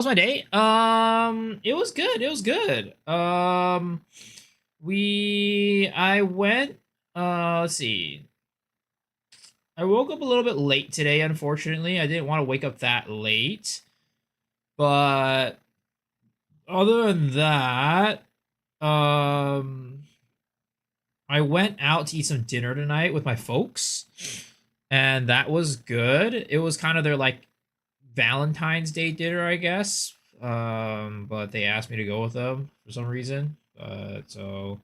Was my day? It was good. It was good. I went. Let's see. I woke up a little bit late today. Unfortunately, I didn't want to wake up that late. But other than that, um, I went out to eat some dinner tonight with my folks, and that was good. It was kind of their like Valentine's Day dinner, I guess. But they asked me to go with them for some reason. So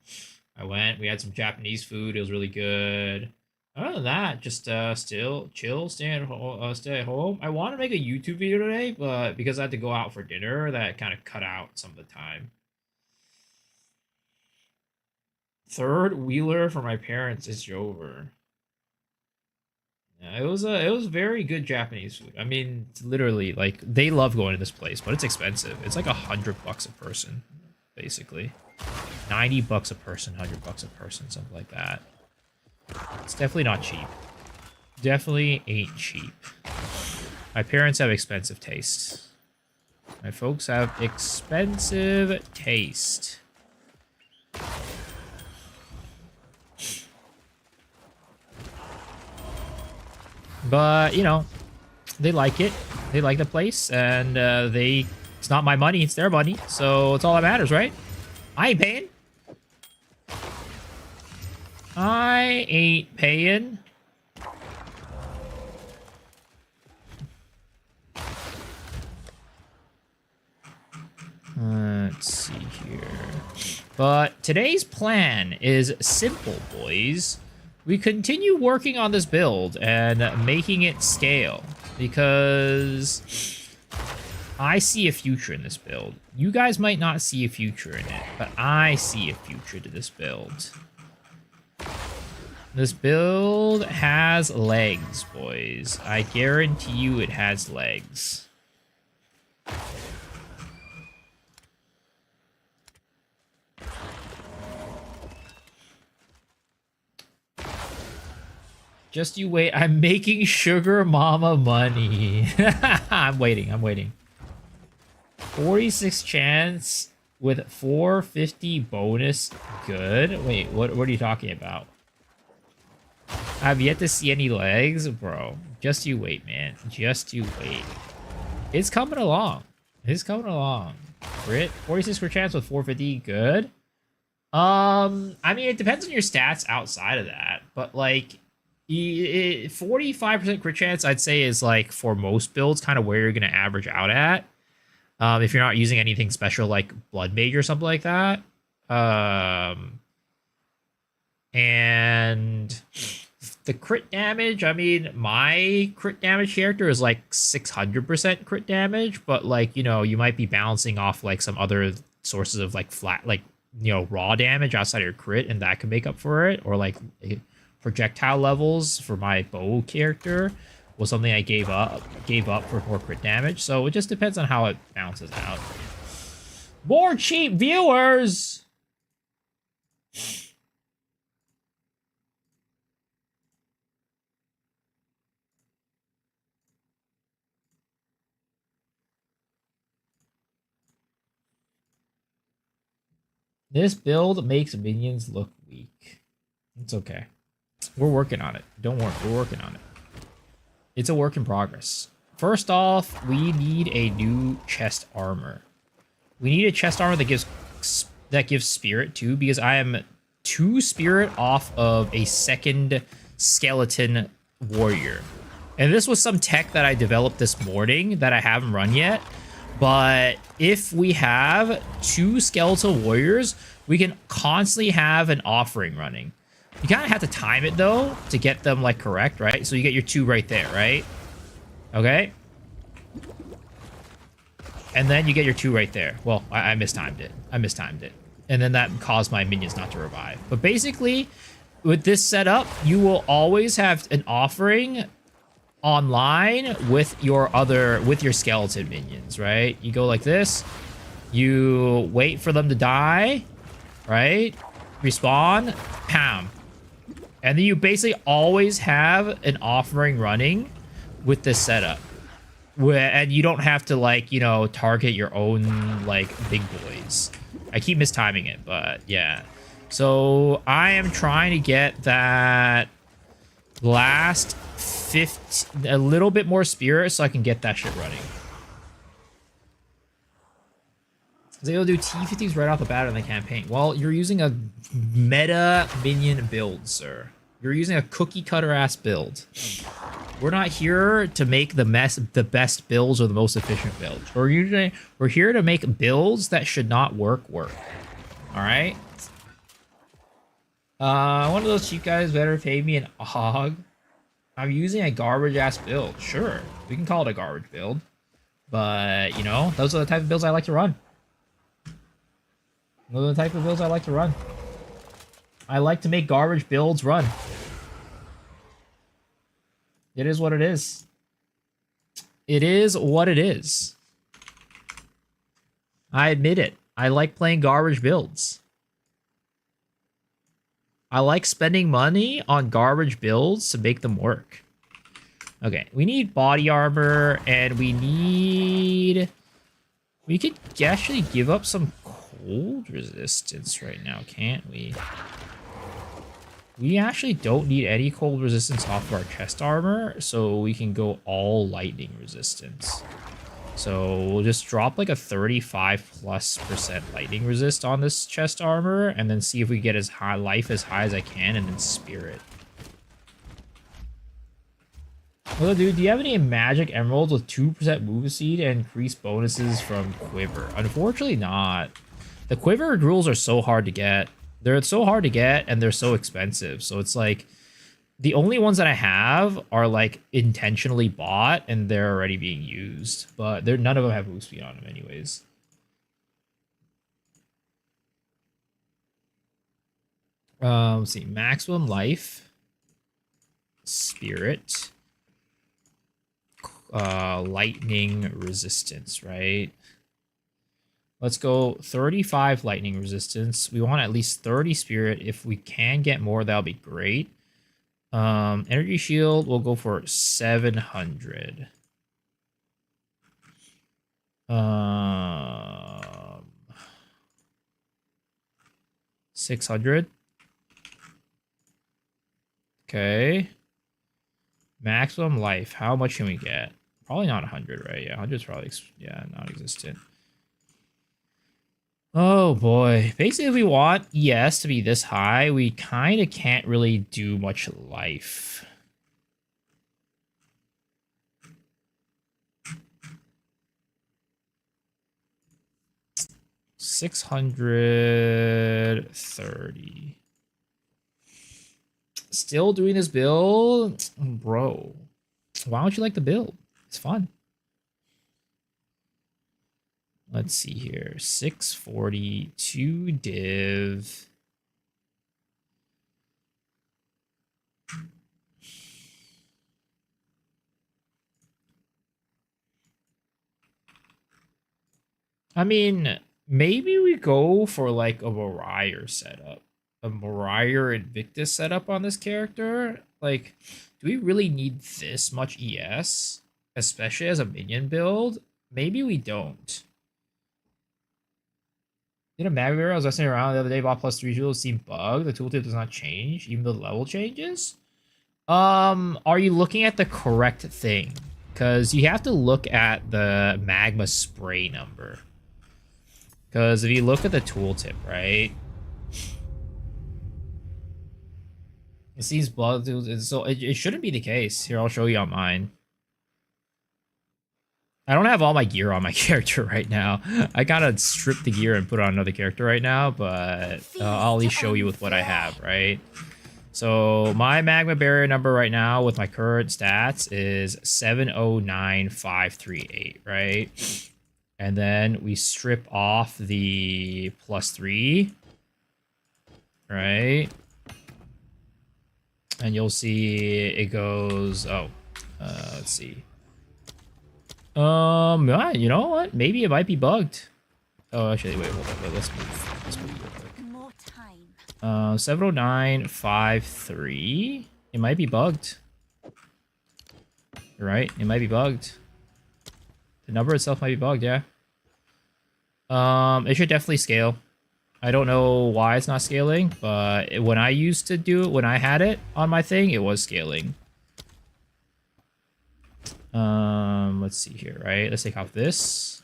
I went. We had some Japanese food. It was really good. Other than that, just still chill, stay at home. I want to make a YouTube video today, but because I had to go out for dinner, that kind of cut out some of the time. Third wheeler for my parents is over. Yeah, it was very good Japanese food. I mean, literally, like they love going to this place, but it's expensive. It's like $100 a person, basically. $90 a person, $100 a person, something like that. It's definitely not cheap. Definitely ain't cheap. My parents have expensive taste. My folks have expensive taste. But, you know, they like it. They like the place, and it's not my money, it's their money, so it's all that matters, right? I ain't paying. I ain't paying. Let's see here. But today's plan is simple, boys. We continue working on this build and making it scale because I see a future in this build. You guys might not see a future in it, but I see a future to this build. This build has legs, boys. I guarantee you it has legs. Just you wait. I'm making sugar mama money. I'm waiting. 46 chance with 450 bonus. Good. Wait, what are you talking about? I've yet to see any legs, bro. Just you wait, man. Just you wait. It's coming along. It's coming along. Crit 46 per chance with 450. Good. I mean, it depends on your stats outside of that, but like 45% crit chance, I'd say, is like for most builds kind of where you're gonna average out at. If you're not using anything special like Blood Mage or something like that. And the crit damage, I mean, my crit damage character is like 600% crit damage, but like, you know, you might be balancing off like some other sources of like flat, like, you know, raw damage outside of your crit, and that can make up for it. Or like projectile levels for my bow character was something I gave up for more crit damage. So it just depends on how it balances out. More cheap viewers! This build makes minions look weak. It's okay. We're working on it. Don't worry, we're working on it. It's a work in progress. First off, we need a new chest armor. We need a chest armor that gives spirit too, because I am 2 spirit off of a second skeleton warrior. And this was some tech that I developed this morning that I haven't run yet. But if we have 2 skeletal warriors, we can constantly have an offering running. You kind of have to time it, though, to get them, like, correct, right? So you get your 2 right there, right? Okay? And then you get your 2 right there. Well, I mistimed it. And then that caused my minions not to revive. But basically, with this setup, you will always have an offering online with your skeleton minions, right? You go like this. You wait for them to die, right? Respawn. Pam. And then you basically always have an offering running with this setup. And you don't have to, like, you know, target your own, like, big boys. I keep mistiming it, but yeah. So I am trying to get that last 50, a little bit more spirit so I can get that shit running. They'll do T50s right off the bat in the campaign. Well, you're using a meta minion build, sir. You're using a cookie cutter ass build. We're not here to make the best builds or the most efficient builds. We're here to make builds that should not work. All right. One of those cheap guys better pay me an AUG. I'm using a garbage ass build. Sure, we can call it a garbage build, but you know, those are the type of builds I like to run. Those are the type of builds I like to run. I like to make garbage builds run. It is what it is. It is what it is. I admit it. I like playing garbage builds. I like spending money on garbage builds to make them work. Okay, we need body armor, and we need... We could actually give up some cold resistance right now, can't we? We actually don't need any cold resistance off of our chest armor, so we can go all lightning resistance. So we'll just drop like a 35+% lightning resist on this chest armor, and then see if we get as high life as high as I can, and then spirit. Well, dude, do you have any magic emeralds with 2% move speed and increased bonuses from quiver? Unfortunately not. The quiver rules are so hard to get. They're so hard to get, and they're so expensive. So it's like, the only ones that I have are like intentionally bought, and they're already being used. But none of them have move speed on them anyways. Let's see, maximum life, spirit, lightning resistance, right? Let's go 35 lightning resistance. We want at least 30 spirit. If we can get more, that'll be great. Energy shield, we'll go for 700. 600. Okay. Maximum life. How much can we get? Probably not 100, right? Yeah, 100 is probably, yeah, non-existent. Oh boy. Basically, if we want ES to be this high, we kind of can't really do much life. $630. Still doing this build? Bro. Why don't you like the build? It's fun. Let's see here. 642 div. I mean, maybe we go for like a Mariah setup. A Mariah Invictus setup on this character. Like, do we really need this much ES? Especially as a minion build? Maybe we don't. In a mag mirror, I was messing around the other day, bought +3 tools, seemed bugged. The tooltip does not change, even though the level changes. Are you looking at the correct thing? Because you have to look at the magma spray number. Because if you look at the tooltip, right? It seems blood, so it shouldn't be the case. Here, I'll show you on mine. I don't have all my gear on my character right now. I kind of stripped the gear and put on another character right now, but I'll at least show you with what I have, right? So my magma barrier number right now with my current stats is 709538, right? And then we strip off the +3, right? And you'll see it goes, let's see. You know what? Maybe it might be bugged. Oh, actually, wait, hold on. Wait, let's move. Let's move real quick. More time. 70953. It might be bugged. You're right. It might be bugged. The number itself might be bugged, yeah. It should definitely scale. I don't know why it's not scaling, but when I used to do it, when I had it on my thing, it was scaling. Let's see here, right? Let's take off this.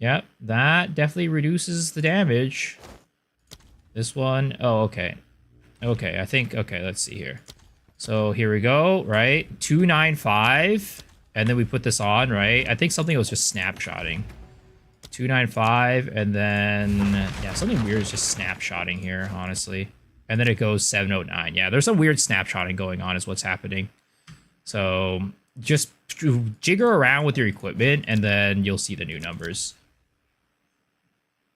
Yep, that definitely reduces the damage. This one, oh, okay. Okay, I think, okay, let's see here. So here we go, right? 295, and then we put this on, right? I think something was just snapshotting. 295, and then, yeah, something weird is just snapshotting here, honestly. And then it goes 709. Yeah, there's some weird snapshotting going on is what's happening. So just jigger around with your equipment, and then you'll see the new numbers.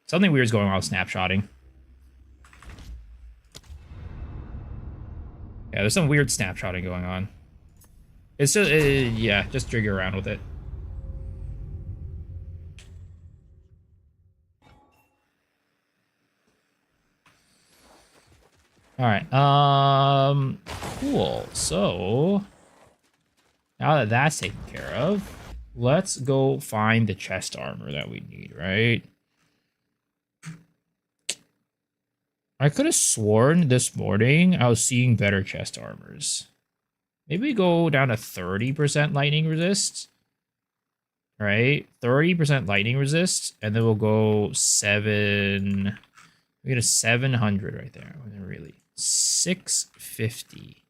Something weird is going on with snapshotting. Yeah, there's some weird snapshotting going on. It's just, yeah, just jigger around with it. All right. Cool. So now that that's taken care of, let's go find the chest armor that we need, right? I could have sworn this morning I was seeing better chest armors. Maybe we go down to 30% lightning resist. Right? 30% lightning resist, and then we'll go 7. We get a 700 right there. Really. 650.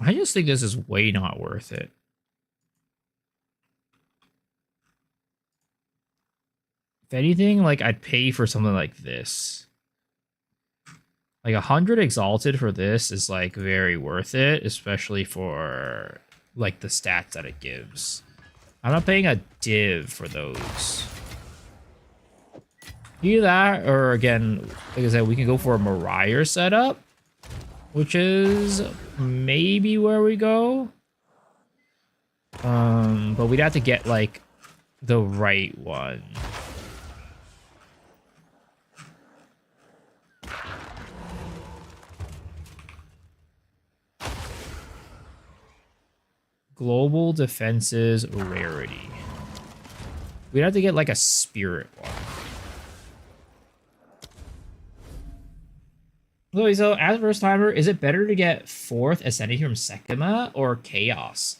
I just think this is way not worth it. If anything, like, I'd pay for something like this. Like 100 exalted for this is like very worth it, especially for like the stats that it gives. I'm not paying a div for those. Either that, or again, like I said, we can go for a Mariah setup, which is maybe where we go. But we'd have to get like the right one. Global defenses rarity. We'd have to get like a spirit one. So as first timer, is it better to get 4th ascending from Sekima or Chaos?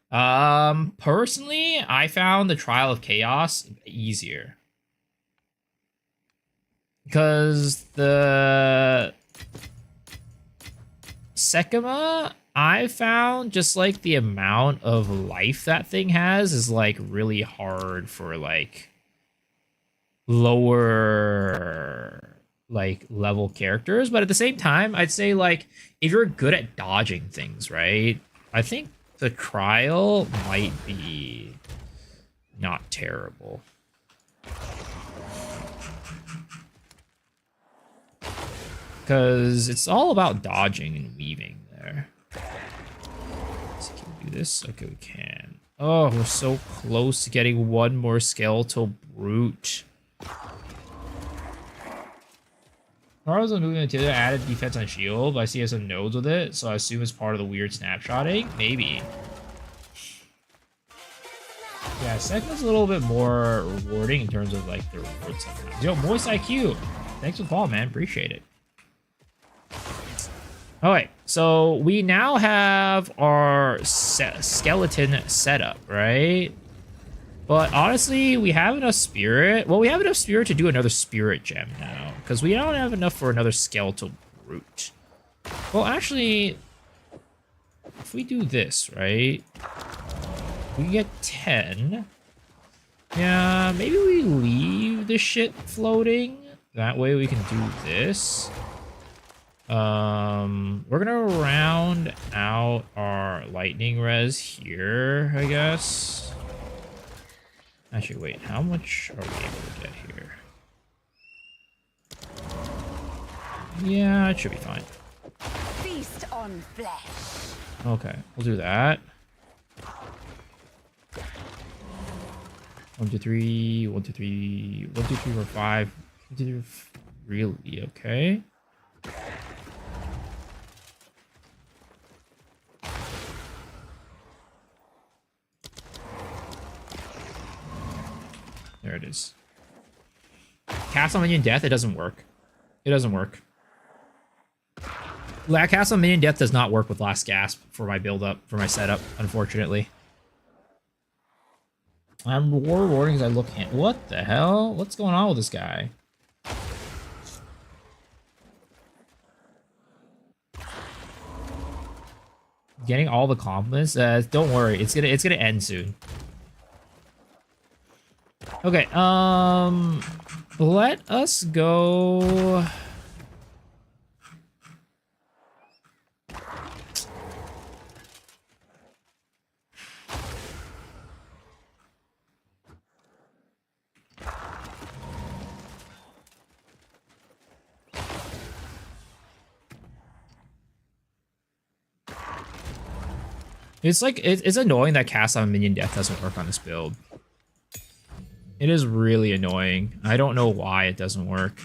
Personally, I found the Trial of Chaos easier. Because the Sekima, I found just like the amount of life that thing has is like really hard for like lower like level characters, but at the same time, I'd say like if you're good at dodging things, right? I think the trial might be not terrible. Because it's all about dodging and weaving there. So can we do this? Okay, we can. Oh, we're so close to getting one more skeletal brute. Carlos was moving until added defense on shield, but I see it has some nodes with it, so I assume it's part of the weird snapshotting. Maybe. Yeah, Sekima's a little bit more rewarding in terms of like the rewards sometimes. Yo, Moist IQ. Thanks for the call, man. Appreciate it. Alright, so we now have our skeleton setup, right? But honestly, we have enough spirit. Well, we have enough spirit to do another spirit gem now, because we don't have enough for another skeletal brute. Well, actually, if we do this, right? We get 10. Yeah, maybe we leave the shit floating. That way we can do this. We're gonna round out our lightning res here, I guess. Actually, wait, how much are we able to get here? Yeah, it should be fine. Feast on flesh. Okay, we'll do that. 1, 2, 3, 1, 2, 3, 1, 2, 3, 4, 5. 1, 2, 3, really? Okay. There it is. Cast on Minion Death, it doesn't work. It doesn't work. Cast on Minion Death does not work with Last Gasp for my build-up, for my setup, unfortunately. I'm war warning as I look at... What the hell? What's going on with this guy? Getting all the compliments? Don't worry, it's gonna end soon. Okay, let us go. It's like, it's annoying that cast on Minion Death doesn't work on this build. It is really annoying. I don't know why it doesn't work.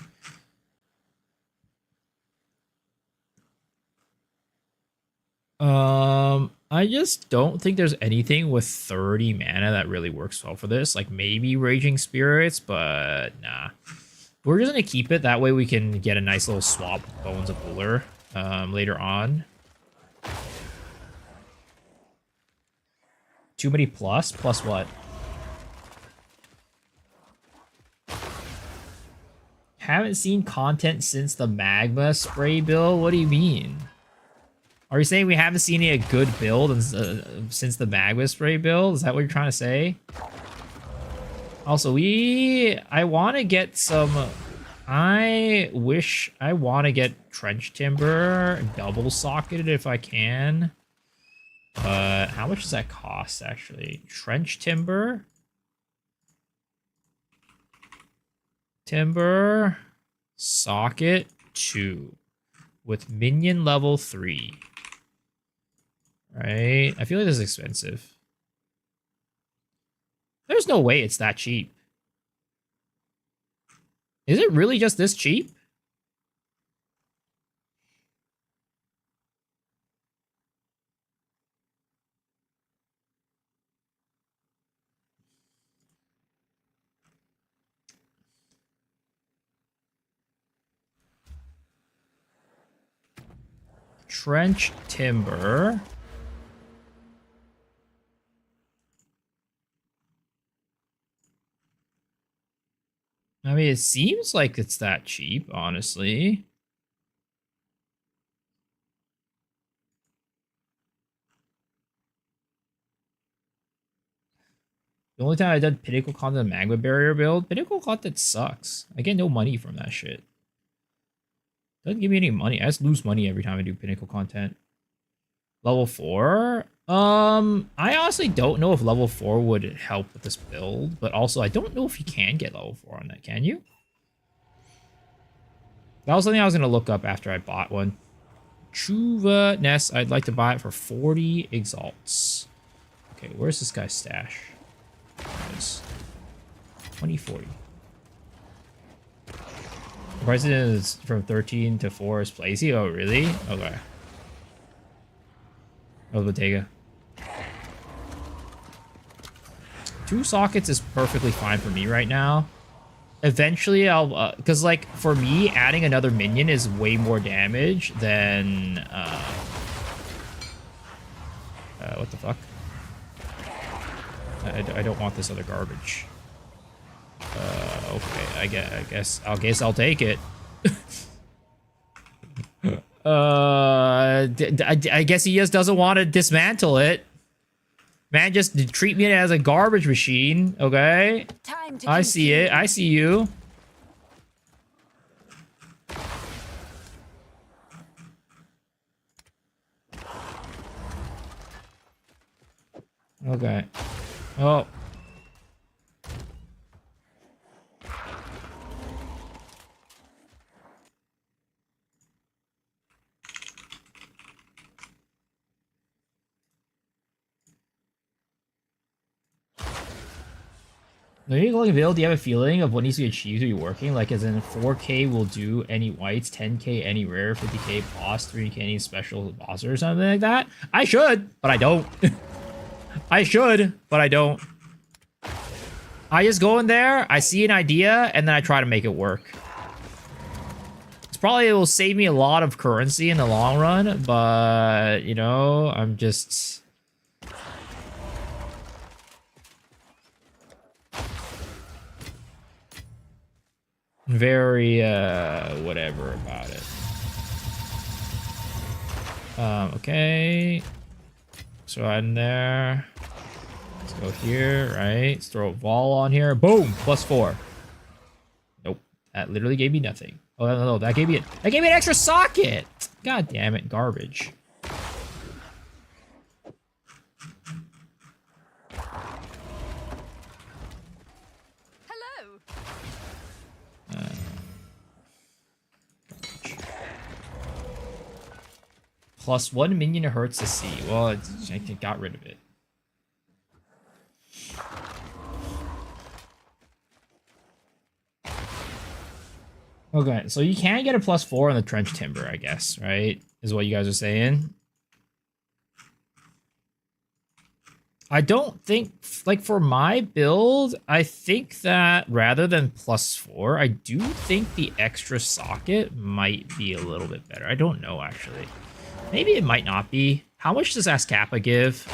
I just don't think there's anything with 30 mana that really works well for this. Like maybe Raging Spirits, but nah. We're just gonna keep it. That way we can get a nice little swap with Bones of Buller later on. Too many plus? Plus what? Haven't seen content since the magma spray build? What do you mean? Are you saying we haven't seen a good build since the magma spray build? Is that what you're trying to say? Also, I want to get some... I want to get Trench Timber double socketed if I can. But how much does that cost, actually? Trench Timber... Timber socket 2 with minion level 3. Right? I feel like this is expensive. There's no way it's that cheap. Is it really just this cheap? Trench Timber. I mean, it seems like it's that cheap, honestly. The only time I did Pinnacle content Magma Barrier build, Pinnacle content sucks. I get no money from that shit. Doesn't give me any money. I just lose money every time I do Pinnacle content. Level 4? I honestly don't know if level 4 would help with this build, but also I don't know if you can get level 4 on that, can you? That was something I was going to look up after I bought one. Chuva Nest, I'd like to buy it for 40 exalts. Okay, where's this guy's stash? 2040. Price is from 13 to 4 is Plazy. Oh, really? Okay. Oh, Bottega. 2 sockets is perfectly fine for me right now. Eventually, I'll... because, like, for me, adding another minion is way more damage than... what the fuck? I don't want this other garbage. Okay, I guess I'll take it. I guess he just doesn't want to dismantle it. Man, just treat me as a garbage machine, okay? I see it. I see you. Okay. Oh. When you're going to build, do you have a feeling of what needs to be achieved to be working? Like, as in 4K will do any whites, 10K any rare, 50K boss, 3K any special boss or something like that? I should, but I don't. I should, but I don't. I just go in there, I see an idea, and then I try to make it work. It's probably, it will save me a lot of currency in the long run, but, you know, I'm just... very, whatever about it. Okay. So in there. Let's go here, right? Let's throw a Vol on here. Boom! +4. Nope. That literally gave me nothing. Oh, no, that gave me an extra socket! God damn it, garbage. Hello. +1 minion hurts to see. Well, I got rid of it. Okay, so you can get a +4 on the trench timber, I guess, right? Is what you guys are saying. I don't think, like, for my build, I think that rather than +4, I do think the extra socket might be a little bit better. I don't know, actually. Maybe it might not be. How much does Ascapa give?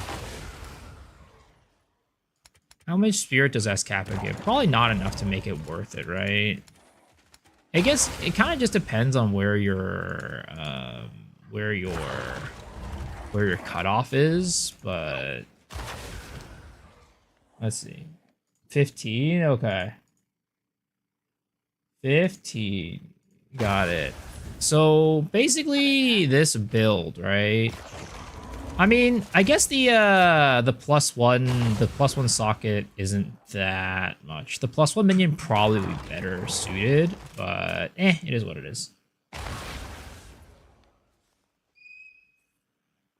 How much spirit does Ascapa give? Probably not enough to make it worth it, right? I guess it kind of just depends on where your cutoff is, but let's see. 15, okay. 15, got it. So basically this build, right? I mean, I guess the +1 socket isn't that much. The +1 minion probably would be better suited, but it is what it is.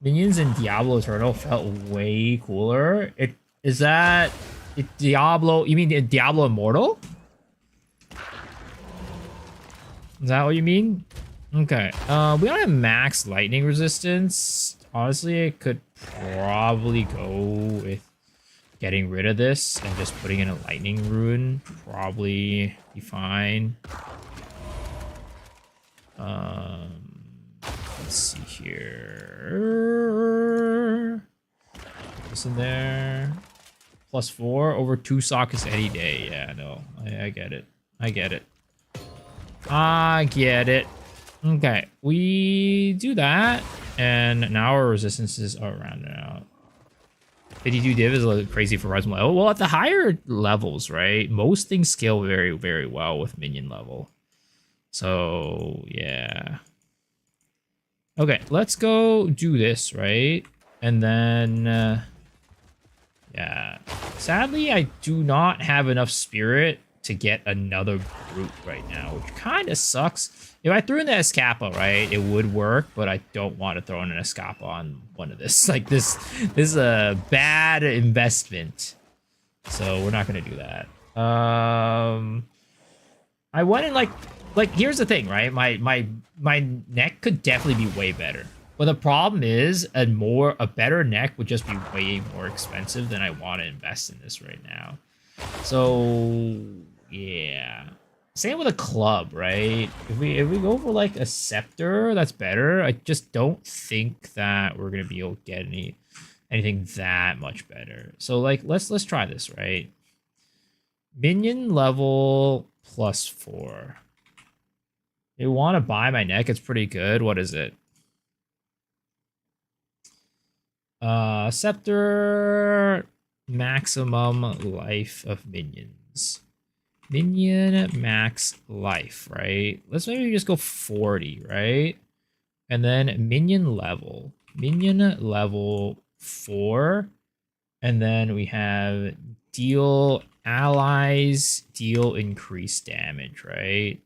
Minions in Diablo Eternal felt way cooler. Diablo? You mean Diablo Immortal? Is that what you mean? Okay. We don't have max lightning resistance. Honestly, I could probably go with getting rid of this and just putting in a lightning rune. Probably be fine. Let's see here. Put this in there. +4 over 2 sockets any day. Yeah, no, I get it. I get it. I get it. Okay, we do that, and now our resistances are rounded out. 52 div is a little crazy for Rise level. Well, at the higher levels, right, most things scale very, very well with minion level. So, yeah. Okay, let's go do this, right? And then, yeah. Sadly, I do not have enough spirit to get another brute right now, which kind of sucks. If I threw in the Escapa, right, it would work, but I don't want to throw in an Escapa on one of this. Like, this is a bad investment. So we're not going to do that. I went in, like, here's the thing, right? My neck could definitely be way better. But the problem is a better neck would just be way more expensive than I want to invest in this right now. So yeah. Same with a club, right? If we go for like a scepter, that's better. I just don't think that we're gonna be able to get anything that much better. So like let's try this, right? Minion level +4. You want to buy my neck? It's pretty good. What is it? Scepter, maximum life of minions. Minion max life, right? Let's maybe just go 40, right? And then minion level. Minion level 4. And then we have deal allies, deal increased damage, right?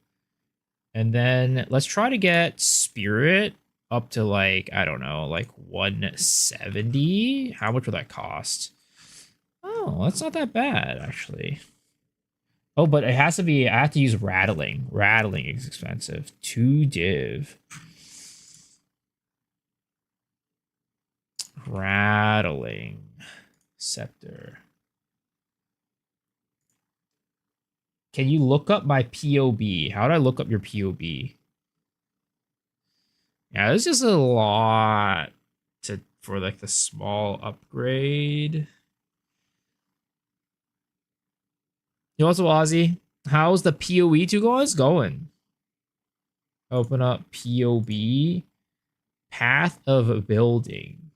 And then let's try to get spirit up to like, I don't know, like 170. How much would that cost? Oh, that's not that bad, actually. Oh, but it has to be, I have to use rattling. Rattling is expensive. 2 div. Rattling. Scepter. Can you look up my POB? How do I look up your POB? Yeah, it's just a lot for like the small upgrade. You know what's Ozzy? How's the POE 2 going? It's going. Open up POB. Path of building.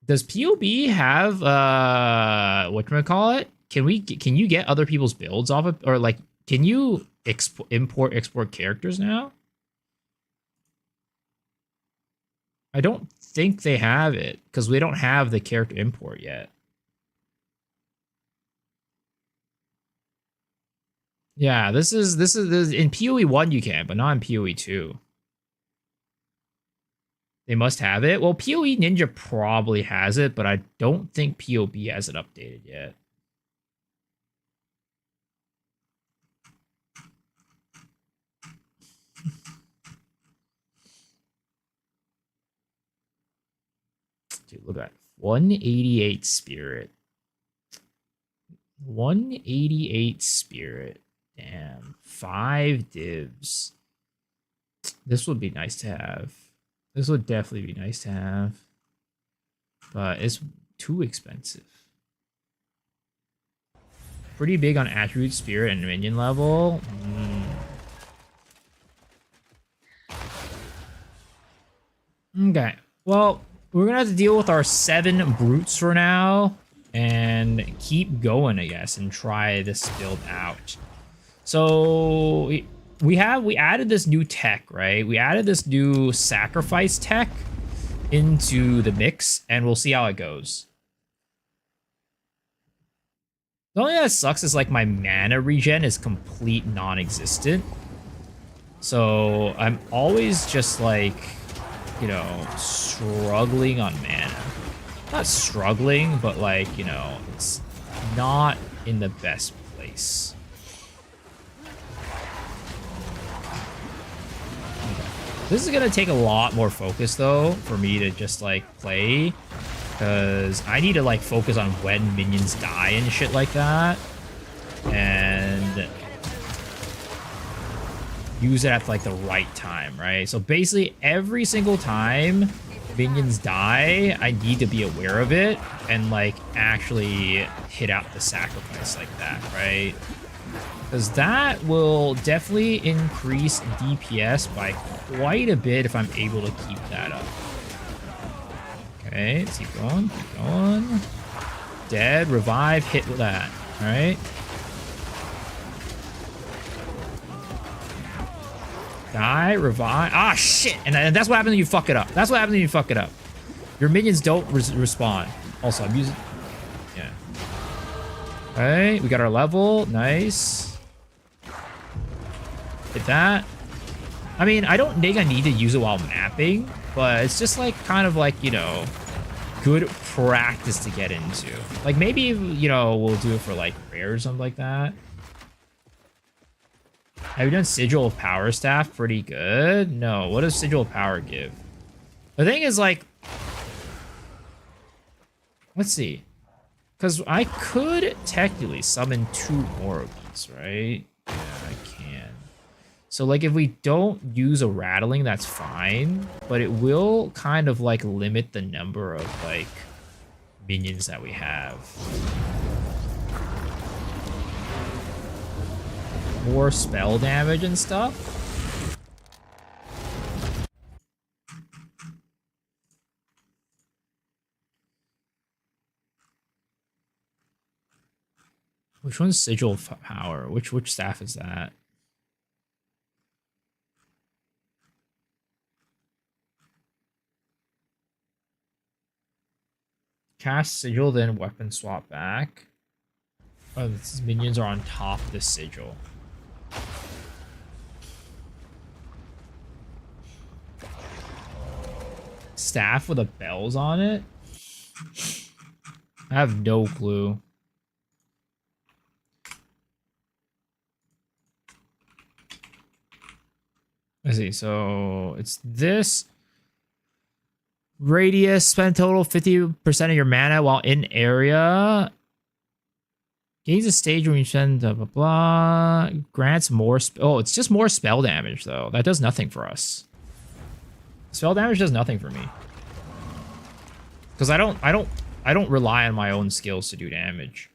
Does POB have whatchamacallit? Can you get other people's builds off of, or like can you export characters now? I don't think they have it because we don't have the character import yet. Yeah, this is in PoE 1 you can, but not in PoE 2. They must have it. Well, PoE Ninja probably has it, but I don't think POB has it updated yet. Dude, look at that. 188 spirit. 188 spirit. Damn. 5 divs. This would be nice to have. This would definitely be nice to have. But it's too expensive. Pretty big on attribute, spirit, and minion level. Okay. Well, we're gonna have to deal with our 7 brutes for now and keep going, I guess, and try this build out. So we added this new tech, right? We added this new sacrifice tech into the mix, and we'll see how it goes. The only thing that sucks is like my mana regen is complete non-existent. So I'm always just like, you know, struggling on mana. Not struggling, but like, you know, it's not in the best place. This is gonna take a lot more focus though for me to just like play, because I need to like focus on when minions die and shit like that, and use it at like the right time, right? So basically every single time minions die, I need to be aware of it and like actually hit out the sacrifice like that, right? Because that will definitely increase DPS by quite a bit if I'm able to keep that up. Okay, let's keep going, keep going. Dead, revive, hit with that, all right? Die, revive. Ah, shit! And that's what happens when you fuck it up. That's what happens when you fuck it up. Your minions don't respawn. Also, I'm using... Yeah. Alright, we got our level. Nice. Hit that. I mean, I don't think I need to use it while mapping, but it's just like, kind of like, you know, good practice to get into. Like, maybe, you know, we'll do it for like rare or something like that. Have you done Sigil of Power Staff? Pretty good. No, what does Sigil of Power give? The thing is, like, let's see. Because I could technically summon 2 more of these, right? Yeah, I can. So, like, if we don't use a rattling, that's fine. But it will kind of, like, limit the number of, like, minions that we have. More spell damage and stuff. Which one's Sigil of Power? Which staff is that? Cast Sigil, then weapon swap back. Oh, these minions are on top of the Sigil. Staff with the bells on it? I have no clue. Let's see, so it's this. Radius, spend total 50% of your mana while in area. Gains a stage when you spend blah blah blah. Grants more. Oh, it's just more spell damage though. That does nothing for us. Spell damage does nothing for me because I don't rely on my own skills to do damage.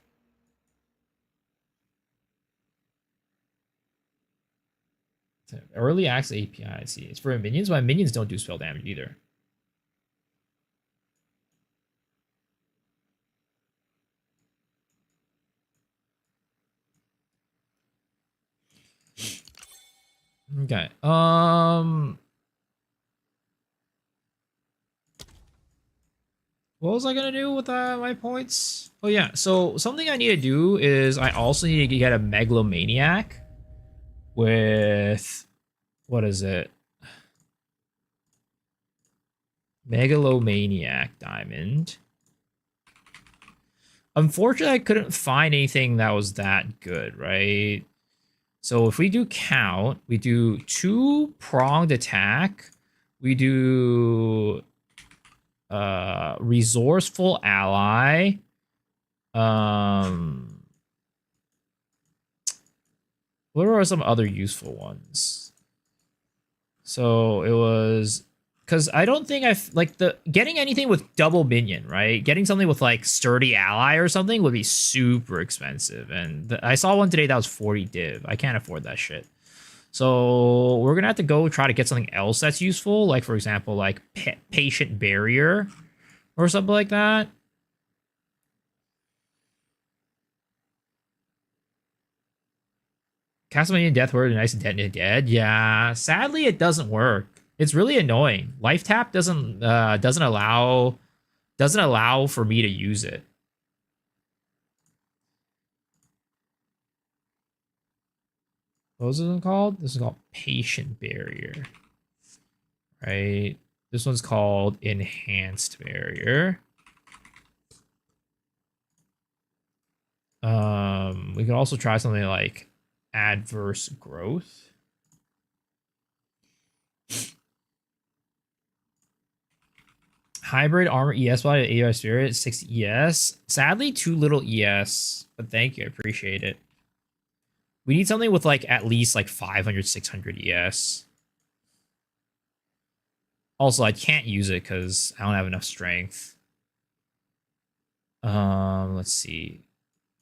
Early access API. I see. It's for minions. My minions don't do spell damage either. Okay. What was I gonna do with my points? Oh yeah. So something I need to do is I also need to get a megalomaniac with what is it? Megalomaniac diamond. Unfortunately, I couldn't find anything that was that good, right? So if we do count, we do 2-pronged attack. We do resourceful ally. What are some other useful ones? So it was because I don't think I've like the getting anything with double minion, right? Getting something with like sturdy ally or something would be super expensive. And I saw one today that was 40 div. I can't afford that shit. So we're gonna have to go try to get something else that's useful, like for example, like patient barrier or something like that. Castlevania Death Word, nice and dead. Yeah, sadly it doesn't work. It's really annoying. Life tap doesn't allow for me to use it. What was it called? This is called Patient Barrier, right? This one's called Enhanced Barrier. We can also try something like Adverse Growth. Hybrid Armor ES body at AI Spirit, 60 ES. Sadly, too little ES, but thank you. I appreciate it. We need something with like at least like 500, 600 ES. Also, I can't use it because I don't have enough strength. Let's see.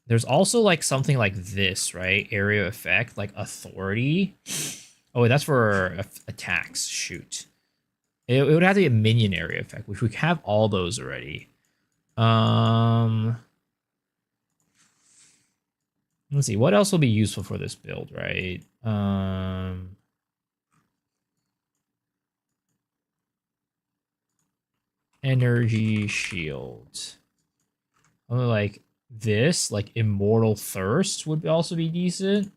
There's also like something like this, right? Area effect, like authority. Oh, wait, that's for attacks. Shoot. It would have to be a minion area effect, which we have all those already. Let's see. What else will be useful for this build, right? Energy shield. Something like this, like Immortal Thirst would also be decent.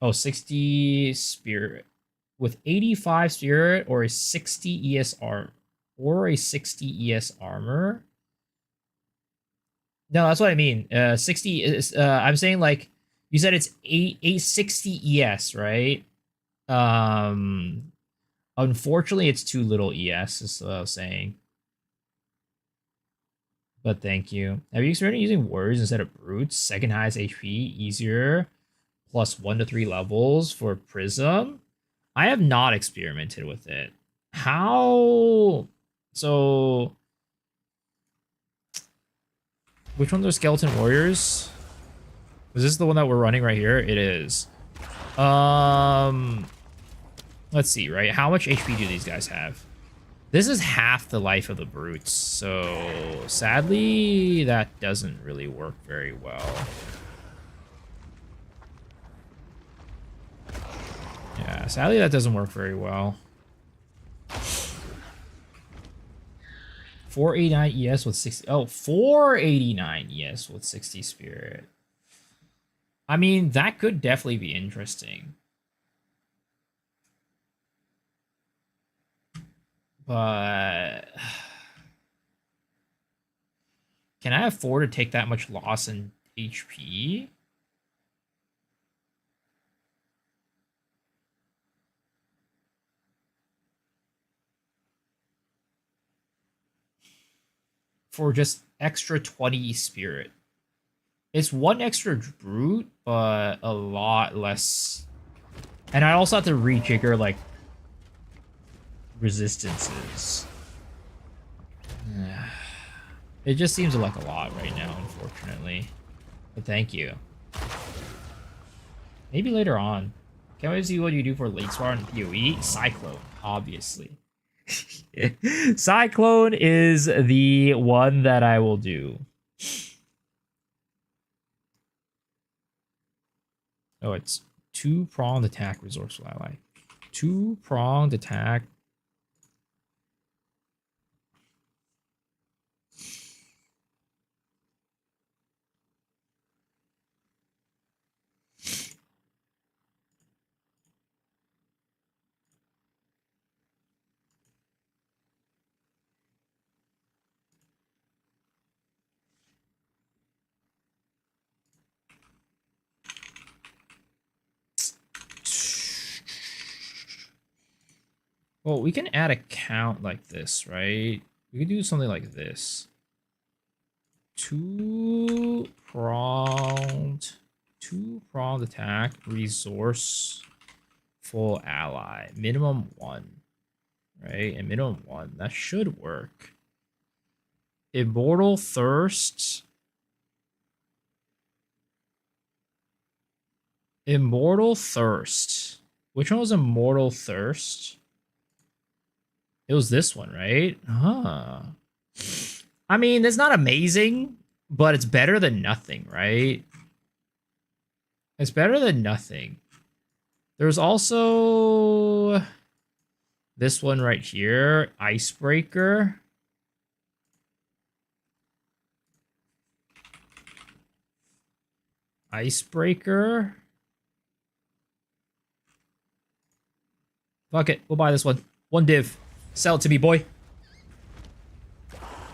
Oh, 60 spirit. With 85 spirit or a 60 ES armor. Or a 60 ES armor. No, that's what I mean. 60 is I'm saying like you said it's 860 ES, right? Unfortunately it's too little ES, is what I was saying. But thank you. Have you experimented using words instead of brutes? Second highest HP, easier, plus 1 to 3 levels for Prism. I have not experimented with it. How? So, which ones are Skeleton Warriors? Is this the one that we're running right here? It is. Let's see, right? How much HP do these guys have? This is half the life of the brutes, so sadly, that doesn't really work very well. Yeah, sadly, that doesn't work very well. 489 ES with 60. Oh, 489 ES with 60 spirit. I mean, that could definitely be interesting. But can I afford to take that much loss in HP? for just extra 20 spirit. It's one extra brute, but a lot less. And I also have to rejigger like resistances. It just seems like a lot right now, unfortunately. But thank you. Maybe later on. Can't wait to see what you do for late swar and PoE. Cyclone, obviously. Cyclone is the one that I will do. Oh, it's two-pronged attack, resourceful ally. Two-pronged attack. Well, we can add a count like this, right? We can do something like this. Two-pronged attack, resourceful ally. Minimum 1. Right? And minimum 1. That should work. Immortal Thirst. Immortal Thirst. Which one was Immortal Thirst? It was this one, right? Huh. I mean, it's not amazing, but it's better than nothing, right? It's better than nothing. There's also this one right here, Icebreaker. Icebreaker. Fuck it, we'll buy this one. One div. Sell it to me, boy.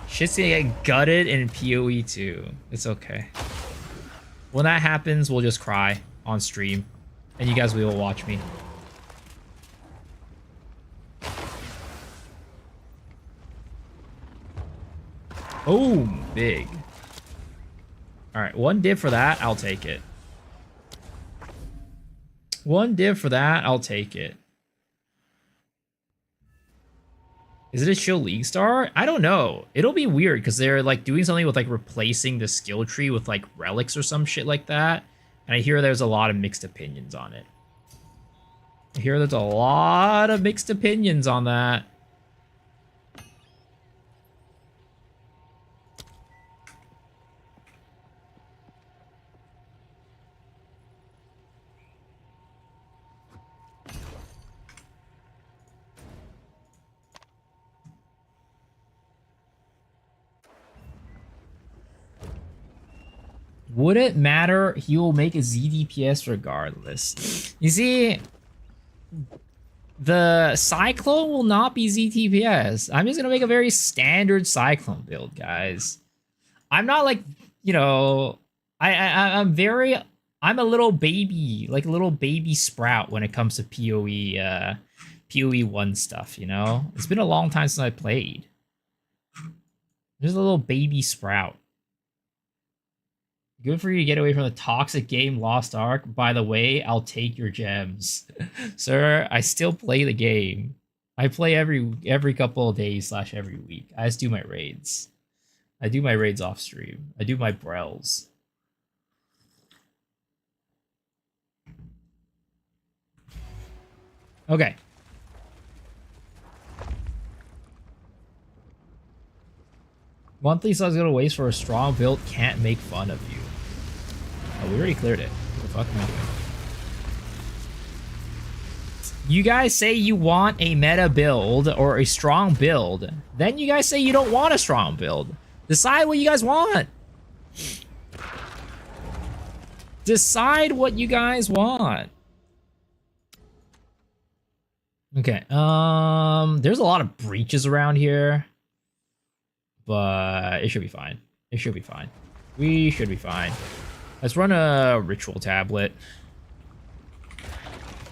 Shit's gonna get gutted in PoE too. It's okay. When that happens, we'll just cry on stream. And you guys will watch me. Oh, big. Alright, one div for that, I'll take it. One div for that, I'll take it. Is it a Shield League star? I don't know. It'll be weird because they're like doing something with like replacing the skill tree with like relics or some shit like that. And I hear there's a lot of mixed opinions on it. I hear there's a lot of mixed opinions on that. Would it matter? He will make a ZDPS regardless. You see, the Cyclone will not be ZTPS. I'm just gonna make a very standard Cyclone build, guys. I'm not like, you know, I'm a little baby, like a little baby sprout when it comes to PoE 1 stuff, you know? It's been a long time since I played. There's a little baby sprout. Good for you to get away from the toxic game Lost Ark. By the way, I'll take your gems. Sir, I still play the game. I play every couple of days / every week. I just do my raids. I do my raids off stream. I do my brels. Okay. Monthly subs go to waste for a strong build. Can't make fun of you. Oh, we already cleared it. What the fuck am I doing? You guys say you want a meta build or a strong build. Then you guys say you don't want a strong build. Decide what you guys want. Decide what you guys want. Okay. There's a lot of breaches around here. But it should be fine. It should be fine. We should be fine. Let's run a ritual tablet.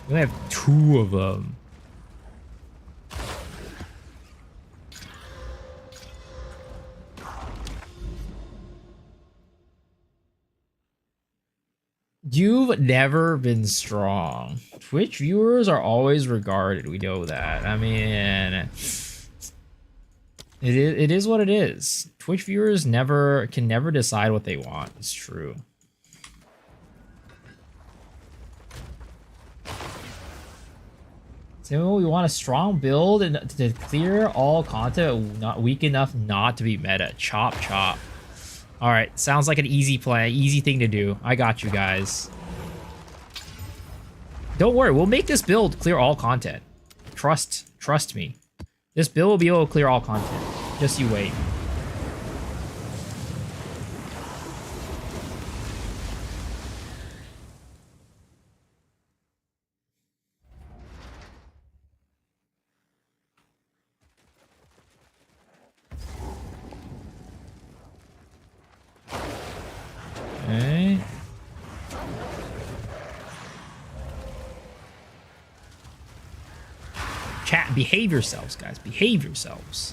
We only have 2 of them. You've never been strong. Twitch viewers are always regarded. We know that. I mean, it is what it is. Twitch viewers can never decide what they want. It's true. So we want a strong build and to clear all content not weak enough not to be meta. Chop chop. All right, sounds like an easy play, easy thing to do. I got you guys. Don't worry, we'll make this build clear all content. Trust me. This build will be able to clear all content. Just you wait. Okay. Chat, behave yourselves, guys. Behave yourselves.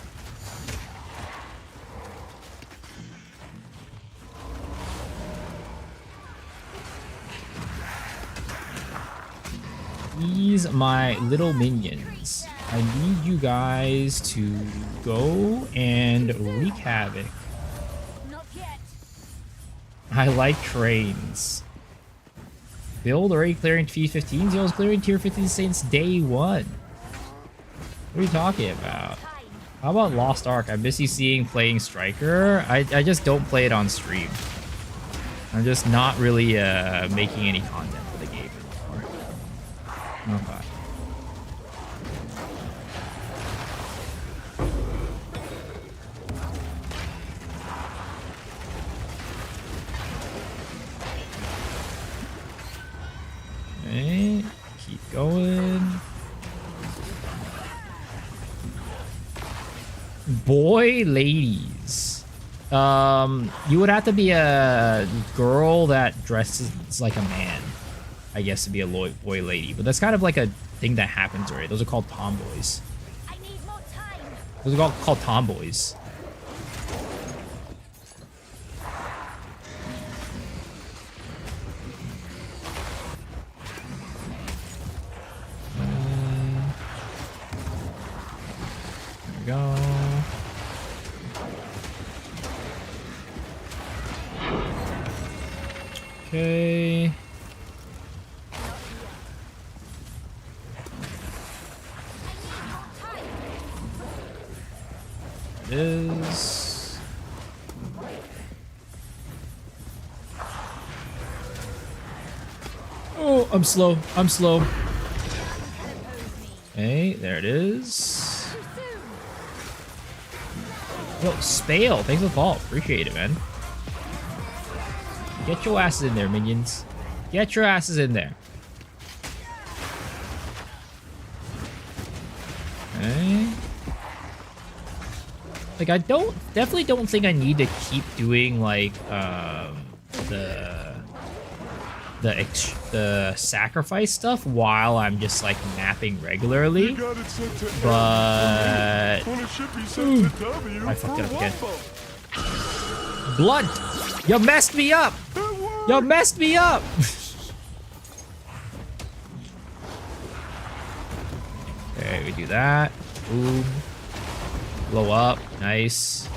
These my little minions. I need you guys to go and wreak havoc. I like trains. Build already clearing tier 15. Zio's clearing tier 15 since day one. What are you talking about? How about Lost Ark? I miss you seeing playing Striker. I just don't play it on stream. I'm just not really making any content for the game anymore. Okay. Okay, keep going. Boy, ladies. You would have to be a girl that dresses like a man, I guess, to be a boy lady. But that's kind of like a thing that happens already. Those are called tomboys. I need more time. Those are called tomboys. There we go. Okay. It is. Oh, I'm slow. I'm slow. Okay, there it is. Yo, Spale, thanks for the follow. Appreciate it, man. Get your asses in there, minions. Get your asses in there. Okay. Like, I definitely don't think I need to keep doing, like, the sacrifice stuff while I'm just, like, napping regularly. But... I fucked it up again. Blood! You messed me up! You messed me up! Okay, we do that. Boom. Blow up. Nice.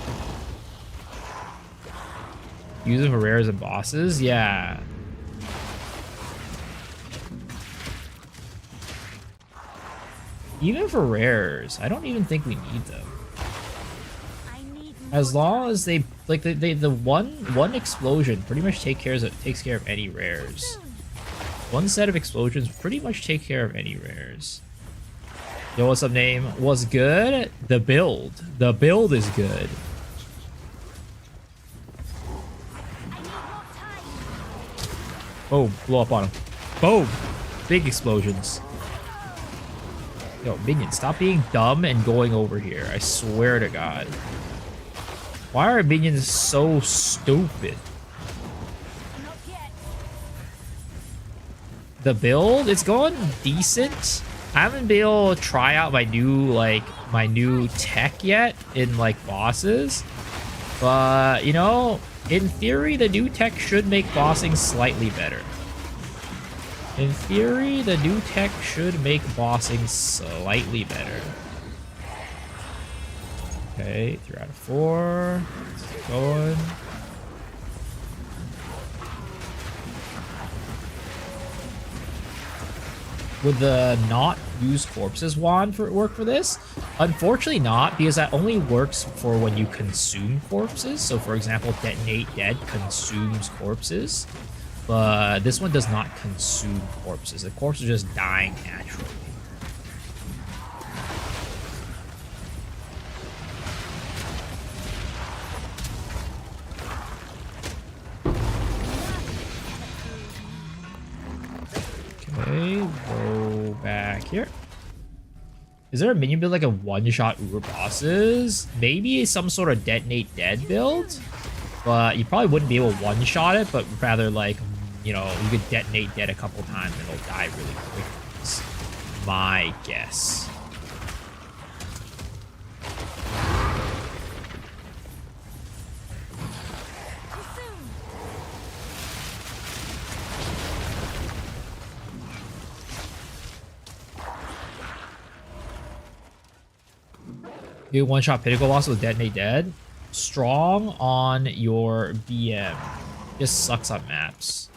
Use it for rares and bosses? Yeah. Even for rares, I don't even think we need them. As long as they like the one explosion pretty much takes care of any rares. One set of explosions pretty much take care of any rares. Yo, what's up, name? Was good? The build is good. Boom, blow up on him. Boom, big explosions. Yo, Minion, stop being dumb and going over here. I swear to God. Why are minions so stupid? The build, it's going decent. I haven't been able to try out my new tech yet in like bosses. But, you know, in theory, the new tech should make bossing slightly better. In theory, the new tech should make bossing slightly better. Okay, 3 out of 4. Let's keep going. Would the not use corpses wand work for this? Unfortunately not, because that only works for when you consume corpses. So for example, detonate dead consumes corpses, but this one does not consume corpses. The corpse is just dying naturally. Okay, go back here. Is there a minion build like a one-shot uber bosses? Maybe some sort of detonate dead build, but you probably wouldn't be able to one-shot it, but rather like, you know, you could detonate dead a couple times and it'll die really quick. Is my guess. You one-shot Pinnacle boss with Detonate Dead. Strong on your BM. Just sucks on maps.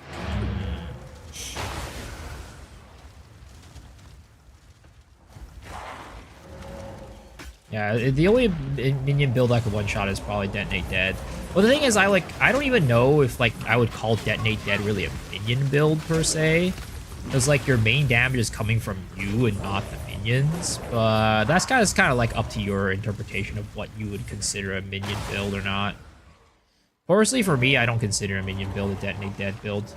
Yeah, the only minion build I could one-shot is probably Detonate Dead. Well, the thing is, I don't even know if like I would call Detonate Dead really a minion build per se. Because like your main damage is coming from you and not the minions, but that's kind of like up to your interpretation of what you would consider a minion build or not. Personally, for me, I don't consider a minion build a Detonate Dead build.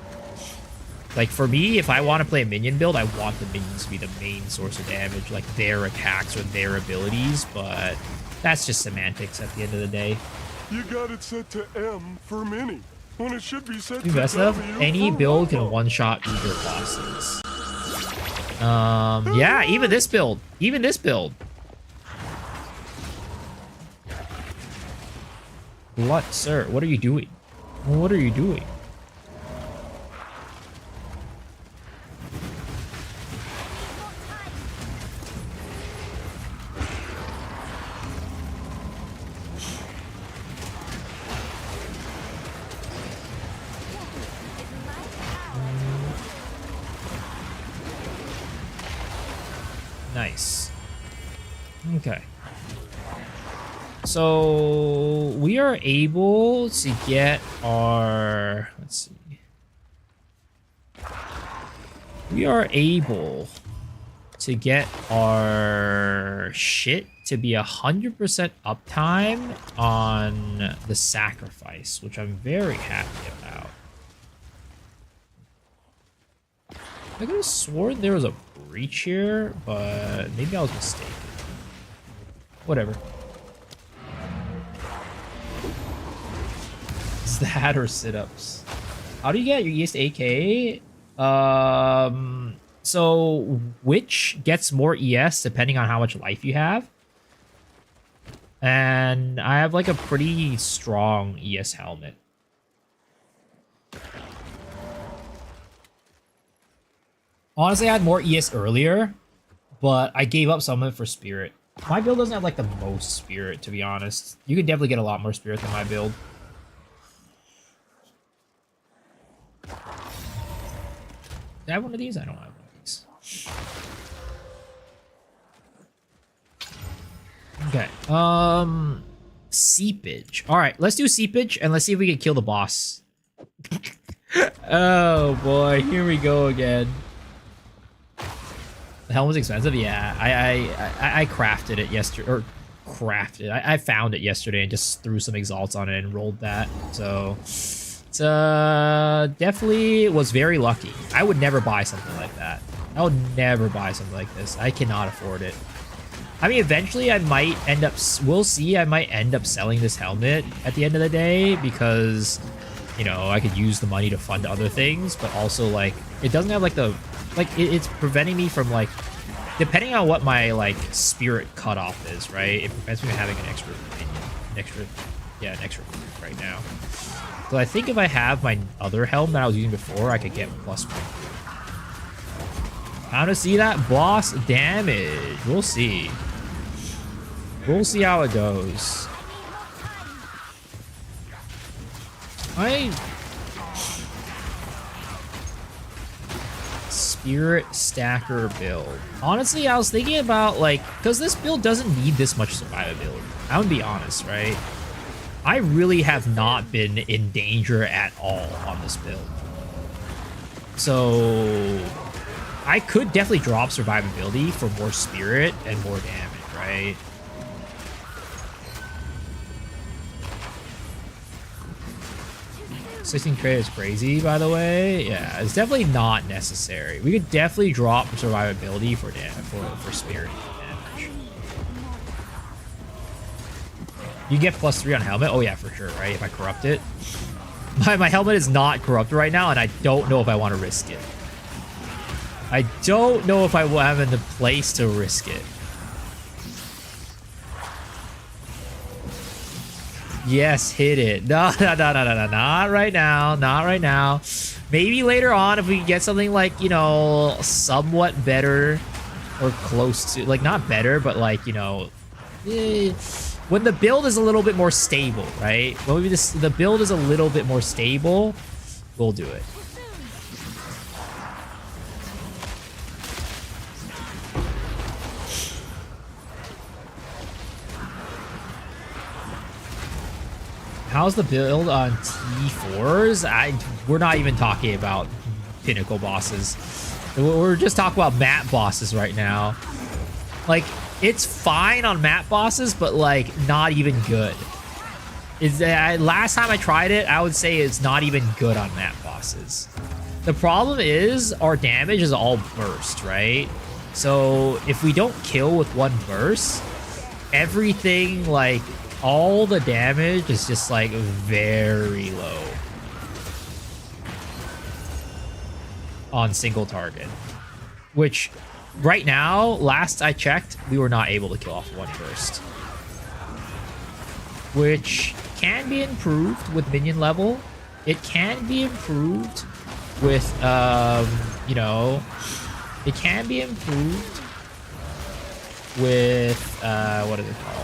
Like for me, if I want to play a minion build, I want the minions to be the main source of damage, like their attacks or their abilities, but that's just semantics at the end of the day. You got it set to M for mini, when it should be set to best of W any for build can Robo. one-shot uber bosses. Yeah, even this build. Even this build. What, sir? What are you doing? What are you doing? Nice. Okay. So we are able to get our, let's see. We are able to get our shit to be 100% uptime on the sacrifice, which I'm very happy about. I could have sworn there was a breach here, but maybe I was mistaken. Whatever. Is that or sit-ups? How do you get your ES to AK? So which gets more ES depending on how much life you have. And I have like a pretty strong ES helmet. Honestly, I had more ES earlier, but I gave up some of it for Spirit. My build doesn't have like the most Spirit, to be honest. You can definitely get a lot more Spirit than my build. Do I have one of these? I don't have one of these. Okay. Seepage. Alright, let's do Seepage and let's see if we can kill the boss. Oh boy, here we go again. The helm was expensive? Yeah, I crafted it yesterday, or crafted. I found it yesterday and just threw some exalts on it and rolled that. So it's definitely was very lucky. I would never buy something like that. I would never buy something like this. I cannot afford it. I mean, eventually I might end up, we'll see, I might end up selling this helmet at the end of the day because, you know, I could use the money to fund other things, but also, like, it doesn't have, like, the, like, it's preventing me from, like, depending on what my, like, spirit cutoff is, right? It prevents me from having an extra right now. So I think if I have my other helm that I was using before, I could get +1. Time to see that boss damage. We'll see. We'll see how it goes. Spirit stacker build. Honestly, I was thinking about, like, because this build doesn't need this much survivability. I'm gonna be honest, right? I really have not been in danger at all on this build. So I could definitely drop survivability for more spirit and more damage, right? Assisting trade is crazy, by the way. Yeah, it's definitely not necessary. We could definitely drop survivability for spirit damage. You get +3 on helmet. Oh yeah, for sure, right? If I corrupt it. My helmet is not corrupted right now, and I don't know if I want to risk it. I don't know if I am in the place to risk it. Yes, hit it. No, not right now. Not right now. Maybe later on if we get something like, you know, somewhat better or close to, like, not better, but like, you know, when the build is a little bit more stable, right? When the build is a little bit more stable, we'll do it. How's the build on T4s? We're not even talking about pinnacle bosses. We're just talking about map bosses right now. Like, it's fine on map bosses, but like not even good. Last time I tried it, I would say it's not even good on map bosses. The problem is our damage is all burst, right? So if we don't kill with one burst, everything, like, all the damage is just like very low on single target, which right now, last I checked, we were not able to kill off one burst, which can be improved with minion level. It can be improved with, you know, it can be improved with, what is it called?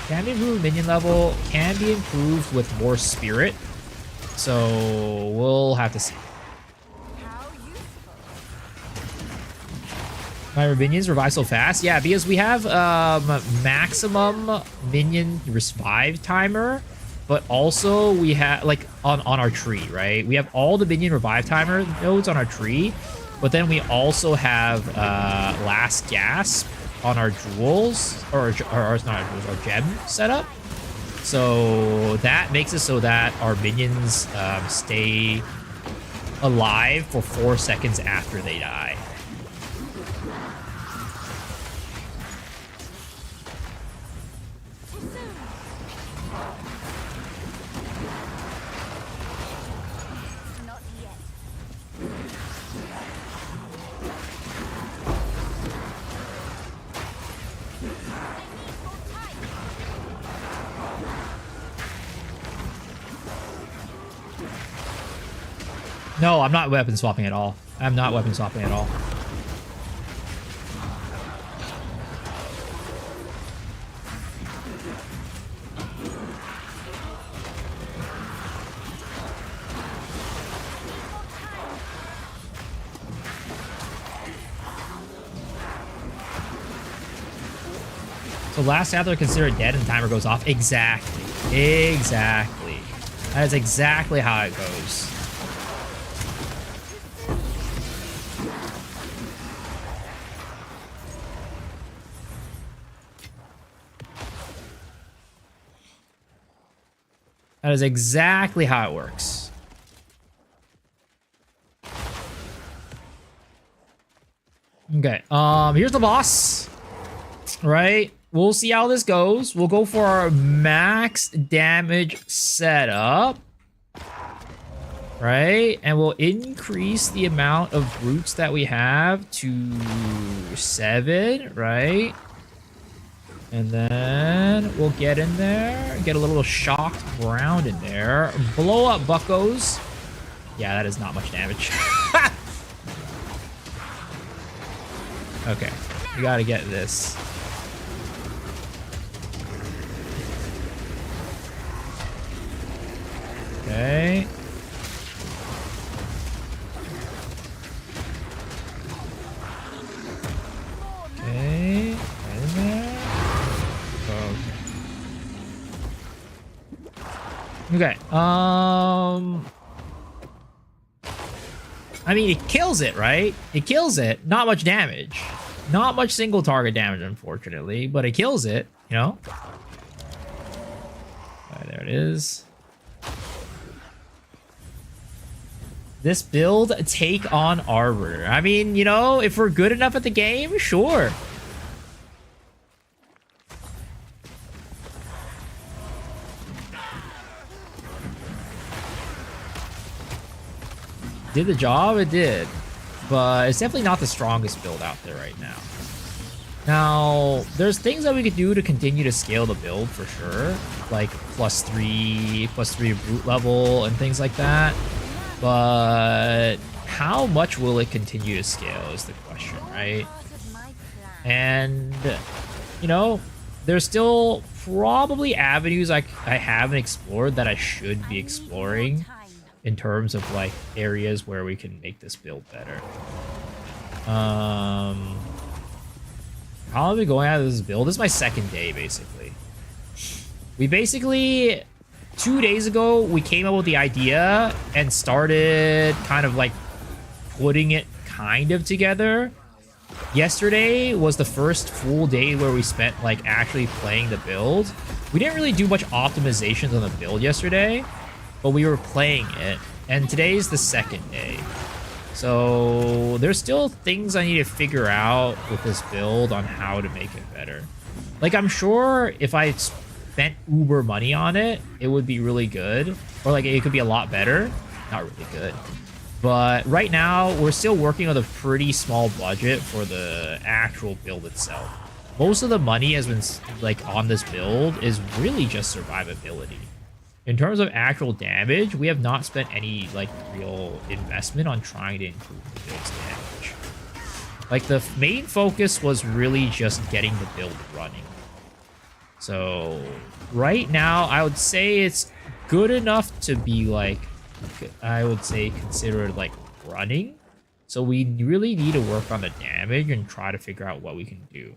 Can be improved with minion level, can be improved with more spirit. So we'll have to see. My minions revive so fast? Yeah, because we have maximum minion revive timer, but also we have, like, on our tree, right? We have all the minion revive timer nodes on our tree, but then we also have last gasp on our jewels, or not our jewels, our gem setup. So that makes it so that our minions stay alive for 4 seconds after they die. No, I'm not weapon swapping at all. I'm not weapon swapping at all. So last after considered dead and the timer goes off. Exactly. Exactly. That is exactly how it goes. That is exactly how it works. Okay, here's the boss, right? We'll see how this goes. We'll go for our max damage setup, right? And we'll increase the amount of brutes that we have to 7, right? And then we'll get in there, get a little shocked ground in there. Blow up buckos. Yeah, that is not much damage. Okay, we gotta get this. Okay. Okay, right in there. Okay. I mean, it kills it, right? It kills it. Not much damage. Not much single target damage, unfortunately, but it kills it, you know? Right, there it is. This build, take on Arbiter. I mean, you know, if we're good enough at the game, sure. Did the job? It did. But it's definitely not the strongest build out there right now. Now, there's things that we could do to continue to scale the build for sure. Like +3 brute level and things like that. But how much will it continue to scale is the question, right? And, you know, there's still probably avenues I haven't explored that I should be exploring in terms of like areas where we can make this build better. How have we going out of this build? This is my second day, basically. We basically, 2 days ago, we came up with the idea and started kind of like putting it kind of together. Yesterday was the first full day where we spent like actually playing the build. We didn't really do much optimizations on the build yesterday, but we were playing it. And today's the second day. So there's still things I need to figure out with this build on how to make it better. Like, I'm sure if I spent uber money on it, it would be really good. Or like it could be a lot better. Not really good. But right now, we're still working with a pretty small budget for the actual build itself. Most of the money has been like on this build is really just survivability. In terms of actual damage, we have not spent any like real investment on trying to improve the build's damage. Like the main focus was really just getting the build running. So right now, I would say it's good enough to be like, I would say considered like running. So we really need to work on the damage and try to figure out what we can do.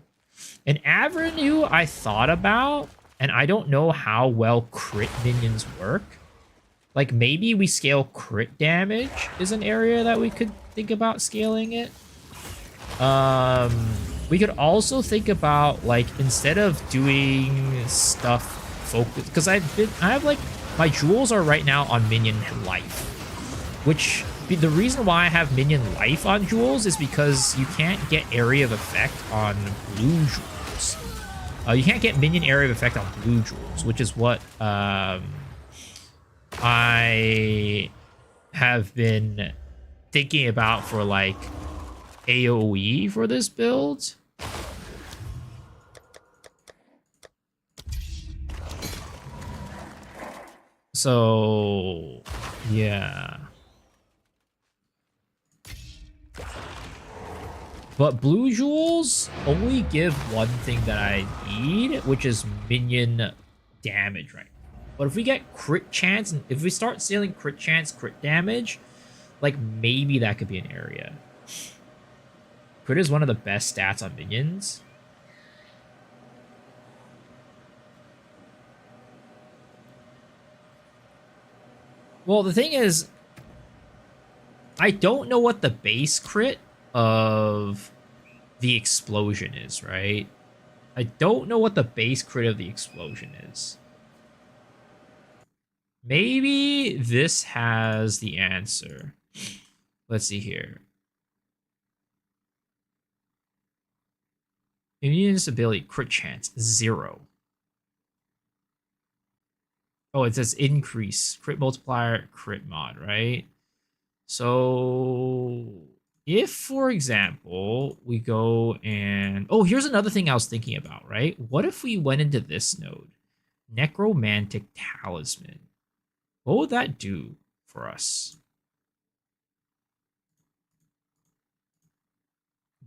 An avenue I thought about, and I don't know how well crit minions work. Like maybe we scale crit damage is an area that we could think about scaling it. We could also think about like instead of doing stuff focused, because I have like my jewels are right now on minion life, which the reason why I have minion life on jewels is because you can't get area of effect on blue jewels. You can't get minion area of effect on blue jewels, which is what I have been thinking about for like AoE for this build. So, yeah. But blue jewels only give one thing that I need, which is minion damage right now. But if we get crit chance, and if we start stealing crit chance, crit damage, like maybe that could be an area. Crit is one of the best stats on minions. Well, the thing is, I don't know what the base crit of the explosion is, right? I don't know what the base crit of the explosion is. Maybe this has the answer. Let's see here. Immune ability, crit chance, 0. Oh, it says increase. Crit multiplier, crit mod, right? So if, for example, we go and... Oh, here's another thing I was thinking about, right? What if we went into this node? Necromantic Talisman. What would that do for us?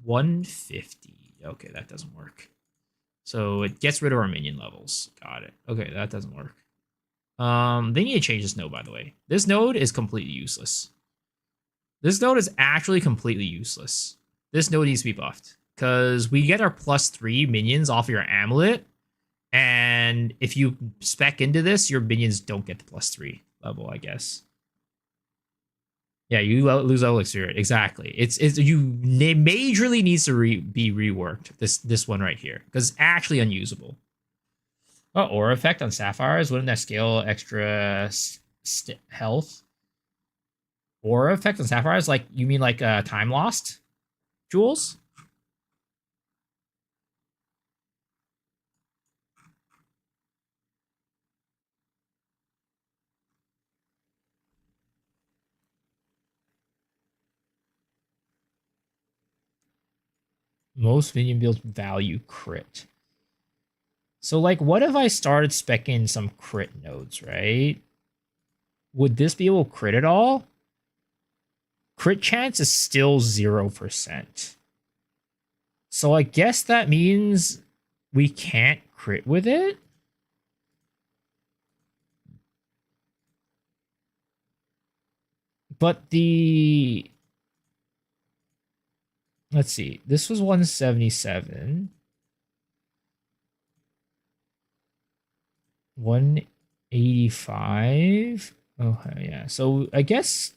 150. Okay, that doesn't work. So it gets rid of our minion levels. Got it. Okay, that doesn't work. They need to change this node, by the way. This node is completely useless. This node is actually completely useless. This node needs to be buffed. Because we get our +3 minions off of your amulet. And if you spec into this, your minions don't get the +3 level, I guess. Yeah, you lose level experience. Exactly. It's majorly needs to be reworked. This one right here, because it's actually unusable. Oh, aura effect on sapphires. Wouldn't that scale extra health? Aura effect on sapphires? Like, you mean like time lost jewels? Most minion builds value crit. So, like, what if I started specking some crit nodes, right? Would this be able to crit at all? Crit chance is still 0%. So I guess that means we can't crit with it? But the... Let's see. This was 177. 185. Oh yeah. So I guess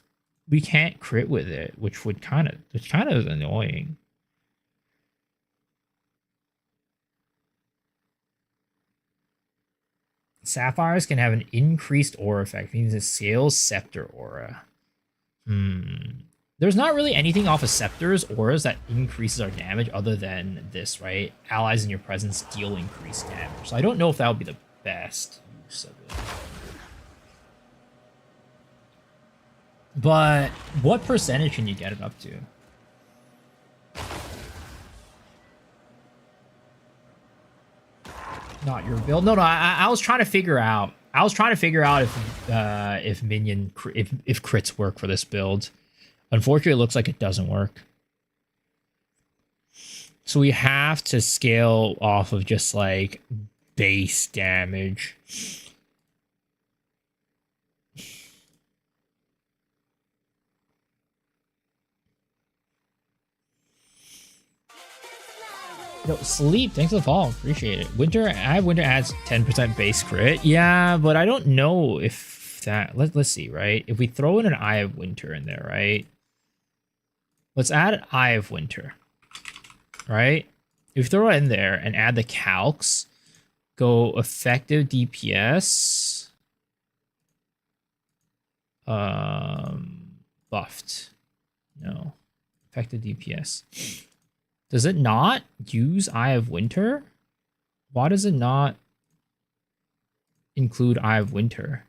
we can't crit with it, which kind of annoying. Sapphires can have an increased aura effect, means it scales scepter aura. There's not really anything off of Scepter's auras that increases our damage other than this, right? Allies in your presence deal increased damage. So I don't know if that would be the best use of it. But what percentage can you get it up to? Not your build. No, I was trying to figure out. I was trying to figure out if minion if crits work for this build. Unfortunately, it looks like it doesn't work. So we have to scale off of just like base damage. Yo, Sleep, thanks for the follow. Appreciate it. Winter, I have Winter adds 10% base crit. Yeah, but I don't know if that... Let's see, right? If we throw in an Eye of Winter in there, right? Let's add Eye of Winter, right? If we throw it in there and add the calcs, go effective DPS, buffed. No, effective DPS. Does it not use Eye of Winter? Why does it not include Eye of Winter?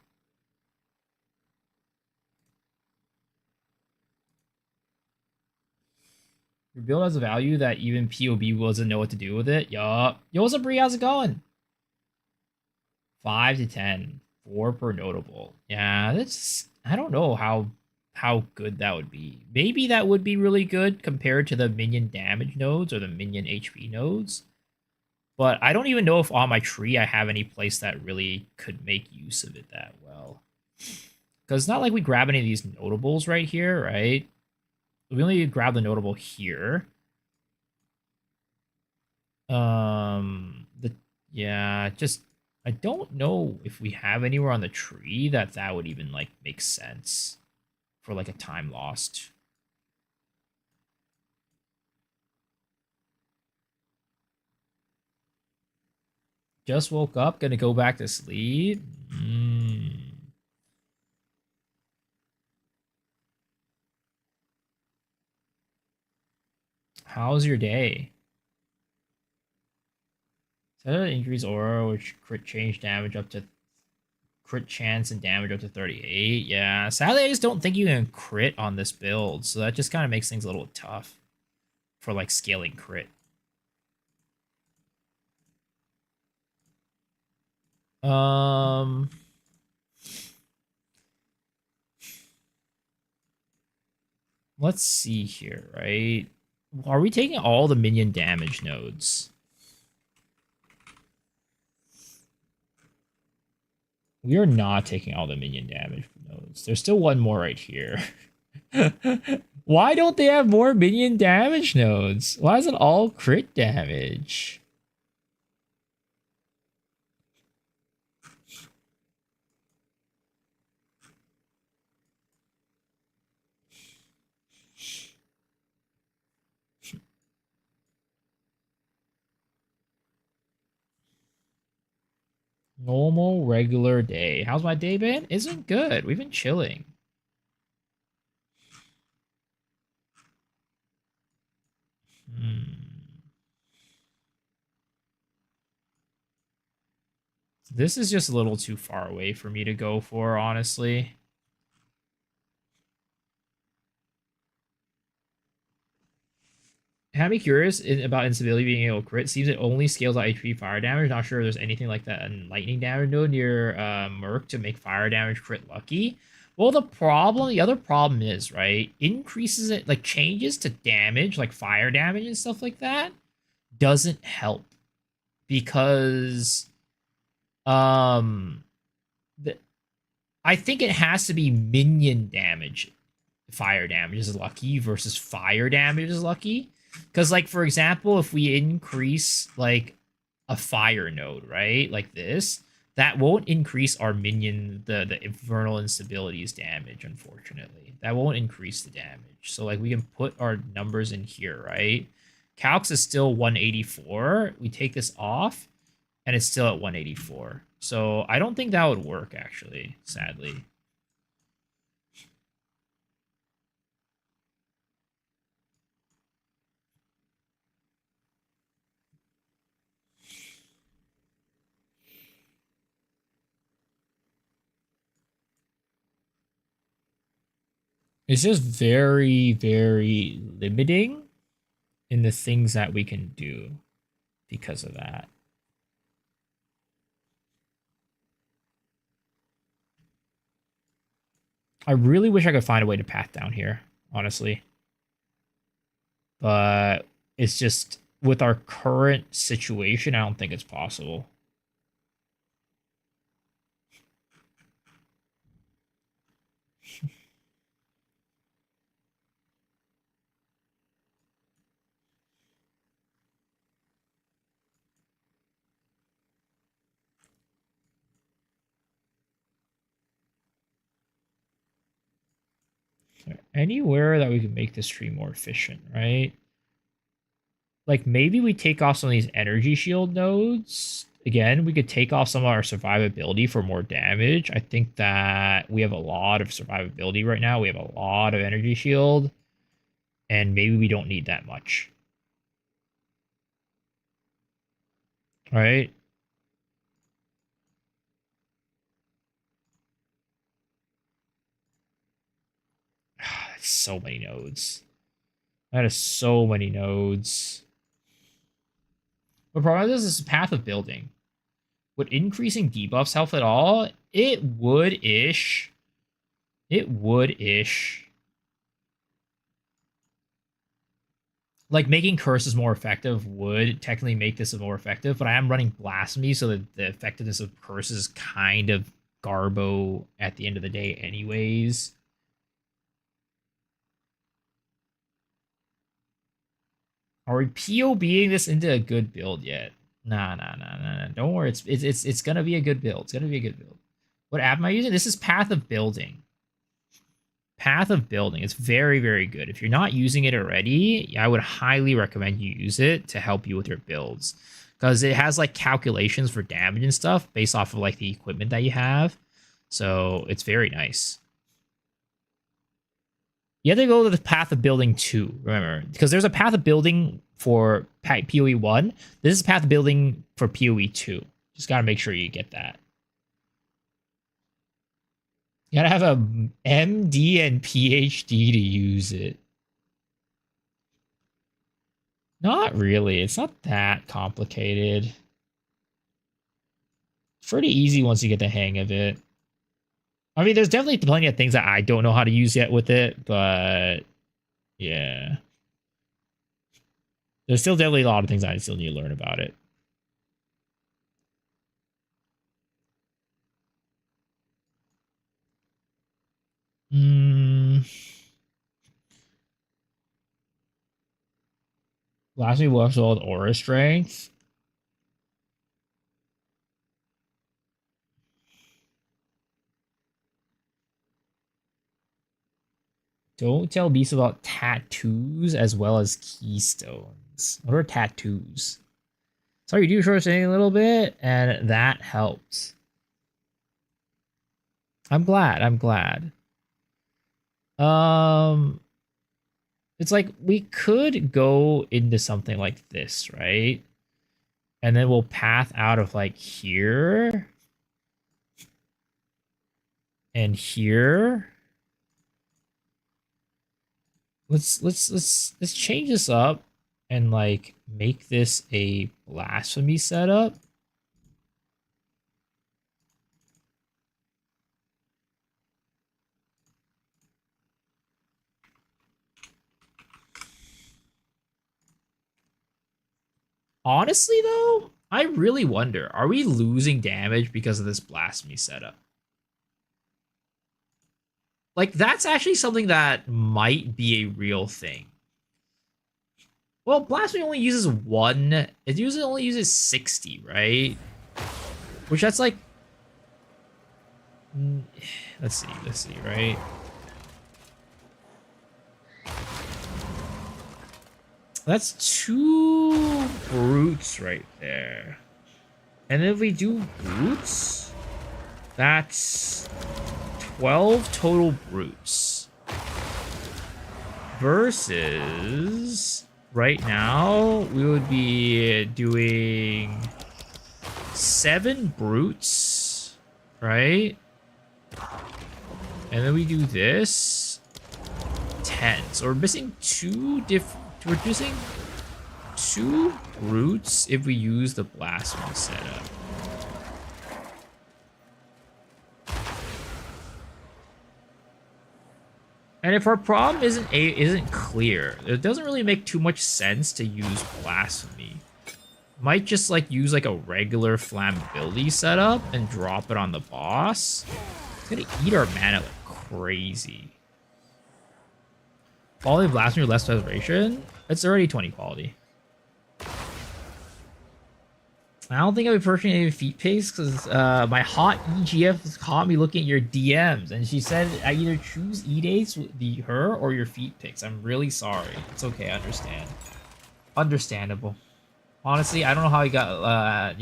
Your build has a value that even POB doesn't know what to do with it. Yup. Yo, what's up, Bree? How's it going? 5 to 10. 4 per notable. Yeah, that's... I don't know how good that would be. Maybe that would be really good compared to the minion damage nodes or the minion HP nodes. But I don't even know if on my tree I have any place that really could make use of it that well. Because it's not like we grab any of these notables right here, right? We only grab the notable here. Just I don't know if we have anywhere on the tree that would even like make sense for like a time lost. Just woke up, gonna go back to sleep. How's your day? Set an increase aura, which crit change damage up to crit chance and damage up to 38. Yeah, sadly, I just don't think you can crit on this build, so that just kind of makes things a little tough for like scaling crit. Let's see here, right? Are we taking all the minion damage nodes? We are not taking all the minion damage nodes. There's still one more right here. Why don't they have more minion damage nodes? Why is it all crit damage? Normal, regular day. How's my day been? Isn't good. We've been chilling. This is just a little too far away for me to go for, honestly. Had me curious about instability being able to crit. Seems it only scales out HP fire damage. Not sure if there's anything like that in lightning damage node near Merc to make fire damage crit lucky. Well, the other problem is, right, increases it, like changes to damage, like fire damage and stuff like that, doesn't help. Because, I think it has to be minion damage. Fire damage is lucky versus fire damage is lucky. Because, like, for example, if we increase, like, a fire node, right, like this, that won't increase our minion, the infernal instabilities damage, unfortunately. That won't increase the damage. So, like, we can put our numbers in here, right? Calx is still 184. We take this off, and it's still at 184. So, I don't think that would work, actually, sadly. It's just very, very limiting in the things that we can do because of that. I really wish I could find a way to path down here, honestly. But it's just, with our current situation, I don't think it's possible. Anywhere that we can make this tree more efficient, right? Like, maybe we take off some of these energy shield nodes. Again, we could take off some of our survivability for more damage. I think that we have a lot of survivability right now. We have a lot of energy shield. And maybe we don't need that much. Right? That's so many nodes. That is so many nodes. The problem is this path of building. Would increasing debuffs help at all? It would-ish. It would-ish. Like, making curses more effective would technically make this more effective, but I am running blasphemy, so that the effectiveness of curses is kind of garbo at the end of the day anyways. Are we POBing this into a good build yet? Nah. Don't worry. It's gonna be a good build. It's gonna be a good build. What app am I using? This is Path of Building. Path of Building. It's very, very good. If you're not using it already, I would highly recommend you use it to help you with your builds. Because it has like calculations for damage and stuff based off of like the equipment that you have. So it's very nice. You have to go to the Path of Building 2, remember. Because there's a Path of Building for PoE 1. This is Path of Building for PoE 2. Just got to make sure you get that. You gotta have a MD and PhD to use it. Not really. It's not that complicated. It's pretty easy once you get the hang of it. I mean, there's definitely plenty of things that I don't know how to use yet with it, but yeah. There's still definitely a lot of things I still need to learn about it. Last week was all aura strength. Don't tell Beast about tattoos as well as keystones. What are tattoos? Sorry, you do short staying a little bit, and that helps. I'm glad. I'm glad. It's like we could go into something like this, right? And then we'll path out of like here and here. Let's change this up and like make this a blasphemy setup. Honestly though, I really wonder, are we losing damage because of this blasphemy setup? Like that's actually something that might be a real thing. Well, blasphemy only uses one. It usually only uses 60, right? Which that's like, let's see, right? That's 2 brutes right there. And if we do brutes, that's 12 total brutes. Versus right now, we would be doing 7 brutes, right? And then we do this 10. So we're missing we're missing 2 brutes if we use the blasphemy setup. And if our problem isn't clear, it doesn't really make too much sense to use blasphemy. Might just like use like a regular flammability setup and drop it on the boss. It's gonna eat our mana like crazy. Quality of blasphemy or less preservation? It's already 20 quality. I don't think I'll be purchasing any feet pics because my hot EGF caught me looking at your DMs and she said I either choose E-Dates with her or your feet pics. I'm really sorry. It's okay, I understand. Understandable. Honestly, I don't know how he got,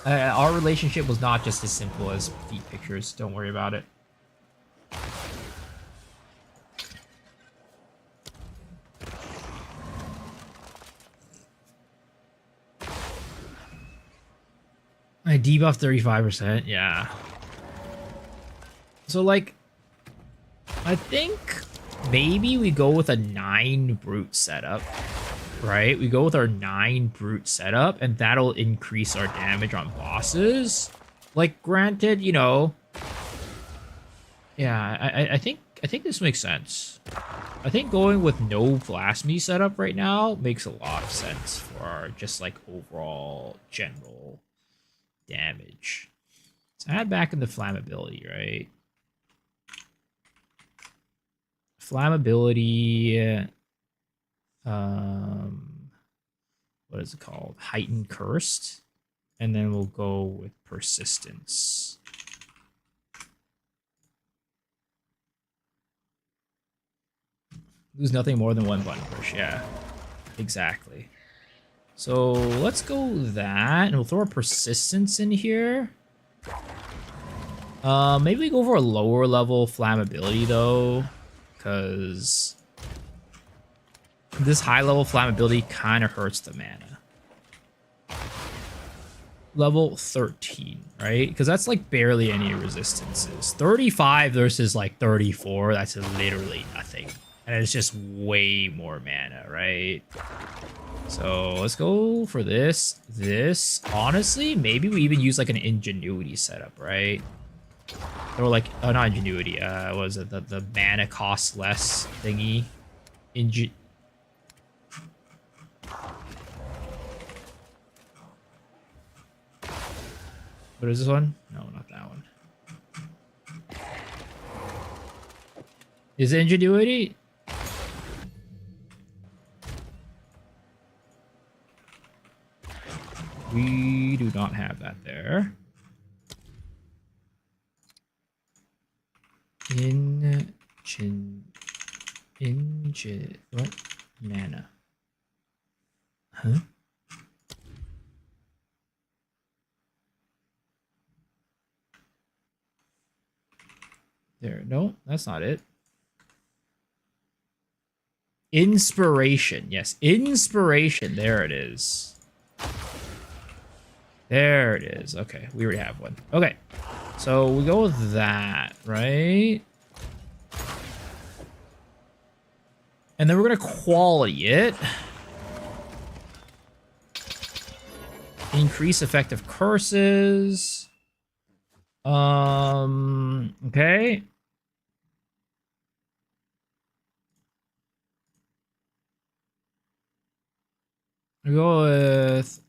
our relationship was not just as simple as feet pictures. Don't worry about it. I debuff 35%, yeah. So, like, I think maybe we go with a 9 brute setup, right? We go with our 9 brute setup, and that'll increase our damage on bosses. Like, granted, you know, yeah, I think this makes sense. I think going with no blasphemy setup right now makes a lot of sense for our just like overall general damage. So add back in the flammability, right? Flammability, what is it called? Heightened Cursed. And then we'll go with persistence. Lose nothing more than 1 button push, yeah. Exactly. So let's go with that, and we'll throw a persistence in here. Maybe we go for a lower level flammability though, because this high level flammability kind of hurts the mana. level 13, right? Because that's like barely any resistances. 35 versus like 34, that's literally nothing. And it's just way more mana, right? So let's go for this. This, honestly, maybe we even use like an ingenuity setup, right? Or like, oh, not ingenuity. What was it the mana cost less thingy? What is this one? No, not that one. Is it ingenuity? We do not have that there. What? Mana. Huh? There. No, that's not it. Inspiration. Yes, inspiration. There it is. There it is. Okay, we already have one. Okay, so we go with that, right? And then we're gonna quality it. Increase effective curses. Okay. We go with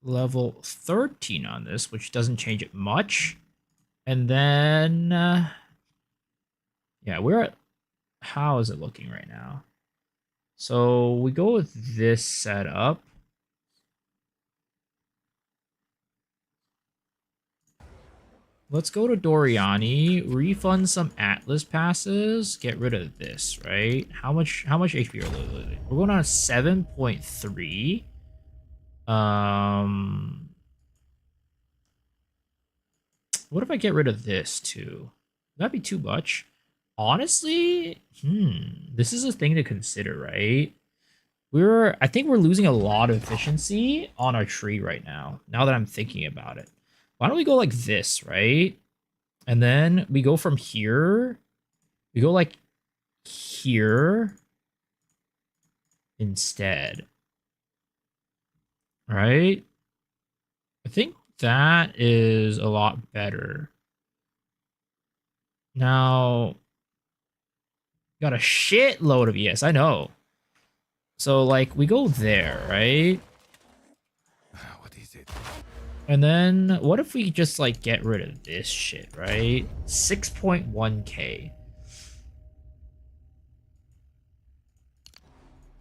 level 13 on this, which doesn't change it much. And then, yeah, we're at, how is it looking right now? So we go with this setup. Let's go to Doriani, refund some Atlas passes, get rid of this, right? How much HP are we losing? We're going on 7.3. What if I get rid of this too? That'd be too much. Honestly, this is a thing to consider, right? I think we're losing a lot of efficiency on our tree right now, now that I'm thinking about it. Why don't we go like this, right? And then we go from here. We go like here instead. Right? I think that is a lot better. Now, got a shitload of ES, I know. So, like, we go there, right? What is it? And then, what if we just, like, get rid of this shit, right? 6.1k.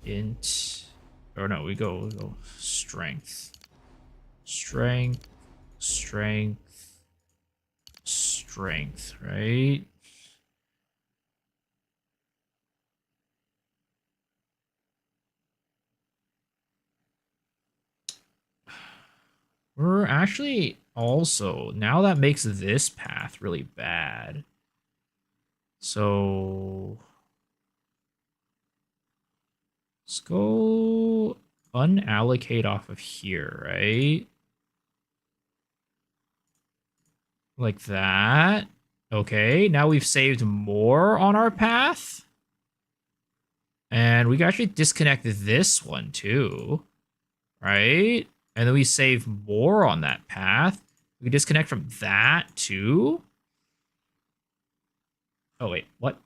Int. Or no, we go strength. Strength. Strength. Strength, right? We're actually also, now that makes this path really bad. So let's go unallocate off of here, right? Like that. Okay, now we've saved more on our path. And we can actually disconnect this one too, right? And then we save more on that path. We can disconnect from that too. Oh, wait, what?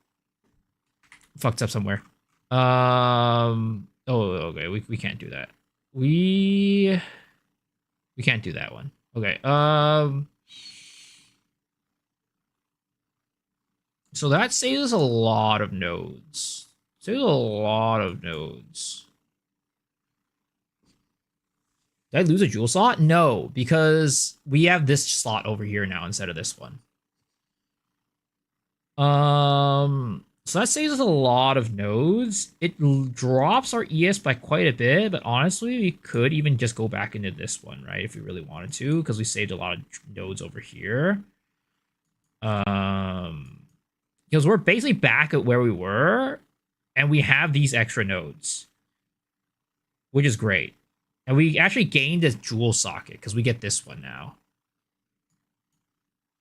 Fucked up somewhere. Oh, okay, we can't do that. We can't do that one. Okay, so that saves us a lot of nodes. Saves a lot of nodes. Did I lose a jewel slot? No, because we have this slot over here now instead of this one. So that saves us a lot of nodes. It drops our ES by quite a bit, but honestly, we could even just go back into this one, right? If we really wanted to, because we saved a lot of nodes over here. Because we're basically back at where we were, and we have these extra nodes, which is great. And we actually gained a jewel socket because we get this one now.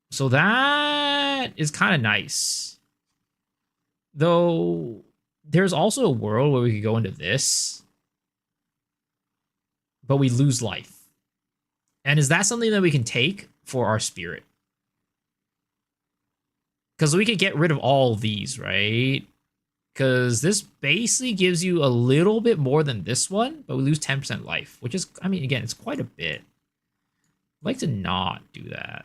So that is kind of nice. Though there's also a world where we could go into this, but we lose life. And is that something that we can take for our spirit? Because we could get rid of all of these, right? Because this basically gives you a little bit more than this one, but we lose 10% life, which is, I mean, again, it's quite a bit. I'd like to not do that.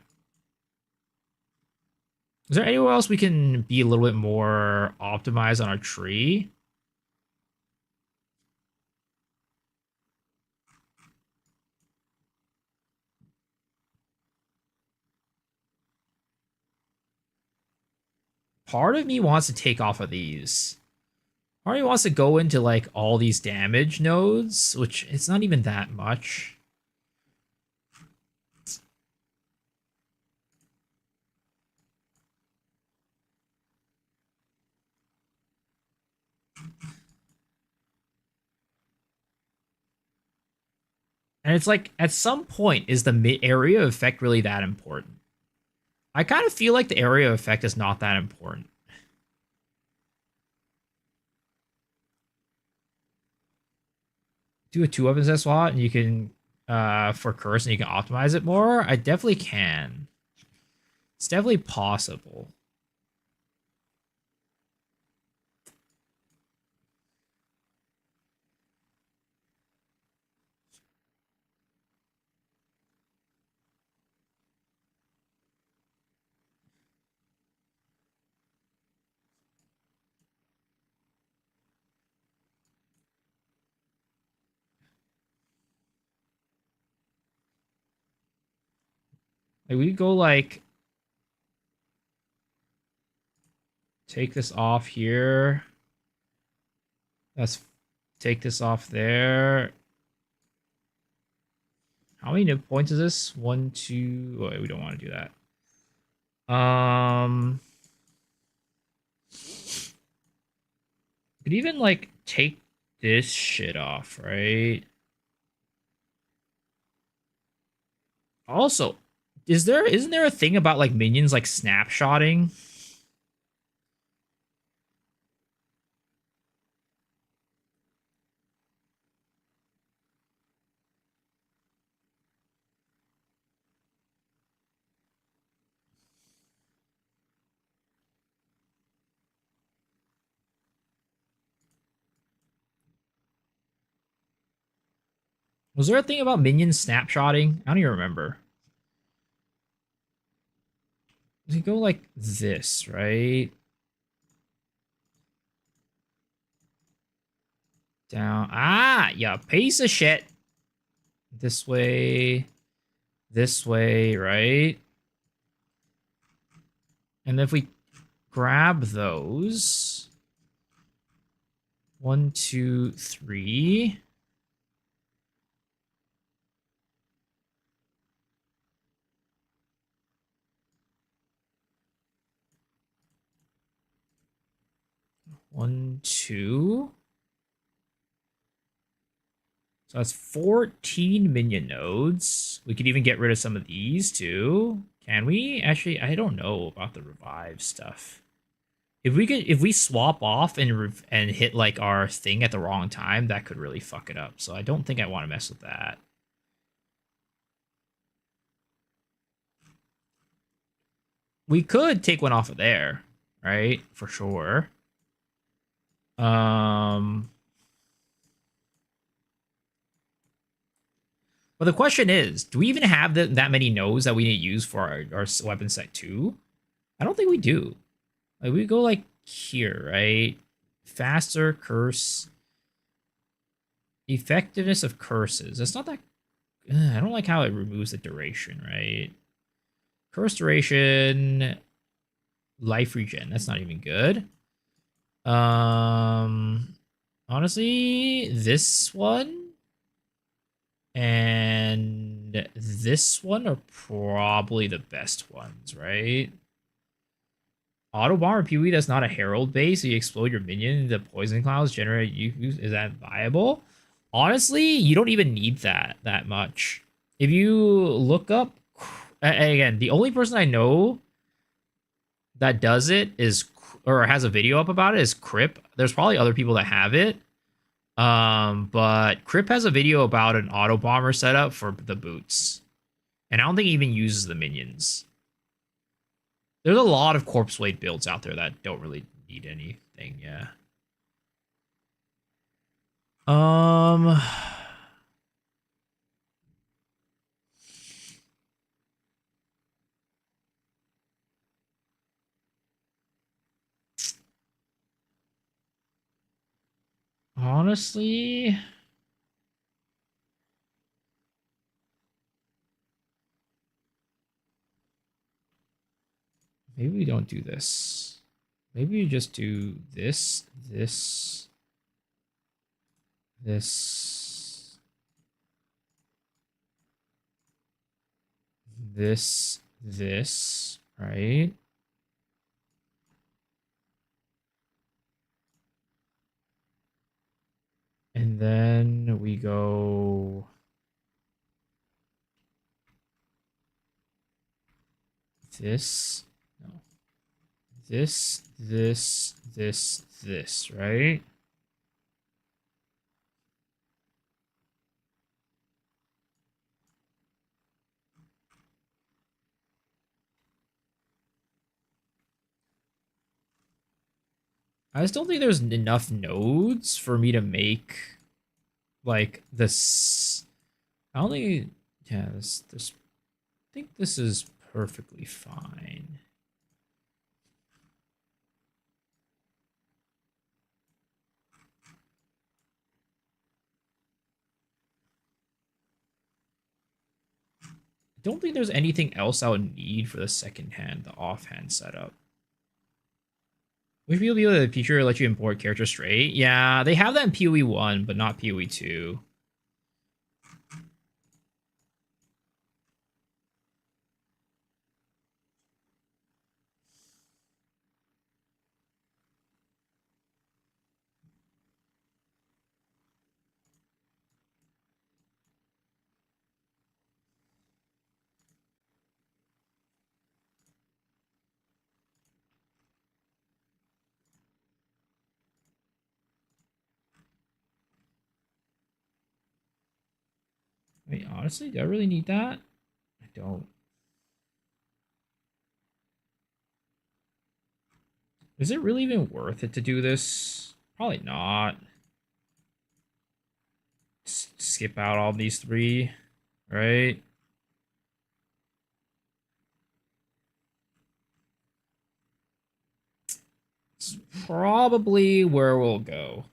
Is there anywhere else we can be a little bit more optimized on our tree? Part of me wants to take off of these. Part of me wants to go into like all these damage nodes, which it's not even that much. And it's like, at some point, is the area of effect really that important? I kind of feel like the area of effect is not that important. Do a 2 weapon set slot, and you can, for curse, and you can optimize it more. I definitely can. It's definitely possible. Like, we go like take this off here. Let's take this off there. How many points is this? 1, 2. Oh, we don't want to do that. Could even like take this shit off, right? Also, isn't there a thing about like minions like snapshotting? Was there a thing about minions snapshotting? I don't even remember. You go like this, right? Down. Ah, yeah, piece of shit. This way, right? And if we grab those, 1, 2, 3. One, two. So that's 14 minion nodes. We could even get rid of some of these too. Can we? Actually, I don't know about the revive stuff. If we swap off and hit like our thing at the wrong time, that could really fuck it up. So I don't think I want to mess with that. We could take one off of there, right? For sure. But the question is, do we even have that many nodes that we need to use for our weapon set 2? I don't think we do. Like, we go like here, right? Faster curse. Effectiveness of curses. That's not that... I don't like how it removes the duration, right? Curse duration. Life regen. That's not even good. Honestly, this one and this one are probably the best ones, right? Auto bomb repeatedly, that's not a herald base. So you explode your minion into poison clouds, generate you. Is that viable? honestly, you don't even need that much. If you look up, again, the only person I know that does it is, or has a video up about it, is Crip. There's probably other people that have it. But Crip has a video about an auto bomber setup for the boots, and I don't think he even uses the minions. There's a lot of corpse weight builds out there that don't really need anything. Yeah. Um. Honestly, maybe we don't do this. Maybe you just do this, this, this, right? And then we go this, no, this, right? I just don't think there's enough nodes for me to make like this. I don't think, yeah, this, I think this is perfectly fine. I don't think there's anything else I would need for the second hand, the offhand setup. Would you be able to feature let you import character straight? Yeah, they have that in PoE 1, but not PoE 2. Wait, honestly, do I really need that? I don't. Is it really even worth it to do this? Probably not. Skip out all these three, right? It's probably where we'll go.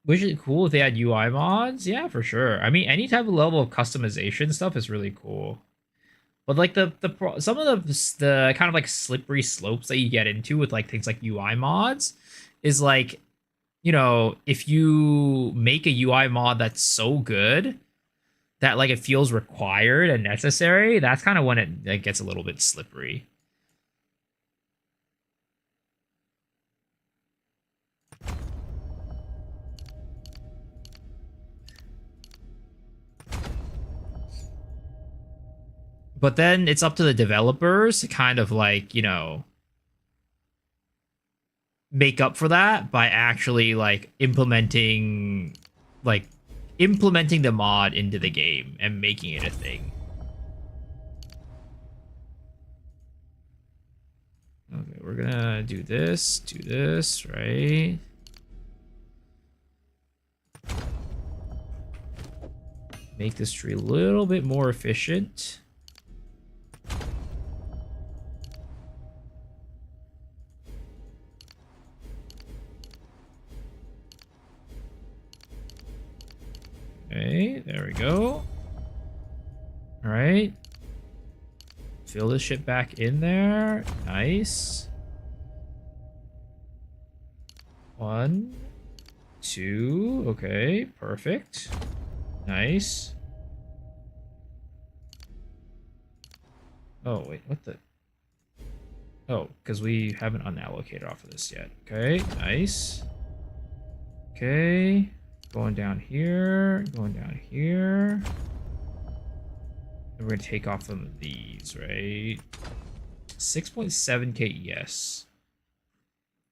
Which is cool if they had UI mods. Yeah, for sure. I mean, any type of level of customization stuff is really cool. But like some of the kind of like slippery slopes that you get into with like things like UI mods is like, you know, if you make a UI mod that's so good that like it feels required and necessary, that's kind of when it gets a little bit slippery. But then it's up to the developers to kind of like, you know, make up for that by actually like implementing the mod into the game and making it a thing. Okay, we're gonna do this, right? Make this tree a little bit more efficient. Okay, there we go. All right. Fill this shit back in there. Nice. 1, 2. Okay, perfect. Nice. Oh, wait, what the? Oh, because we haven't unallocated off of this yet. Okay, nice. Okay, going down here, going down here. And we're gonna take off some of these, right? 6.7k, yes.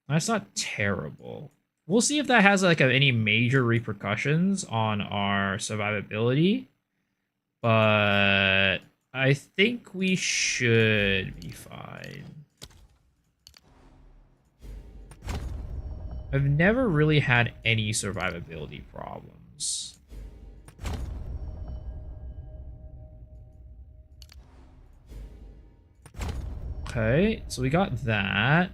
That's not terrible. We'll see if that has like any major repercussions on our survivability, but I think we should be fine. I've never really had any survivability problems. Okay, so we got that.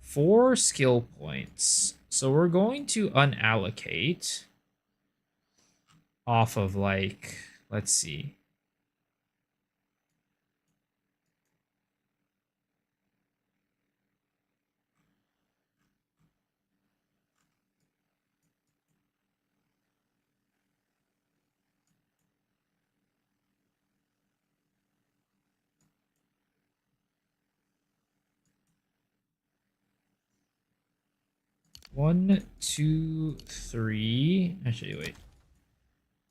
4 skill points. So we're going to unallocate off of like, let's see. One, two, three. Actually, wait.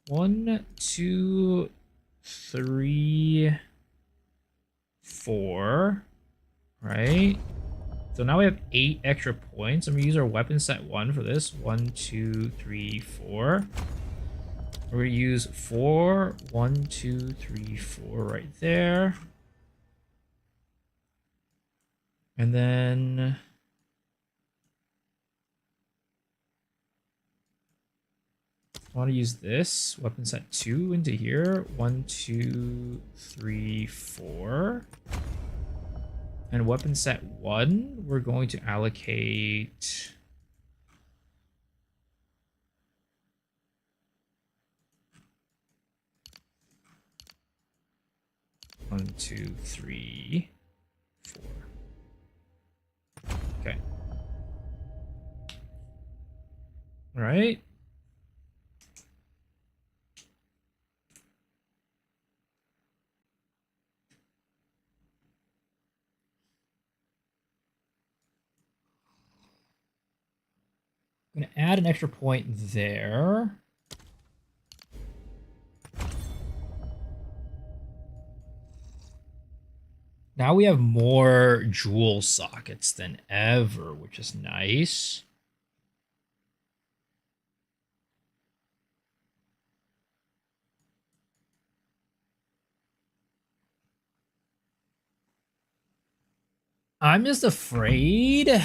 1, 2, 3, 4. Right? So now we have 8 extra points. I'm gonna use our weapon set 1 for this. 1, 2, 3, 4. We're gonna use 4, 1, 2, 3, 4 right there. And then I want to use this weapon set 2 into here. 1, 2, 3, 4. And weapon set 1, we're going to allocate 1, 2, 3, 4. Okay. All right. I'm going to add an extra point there. Now we have more jewel sockets than ever, which is nice. I'm just afraid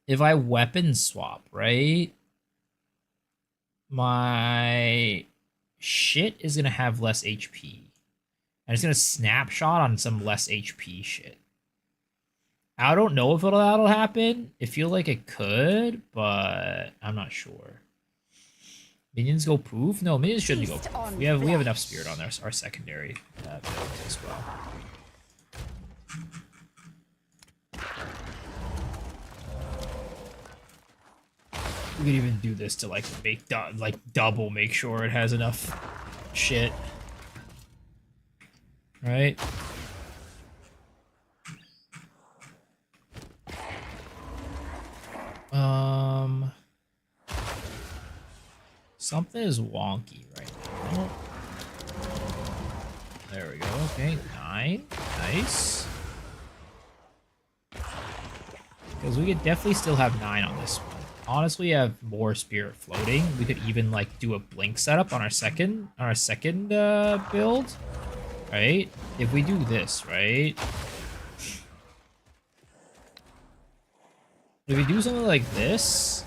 if I weapon swap, right? My shit is going to have less HP. And it's going to snapshot on some less HP shit. I don't know if that'll happen. It feels like it could, but I'm not sure. Minions go poof? No, minions shouldn't go poof. We have enough spirit on our secondary build as well. We could even do this to like make double make sure it has enough shit. Right? Something is wonky right now. There we go. Okay, 9. Nice. Because we could definitely still have 9 on this one. Honestly, we have more spirit floating. We could even like do a blink setup on our second build. Right? If we do this, right? If we do something like this,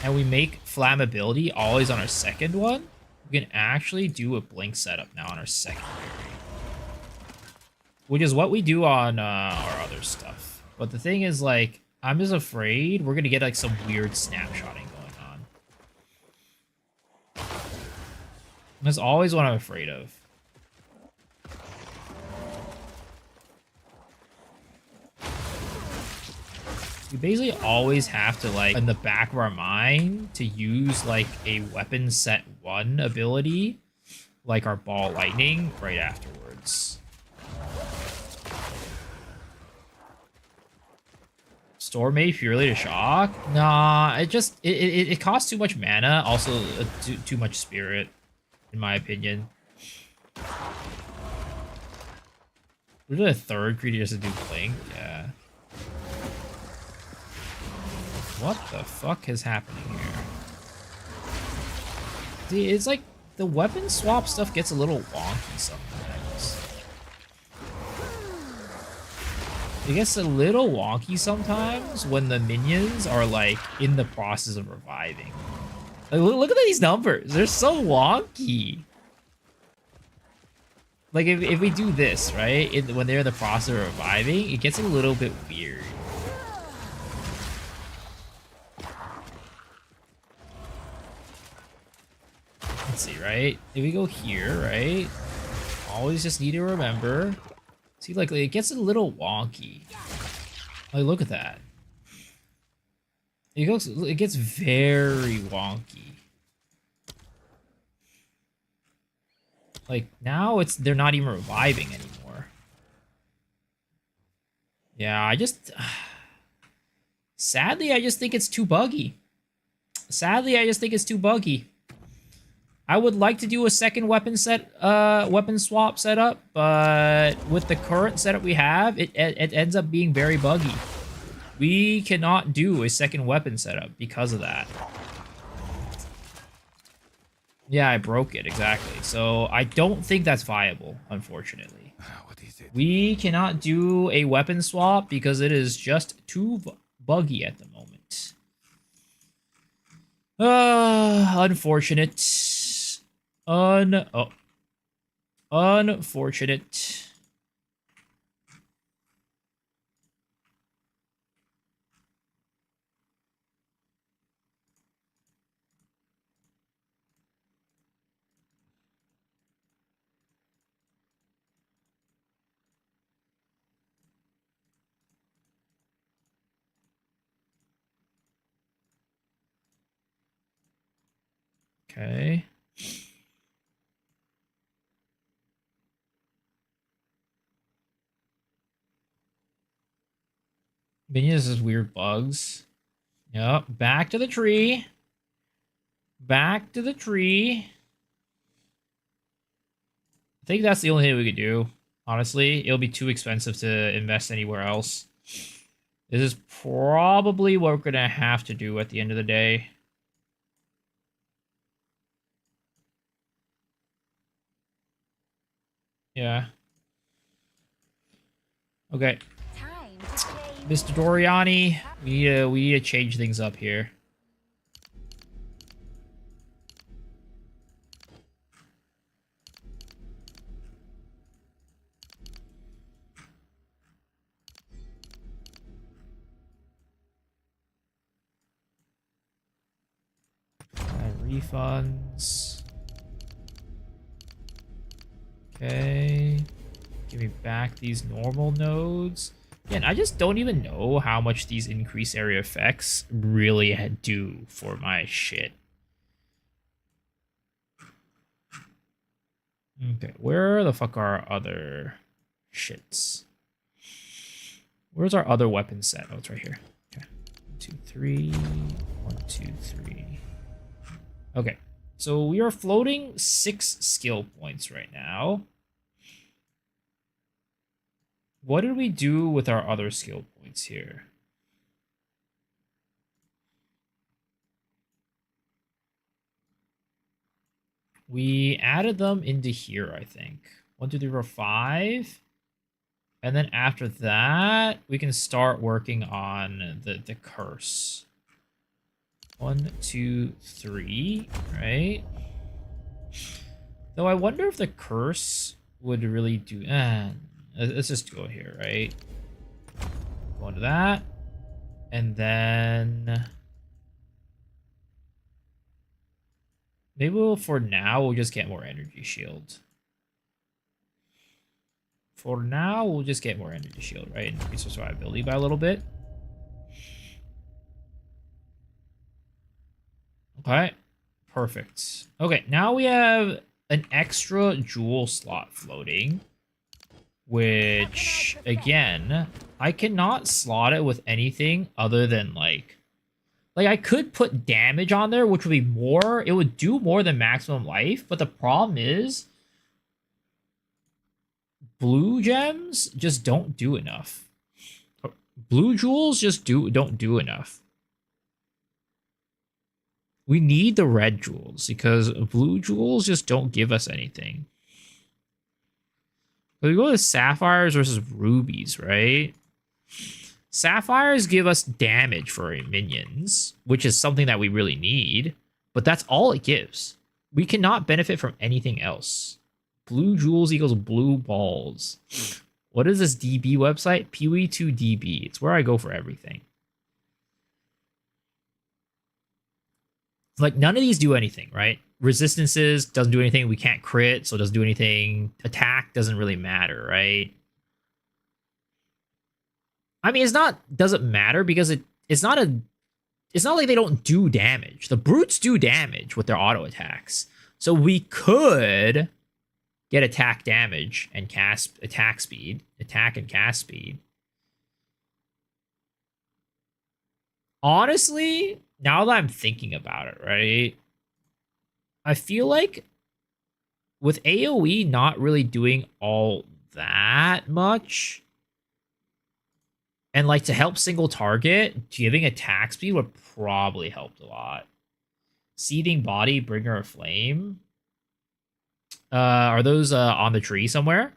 and we make flammability always on our second one, we can actually do a blink setup now on our secondary. Which is what we do on our other stuff. But the thing is, like, I'm just afraid we're going to get, like, some weird snapshotting going on. That's always what I'm afraid of. We basically always have to, like, in the back of our mind, to use, like, a weapon set 1 ability, like our ball lightning, right afterwards. Store made purely to shock? Nah, it costs too much mana. Also, too much spirit, in my opinion. We did a third creature just to do blink. Yeah. What the fuck is happening here? See, it's like the weapon swap stuff gets a little wonky sometimes. It gets a little wonky sometimes when the minions are like in the process of reviving. Like, look at these numbers. They're so wonky. Like if we do this, right? When they're in the process of reviving, it gets a little bit weird. Let's see, right? If we go here, right? Always just need to remember. See, like it gets a little wonky. Like, look at that. It gets very wonky. Like now they're not even reviving anymore. Yeah, sadly I just think it's too buggy. Sadly, I just think it's too buggy. I would like to do a second weapon swap setup, but with the current setup we have, it ends up being very buggy. We cannot do a second weapon setup because of that. Yeah, I broke it, exactly. So I don't think that's viable, unfortunately. What is it? We cannot do a weapon swap because it is just too buggy at the moment. Unfortunate. Unfortunate. Okay. Minions is weird bugs. Yep. Back to the tree. Back to the tree. I think that's the only thing we could do. Honestly, it'll be too expensive to invest anywhere else. This is probably what we're gonna have to do at the end of the day. Yeah. Okay. Mr. Doriani, we need to change things up here. Refunds. Okay. Give me back these normal nodes. Again, I just don't even know how much these increased area effects really do for my shit. Okay, where the fuck are our other shits? Where's our other weapon set? Oh, it's right here. Okay. 1, 2, 3. 1, 2, 3. Okay. So we are floating 6 skill points right now. What did we do with our other skill points here? We added them into here, I think. 1, 2, 3, 4, 5. And then after that, we can start working on the curse. 1, 2, 3, right? Though I wonder if the curse would really do... let's just go here, right? Go into that. And then... maybe for now, we'll just get more energy shield. For now, we'll just get more energy shield, right? Increase our survivability by a little bit. Okay, perfect. Okay, now we have an extra jewel slot floating, which, again, I cannot slot it with anything other than like I could put damage on there, which would be more. It would do more than maximum life, but the problem is blue gems just don't do enough. Blue jewels just don't do enough. We need the red jewels because blue jewels just don't give us anything. We go to sapphires versus rubies, right? Sapphires give us damage for our minions, which is something that we really need, but that's all it gives. We cannot benefit from anything else. Blue jewels equals blue balls. What is this DB website? Pewee2DB. It's where I go for everything. Like, none of these do anything, right? Resistances doesn't do anything. We can't crit, so it doesn't do anything. Attack doesn't really matter, right? I mean, doesn't matter because it's not like they don't do damage. The brutes do damage with their auto attacks. So we could get attack damage and attack and cast speed. Honestly, now that I'm thinking about it, right? I feel like with AoE not really doing all that much, and like to help single target, giving attack speed would probably help a lot. Seething Body, Bringer of Flame. Are those on the tree somewhere?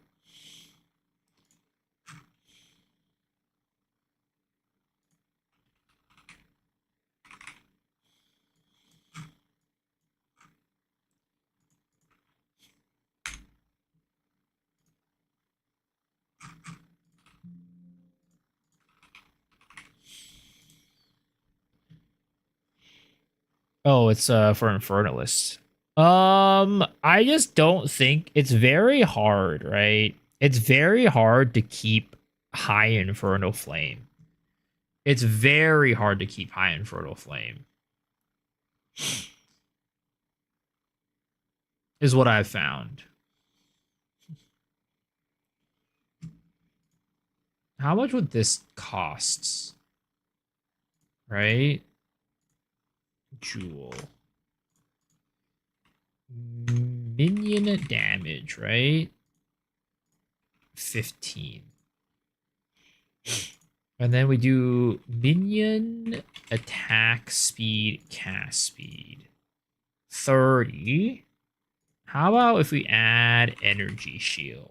Oh, it's for Infernalist. I just don't think it's very hard, right? It's very hard to keep high Infernal Flame. It's very hard to keep high Infernal Flame. Is what I've found. How much would this cost? Right? Jewel. Minion damage, right? 15. And then we do minion attack speed, cast speed. 30. How about if we add energy shield?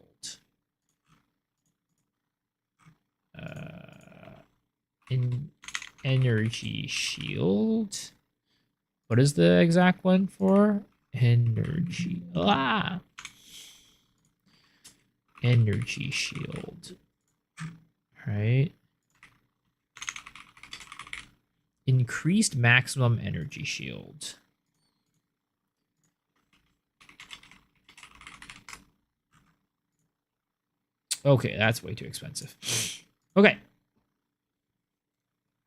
In energy shield. What is the exact one for? Energy. Energy shield. Right. Increased maximum energy shield. Okay, that's way too expensive. Okay.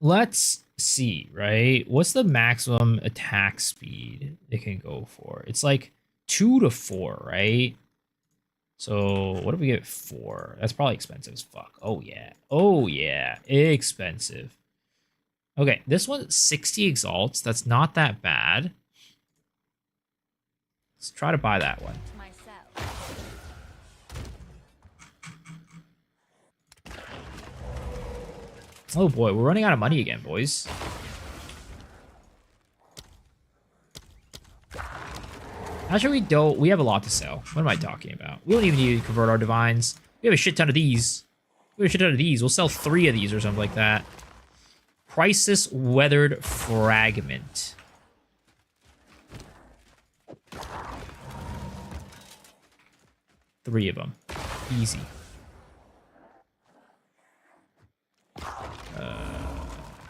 Let's see, right? What's the maximum attack speed it can go for? It's like 2 to 4, right? So what if we get 4? That's probably expensive as fuck. Oh, yeah. Oh, yeah. Expensive. Okay, this one's 60 exalts. That's not that bad. Let's try to buy that one. Oh boy, we're running out of money again, boys. Actually, we don't. We have a lot to sell. What am I talking about? We don't even need to convert our divines. We have a shit ton of these. We'll sell 3 of these or something like that. Crisis Weathered Fragment. Three of them. Easy.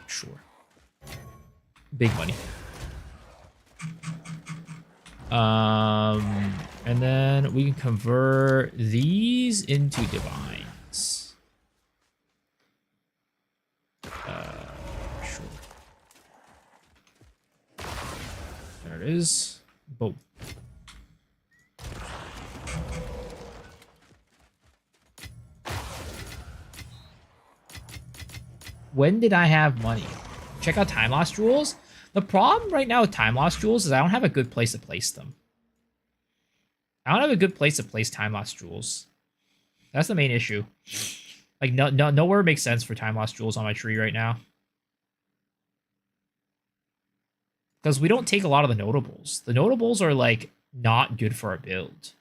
Sure. Big money. And then we can convert these into divines. Sure. There it is. Boom. When did I have money? Check out time loss jewels. The problem right now with time loss jewels is I don't have a good place to place them. I don't have a good place to place time loss jewels. That's the main issue. Like nowhere makes sense for time loss jewels on my tree right now. Because we don't take a lot of the notables. The notables are like not good for our build.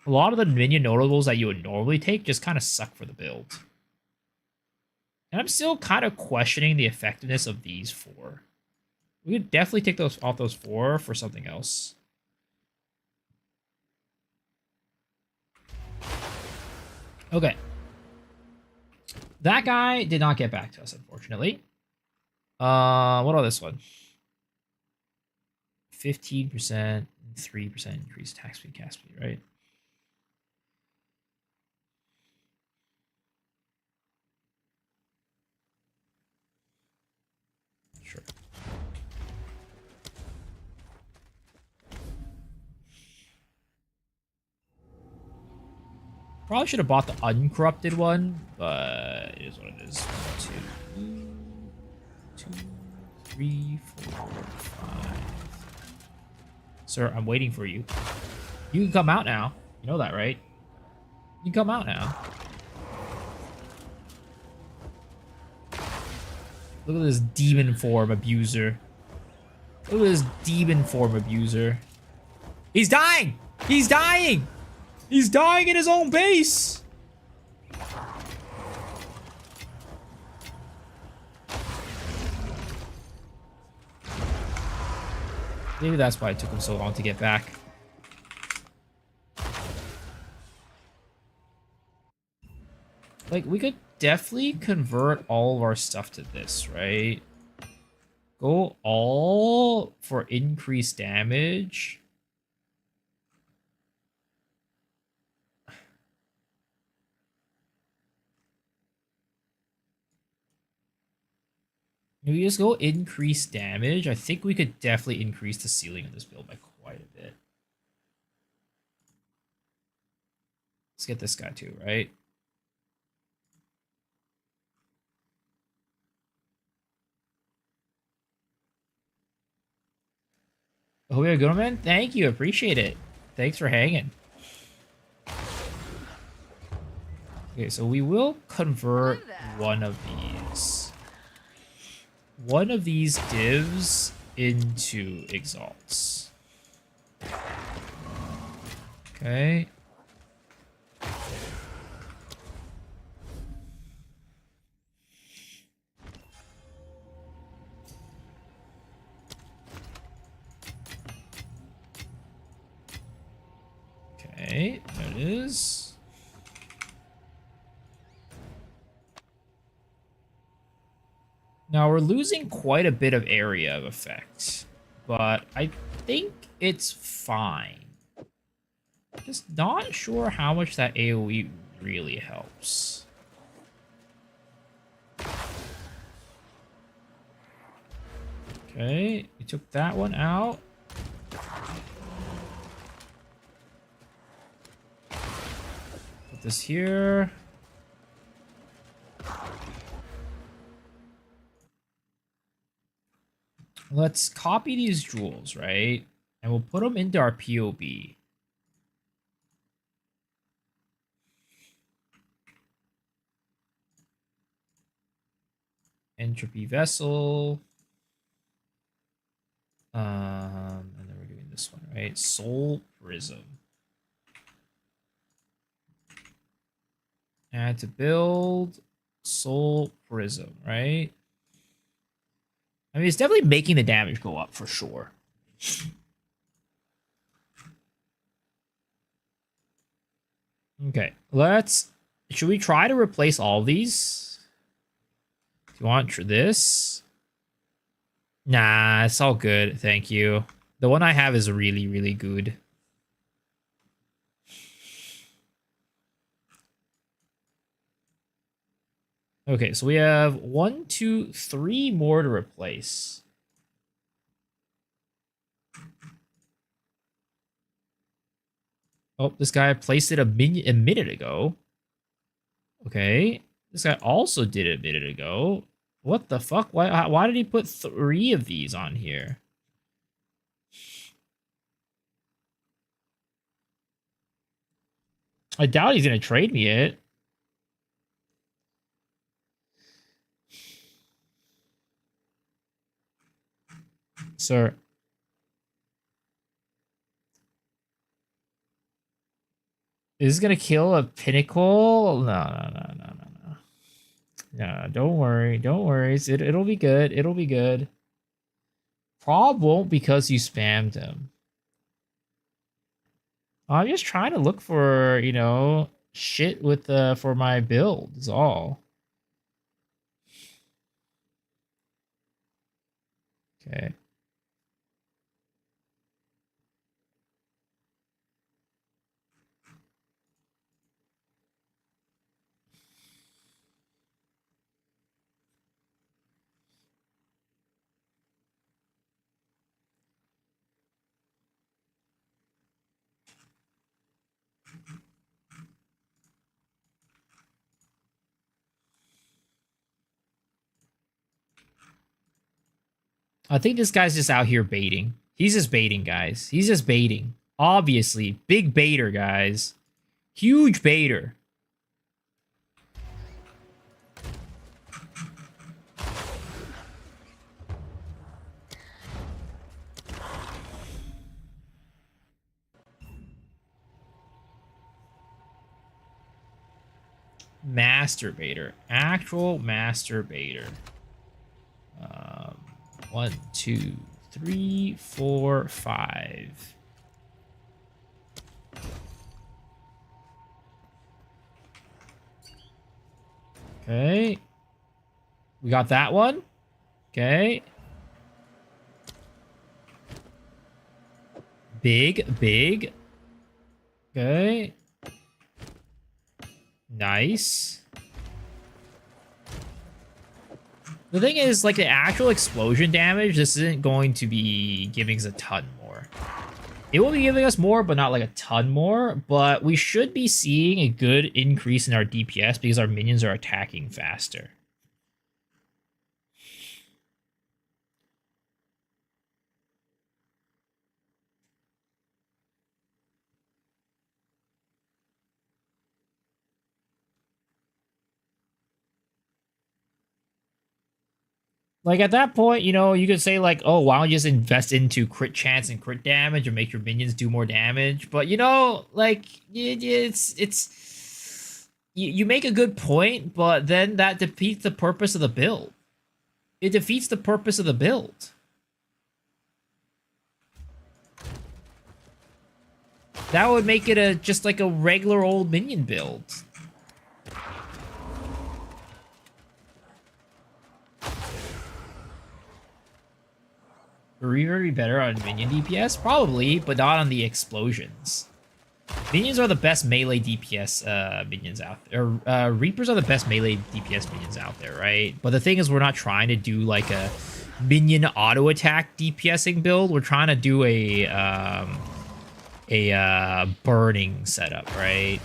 A lot of the minion notables that you would normally take just kind of suck for the build. And I'm still kind of questioning the effectiveness of these 4. We could definitely take those off those 4 for something else. Okay. That guy did not get back to us, unfortunately. What about this one? 15%, 3% increased tax speed, cast speed, right? Sure. Probably should have bought the uncorrupted one, but it is what it is. 1, 2, 3, 4, 5. Sir, I'm waiting for you. You can come out now. You know that, right? You can come out now. Look at this demon form abuser. Look at this demon form abuser. He's dying! He's dying! He's dying in his own base! Maybe that's why it took him so long to get back. Like, we could definitely convert all of our stuff to this, right? Go all for increased damage. If we just go increase damage, I think we could definitely increase the ceiling of this build by quite a bit. Let's get this guy too, right? Oh, we have a good one, man. Thank you. Appreciate it. Thanks for hanging. Okay, so we will convert one of these. One of these divs into exalts. Okay. Okay, there it is. Now we're losing quite a bit of area of effect, but I think it's fine. Just not sure how much that AoE really helps. Okay, we took that one out. Put this here. Let's copy these jewels, right? And we'll put them into our POB. Entropy vessel. And then we're doing this one, right? Soul prism. Add to build. Soul prism, right? I mean, it's definitely making the damage go up for sure. Okay, should we try to replace all these? Do you want this? Nah, it's all good. Thank you. The one I have is really, really good. Okay, so we have 1, 2, 3 more to replace. Oh, this guy placed it a minute ago. Okay. This guy also did it a minute ago. What the fuck? Why did he put 3 of these on here? I doubt he's gonna trade me it. Sir. Is this gonna kill a pinnacle? No. No, don't worry. Don't worry. It'll be good. It'll be good. Prob won't because you spammed him. I'm just trying to look for, you know, shit with for my build is all. Okay. I think this guy's just out here baiting. He's just baiting, guys. He's just baiting. Obviously, big baiter, guys. Huge baiter. Masturbator. Actual masturbator. 1, 2, 3, 4, 5. Okay. We got that one. Okay. Big. Okay. Nice. The thing is, like, the actual explosion damage, this isn't going to be giving us a ton more. It will be giving us more, but not like a ton more. But we should be seeing a good increase in our DPS because our minions are attacking faster. Like, at that point, you know, you could say, like, oh, why don't you just invest into crit chance and crit damage and make your minions do more damage? But, you know, like, you make a good point, but then that defeats the purpose of the build. It defeats the purpose of the build. That would make it just like a regular old minion build. Would Reaver be better on minion DPS? Probably, but not on the explosions. Minions are the best melee DPS minions out there. Reapers are the best melee DPS minions out there, right? But the thing is, we're not trying to do like a minion auto attack DPSing build. We're trying to do a burning setup, right?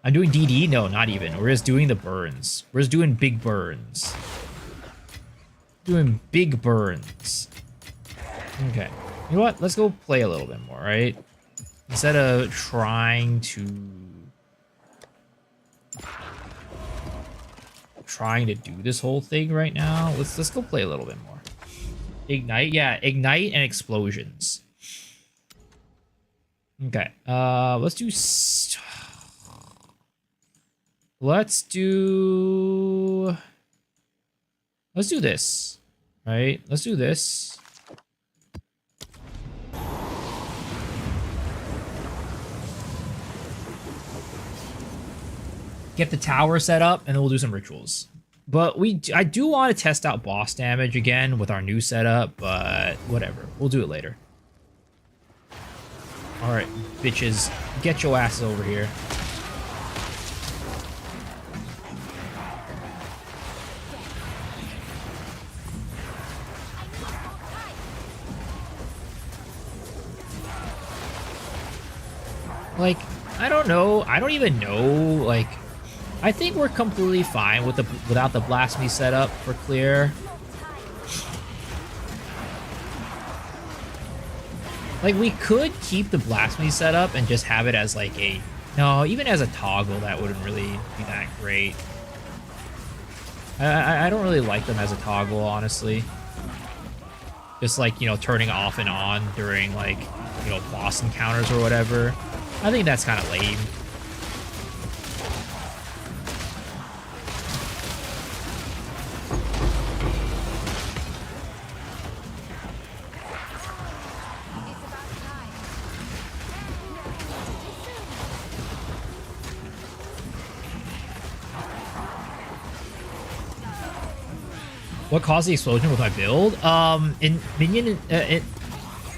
I'm doing DD? No, not even. We're just doing the burns. We're just doing big burns. Doing big burns. Okay. You know what? Let's go play a little bit more, right? Instead of trying to do this whole thing right now, let's go play a little bit more. Ignite, yeah, ignite and explosions. Okay. Let's do this. Right? Let's do this. Get the tower set up, and then we'll do some rituals. But I do want to test out boss damage again with our new setup, but whatever. We'll do it later. Alright, bitches. Get your asses over here. Like, I don't know. I don't even know. Like, I think we're completely fine with without the blast me setup for clear. Like, we could keep the blast me setup and just have it as like a no, even as a toggle that wouldn't really be that great. I don't really like them as a toggle, honestly. Just like, you know, turning off and on during like, you know, boss encounters or whatever. I think that's kind of lame. What caused the explosion with my build? In Minion,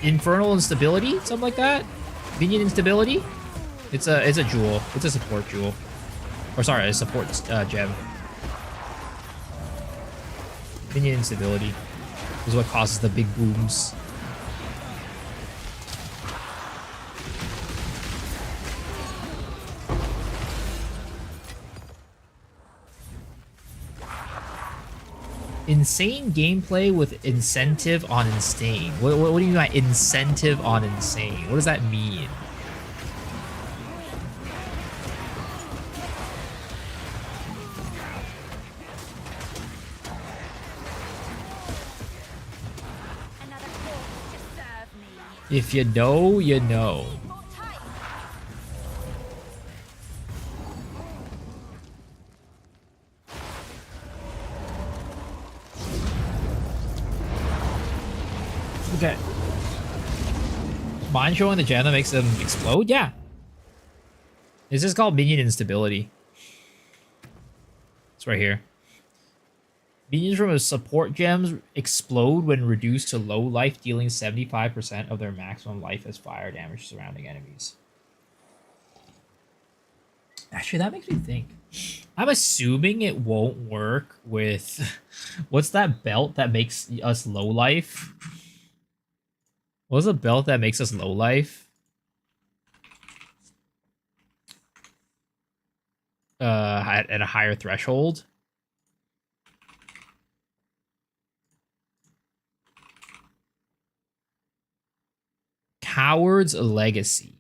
Infernal Instability, something like that. Minion Instability. It's a jewel. It's a support jewel, or sorry, a support gem. Minion Instability is what causes the big booms. Insane gameplay with incentive on insane. What do you mean by incentive on insane? What does that mean? If you know, you know. Okay. Mind showing the gem that makes them explode? Yeah. This is called Minion Instability. It's right here. Minions from support gems explode when reduced to low life, dealing 75% of their maximum life as fire damage to surrounding enemies. Actually, that makes me think. I'm assuming it won't work with... What's that belt that makes us low life? What's the belt that makes us low life? At a higher threshold? Coward's Legacy.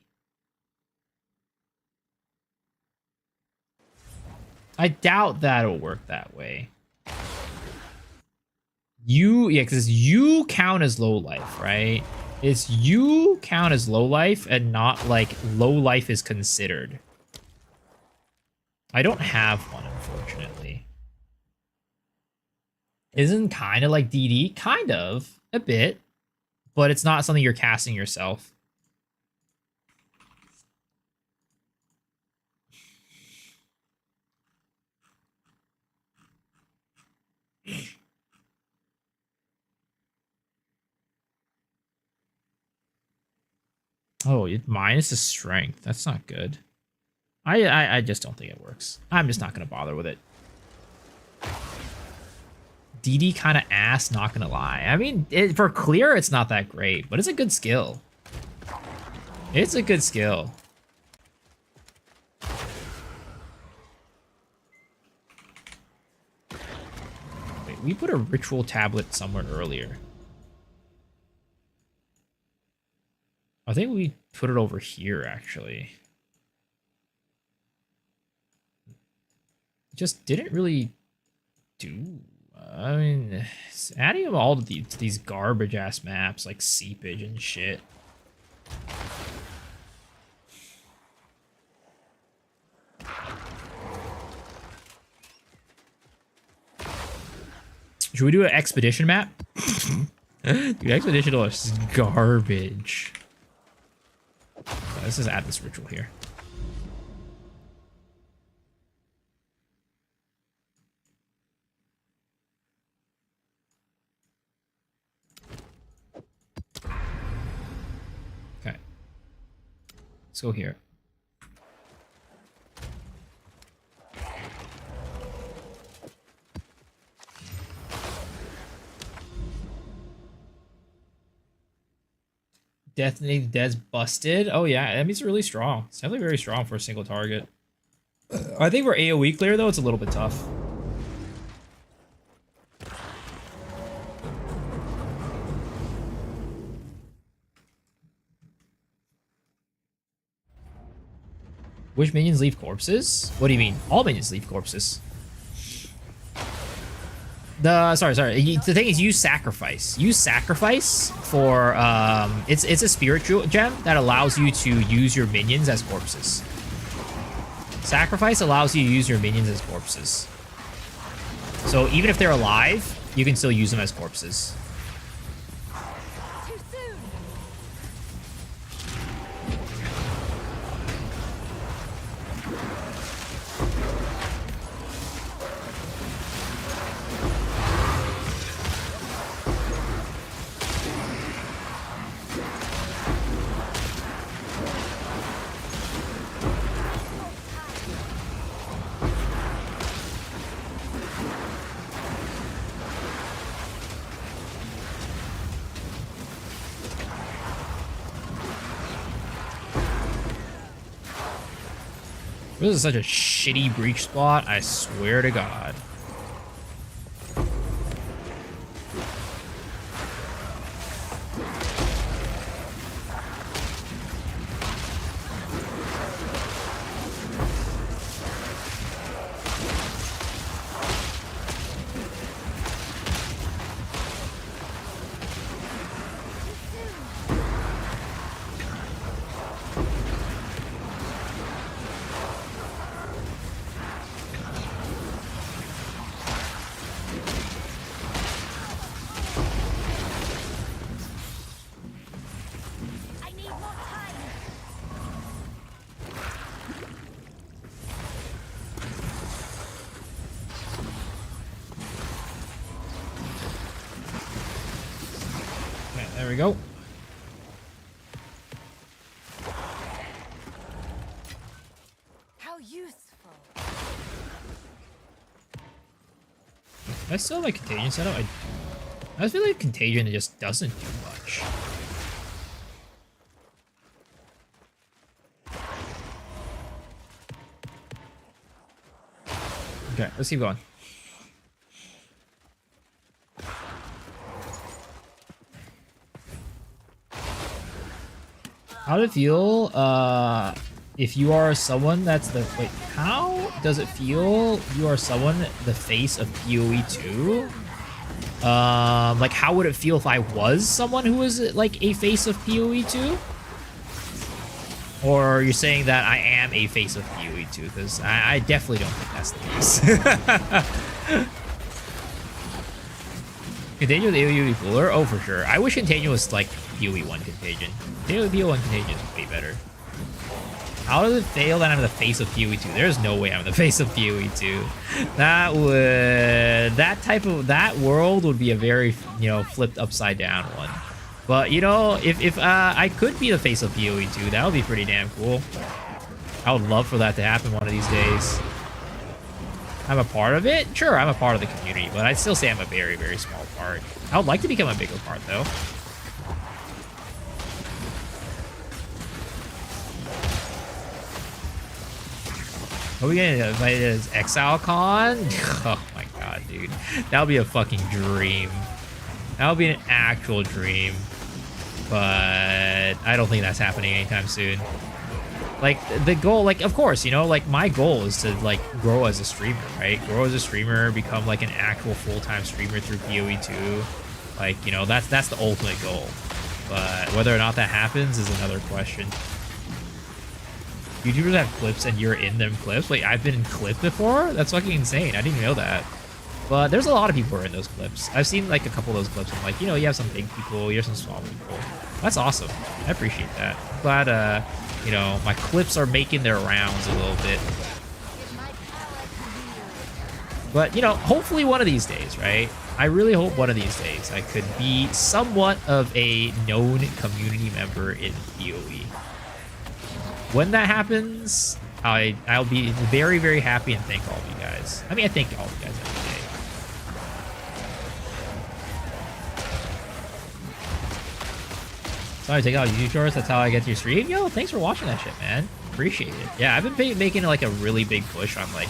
I doubt that'll work that way. Yeah, because you count as low life, right? It's you count as low life and not like low life is considered. I don't have one, unfortunately. Isn't kind of like DD? Kind of. A bit. But it's not something you're casting yourself. Oh, it minus the strength. That's not good. I just don't think it works. I'm just not going to bother with it. DD kind of ass, not going to lie. I mean, for clear, it's not that great, but it's a good skill. It's a good skill. Wait, we put a ritual tablet somewhere earlier. I think we put it over here, actually. It just didn't really do. I mean, adding them all to these garbage ass maps like seepage and shit. Should we do an expedition map? Dude, expedition is garbage. Let's just add this ritual here. Okay. Let's go here. Detonating Dead's busted. Oh yeah, that means it's really strong. It's definitely very strong for a single target. I think for AoE clear though, it's a little bit tough. Which minions leave corpses? What do you mean? All minions leave corpses. Sorry. The thing is, use sacrifice. Use sacrifice for it's a spiritual gem that allows you to use your minions as corpses. Sacrifice allows you to use your minions as corpses. So even if they're alive, you can still use them as corpses. Too soon. This is such a shitty breach spot, I swear to God. I need more time. Okay, there we go. How useful. I still have my contagion setup. I feel like contagion just doesn't do much. Okay, let's keep going. How does it feel if you are someone that's the wait, how does it feel you are someone the face of PoE 2? Like how would it feel if I was someone who was like a face of PoE 2? Or are you saying that I am a face of PoE 2? Because I definitely don't think that's the case. Contagion with AoE cooler? Oh, for sure. I wish Contagion was like PoE 1 Contagion. Contagion with PoE 1 Contagion is way better. How does it fail that I'm the face of PoE 2? There's no way I'm the face of PoE 2. That would... That world would be a very, you know, flipped upside down one. But, you know, if I could be the face of PoE 2, that would be pretty damn cool. I would love for that to happen one of these days. I'm a part of it? Sure, I'm a part of the community, but I'd still say I'm a very, very small part. I would like to become a bigger part, though. Are we getting invited as ExileCon? Oh my god, dude. That would be a fucking dream. That would be an actual dream. But I don't think that's happening anytime soon. Like, the goal, like, of course, you know, like, my goal is to, like, grow as a streamer, right? Grow as a streamer, become, like, an actual full-time streamer through PoE 2. Like, you know, that's the ultimate goal. But whether or not that happens is another question. YouTubers have clips and you're in them clips? Wait, I've been in clips before? That's fucking insane. I didn't know that. But there's a lot of people who are in those clips. I've seen, like, a couple of those clips. I'm like, you know, you have some big people, you have some small people. That's awesome. I appreciate that. I'm glad, you know, my clips are making their rounds a little bit. But, you know, hopefully one of these days, right? I really hope one of these days I could be somewhat of a known community member in PoE. When that happens, I'll be very, very happy and thank all of you guys. I mean, I thank all of you guys every day. So I take out YouTube shorts. That's how I get to your stream. Yo, thanks for watching that shit, man. Appreciate it. Yeah, I've been making like a really big push on like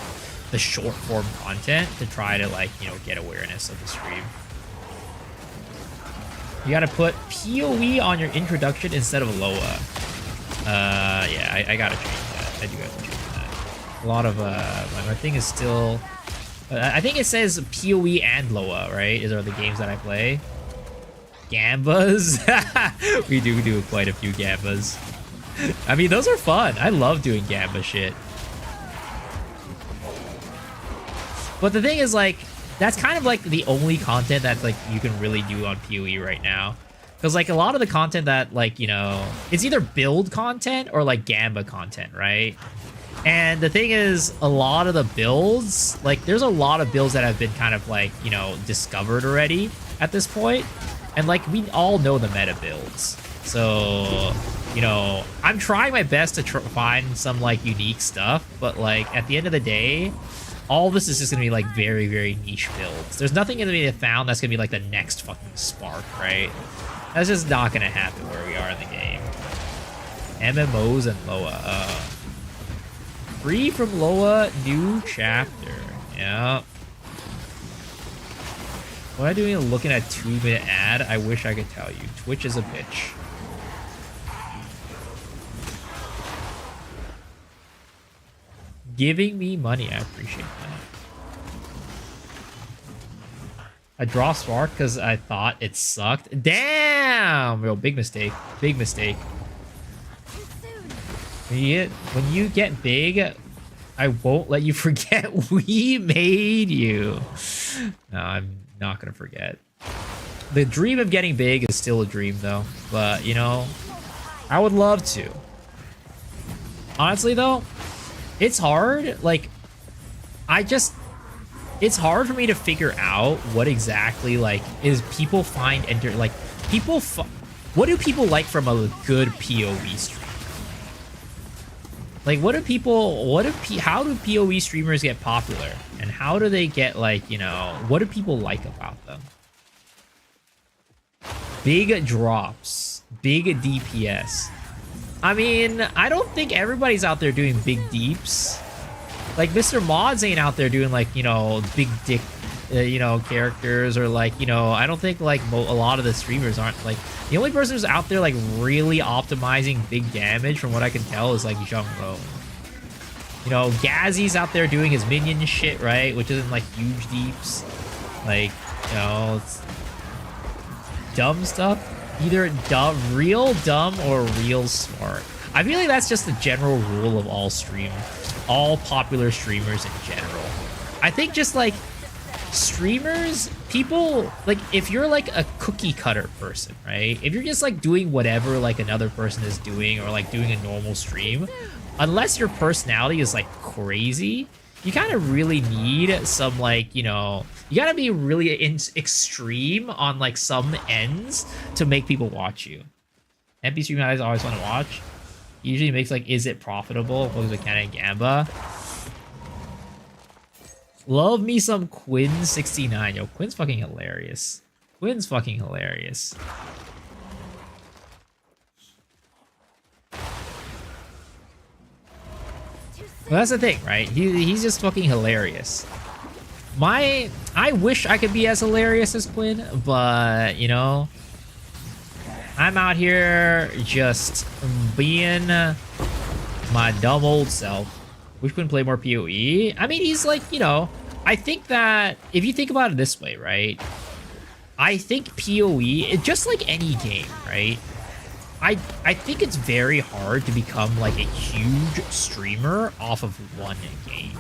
the short form content to try to like, you know, get awareness of the stream. You gotta put PoE on your introduction instead of Loa. Yeah, I gotta change that. I do have to change that. A lot of my thing is still. I think it says PoE and Loa, right? These are the games that I play. Gambas. we do quite a few Gambas. I mean, those are fun. I love doing Gamba shit. But the thing is, like, that's kind of like the only content that like you can really do on PoE right now. Because like a lot of the content that like, you know, it's either build content or like Gamba content, right? And the thing is, a lot of the builds, like there's a lot of builds that have been kind of like, you know, discovered already at this point. And like we all know the meta builds. So, you know, I'm trying my best to find some like unique stuff. But like at the end of the day, all this is just going to be like very, very niche builds. There's nothing going to be found that's going to be like the next fucking Spark, right? That's just not going to happen where we are in the game. MMOs and Loa. Free from Loa, new chapter. Yeah. What am I doing looking at 2-minute ad? I wish I could tell you. Twitch is a bitch. Giving me money. I appreciate that. I draw Spark because I thought it sucked. Damn! Real big mistake. Big mistake. When you get big, I won't let you forget we made you. No, I'm not gonna forget. The dream of getting big is still a dream though. But, you know, I would love to. Honestly though, it's hard. Like, it's hard for me to figure out what exactly, like, is people find what do people like from a good PoE stream? Like, how do PoE streamers get popular? And how do they get, like, you know, what do people like about them? Big drops. Big DPS. I mean, I don't think everybody's out there doing big deeps. Like, Mr. Mods ain't out there doing, like, you know, big dick, you know, characters. Or, like, you know, I don't think, like, a lot of the streamers aren't, like... The only person who's out there, like, really optimizing big damage, from what I can tell, is, like, Zhongro. You know, Gazzy's out there doing his minion shit, right? Which isn't, like, huge deeps. Like, you know, it's... dumb stuff. Either dumb, real dumb or real smart. I feel like that's just the general rule of all popular streamers in general. I think just, like... streamers, people, like, if you're like a cookie cutter person, right? If you're just like doing whatever like another person is doing, or like doing a normal stream, unless your personality is like crazy, you kind of really need some, like, you know, you gotta be really extreme on like some ends to make people watch you. MP stream guys always want to watch. Usually makes like, is it profitable? What was it, Gamba? Love me some Quinn69. Yo, Quinn's fucking hilarious. Quinn's fucking hilarious. Well, that's the thing, right? He's just fucking hilarious. I wish I could be as hilarious as Quinn, but, you know, I'm out here just being my dumb old self. Wish Quinn play more PoE. I mean, he's like, you know, I think that if you think about it this way, right? I think PoE, just like any game, right? I think it's very hard to become like a huge streamer off of one game.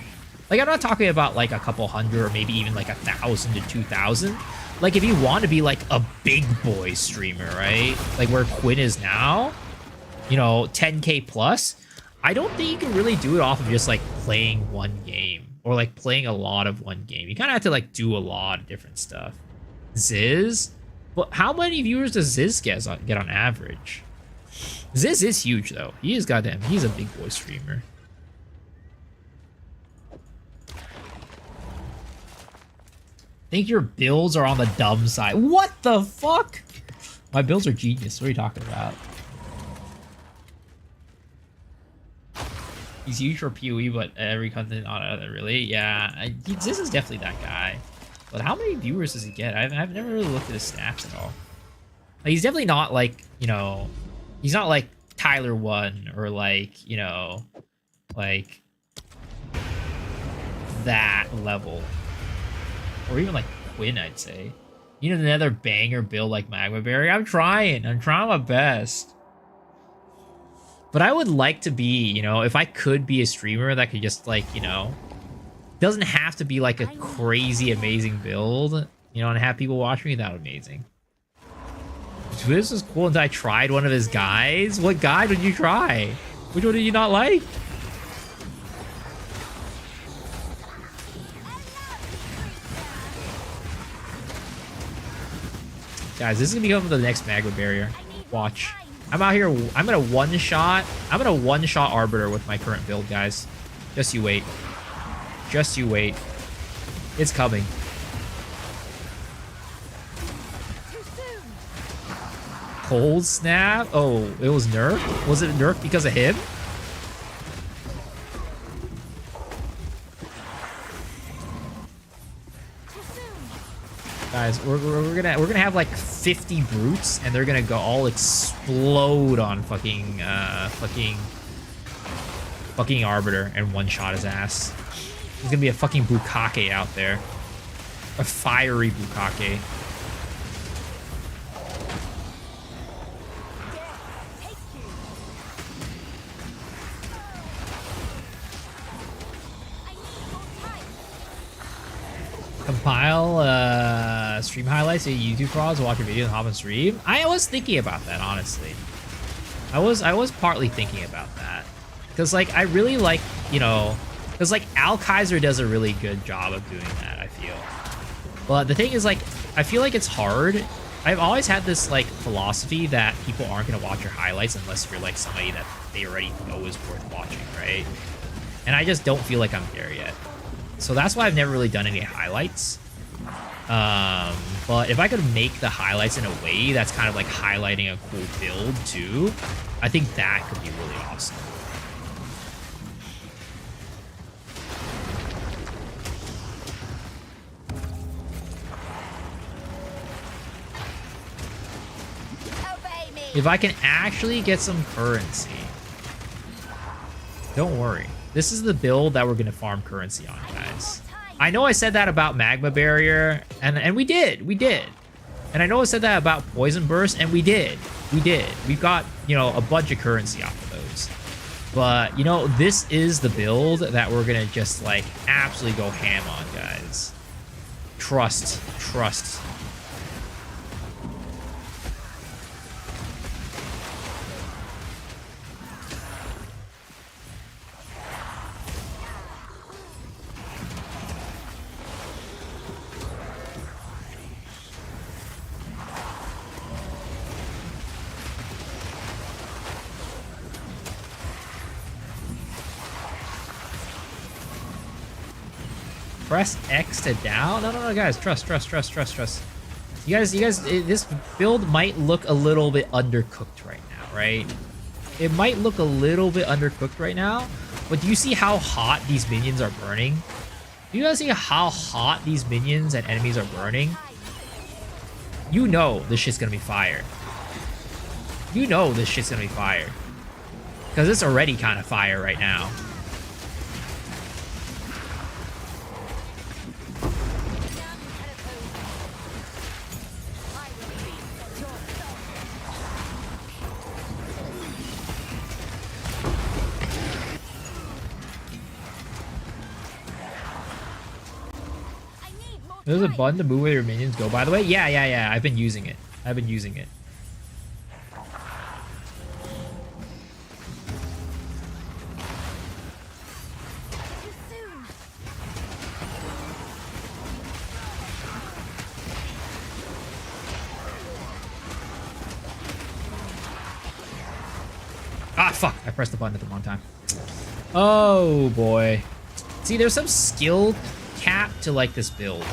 Like, I'm not talking about like a couple hundred or maybe even like 1,000 to 2,000. Like, if you want to be like a big boy streamer, right? Like where Quinn is now, you know, 10K plus. I don't think you can really do it off of just like playing one game or like playing a lot of one game. You kind of have to like do a lot of different stuff. Ziz? Well, how many viewers does Ziz get on average? Ziz is huge though. He is goddamn, he's a big boy streamer. Think your builds are on the dumb side. What the fuck? My builds are genius. What are you talking about? He's huge for PoE, but every content on other really. Yeah, this is definitely that guy. But how many viewers does he get? I've never really looked at his stats at all. Like, he's definitely not like, you know, he's not like Tyler 1 or like, you know, like that level. Or even like Quinn, I'd say. You know, another banger build like Magma Berry. I'm trying my best. But I would like to be, you know, if I could be a streamer that could just like, you know, doesn't have to be like a crazy amazing build, you know, and have people watch me, that would be amazing. This was cool until I tried one of his guys. What guy did you try? Which one did you not like? Guys, this is gonna become the next Magma Barrier. Watch. I'm out here. I'm gonna one-shot Arbiter with my current build, guys. Just you wait. Just you wait. It's coming. Cold snap? Oh, it was nerf? Was it nerf because of him? Guys, we're gonna have like 50 brutes, and they're gonna go all explode on fucking Arbiter and one-shot his ass. There's gonna be a fucking Bukake out there, a fiery Bukake. Compile stream highlights to YouTube frauds, watch your video and hop on stream. I was thinking about that, honestly. I was partly thinking about that. Because, like, I really like, you know, because, like, Al Kaiser does a really good job of doing that, I feel. But the thing is, like, I feel like it's hard. I've always had this, like, philosophy that people aren't going to watch your highlights unless you're, like, somebody that they already know is worth watching, right? And I just don't feel like I'm there yet. So that's why I've never really done any highlights. But if I could make the highlights in a way that's kind of like highlighting a cool build too, I think that could be really awesome. If I can actually get some currency. Don't worry. This is the build that we're going to farm currency on, guys. I know I said that about Magma Barrier, and we did. And I know I said that about Poison Burst, and we did. We've got, you know, a bunch of currency off of those. But, you know, this is the build that we're going to just, like, absolutely go ham on, guys. Trust. Press X to down? No, guys. Trust. You guys, this build might look a little bit undercooked right now, right? It might look a little bit undercooked right now, but do you see how hot these minions are burning? Do you guys see how hot these minions and enemies are burning? You know this shit's gonna be fire. You know this shit's gonna be fire. Because it's already kind of fire right now. There's a button to move where your minions go, by the way. Yeah. I've been using it. Ah, fuck. I pressed the button at the wrong time. Oh, boy. See, there's some skill cap to, like, this build.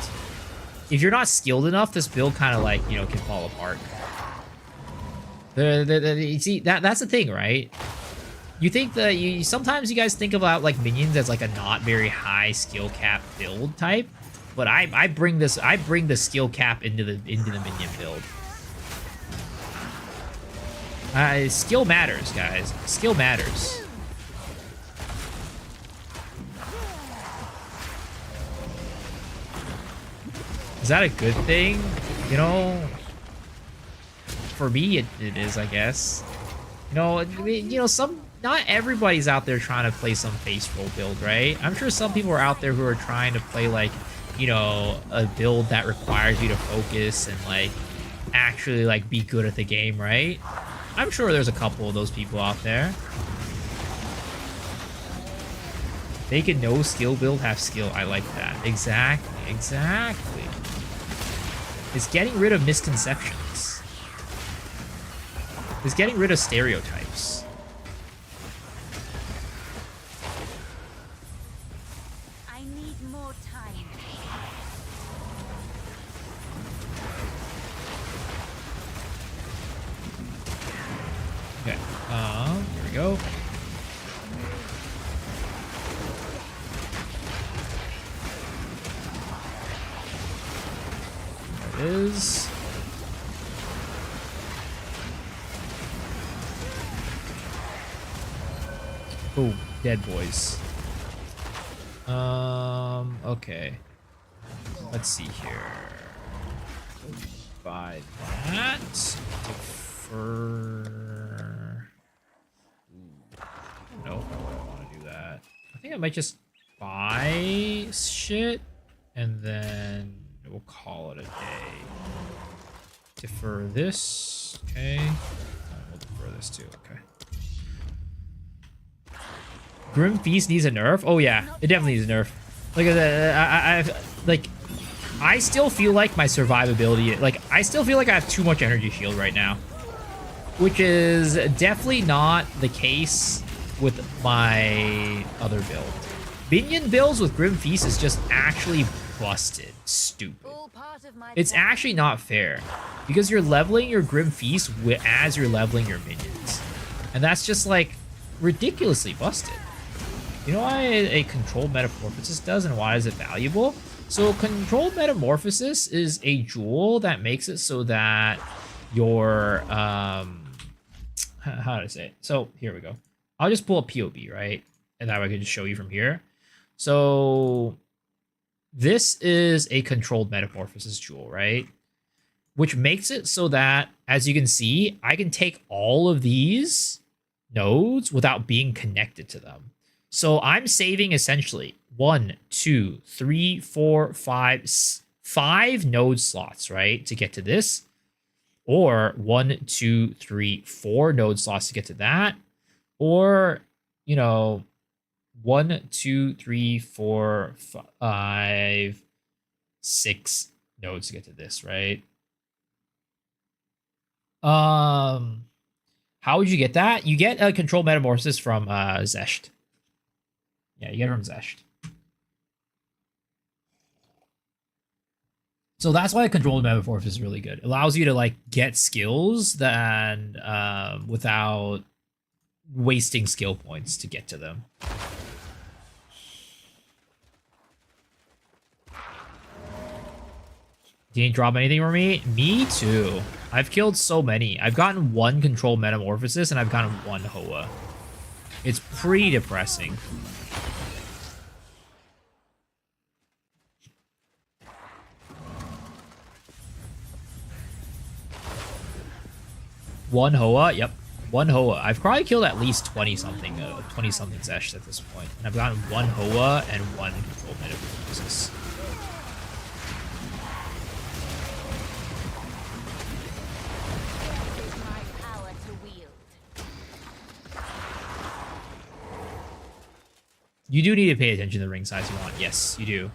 If you're not skilled enough, this build kind of, like, you know, can fall apart. You see, that's the thing, right? You think that sometimes you guys think about like minions as like a not very high skill cap build type, but I bring the skill cap into the minion build. Skill matters, guys. Skill matters. Is that a good thing? You know, for me, it is, I guess. Not everybody's out there trying to play some face roll build, right? I'm sure some people are out there who are trying to play like, a build that requires you to focus and like actually like be good at the game, right? I'm sure there's a couple of those people out there. Make a no skill build have skill. I like that. Exactly. It's getting rid of misconceptions. It's getting rid of stereotypes. I need more time. Okay. Here we go. There it is. Oh, dead boys. Okay. Let's see here. Buy that. Defer. Nope, I wouldn't want to do that. I think I might just buy shit and then we'll call it a day. Defer this. Okay. We'll defer this too. Okay. Grim Feast needs a nerf? Oh yeah, it definitely needs a nerf. I still feel like my survivability, I still feel like I have too much energy shield right now, which is definitely not the case with my other build. Minion builds with Grim Feast is just actually busted, stupid. It's actually not fair because you're leveling your Grim Feast as you're leveling your minions, and that's just like ridiculously busted. You know why a controlled metamorphosis does and why is it valuable? So controlled metamorphosis is a jewel that makes it so that your how do I say it? So here we go. I'll just pull a POB, right? And that way I can just show you from here. So this is a controlled metamorphosis jewel, right? Which makes it so that, as you can see, I can take all of these nodes without being connected to them. So I'm saving essentially 1, 2, 3, 4, 5 node slots, right, to get to this, or 1, 2, 3, 4 node slots to get to that, or 1, 2, 3, 4, 5, 6 nodes to get to this, right? How would you get that? You get a control metamorphosis from Zesht. Yeah, you get it from Zesht. So that's why a controlled metamorphosis is really good. It allows you to get skills that without wasting skill points to get to them. Didn't drop anything for me? Me too. I've killed so many. I've gotten 1 controlled metamorphosis and I've gotten 1 Hoa. It's pretty depressing. One Hoa, yep. 1 Hoa. I've probably killed at least 20-something Zesh at this point. And I've gotten 1 Hoa and 1 controlled metamorphosis. You do need to pay attention to the ring size you want. Yes, you do.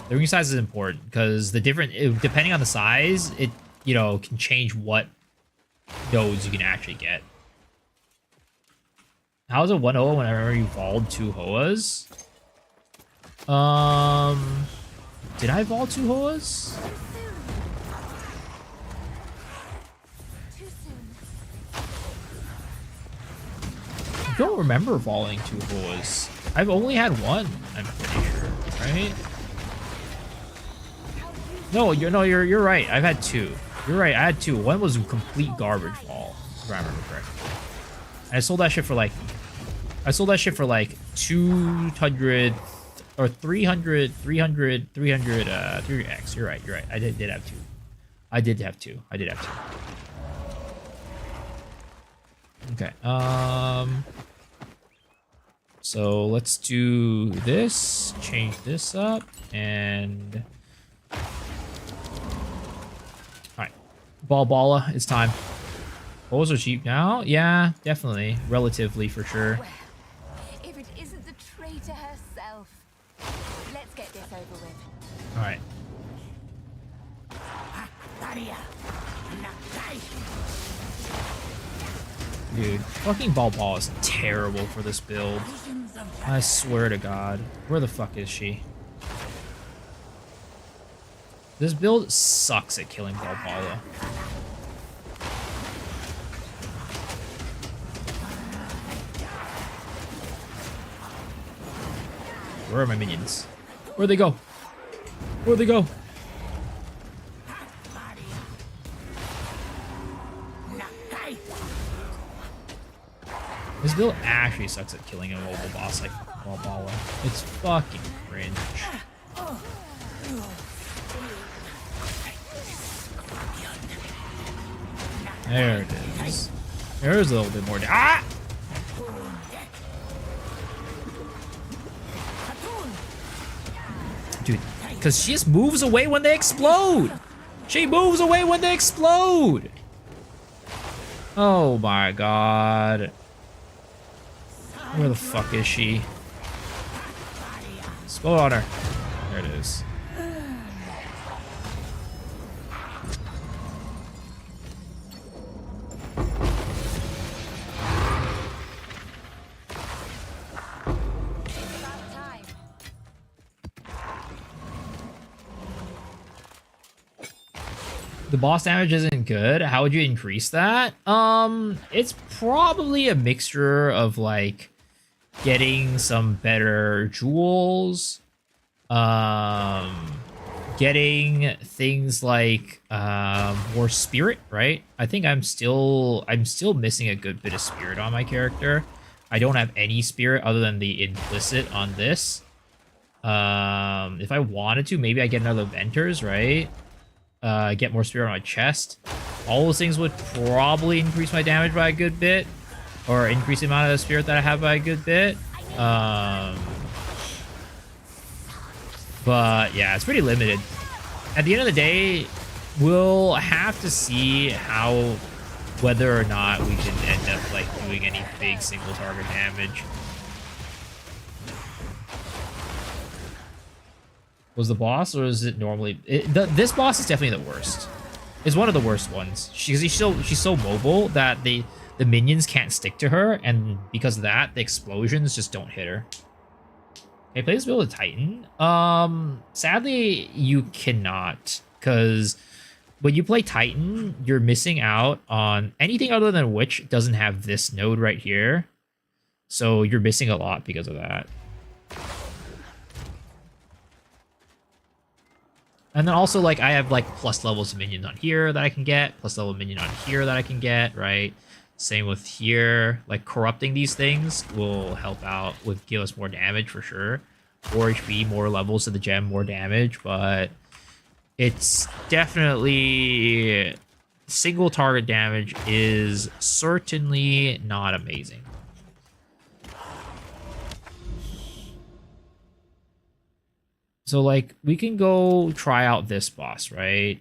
The ring size is important because depending on the size, it can change what nodes you can actually get. How is it 1 Hoa whenever you evolved 2 Hoas? Did I evolve 2 Hoas? I'm don't remember evolving 2 boys. I've only had 1, I'm pretty sure, right? No, you're right. I've had 2. You're right, I had 2. 1 was a complete garbage ball, if I remember correctly. And I sold that shit for like 200 or 300 300x. You're right. I did have 2. I did have 2. Okay. So let's do this, change this up, and alright. Balla, it's time. Balls are cheap now? Yeah, definitely. Relatively, for sure. Well, if it isn't the traitor herself. Let's get this over with. Alright. Dude, fucking Ball is terrible for this build. I swear to God. Where the fuck is she? This build sucks at killing Ball. Where are my minions? Where'd they go? Where'd they go? This build actually sucks at killing a mobile boss like Valhalla. It's fucking cringe. There it is. There's a little bit more. Ah! Dude, because she just moves away when they explode. She moves away when they explode. Oh my God. Where the fuck is she? Explode on her. There it is. The boss damage isn't good. How would you increase that? It's probably a mixture of like getting some better jewels, getting things like more spirit, right? I think I'm still missing a good bit of spirit on my character. I don't have any spirit other than the implicit on this. If I wanted to, maybe I get another Venters, right? Get more spirit on my chest. All those things would probably increase my damage by a good bit, or increase the amount of spirit that I have by a good bit. But yeah, it's pretty limited. At the end of the day, we'll have to see whether or not we can end up like doing any big single target damage. Was the boss, or is it normally... this boss is definitely the worst. It's one of the worst ones. She's so mobile that the minions can't stick to her, and because of that, the explosions just don't hit her. Okay, play this build with Titan. Sadly, you cannot, because when you play Titan, you're missing out on anything other than Witch doesn't have this node right here. So you're missing a lot because of that. And then also, like, I have, like, plus levels of minion on here that I can get, plus level minion on here that I can get, right? Same with here. Like, corrupting these things will help out with give us more damage for sure. More HP, more levels of the gem, more damage, but it's definitely... single target damage is certainly not amazing. So, like, we can go try out this boss, right?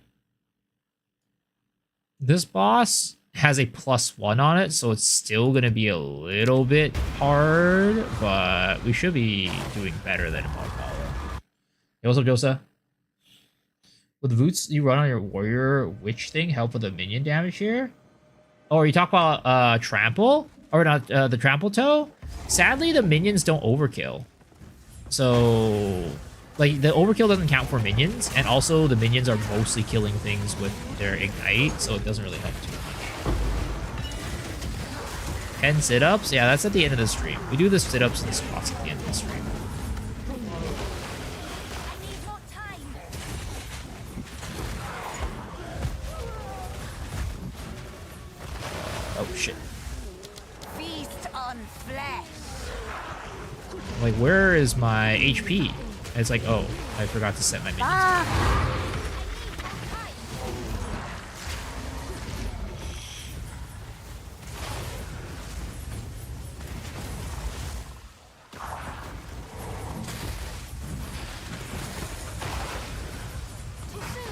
This boss has a +1 on it, so it's still going to be a little bit hard, but we should be doing better than Valhalla. Hey, what's up, Josa? Will the boots you run on your warrior witch thing help with the minion damage here? Oh, are you talking about trample? Or not, the trample toe? Sadly, the minions don't overkill. So... like, the overkill doesn't count for minions, and also the minions are mostly killing things with their ignite, so it doesn't really help too much. 10 sit-ups? Yeah, that's at the end of the stream. We do the sit-ups and the squats at the end of the stream. I need more time. Oh, shit. Feast on flesh. Like, where is my HP? And it's like, oh, I forgot to set my minions.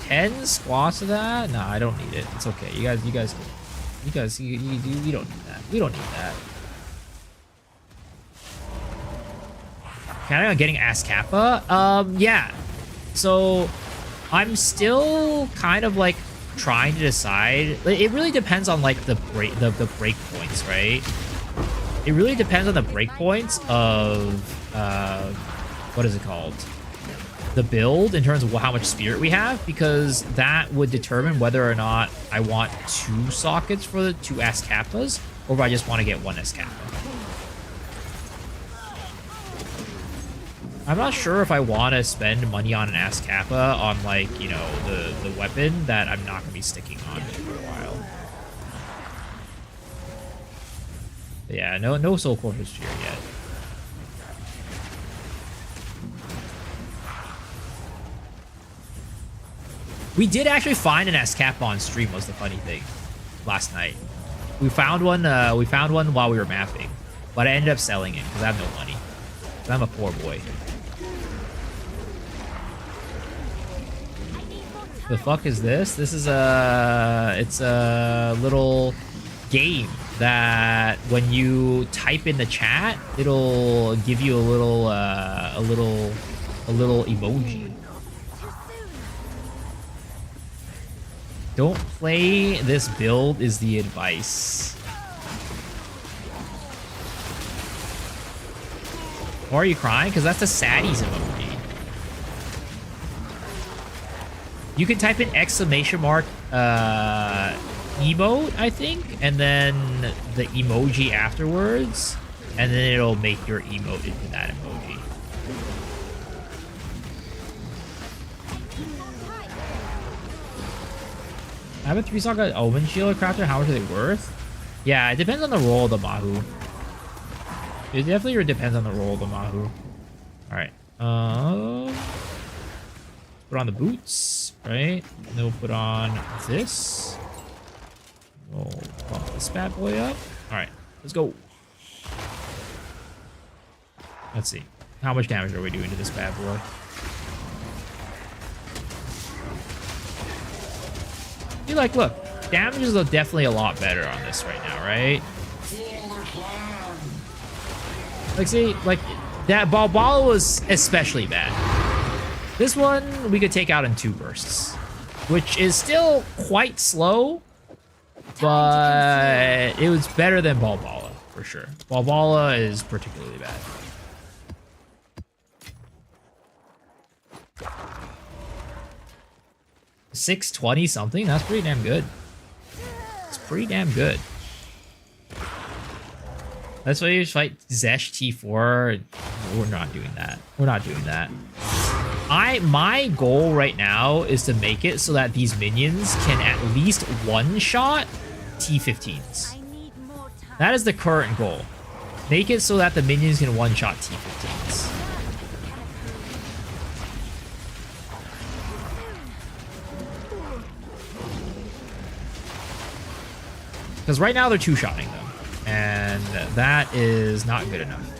10 squats of that? No, I don't need it. It's okay. You don't need that. We don't need that. Kind of getting ass kappa? Yeah. So I'm still kind of like trying to decide. It really depends on like the break points, right? It really depends on the break points of what is it called? The build in terms of how much spirit we have, because that would determine whether or not I want 2 sockets for the 2 S kappas, or if I just want to get 1 S kappa. I'm not sure if I want to spend money on an S kappa on, like, you know, the weapon that I'm not going to be sticking on for a while. But yeah, no Soul Corpus Sphere yet. We did actually find an S kappa on stream, was the funny thing, last night. We found one while we were mapping, but I ended up selling it because I have no money. I'm a poor boy. The fuck is this? This is it's a little game that when you type in the chat, it'll give you a little emoji. Don't play this build is the advice. Why are you crying? Because that's a saddies emoji. You can type in exclamation mark emote, I think, and then the emoji afterwards, and then it'll make your emote into that emoji. I have a 3-socket Omen Shield crafter. How much are they worth? Yeah, it depends on the role of the Mahu. It definitely depends on the role of the Mahu. Alright. Put on the boots, right? And then we'll put on this. We'll pump this bad boy up. Alright, let's go. Let's see. How much damage are we doing to this bad boy? You're like, look, damage is definitely a lot better on this right now, right? Like, see, like, that Balbala was especially bad. This one, we could take out in 2 bursts, which is still quite slow, but it was better than Balbala, for sure. Balbala is particularly bad. $620 something? That's pretty damn good. It's pretty damn good. That's why you fight Zesh T4. We're not doing that. We're not doing that. My goal right now is to make it so that these minions can at least one-shot T15s. That is the current goal. Make it so that the minions can one-shot T15s. Because right now they're 2-shotting them, and that is not good enough.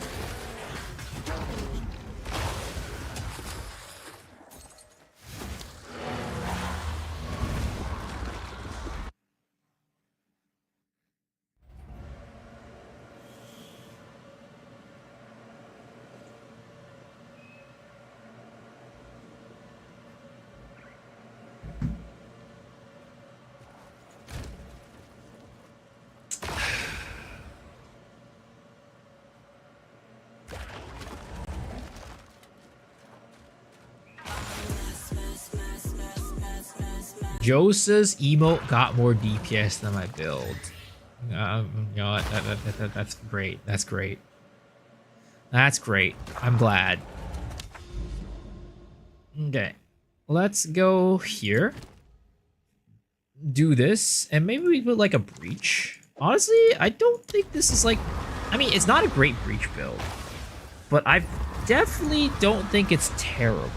Josa's emote got more DPS than my build. You know, that's great. That's great. That's great. I'm glad. Okay. Let's go here. Do this. And maybe we put like a breach. Honestly, I don't think this is like... I mean, it's not a great breach build. But I definitely don't think it's terrible.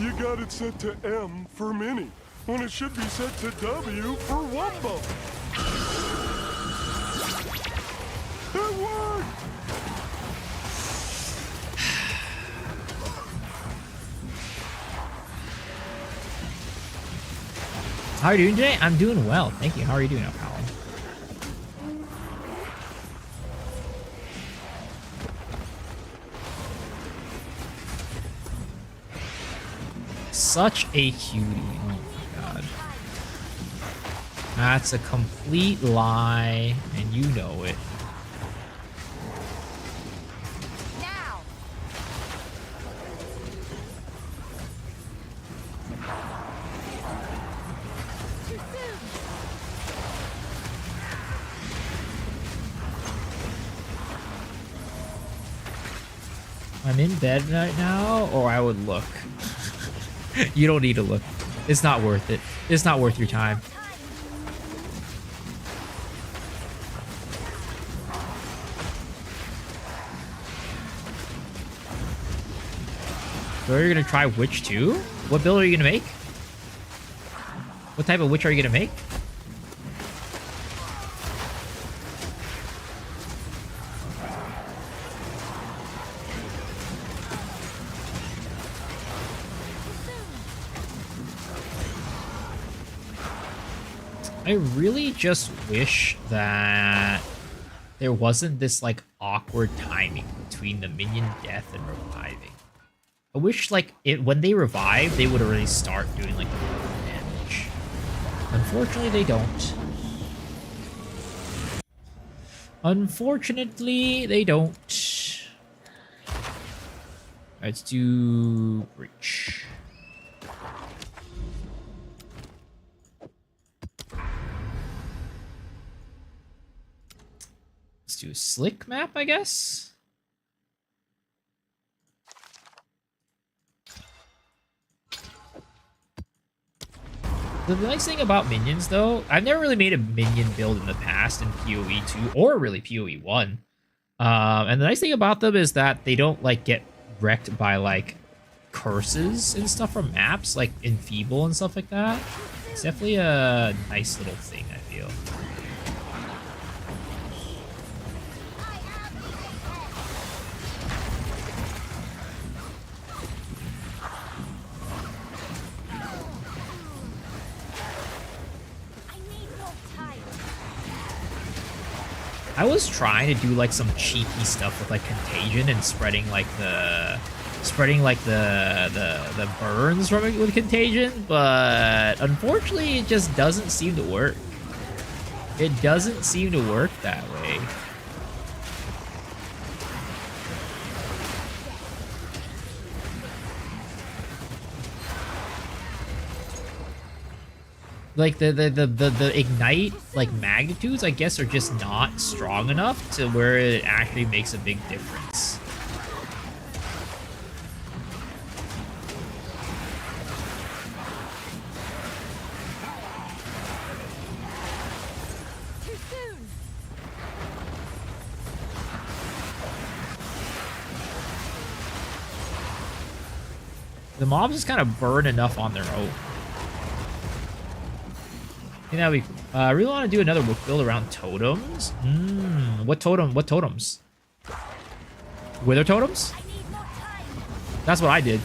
You got it set to M for Mini, when it should be set to W for Wumbo. It worked! How are you doing today? I'm doing well. Thank you. How are you doing, pal? Such a cutie. Oh my god. That's a complete lie, and you know it. Now. Too soon. I'm in bed right now, or I would look. You don't need to look. It's not worth it. It's not worth your time. So you're gonna try Witch 2? What build are you gonna make? What type of Witch are you gonna make? I really just wish that there wasn't this like awkward timing between the minion death and reviving. I wish like when they revive, they would already start doing like the damage. Unfortunately, they don't. Unfortunately, they don't. Let's do breach. Let's do a slick map, I guess. The nice thing about minions, though, I've never really made a minion build in the past in PoE 2 or really PoE 1. And the nice thing about them is that they don't like get wrecked by like curses and stuff from maps, like Enfeeble and stuff like that. It's definitely a nice little thing, I feel. I was trying to do like some cheeky stuff with like contagion and spreading like the burns from it with contagion, but unfortunately it just doesn't seem to work. It doesn't seem to work that way. Like the ignite like magnitudes, I guess, are just not strong enough to where it actually makes a big difference. Too soon. The mobs just kind of burn enough on their own. I think that'd be cool. I really want to do another build around totems. What totem? What totems? Wither totems? I need more time. That's what I did.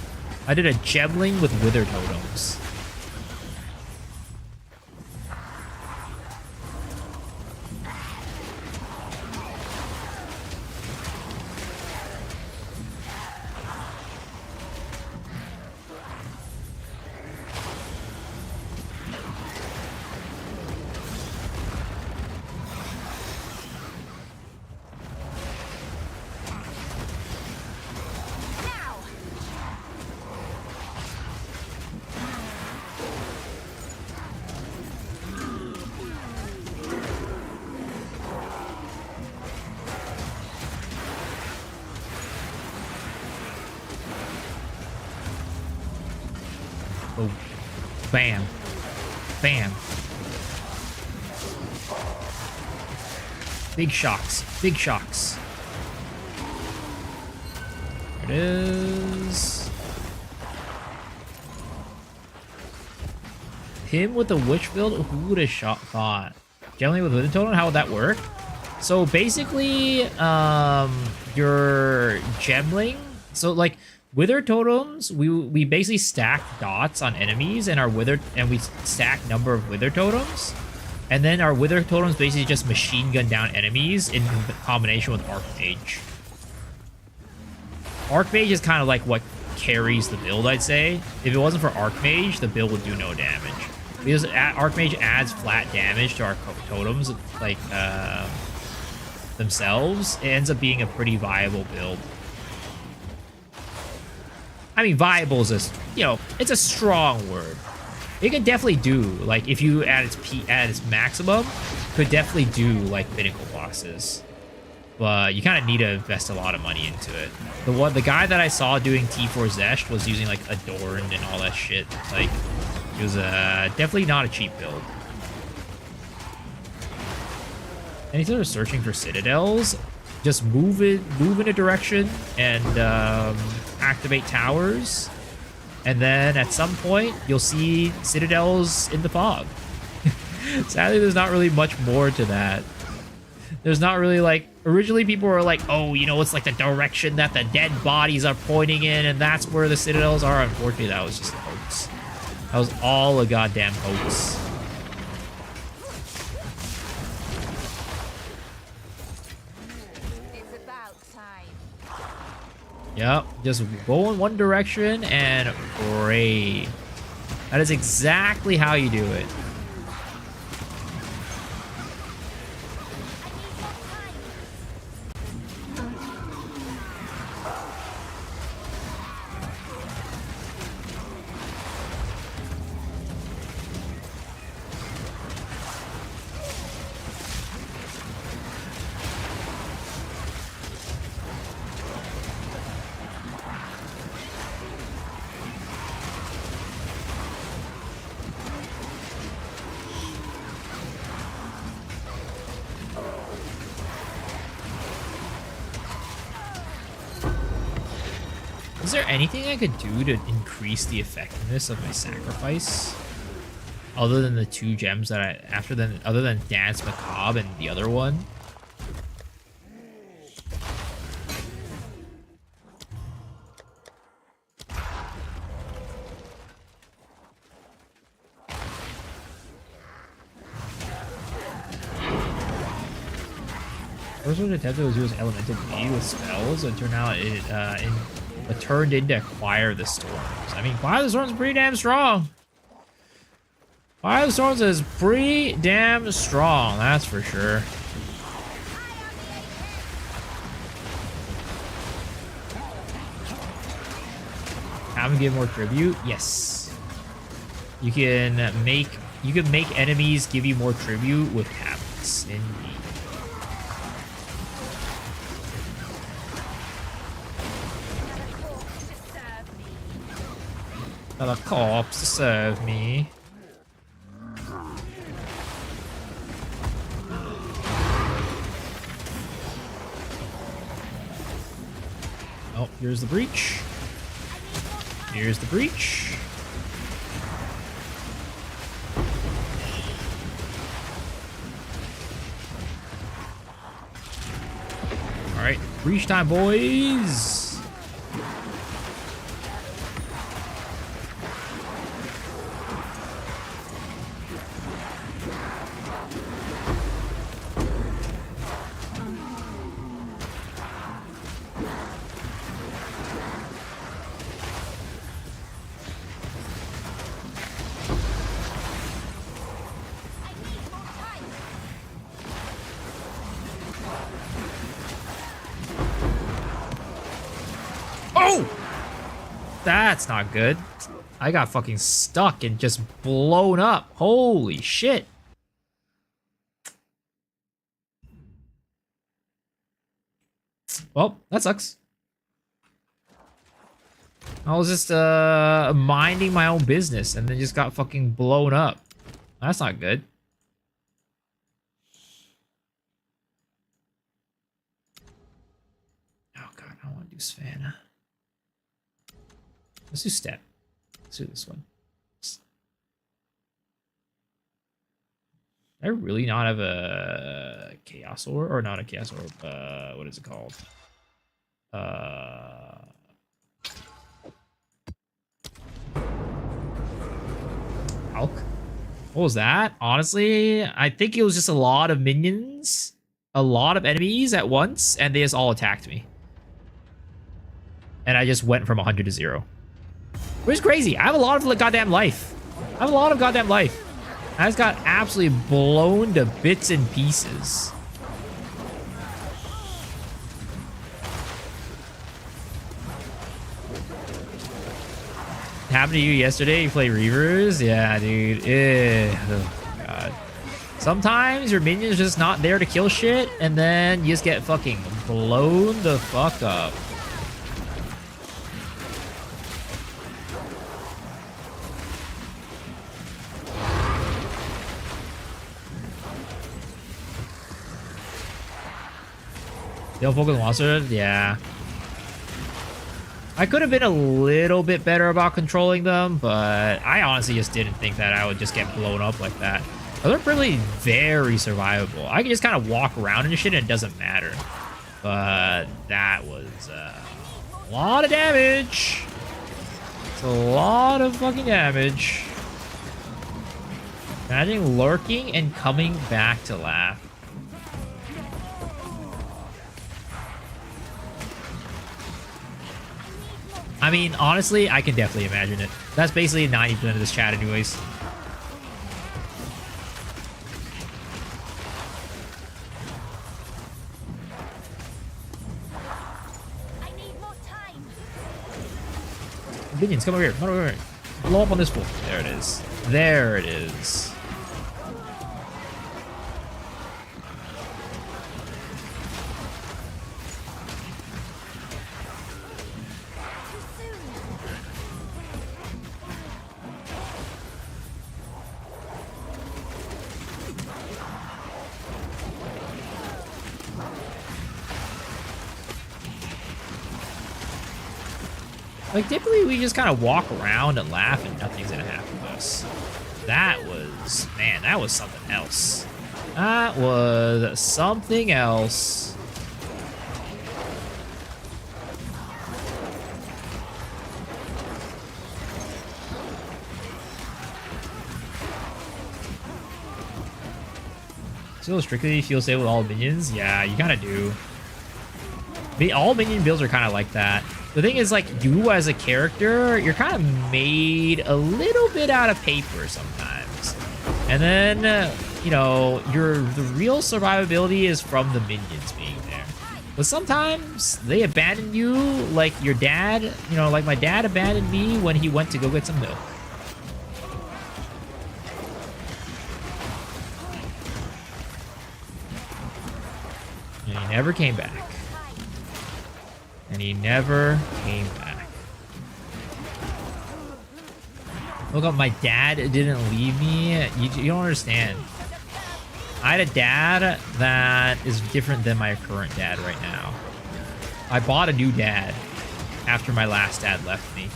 I did a gemling with wither totems. Now. Boom. Bam. Bam. Big shocks. Big shocks. There it is. Him with the witch build? Who would have thought? Generally with Wither Totem, how would that work? So basically, your gemling. So like Wither Totems, we basically stack dots on enemies and we stack number of Wither Totems. And then our Wither Totems basically just machine gun down enemies in combination with Archmage. Archmage is kind of like what carries the build, I'd say. If it wasn't for Archmage, the build would do no damage. Because Archmage adds flat damage to our totems, like, themselves, it ends up being a pretty viable build. I mean, viable is it's a strong word. It can definitely do, like, if you at its maximum, could definitely do like pinnacle bosses. But you kind of need to invest a lot of money into it. The guy that I saw doing T4 Zesht was using like Adorned and all that shit. Like, it was definitely not a cheap build. Anytime you're searching for citadels, just move in a direction and activate towers. And then at some point, you'll see citadels in the fog. Sadly, there's not really much more to that. There's not really, like, originally people were like, oh, it's like the direction that the dead bodies are pointing in, and that's where the citadels are. Unfortunately, that was just a hoax. That was all a goddamn hoax. It's about time. Yep, just go in one direction and pray. That is exactly how you do it. Is there anything I could do to increase the effectiveness of my sacrifice? Other than the 2 gems that other than Dance Macabre and the other one? First one attempted was use Elemental B with spells, and turned out it turned into Acquire the Storms. I mean, Acquire the Storms is pretty damn strong. Acquire the Storms is pretty damn strong, that's for sure. Have him give more tribute? Yes. You can make enemies give you more tribute with habits, indeed. Another corpse to serve me. Oh, here's the breach. Here's the breach. All right, breach time, boys. Oh! That's not good. I got fucking stuck and just blown up. Holy shit. Well, that sucks. I was just minding my own business and then just got fucking blown up. That's not good. Oh god, I want to do Savannah. Let's do Step. Let's do this one. I really not have a Chaos Orb, or not a Chaos Orb, what is it called? Hulk? What was that? Honestly, I think it was just a lot of minions, a lot of enemies at once, and they just all attacked me. And I just went from 100 to 0. Which is crazy. I have a lot of goddamn life. I have a lot of goddamn life. I just got absolutely blown to bits and pieces. Happened to you yesterday? You play Reavers? Yeah, dude. Oh, God. Sometimes your minion's just not there to kill shit, and then you just get fucking blown the fuck up. Don't focus on monster? Yeah. I could have been a little bit better about controlling them, but I honestly just didn't think that I would just get blown up like that. They're really very survivable. I can just kind of walk around and shit and it doesn't matter. But that was a lot of damage. It's a lot of fucking damage. Imagine lurking and coming back to laugh. I mean, honestly, I can definitely imagine it. That's basically 90% of this chat anyways. I need more time. Minions, come over here. Come over here. Blow up on this fool. There it is. There it is. Like, typically we just kind of walk around and laugh and nothing's gonna happen to us. That was, man, that was something else. That was something else. Still strictly feel safe with all minions? Yeah, you kind of do. All minion builds are kind of like that. The thing is, like, you as a character, you're kind of made a little bit out of paper sometimes. And then, you know, the real survivability is from the minions being there. But sometimes they abandon you, like your dad, you know, like my dad abandoned me when he went to go get some milk. And he never came back. And he never came back. Look up, my dad didn't leave me. You don't understand. I had a dad that is different than my current dad right now. I bought a new dad after my last dad left me.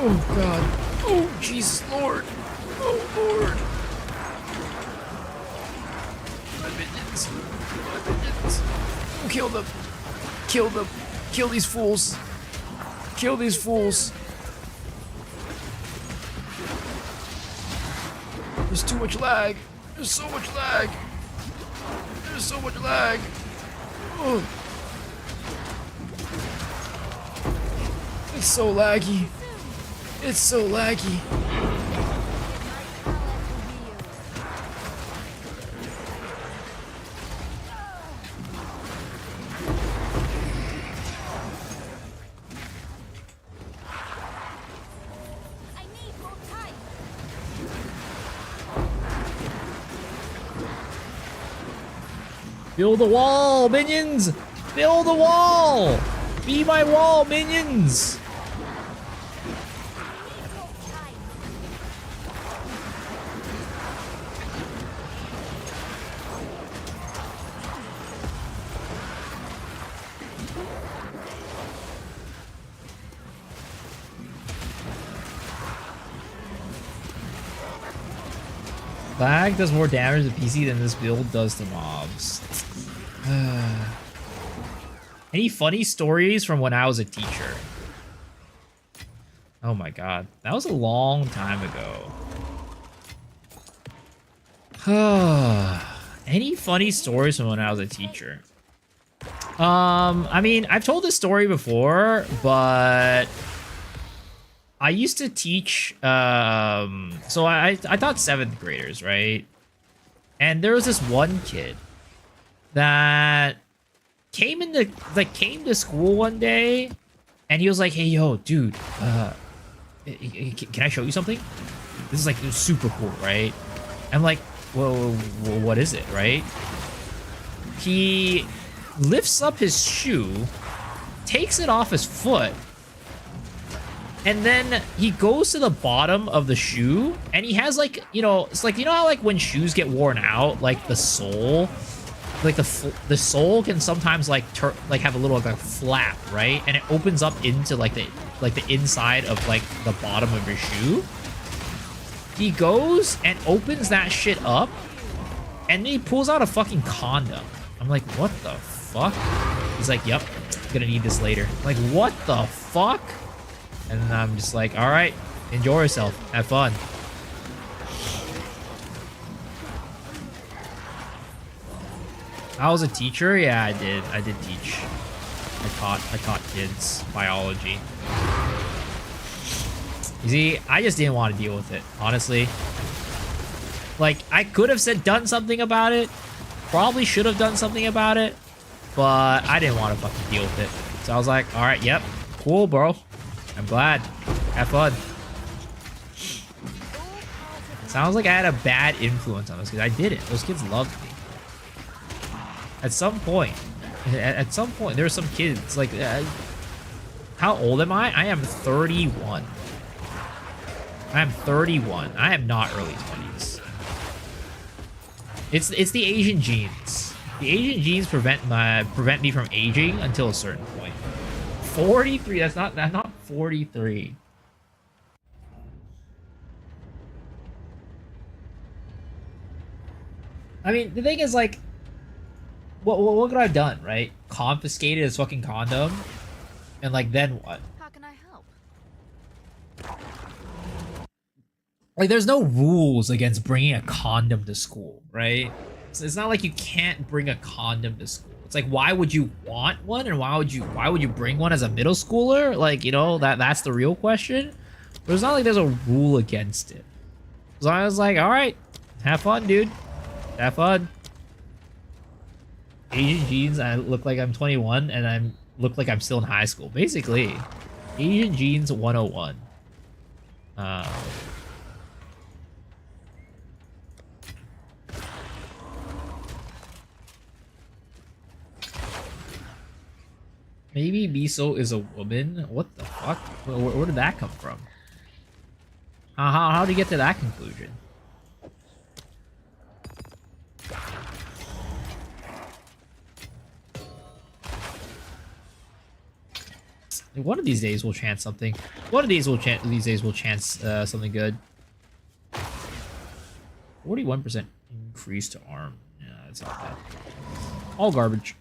Oh god. Oh Jesus Lord. Oh Lord. My minions. My minions. Kill them. Kill them. Kill these fools. Kill these fools. There's too much lag. There's so much lag. There's so much lag. Oh. It's so laggy. It's so laggy. I need more time. Build the wall, minions! Build the wall! Be my wall, minions! Lag does more damage to PC than this build does to mobs. Any funny stories from when I was a teacher? Oh my god, that was a long time ago. Any funny stories from when I was a teacher? I mean, I've told this story before, but I used to teach, so I taught 7th graders, right? And there was this one kid that came to school one day, and he was like, "Hey, yo, dude, can I show you something? This is like super cool, right?" I'm like, "Well, what is it, right?" He lifts up his shoe, takes it off his foot, and then he goes to the bottom of the shoe, and he has like, you know, it's like, you know how like when shoes get worn out, like the sole, like the sole can sometimes like have a little like a flap, right? And it opens up into like the inside of like the bottom of your shoe. He goes and opens that shit up, and then he pulls out a fucking condom. I'm like, what the fuck? He's like, yep, gonna need this later. I'm like, what the fuck? And I'm just like, all right, enjoy yourself, have fun. I was a teacher. Yeah, I did teach. I taught kids biology. You see, I just didn't want to deal with it, honestly. Like, I could have done something about it. Probably should have done something about it. But I didn't want to fucking deal with it. So I was like, all right, yep, cool, bro. I'm glad. Have fun. Sounds like I had a bad influence on those kids. I didn't. Those kids loved me. At some point, there were some kids, like, how old am I? I am 31. I am 31. I am not early 20s. It's the Asian genes. The Asian genes prevent me from aging until a certain point. 43. That's not 43. I mean, the thing is, like, what could I have done, right? Confiscated his fucking condom, and like, then what? How can I help? Like, there's no rules against bringing a condom to school, right? So it's not like you can't bring a condom to school. It's like, why would you want one, and why would you bring one as a middle schooler? Like, you know, that's the real question. But it's not like there's a rule against it. So I was like, all right, have fun, dude. Have fun. Asian genes, I look like I'm 21, and I look like I'm still in high school. Basically, Asian genes 101. Maybe Miso is a woman? What the fuck? Where did that come from? How did you get to that conclusion? One of these days we'll chance something. One of these days we'll chance something good. 41% increase to arm. Yeah, that's not bad. All garbage.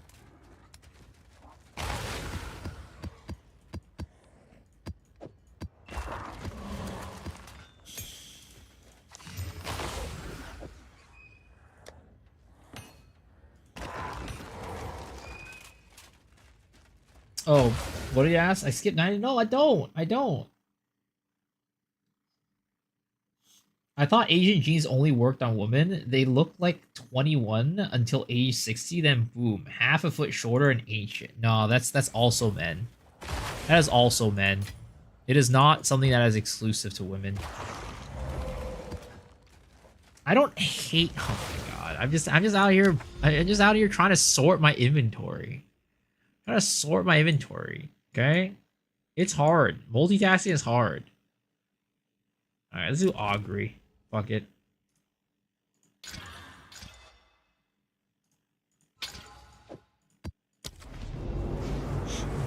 Oh, what did you ask? I skipped 90? No, I don't. I don't. I thought Asian genes only worked on women. They looked like 21 until age 60, then boom, half a foot shorter and ancient. No, that's also men. That is also men. It is not something that is exclusive to women. I don't hate. Oh my god! I'm just out here. I'm just out here trying to sort my inventory. Trying to sort my inventory. Okay, it's hard. Multitasking is hard. All right, let's do augury. Fuck it.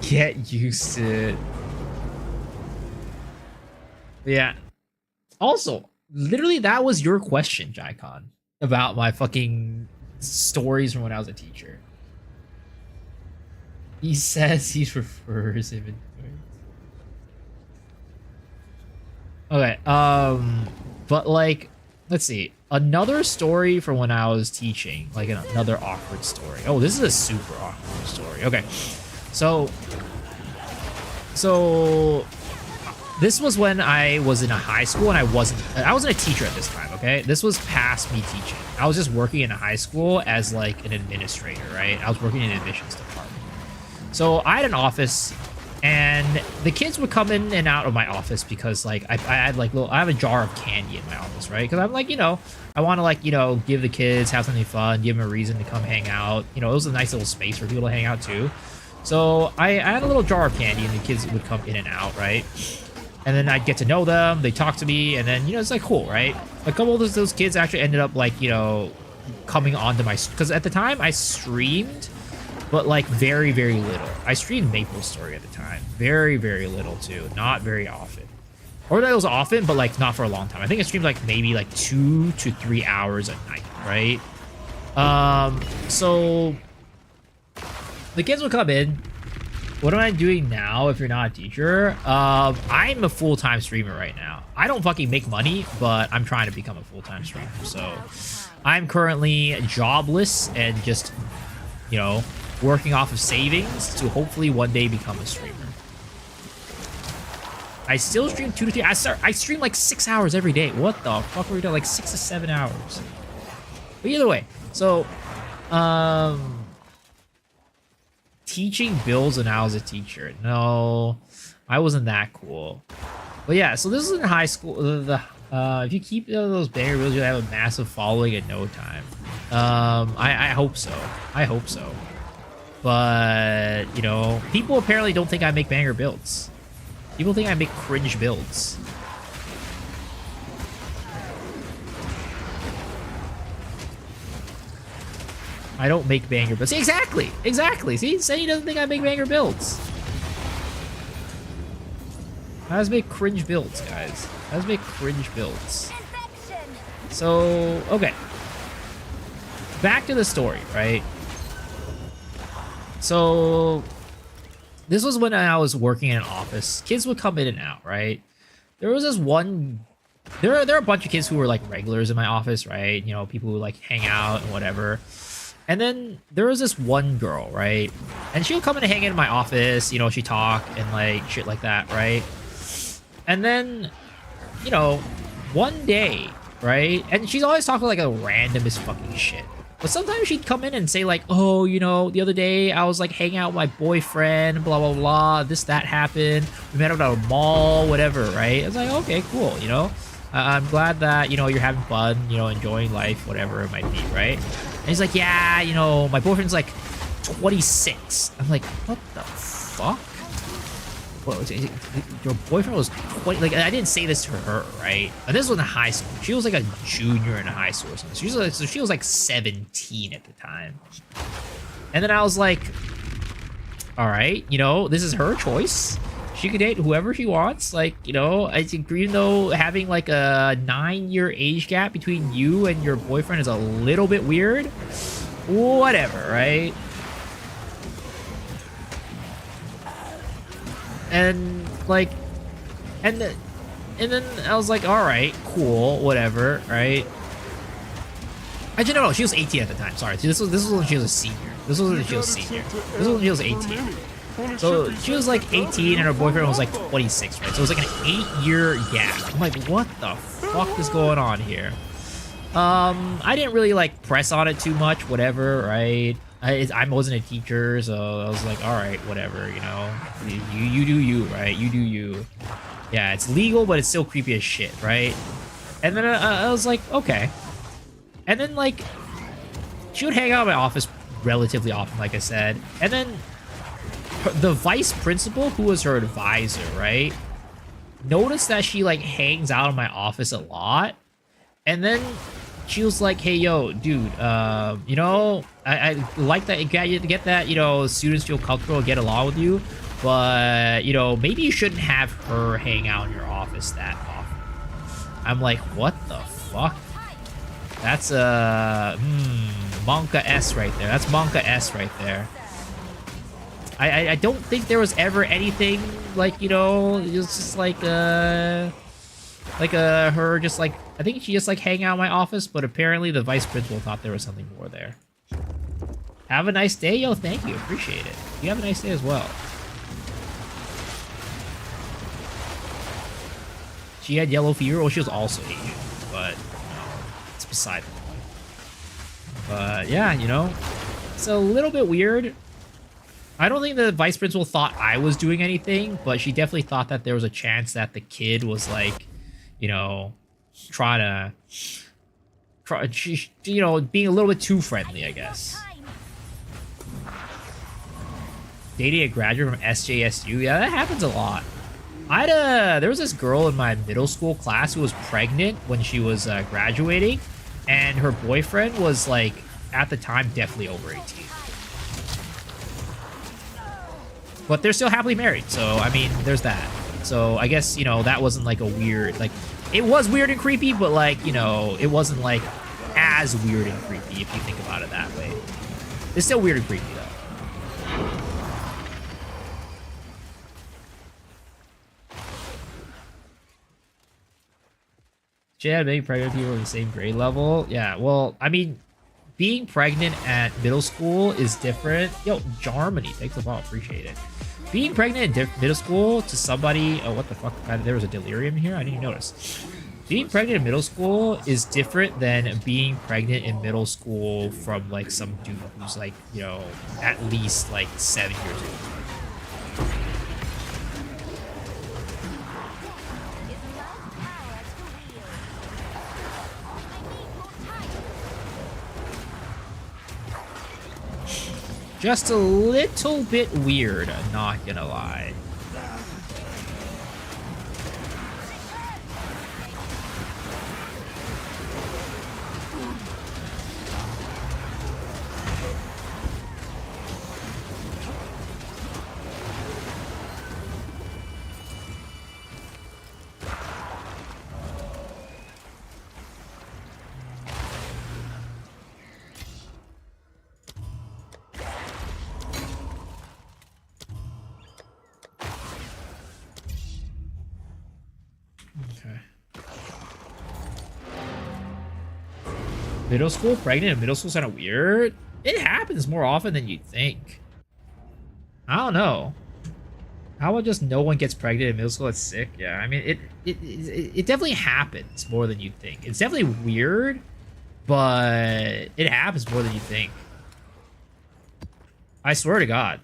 Get used to it. Yeah. Also, literally, that was your question, Jaikon, about my fucking stories from when I was a teacher. He says he prefers inventory. Okay, but like, let's see. Another story from when I was teaching, like another awkward story. Oh, this is a super awkward story. Okay, so this was when I was in a high school and I wasn't a teacher at this time. Okay, this was past me teaching. I was just working in a high school as like an administrator, right? I was working in the admissions department. So I had an office. And the kids would come in and out of my office because like I had like I have a jar of candy in my office, right? Because I'm like, you know, I want to like, you know, give the kids, have something fun, give them a reason to come hang out. You know, it was a nice little space for people to hang out too. So I had a little jar of candy and the kids would come in and out, right? And then I'd get to know them, they talk to me, and then, you know, it's like cool, right? A couple of those kids actually ended up like, you know, coming onto my, because at the time I streamed, but like very, very little. I streamed MapleStory at the time. Very, very little too. Not very often. Or that was often, but like not for a long time. I think I streamed like maybe like 2 to 3 hours a night, right? So the kids would come in. What am I doing now if you're not a teacher? I'm a full-time streamer right now. I don't fucking make money, but I'm trying to become a full-time streamer. So I'm currently jobless and just, you know, working off of savings to hopefully one day become a streamer. I still stream 2 to 3. I stream like 6 hours every day. What the fuck were we doing? Like 6 to 7 hours. But either way, so teaching builds when I was a teacher. No, I wasn't that cool. But yeah, so this is in high school. If you keep those banger builds, you'll have a massive following in no time. I hope so. I hope so. But, you know, people apparently don't think I make banger builds. People think I make cringe builds. I don't make banger builds. See, exactly! Exactly! See, say he doesn't think I make banger builds. I just make cringe builds, guys. I just make cringe builds. So, okay. Back to the story, right? So this was when I was working in an office. Kids would come in and out, right? There was this one. There are a bunch of kids who were like regulars in my office, right? You know, people who like hang out and whatever. And then there was this one girl, right? And she would come in and hang in my office. You know, she talk and like shit like that, right? And then, you know, one day, right? And she's always talking like a randomest fucking shit. But sometimes she'd come in and say like, oh, you know, the other day I was like hanging out with my boyfriend, blah, blah, blah. This, that happened. We met up at a mall, whatever, right? I was like, okay, cool, you know? I'm glad that, you know, you're having fun, you know, enjoying life, whatever it might be, right? And he's like, yeah, you know, my boyfriend's like 26. I'm like, what the fuck? What was it? Your boyfriend was 20? Like, I didn't say this to her, right? And this was in high school. She was like a junior in high school or something. So she was like 17 at the time. And then I was like, all right, you know, this is her choice. She can date whoever she wants. Like, you know, I think even though having like a 9-year age gap between you and your boyfriend is a little bit weird, whatever, right? And like, and then I was like, all right, cool, whatever, right? Actually, no, she was 18 at the time. Sorry, this was when she was a senior. This was when she was a senior. This was when she was 18. when it So should be she was set like to 18 and her boyfriend was like W. 26, right? So it was like an 8-year gap. I'm like, what the fuck is going on here? I didn't really like press on it too much, whatever, right? I wasn't a teacher, so I was like, all right, whatever, you know, you do you, right? You do you. Yeah, it's legal, but it's still creepy as shit, right? And then I was like, okay. And then like, she would hang out in my office relatively often, like I said. And then the vice principal, who was her advisor, right, noticed that she like hangs out in my office a lot. And then she was like, hey, yo, dude, you know, I like that you get that, you know, students feel comfortable and get along with you, but, you know, maybe you shouldn't have her hang out in your office that often. I'm like, what the fuck? That's Monka S right there. That's Monka S right there. I don't think there was ever anything like, you know, it was just like her just like, I think she just like hang out in my office, but apparently the vice principal thought there was something more there. Have a nice day. Yo, thank you. Appreciate it. You have a nice day as well. She had yellow fever. Well, she was also Asian, but you know, it's beside the point. But yeah, you know, it's a little bit weird. I don't think the vice principal thought I was doing anything, but she definitely thought that there was a chance that the kid was like, you know, you know, being a little bit too friendly, I guess. Dating a graduate from SJSU, yeah, that happens a lot. There was this girl in my middle school class who was pregnant when she was graduating, and her boyfriend was like, at the time, definitely over 18. But they're still happily married, so, I mean, there's that. So, I guess, you know, that wasn't, like, a weird, like, it was weird and creepy, but, like, you know, it wasn't, like, as weird and creepy, if you think about it that way. It's still weird and creepy, though. She had maybe pregnant people in the same grade level. Yeah, well, I mean, being pregnant at middle school is different. Yo, Germany, thanks a lot, appreciate it. Being pregnant in middle school to somebody... Oh, what the fuck? There was a delirium here? I didn't even notice. Being pregnant in middle school is different than being pregnant in middle school from, like, some dude who's, like, you know, at least, like, 7 years old. Just a little bit weird, not gonna lie. Middle school? Pregnant in middle school is kind of weird. It happens more often than you'd think. I don't know. How about just no one gets pregnant in middle school? It's sick. Yeah, I mean, it definitely happens more than you'd think. It's definitely weird, but it happens more than you think. I swear to God.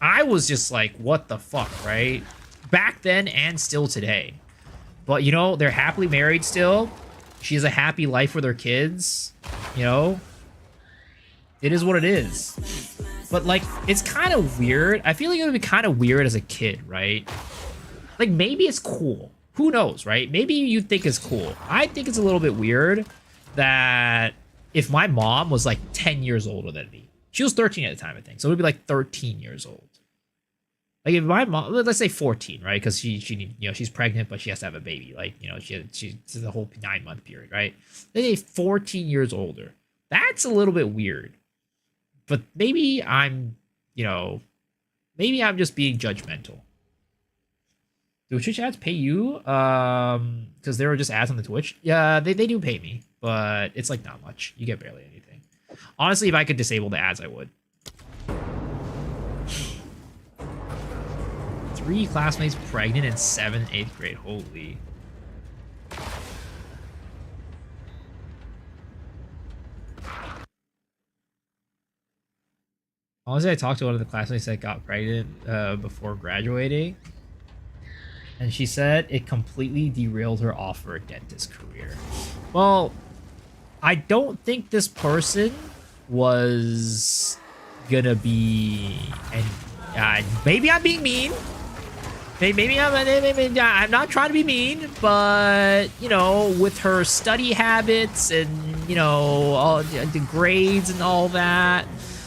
I was just like, what the fuck, right? Back then and still today. But, you know, they're happily married still. She has a happy life with her kids. You know? It is what it is. But, like, it's kind of weird. I feel like it would be kind of weird as a kid, right? Like, maybe it's cool. Who knows, right? Maybe you think it's cool. I think it's a little bit weird that if my mom was, like, 10 years older than me. She was 13 at the time, I think. So it would be, like, 13 years old. Like, if my mom, let's say 14, right? Because she, you know, she's pregnant, but she has to have a baby. Like, you know, she's the whole 9-month period, right? Let's say 14 years older. That's a little bit weird. But maybe I'm, you know, maybe I'm just being judgmental. Do Twitch ads pay you? Because there were just ads on the Twitch. Yeah, they do pay me, but it's like not much. You get barely anything. Honestly, if I could disable the ads, I would. 3 classmates pregnant in 7th, 8th grade. Holy. Honestly, I talked to one of the classmates that got pregnant before graduating, and she said it completely derailed her off for a dentist career. Well, I don't think this person was gonna be, and maybe I'm being mean. Maybe I'm not trying to be mean, but you know, with her study habits and you know all the grades and all that,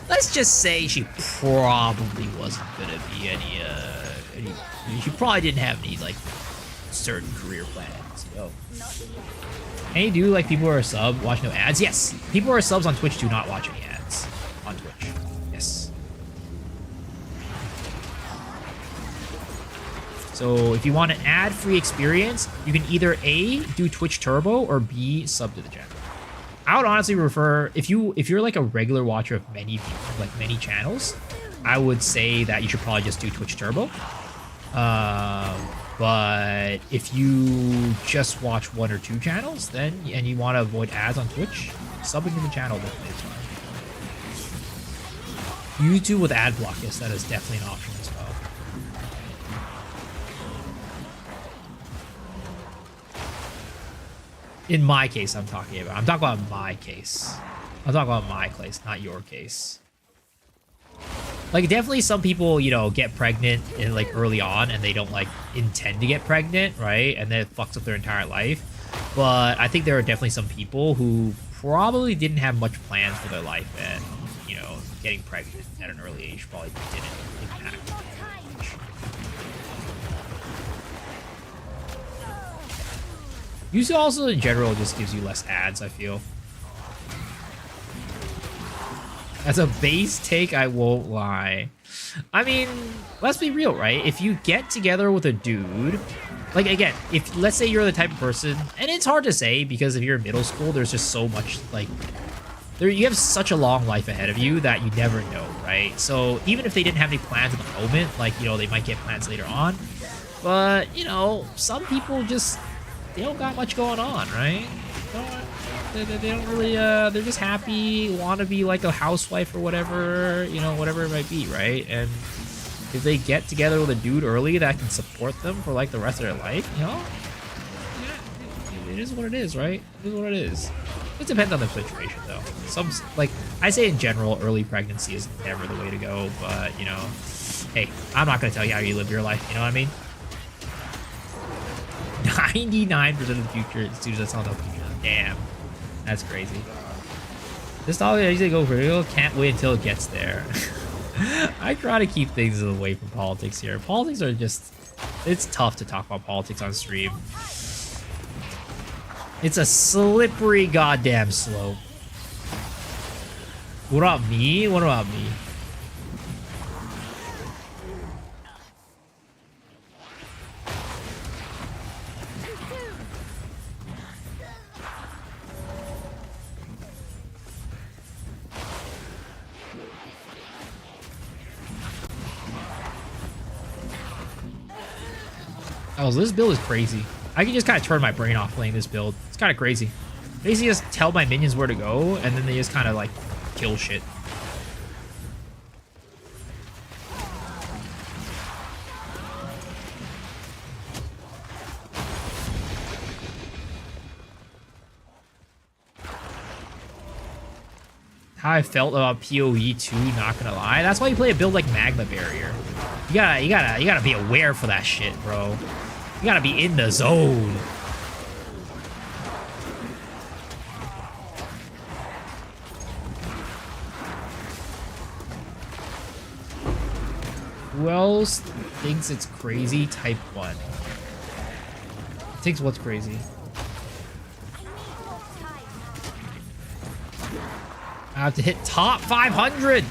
let's just say she probably wasn't gonna be any. She probably didn't have any like certain career plans, you know. And you do like people who are sub watch no ads? Yes, people who are subs on Twitch do not watch any ads on Twitch. Yes. So if you want an ad-free experience, you can either A, do Twitch Turbo, or B, sub to the channel. I would honestly prefer, if you're like a regular watcher of many channels, I would say that you should probably just do Twitch Turbo. But if you just watch 1 or 2 channels, then and you want to avoid ads on Twitch, subbing to the channel definitely is fine. YouTube with ad block, yes, that is definitely an option as well. In my case, I'm talking about my case. I'm talking about my case, not your case. Like, definitely some people, you know, get pregnant in, like, early on, and they don't, like, intend to get pregnant, right? And then it fucks up their entire life. But I think there are definitely some people who probably didn't have much plans for their life, and, you know, getting pregnant at an early age probably didn't impact much. YouTube also, in general, just gives you less ads, I feel. As a base take, I won't lie. I mean, let's be real, right? If you get together with a dude, like, again, if let's say you're the type of person, and it's hard to say because if you're in middle school, there's just so much, like, you have such a long life ahead of you that you never know, right? So even if they didn't have any plans at the moment, like, you know, they might get plans later on. But, you know, some people just, they don't got much going on, right? They don't really, they're just happy, want to be like a housewife or whatever, you know, whatever it might be, right? And if they get together with a dude early that can support them for like the rest of their life, you know, yeah, it is what it is, right? It is what it is. It depends on the situation, though. Some, like, I say in general, early pregnancy is never the way to go, but, you know, hey, I'm not going to tell you how you live your life, you know what I mean? 99% of the future students that's on the future. Damn. That's crazy. This dog I usually go for real. Can't wait until it gets there. I try to keep things away from politics here. Politics are just... It's tough to talk about politics on stream. It's a slippery goddamn slope. What about me? What about me? Oh, this build is crazy. I can just kind of turn my brain off playing this build. It's kind of crazy. Basically just tell my minions where to go, and then they just kind of, like, kill shit. How I felt about PoE 2, not gonna lie. That's why you play a build like Magma Barrier. You gotta be aware for that shit, bro. You gotta be in the zone. Who else thinks it's crazy? Type 1. Thinks what's crazy? I have to hit top 500.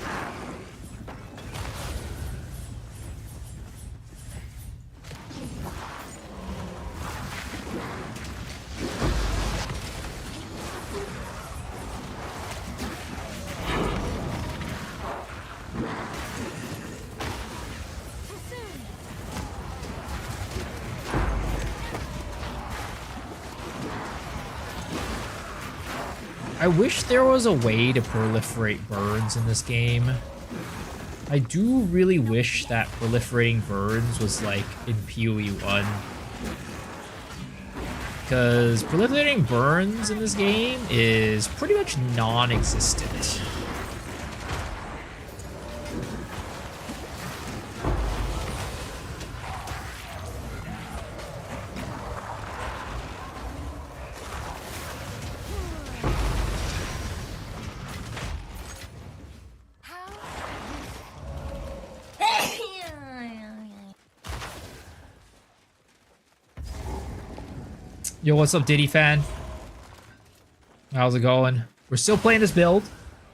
I wish there was a way to proliferate burns in this game. I do really wish that proliferating burns was like in PoE 1. Because proliferating burns in this game is pretty much non-existent. Yo, what's up, Diddy fan? How's it going? We're still playing this build,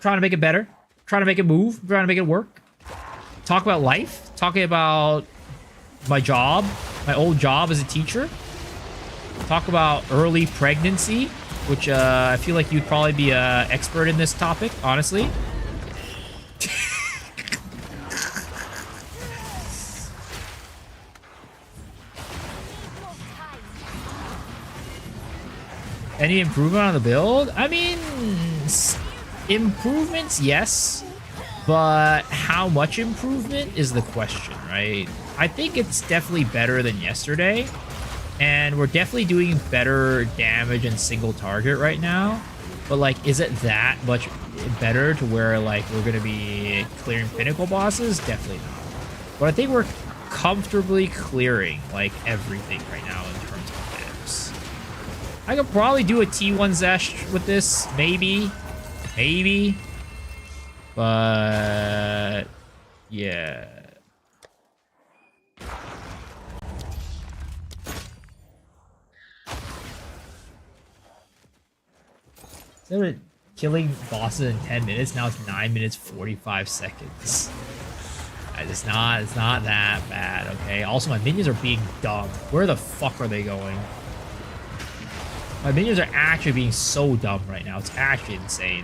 trying to make it better, trying to make it move, trying to make it work. Talk about life, talking about my job, my old job as a teacher. Talk about early pregnancy, which I feel like you'd probably be an expert in this topic, honestly. Any improvement on the build? I mean, improvements, yes. But how much improvement is the question, right? I think it's definitely better than yesterday. And we're definitely doing better damage and single target right now. But, like, is it that much better to where, like, we're going to be clearing pinnacle bosses? Definitely not. But I think we're comfortably clearing, like, everything right now in terms of maps. I could probably do a T1 Zesh with this, maybe. Maybe. But yeah. Instead of killing bosses in 10 minutes, now it's 9 minutes 45 seconds. It's not that bad, okay? Also, my minions are being dumb. Where the fuck are they going? My minions are actually being so dumb right now. It's actually insane.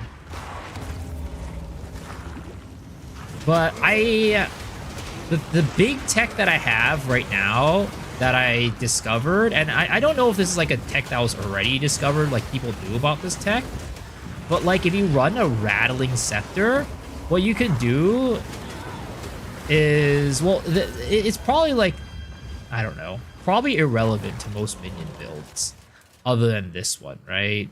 But the big tech that I have right now that I discovered, and I don't know if this is like a tech that was already discovered, like people knew about this tech, but like if you run a rattling scepter, what you can do is, well, it's probably like, I don't know, probably irrelevant to most minion builds other than this one, right?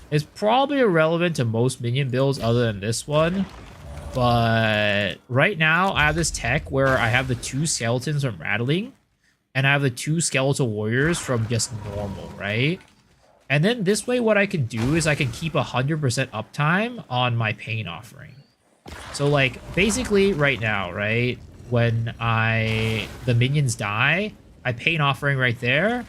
It's probably irrelevant to most minion builds other than this one. But right now, I have this tech where I have the 2 skeletons from rattling, and I have the 2 skeletal warriors from just normal, right? And then this way, what I can do is I can keep 100% uptime on my pain offering. So, like, basically right now, right, when the minions die, I pain offering right there,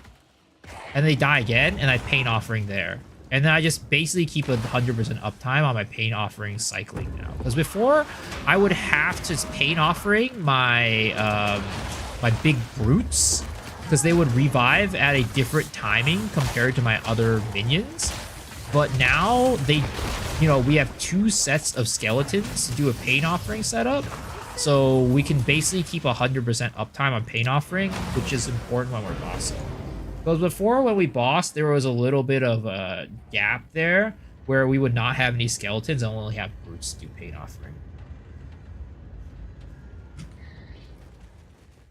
and they die again, and I pain offering there. And then I just basically keep 100% uptime on my pain offering cycling now. Because before, I would have to pain offering my my big brutes, because they would revive at a different timing compared to my other minions. But now we have 2 sets of skeletons to do a pain offering setup. So we can basically keep 100% uptime on pain offering, which is important when we're bossing. Because before, when we bossed, there was a little bit of a gap there where we would not have any skeletons and only have brutes to do pain offering.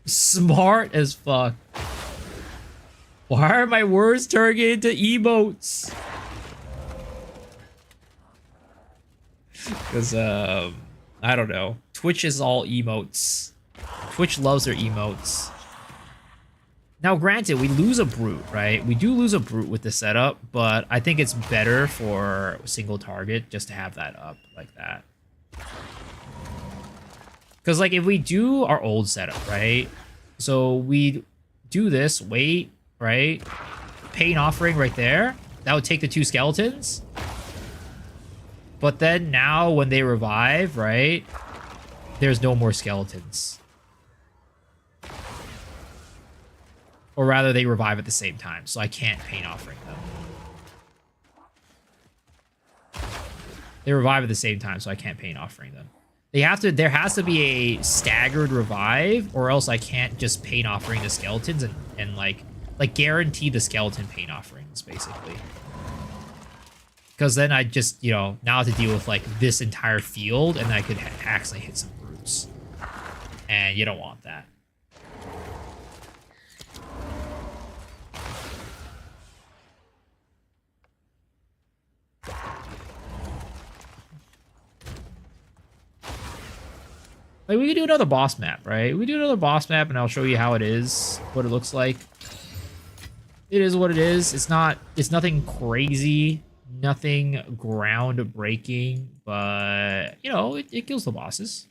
Smart as fuck. Why are my words turning into emotes? Because, I don't know. Twitch is all emotes. Twitch loves their emotes. Now, granted, we lose a brute, right? We do lose a brute with the setup, but I think it's better for single target just to have that up like that. Because, like, if we do our old setup, right? So we do this, wait, right? Pain offering right there. That would take the 2 skeletons. But then now when they revive, right? There's no more skeletons. Or rather, they revive at the same time, so I can't pain offering them. They revive at the same time, so I can't pain offering them. There has to be a staggered revive, or else I can't just pain offering the skeletons and like guarantee the skeleton pain offerings, basically. Because then I just, you know, now have to deal with like this entire field, and I could accidentally hit some brutes. And you don't want that. Like, we could do another boss map, right? We do another boss map, and I'll show you how it is, what it looks like. It is what it is. It's nothing crazy, nothing groundbreaking, but, you know, it kills the bosses.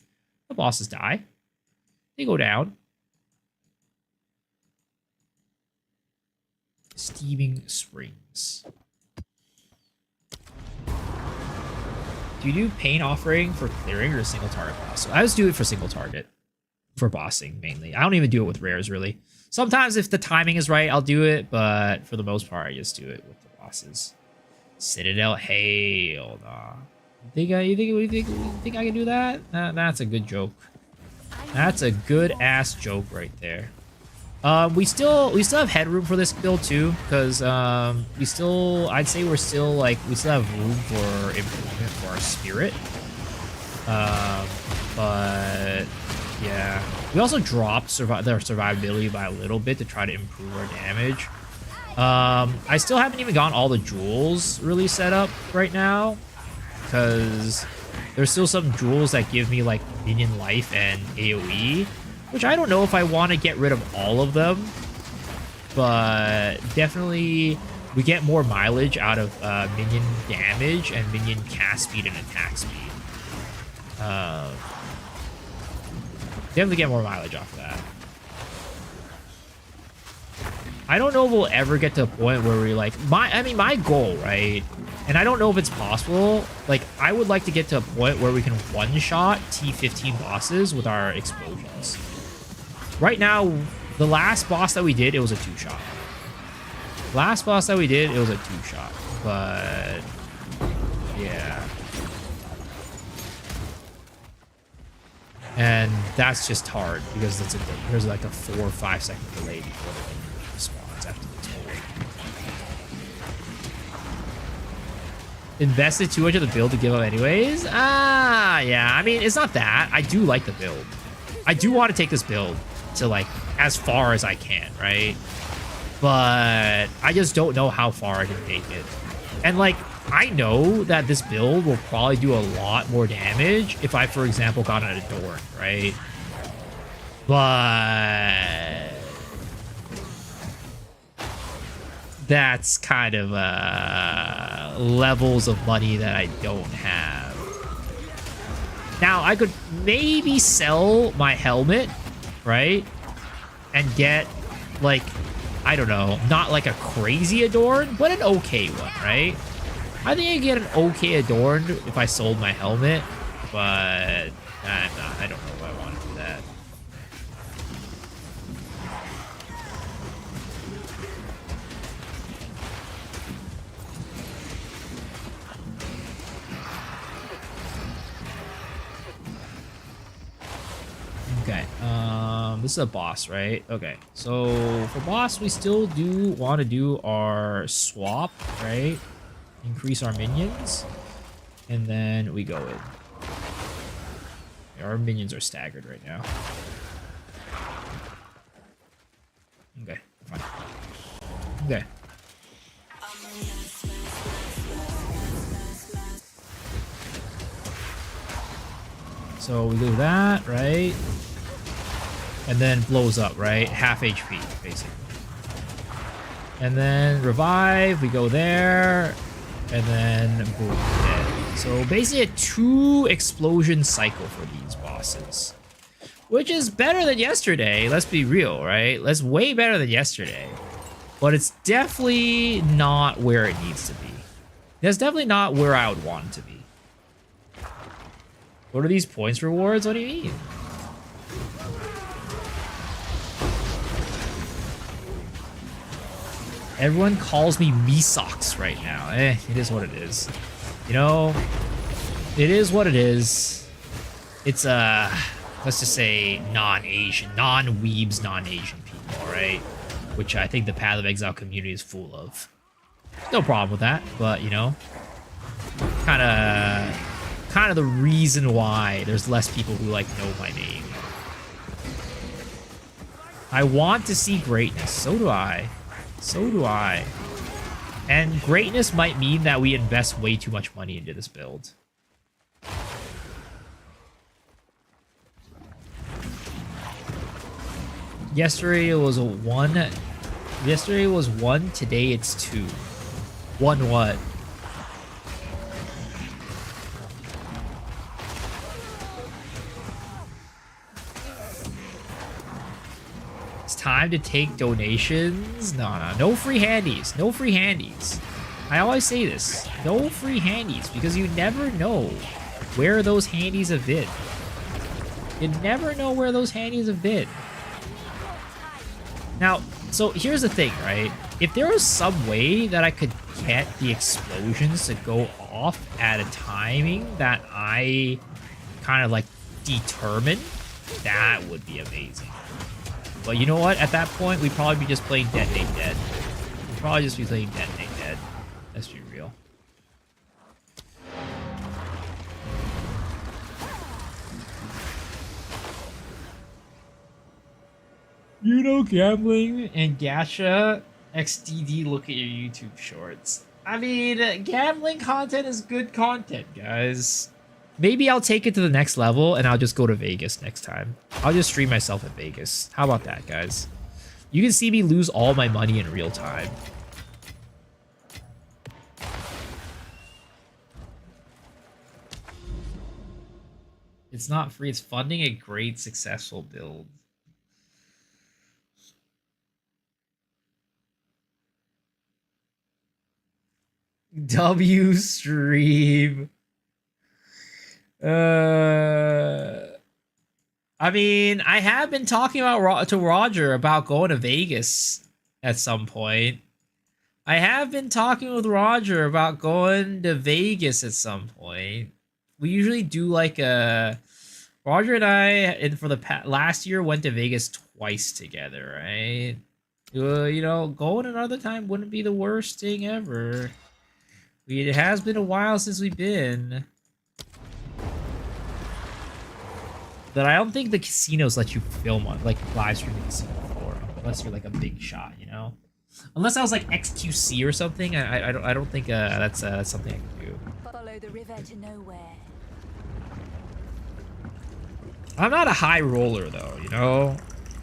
The bosses die. They go down. Steaming Springs. Do you do pain offering for clearing or a single target boss? So I just do it for single target. For bossing, mainly. I don't even do it with rares, really. Sometimes if the timing is right, I'll do it, but for the most part, I just do it with the bosses. Citadel, hell nah. You think I can do that? That's a good joke. That's a good ass joke right there. We still have headroom for this build too, because I'd say we still have room for improvement for our spirit. But yeah, we also dropped their survivability by a little bit to try to improve our damage. I still haven't even gotten all the jewels really set up right now, because there's still some jewels that give me like minion life and AoE, which I don't know if I want to get rid of all of them, but definitely we get more mileage out of minion damage and minion cast speed and attack speed. Definitely get more mileage off of that. I don't know if we'll ever get to a point where we like my goal, right? And I don't know if it's possible. Like, I would like to get to a point where we can one-shot T15 bosses with our explosions. Right now, the last boss that we did, it was a two-shot. Last boss that we did, it was a two-shot. But yeah. And that's just hard because there's like a 4 or 5 second delay before the enemy spawns after the toll. Invested too much of the build to give up anyways? Yeah. I mean, it's not that. I do like the build. I do want to take this build to like as far as I can, right? But I just don't know how far I can take it. And like, I know that this build will probably do a lot more damage if I, for example, got an Adorn, right? But that's kind of levels of money that I don't have. Now, I could maybe sell my helmet, right? And get, like, I don't know, not like a crazy Adorn, but an okay one, right? I think I could get an okay Adorn if I sold my helmet, but I'm not. I don't know if I want to do that. Okay, this is a boss, right? Okay, so for boss, we still do want to do our swap, right? Increase our minions, and then we go in. Our minions are staggered right now. Okay, fine. Okay. So we do that, right? And then blows up, right? Half HP, basically. And then revive, we go there, and then boom, dead. So basically a 2 explosion cycle for these bosses. Which is better than yesterday, let's be real, right? That's way better than yesterday. But it's definitely not where it needs to be. That's definitely not where I would want it to be. What are these points rewards? What do you mean? Everyone calls me Mesox right now. It is what it is. You know, it is what it is. It's, let's just say non-Asian, non-weebs, non-Asian people, right? Which I think the Path of Exile community is full of. No problem with that, but, you know, kind of the reason why there's less people who like know my name. I want to see greatness. So do I. So do I. And greatness might mean that we invest way too much money into this build. Yesterday it was a 1. Yesterday was 1. Today it's 2. 1 what? It's time to take donations. No free handies. No free handies. I always say this. No free handies because you never know where those handies have been. You never know where those handies have been. Now, so here's the thing, right? If there was some way that I could get the explosions to go off at a timing that I kind of like determine, that would be amazing. But you know what? At that point, we'd probably be just playing Detonate Dead. We'd probably just be playing Detonate Dead. Let's be real. You know, gambling and gacha XDD, look at your YouTube shorts. I mean, gambling content is good content, guys. Maybe I'll take it to the next level and I'll just go to Vegas next time. I'll just stream myself at Vegas. How about that, guys? You can see me lose all my money in real time. It's not free. It's funding a great, successful build. W stream. I mean, I have been talking about to Roger about going to Vegas at some point. I have been talking with Roger about going to Vegas at some point. We usually do like a Roger and I, and for the last year, went to Vegas twice together, right? You know, going another time wouldn't be the worst thing ever. It has been a while since we've been. But I don't think the casinos let you film on, like, live stream the casino floor, unless you're like a big shot, you know. Unless I was like XQC or something, I don't think that's something I can do. Follow the river to nowhere. I'm not a high roller though, you know.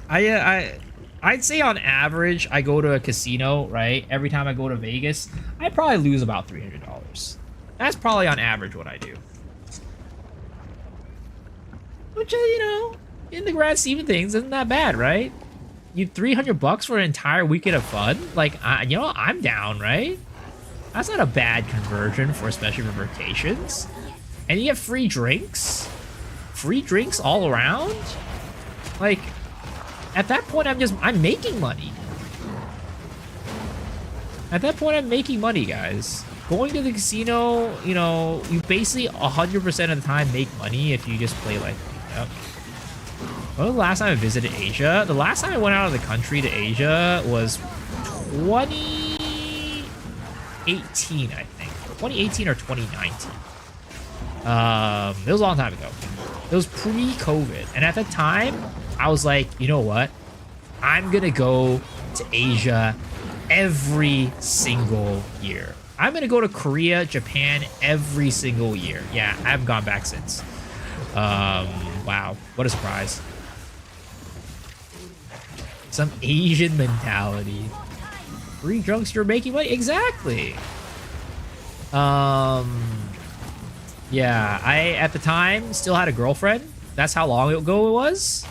I'd say on average, I go to a casino, right? Every time I go to Vegas, I probably lose about $300. That's probably on average what I do. Which, you know, in the grand scheme of things, isn't that bad, right? You $300 for an entire weekend of fun? Like, you know, I'm down, right? That's not a bad conversion for especially for vacations. And you get free drinks? Free drinks all around? Like, at that point, I'm making money. At that point, I'm making money, guys. Going to the casino, you know, you basically 100% of the time make money if you just play like, yep. When was the last time I visited Asia? The last time I went out of the country to Asia was 2018, I think. 2018 or 2019. It was a long time ago. It was pre-COVID. And at the time, I was like, you know what? I'm gonna go to Asia every single year. I'm gonna go to Korea, Japan every single year. Yeah, I haven't gone back since. Wow, what a surprise. Some Asian mentality. Free drunks, you're making money? Exactly. Yeah, I, at the time, still had a girlfriend. That's how long ago it was.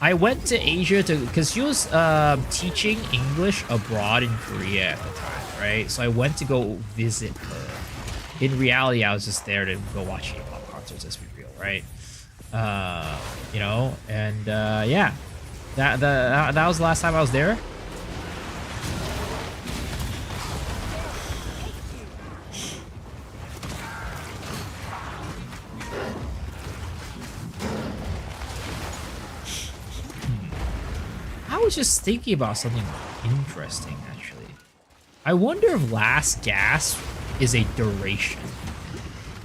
I went to Asia because she was teaching English abroad in Korea at the time, right? So I went to go visit her. In reality, I was just there to go watch K-pop concerts, let's be real, right? You know, and yeah, that was the last time I was there. I was just thinking about something interesting, actually. I wonder if Last Gas is a duration.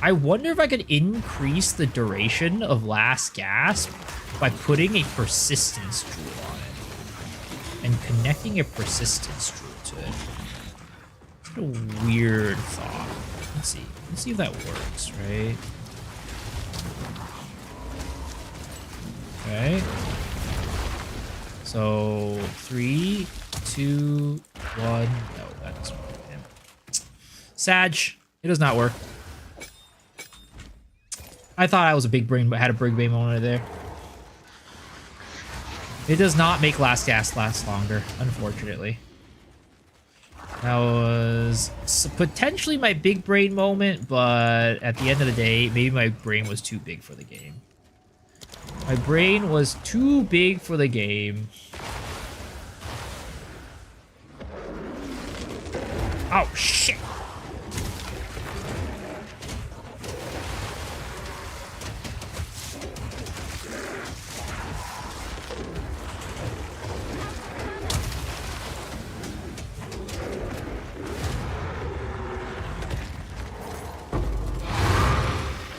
I wonder if I could increase the duration of Last Gasp by putting a persistence jewel on it and connecting a persistence jewel to it. It's a weird thought. Let's see. Let's see if that works, right? Okay. So 3, 2, 1. No, that doesn't work. Damn. Sag, it does not work. I thought I was a big brain, but had a big brain moment there. It does not make Last Gasp last longer, unfortunately. That was potentially my big brain moment, but at the end of the day, maybe my brain was too big for the game. My brain was too big for the game. Oh, shit!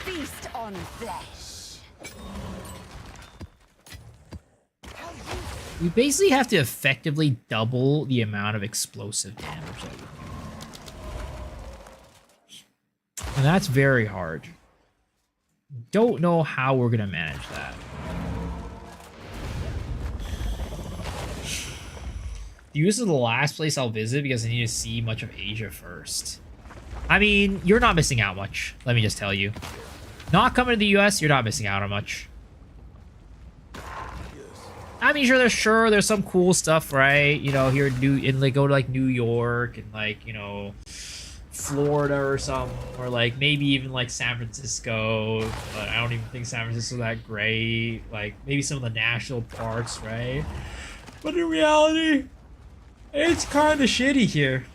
Feast on flesh. We basically have to effectively double the amount of explosive damage that we do. And that's very hard. Don't know how we're going to manage that. The US is the last place I'll visit because I need to see much of Asia first. I mean, you're not missing out much. Let me just tell you. Not coming to the US, you're not missing out on much. I mean, sure, there's some cool stuff, right? You know, here in like go to like New York and like, you know, Florida or something, or like maybe even like San Francisco. But I don't even think San Francisco's that great. Like maybe some of the national parks, right? But in reality, it's kind of shitty here.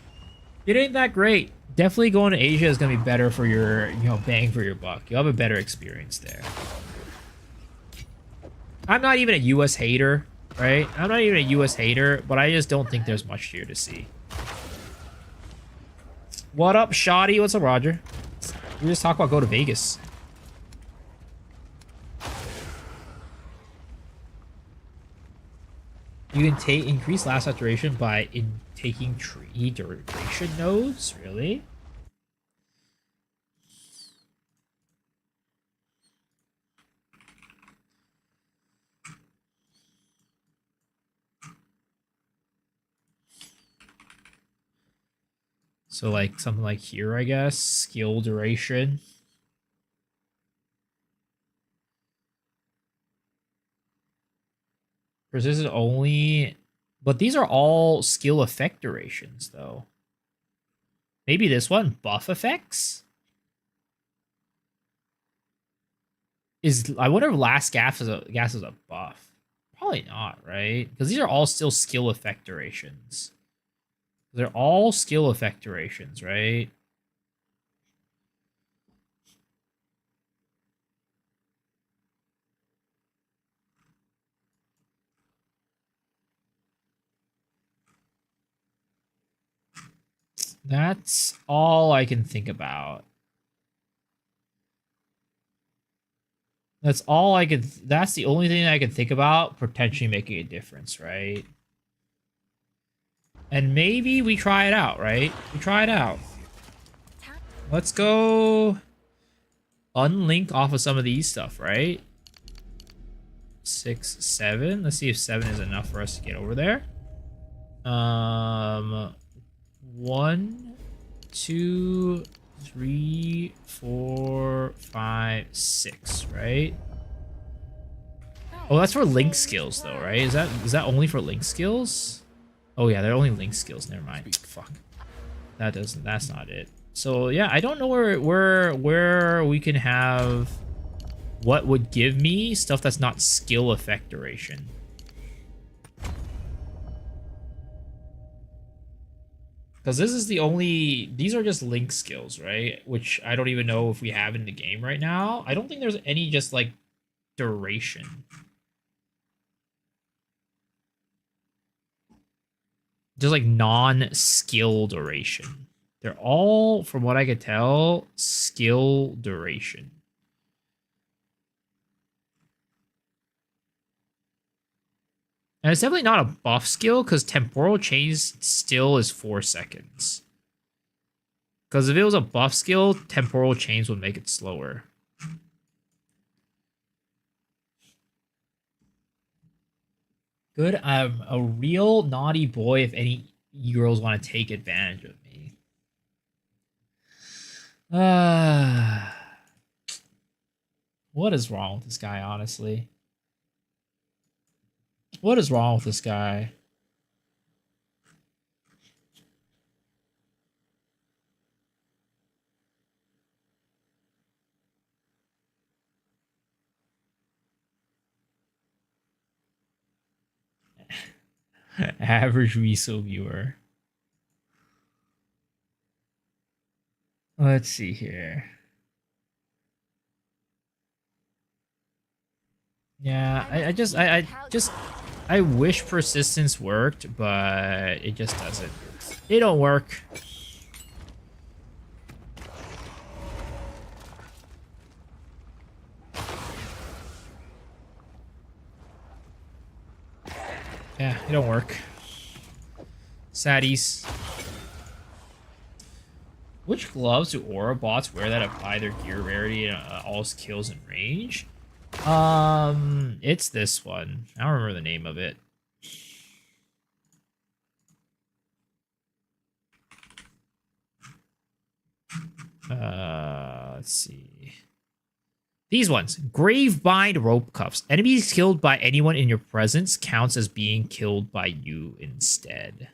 It ain't that great. Definitely going to Asia is gonna be better for your, you know, bang for your buck. You'll have a better experience there. I'm not even a US hater, right? I'm not even a US hater, but I just don't think there's much here to see. What up, Shoddy? What's up, Roger? We just talk about go to Vegas. You can increase last duration by taking tree duration nodes? Really? So like something like here, I guess, skill duration. Persistent only, but these are all skill effect durations though. Maybe this one, buff effects? I wonder if last gas is a buff. Probably not, right? Because these are all still skill effect durations. They're all skill effect durations, right? That's all I can think about. That's all I could. That's the only thing I can think about potentially making a difference, right? And maybe we try it out, right? We try it out. Let's go unlink off of some of these stuff, right? 6, 7. Let's see if 7 is enough for us to get over there. 1, 2, 3, 4, 5, 6, right? Oh, that's for link skills though, right? Is that only for link skills? Oh yeah, they're only link skills. Never mind. Fuck. That's not it. So yeah, I don't know where we can have what would give me stuff that's not skill effect duration. Because this is the only... These are just link skills, right? Which I don't even know if we have in the game right now. I don't think there's any just, like, duration. Just, like, non-skill duration. They're all, from what I could tell, skill duration. And it's definitely not a buff skill because temporal change still is 4 seconds. Because if it was a buff skill, temporal change would make it slower. Good. I'm a real naughty boy if any girls want to take advantage of me. What is wrong with this guy, honestly? What is wrong with this guy? Average Miso viewer. Let's see here. Yeah, I wish persistence worked, but it just doesn't. It don't work. Yeah, it don't work. Saddies. Which gloves do aura bots wear that apply their gear rarity and all skills and range? It's this one. I don't remember the name of it. Let's see. These ones. Gravebind rope cuffs. Enemies killed by anyone in your presence counts as being killed by you instead.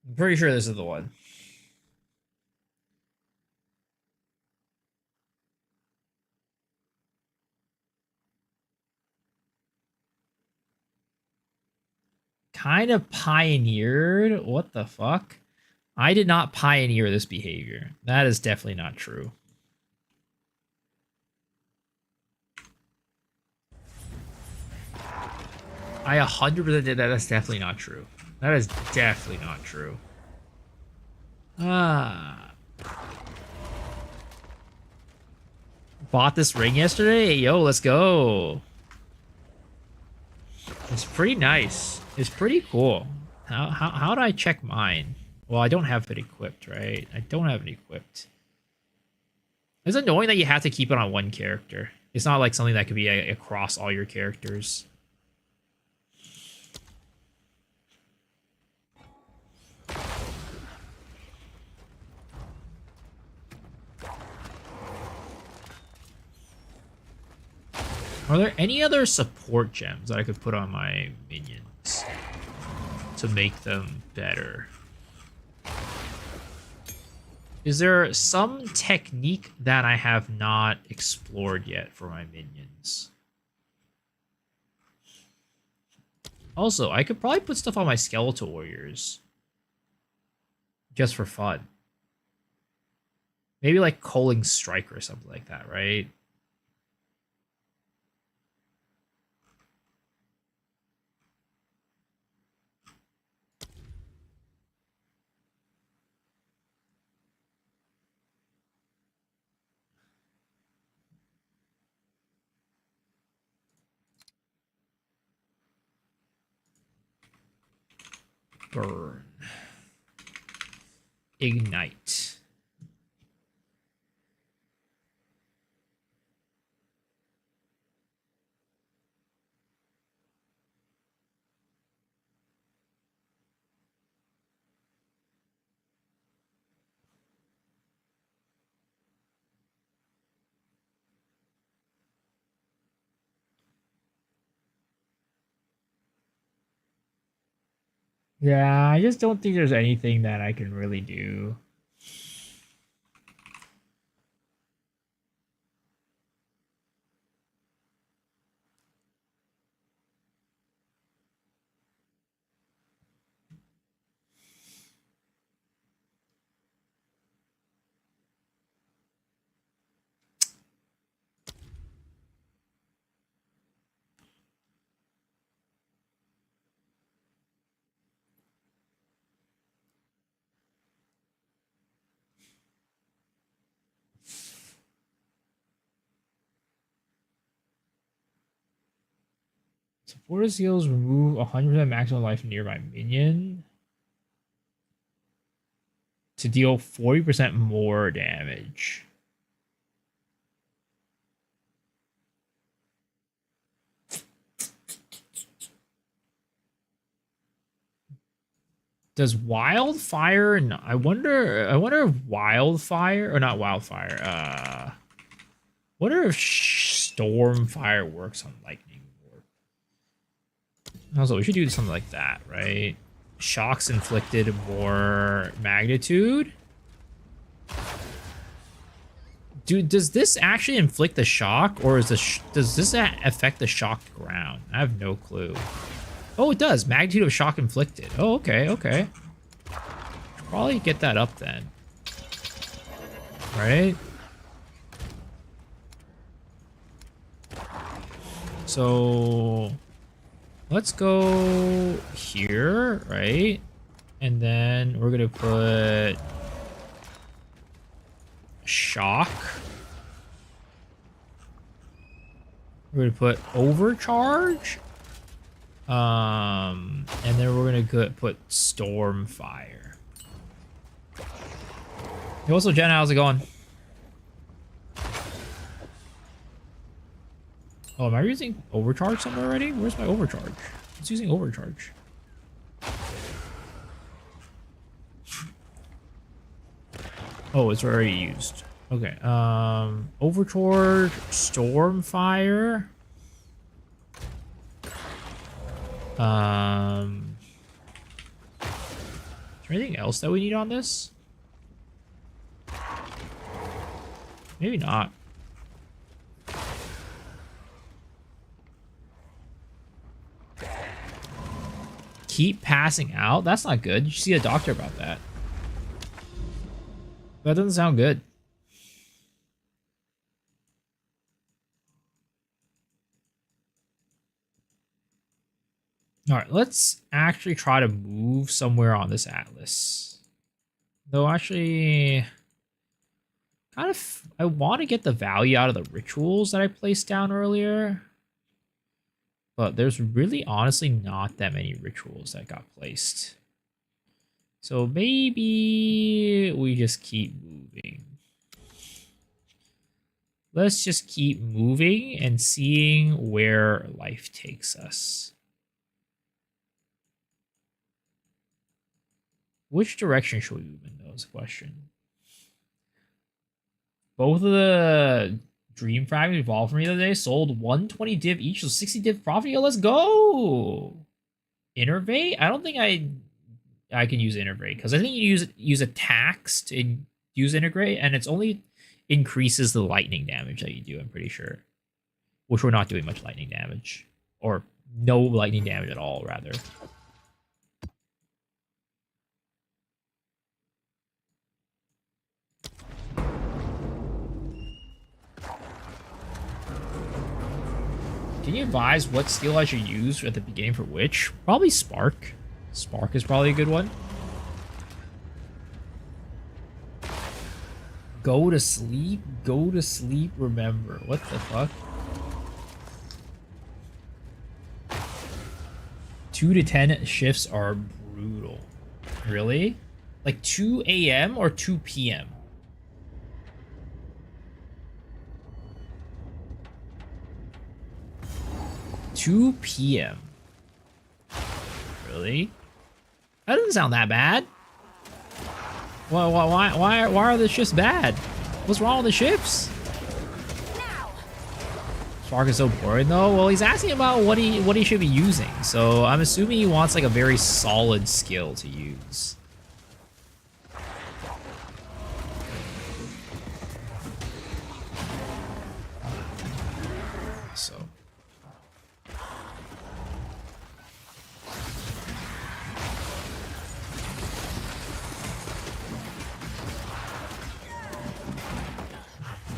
I'm pretty sure this is the one. Kind of pioneered. What the fuck? I did not pioneer this behavior. That is definitely not true. I 100% did that. That's definitely not true. That is definitely not true. Bought this ring yesterday? Yo, let's go. It's pretty nice. It's pretty cool. How do I check mine? Well, I don't have it equipped, right? I don't have it equipped. It's annoying that you have to keep it on one character. It's not like something that could be across all your characters. Are there any other support gems that I could put on my minions to make them better? Is there some technique that I have not explored yet for my minions? Also, I could probably put stuff on my skeletal warriors. Just for fun. Maybe like Coaling Strike or something like that, right? Burn. Ignite. Yeah, I just don't think there's anything that I can really do. Supporter skills remove 100% maximum life nearby minion to deal 40% more damage. Does wildfire? No, I wonder if wildfire or not wildfire. Wonder if stormfire works on lightning warp. Also, we should do something like that, right? Shocks inflicted more magnitude. Dude, does this actually inflict the shock, or is does this affect the shocked ground? I have no clue. Oh, it does. Magnitude of shock inflicted. Oh, okay, okay. Should probably get that up then. Right? So let's go here, right? And then we're gonna put shock. We're gonna put overcharge. And then we're gonna put stormfire. Hey, what's up, Jen? How's it going? Oh, am I using overcharge somewhere already? Where's my overcharge? It's using overcharge. Oh, it's already used. Okay. Overcharge, stormfire. Is there anything else that we need on this? Maybe not. Keep passing out? That's not good. You should see a doctor about that. That doesn't sound good. All right, let's actually try to move somewhere on this atlas. Though actually, kind of, I want to get the value out of the rituals that I placed down earlier. But there's really honestly not that many rituals that got placed. So maybe we just keep moving. Let's just keep moving and seeing where life takes us. Which direction should we move in, though, is the question. Both of the Dream Fragments evolved for me the other day. Sold 120 div each, so 60 div profit. Yo, let's go! Innervate? I don't think I can use Innervate, because I think you use attacks to use Integrate, and it's only increases the lightning damage that you do, I'm pretty sure. Which we're not doing much lightning damage. Or no lightning damage at all, rather. Can you advise what skill I should use at the beginning for which? Probably Spark. Spark is probably a good one. Go to sleep, remember. What the fuck? 2 to 10 shifts are brutal. Really? Like 2 a.m. or 2 p.m.? $2 p.m. Really? That doesn't sound that bad. Well, why are the shifts bad? What's wrong with the shifts? Spark is so boring though. Well, he's asking about what he should be using, so I'm assuming he wants like a very solid skill to use. So.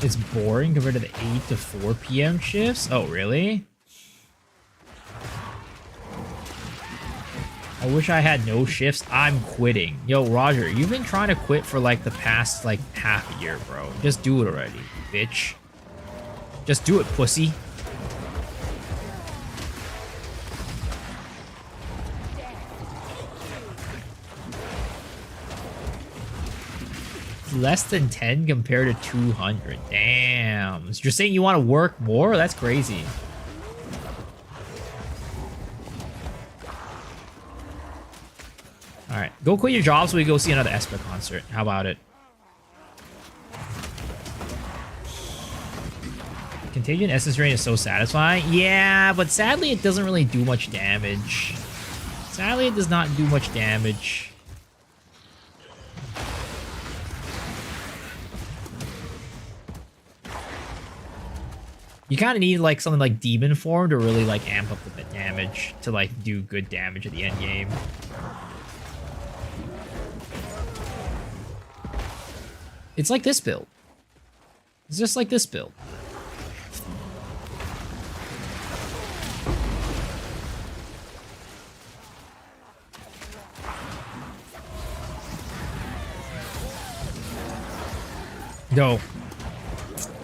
It's boring compared to the 8 to 4 p.m. shifts? Oh, really? I wish I had no shifts. I'm quitting. Yo, Roger, you've been trying to quit for like the past like half a year, bro. Just do it already, bitch. Just do it, pussy. less than 10 compared to 200. Damn. So you're saying you want to work more? That's crazy. All right, go quit your job so we go see another Esper concert. How about it? Contagion Essence Drain is so satisfying. Yeah, but sadly it doesn't really do much damage. Sadly, it does not do much damage. You kind of need like something like Demon Form to really like amp up the damage to like do good damage at the end game. It's like this build. It's just like this build. No.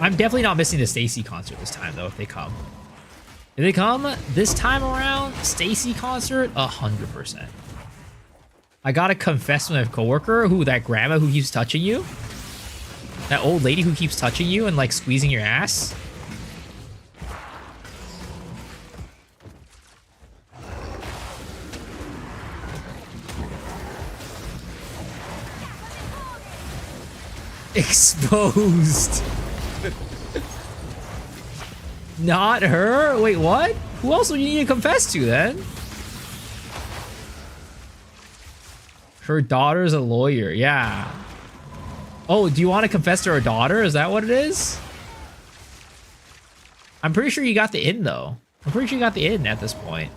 I'm definitely not missing the Stacy concert this time, though, if they come. If they come this time around, Stacy concert, 100%. I gotta confess to my coworker, that grandma who keeps touching you. That old lady who keeps touching you and, like, squeezing your ass. Exposed. Not her? Wait, what? Who else would you need to confess to then? Her daughter's a lawyer. Yeah. Oh, do you want to confess to her daughter? Is that what it is? I'm pretty sure you got the in, though. I'm pretty sure you got the in at this point.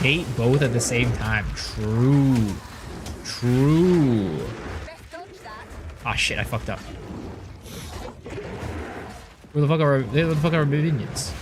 Date both at the same time. True. True. Ah, shit, I fucked up. Where the fuck are our minions?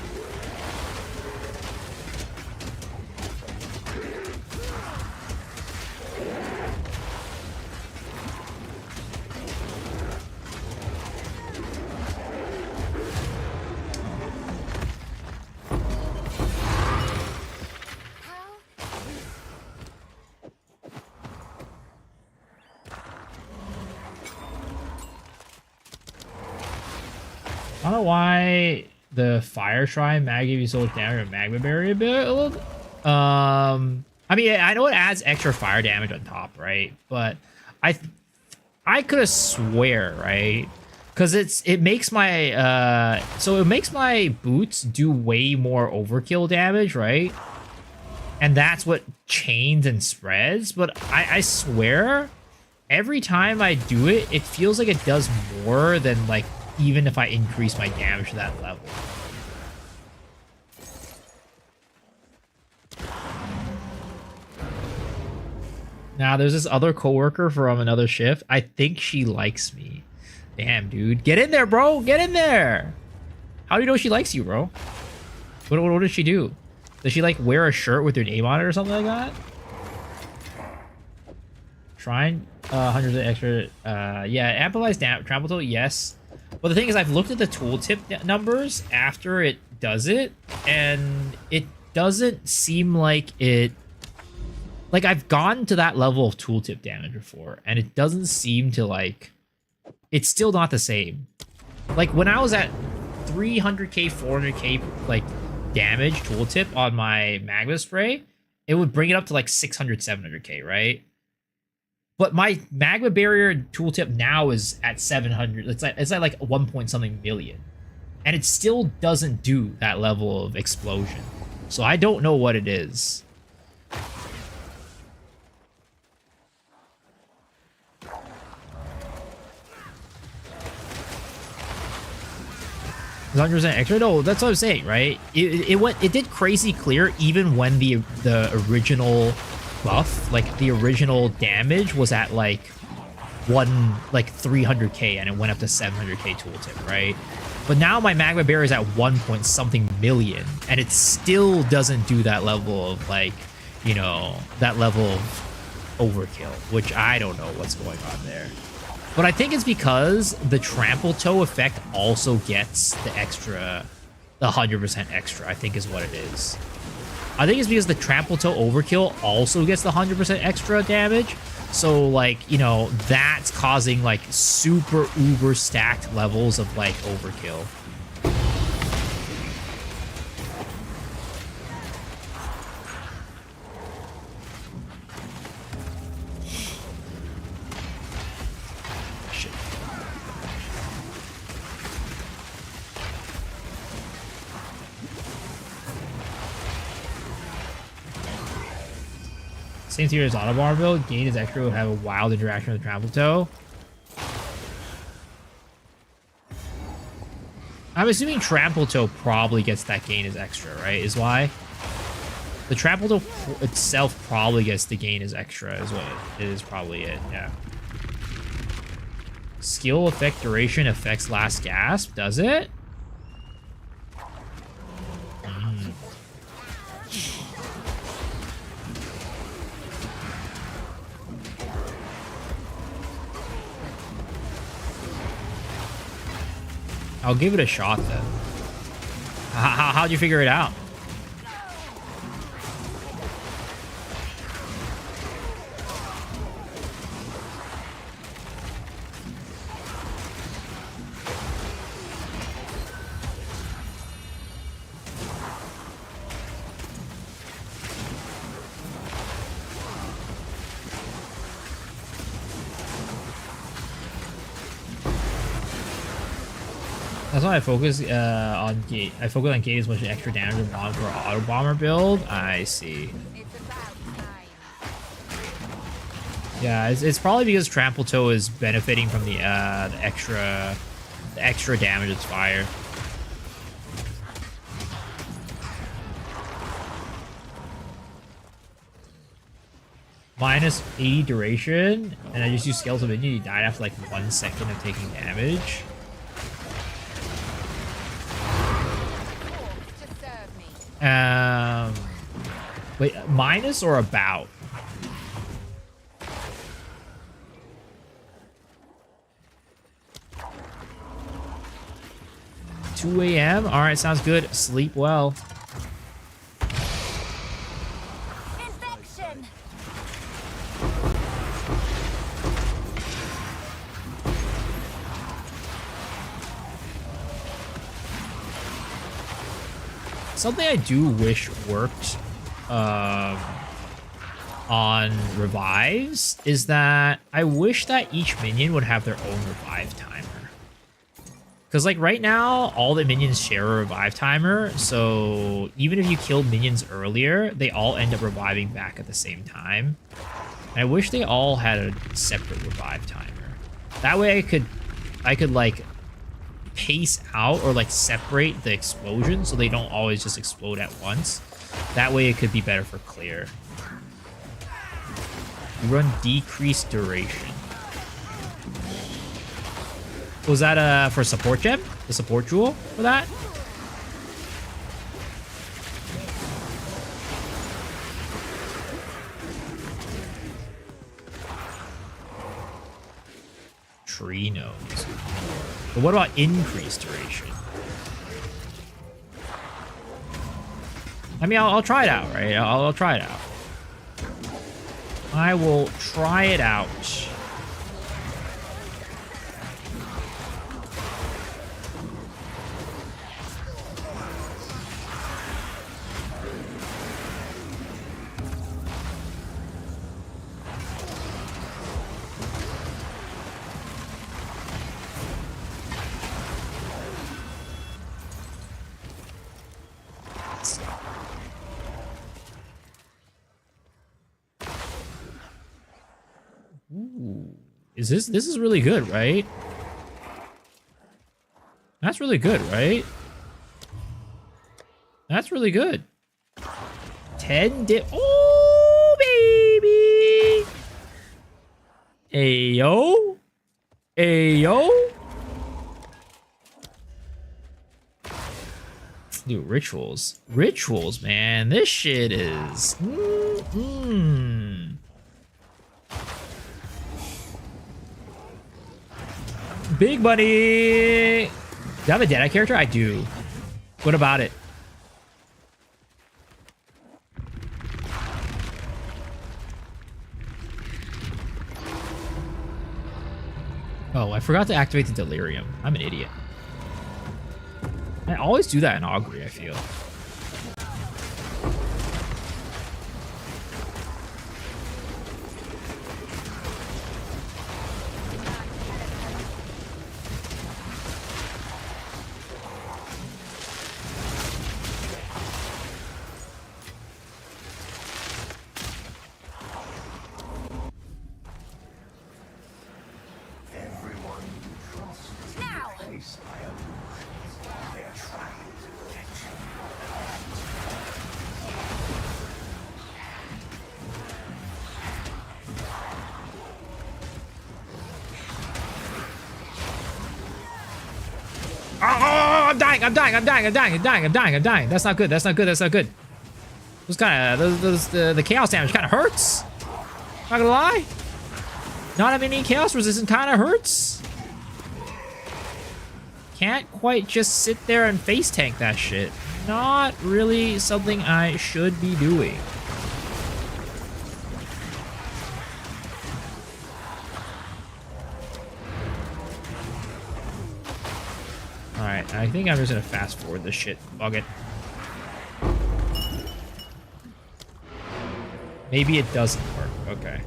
I don't know why the Fire Shrine mag gave you so much damage and Magma Barrier build. I mean, I know it adds extra fire damage on top, right? But I could have swear, right? Because it makes my so it makes my boots do way more overkill damage, right? And that's what chains and spreads. But I swear, every time I do it, it feels like it does more than like even if I increase my damage to that level. Now, there's this other coworker from another shift. I think she likes me. Damn, dude. Get in there, bro. Get in there. How do you know she likes you, bro? What does she do? Does she, like, wear a shirt with your name on it or something like that? Shrine? Hundreds of extra... yeah, amplifies trample total, yes. But the thing is, I've looked at the tooltip numbers after it does it, and it doesn't seem like it... Like, I've gone to that level of tooltip damage before, and it doesn't seem to, like... It's still not the same. Like, when I was at 300k, 400k, like, damage tooltip on my magma spray, it would bring it up to, like, 600, 700k, right? But my magma barrier tooltip now is at 700. It's at like 1 point something million. And it still doesn't do that level of explosion. So I don't know what it is. Is 100% extra? No, that's what I'm saying, right? It did crazy clear even when the original buff, like the original damage was at like 300k and it went up to 700k tooltip, right? But now my magma barrier is at 1 point something million and it still doesn't do that level of like, you know, that level of overkill, which I don't know what's going on there. But I think it's because the trample toe effect also gets the extra, the 100% extra, I think is what it is. I think it's because the trample toe overkill also gets the 100% extra damage. So, like, you know, that's causing, like, super uber stacked levels of, like, overkill. Same theory as Autobar build. Gain is extra, would have a wild interaction with Trample Toe. I'm assuming Trample Toe probably gets that gain as extra, right? Is why. The Trample Toe itself probably gets the gain as extra, is what it is probably it, yeah. Skill effect duration affects last gasp, does it? I'll give it a shot then. How'd you figure it out? That's why I focus on gate. I focus on gate as much extra damage as long for auto bomber build. I see. Yeah, it's probably because Trample Toe is benefiting from the extra damage it's fire. Minus 80 duration, and I just use Skeletal Minion. He died after like 1 second of taking damage. Wait, minus or about? $2 a.m. All right, sounds good. Sleep well. Infection. Something I do wish worked on revives is that I wish that each minion would have their own revive timer. Because, like, right now, all the minions share a revive timer, so even if you killed minions earlier, they all end up reviving back at the same time. And I wish they all had a separate revive timer. That way I could like, pace out or, like, separate the explosion so they don't always just explode at once. That way it could be better for clear. Run decreased duration. Was that for support gem? The support jewel for that? Tree nodes. But what about increased duration? I mean, I'll try it out, right? I'll try it out. I will try it out. Ooh. This is really good, right? That's really good, right? That's really good. 10 dip. Oh, baby. Ayo. Ayo. Dude, rituals. Rituals, man. This shit is... Big buddy. Do I have a Deadeye character? I do. What about it? Oh, I forgot to activate the Delirium. I'm an idiot. I always do that in Augury, I feel. Oh, I'm dying. That's not good. Those kind of the chaos damage kind of hurts. Not gonna lie. Not having any chaos resistance kind of hurts. Can't quite just sit there and face tank that shit. Not really something I should be doing. Alright, I think I'm just gonna fast forward this shit. Bug it. Maybe it doesn't work. Okay.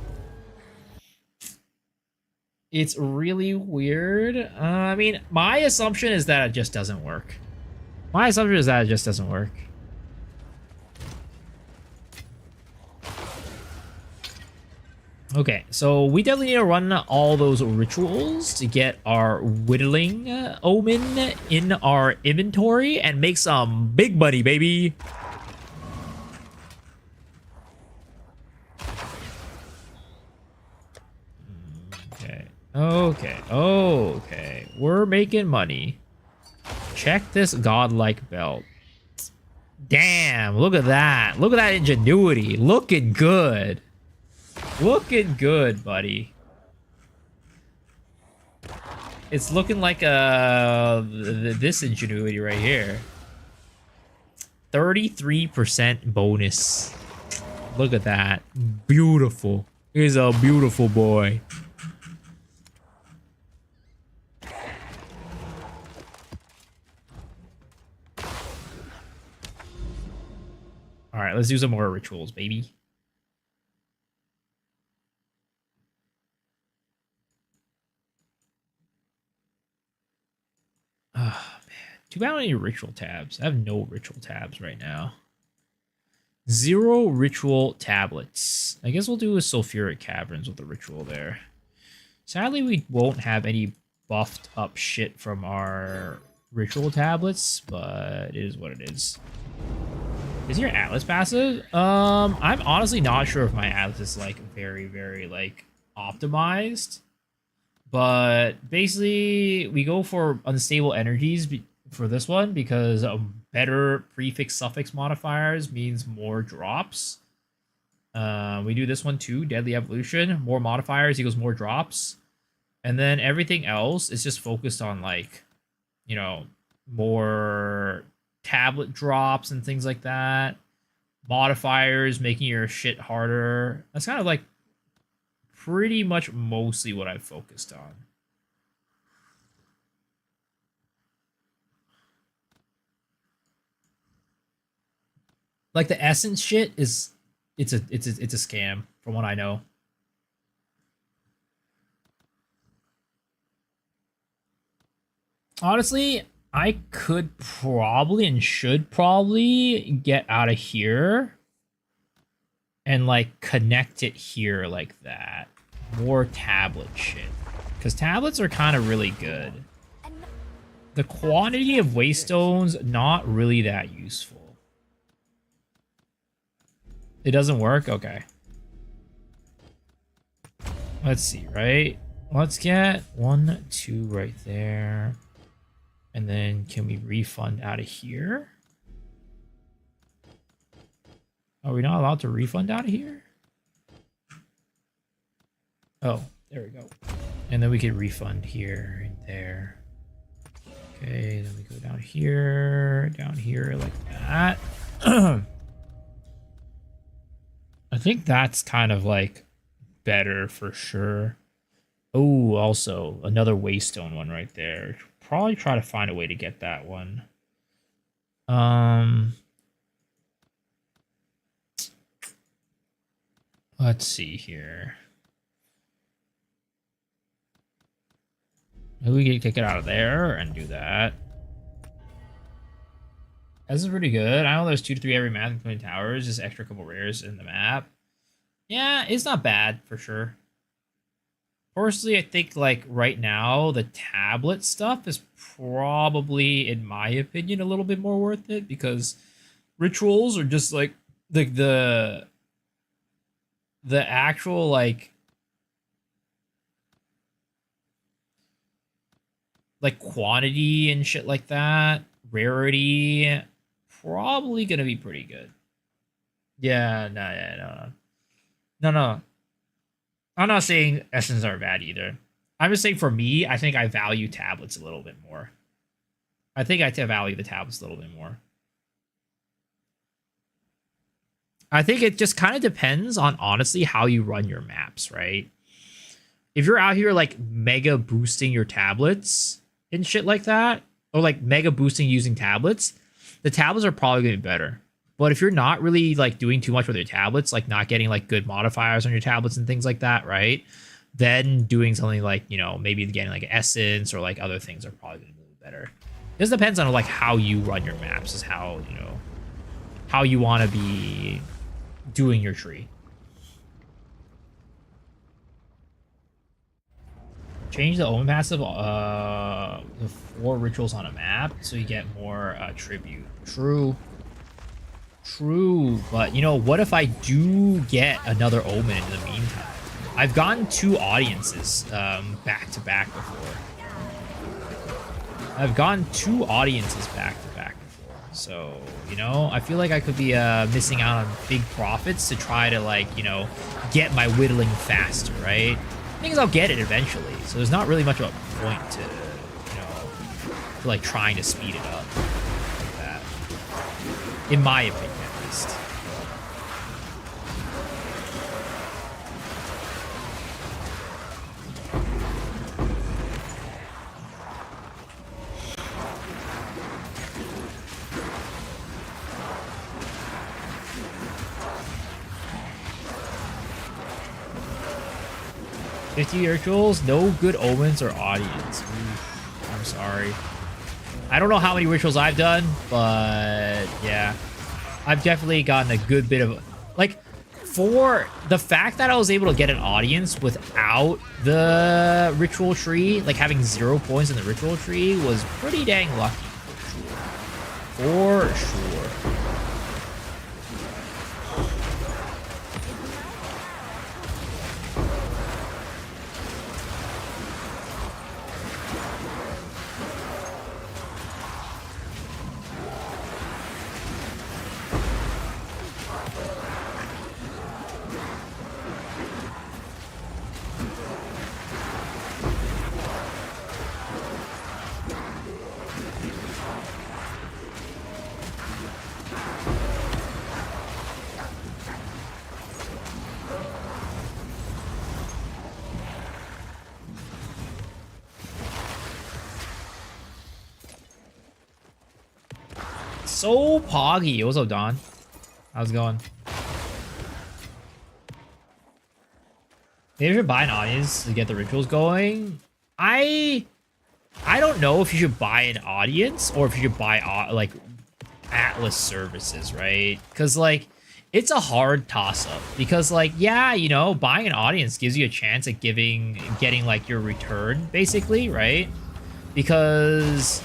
It's really weird. I mean, my assumption is that it just doesn't work. Okay, so we definitely need to run all those rituals to get our whittling omen in our inventory and make some big money, baby. Okay. We're making money. Check this godlike belt. Damn, look at that. Look at that ingenuity. Looking good. Looking good, buddy. It's looking like this ingenuity right here. 33% bonus. Look at that. Beautiful. He's a beautiful boy. All right, let's do some more rituals, baby. Oh, man. Too bad I don't have any ritual tabs. I have no ritual tabs right now. 0 ritual tablets. I guess we'll do a sulfuric caverns with the ritual there. Sadly, we won't have any buffed up shit from our ritual tablets, but it is what it is. Is your Atlas passive? I'm honestly not sure if my Atlas is like very, very like optimized. But basically, we go for unstable energies for this one because better prefix suffix modifiers means more drops. We do this one too, Deadly Evolution. More modifiers equals more drops. And then everything else is just focused on like, you know, more tablet drops and things like that. Modifiers making your shit harder. That's kind of like pretty much mostly what I've focused on. Like the essence shit is it's a scam from what I know. Honestly, I could probably and should probably get out of here and like connect it here like that. More tablet shit. Because tablets are kind of really good. The quantity of waystones, not really that useful. It doesn't work? Okay. Let's see, right? Let's get 1, 2 right there. And then can we refund out of here? Are we not allowed to refund out of here? Oh, there we go. And then we could refund here and there. Okay, then we go down here like that. I think that's kind of like better for sure. Oh, also another waystone one right there. Probably try to find a way to get that one. Let's see here. Maybe we can take it out of there and do that. This is pretty good. I know there's 2 to 3 every map, including towers. Just extra couple rares in the map. Yeah, it's not bad for sure. Personally, I think like right now the tablet stuff is probably, in my opinion, a little bit more worth it because rituals are just like the actual like quantity and shit like that, rarity, probably gonna be pretty good. Yeah, no. I'm not saying essence are bad either. I'm just saying for me, I think I value tablets a little bit more. I think I value the tablets a little bit more. I think it just kind of depends on honestly how you run your maps, right? If you're out here like mega boosting your tablets and shit like that, or like mega boosting using tablets, the tablets are probably going to be better. But if you're not really like doing too much with your tablets, like not getting like good modifiers on your tablets and things like that, right? Then doing something like, you know, maybe getting like essence or like other things are probably going to be better. It just depends on like how you run your maps, is how, you know, how you want to be doing your tree. Change the omen passive the 4 rituals on a map so you get more tribute. True, but you know, what if I do get another omen in the meantime? I've gotten 2 audiences back to back before. So, you know, I feel like I could be missing out on big profits to try to, like, you know, get my whittling faster, right? The thing is, I'll get it eventually, so there's not really much of a point to, you know, to, like, trying to speed it up like that. In my opinion, at least. Rituals, no good omens or audience. Oof, I'm sorry. I don't know how many rituals I've done, but yeah, I've definitely gotten a good bit of, like, for the fact that I was able to get an audience without the ritual tree, like having 0 points in the ritual tree, was pretty dang lucky for sure. So poggy. What's up, Don? How's it going? Maybe you should buy an audience to get the rituals going. I don't know if you should buy an audience or if you should buy like Atlas services, right? Because like it's a hard toss-up. Because like, yeah, you know, buying an audience gives you a chance at getting like your return, basically, right? Because,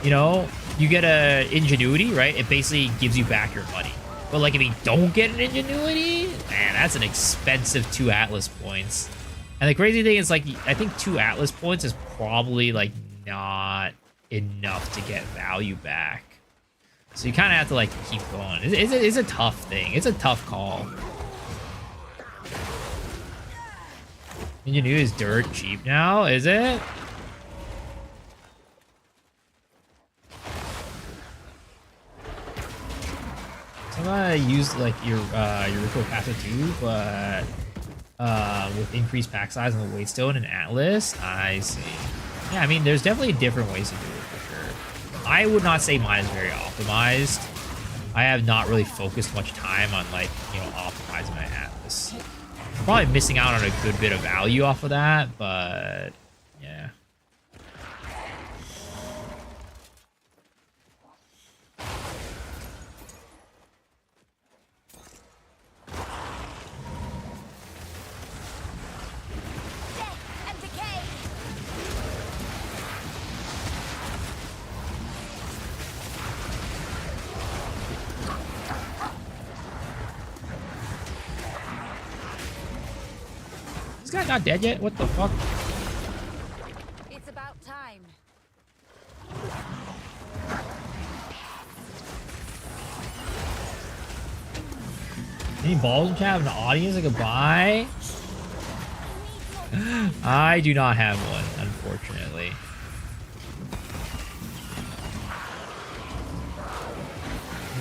you know, you get a ingenuity, right? It basically gives you back your money. But like if you don't get an ingenuity, man, that's an expensive 2 Atlas points. And the crazy thing is, like, I think 2 Atlas points is probably like not enough to get value back. So you kind of have to like keep going. It's a tough thing. It's a tough call. Minion is dirt cheap now, is it? I used like your ritual passive too, but with increased pack size on the Waystone and Atlas, I see. Yeah, I mean, there's definitely different ways to do it for sure. I would not say mine is very optimized. I have not really focused much time on like, you know, optimizing my Atlas. I'm probably missing out on a good bit of value off of that, but yeah. This guy not dead yet? What the fuck? It's about time. Any balls in chat? Have an audience I could buy? I do not have one, unfortunately.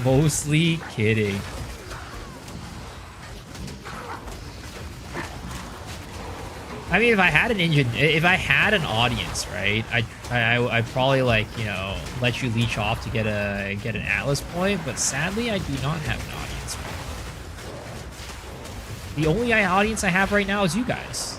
Mostly kidding. I mean, if I had an audience, right? I'd probably like, you know, let you leech off to get an Atlas point, but sadly, I do not have an audience. The only audience I have right now is you guys.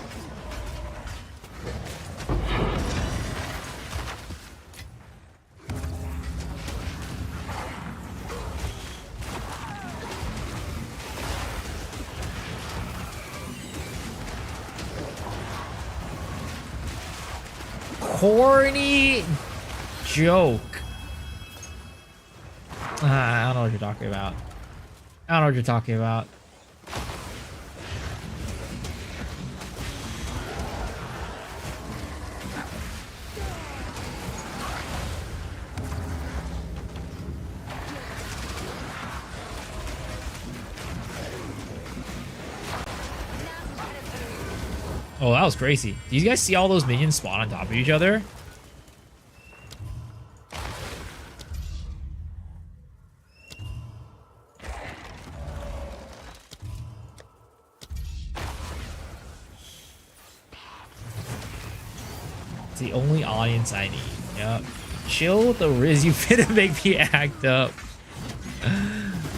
Corny joke. I don't know what you're talking about. I don't know what you're talking about. Oh, that was crazy. Do you guys see all those minions spawn on top of each other? It's the only audience I need. Yep. Chill with the Riz, you finna make me act up.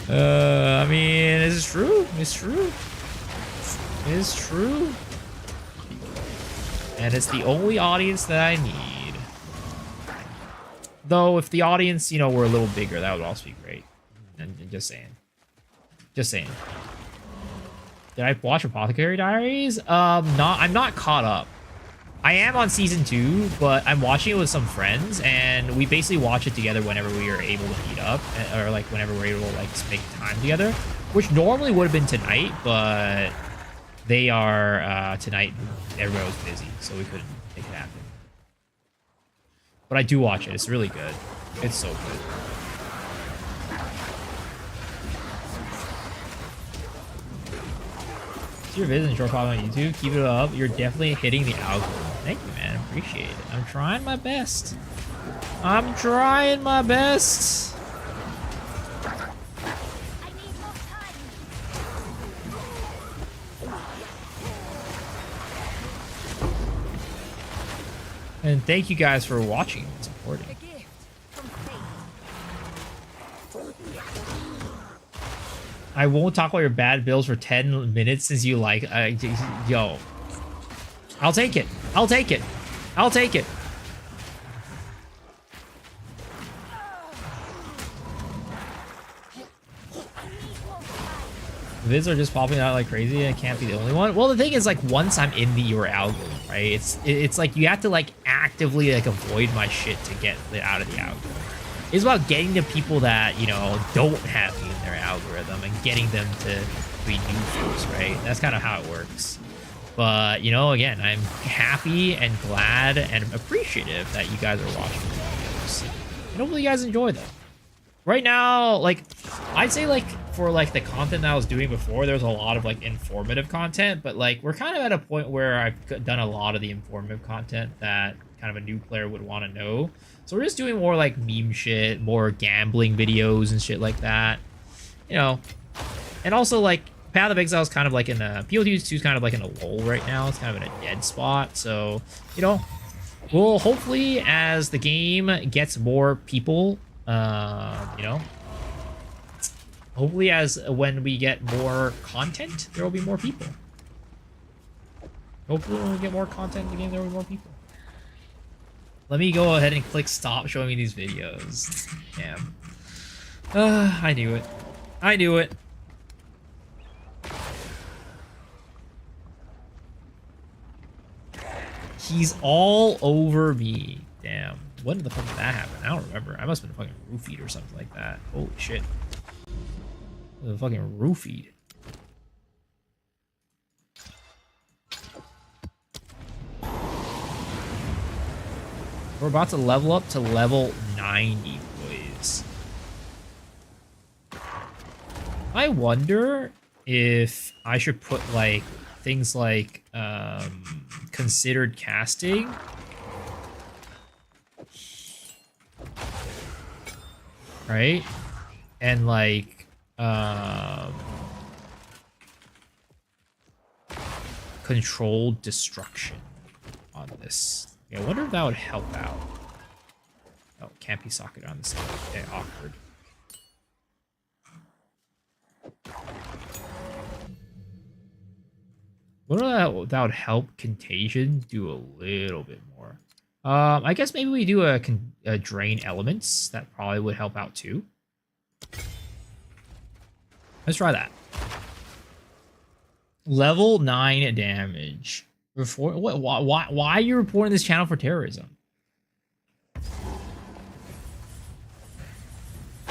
I mean, it's true. It's true. It's true. And it's the only audience that I need. Though, if the audience, you know, were a little bigger, that would also be great. And just saying. Just saying. Did I watch Apothecary Diaries? I'm not caught up. I am on season 2, but I'm watching it with some friends, and we basically watch it together whenever we are able to meet up, or like whenever we're able to like make time together, which normally would have been tonight, but they are tonight. Everybody was busy, so we couldn't make it happen. But I do watch it. It's really good. It's so good. See your vids and short pop on YouTube. Keep it up. You're definitely hitting the algorithm. Thank you, man. Appreciate it. I'm trying my best. I'm trying my best. And thank you guys for watching and supporting. I won't talk about your bad builds for 10 minutes since you like... yo. I'll take it. I'll take it. I'll take it. Vids are just popping out like crazy. I can't be the only one. Well, the thing is, like, once I'm in your algorithm, right? It's like you have to like actively like avoid my shit to get out of the algorithm. It's about getting the people that, you know, don't have me in their algorithm and getting them to be new folks, right? That's kind of how it works. But, you know, again, I'm happy and glad and appreciative that you guys are watching the videos. And hopefully you guys enjoy them. Right now, like, I'd say like for like the content that I was doing before, there was a lot of like informative content, but like we're kind of at a point where I've done a lot of the informative content that kind of a new player would want to know. So we're just doing more like meme shit, more gambling videos and shit like that, you know. And also like Path of Exile is kind of like in a PO2 is kind of like in a lull right now. It's kind of in a dead spot. So, you know, we'll hopefully as the game gets more people, you know, hopefully as when we get more content, there will be more people. Hopefully when we get more content in the game, there will be more people. Let me go ahead and click stop showing me these videos. Damn. I knew it. I knew it. He's all over me. Damn. When the fuck did that happen? I don't remember. I must have been fucking roofied or something like that. Holy shit. The fucking roofied. We're about to level up to level 90, boys. I wonder if I should put like things like considered casting. Right? And like controlled destruction on this. Yeah, I wonder if that would help out. Oh, can't be socket on the side. Okay, awkward. What if that would help contagion do a little bit more? I guess maybe we do a drain elements. That probably would help out too. Let's try that. Level 9 damage. Why are you reporting this channel for terrorism?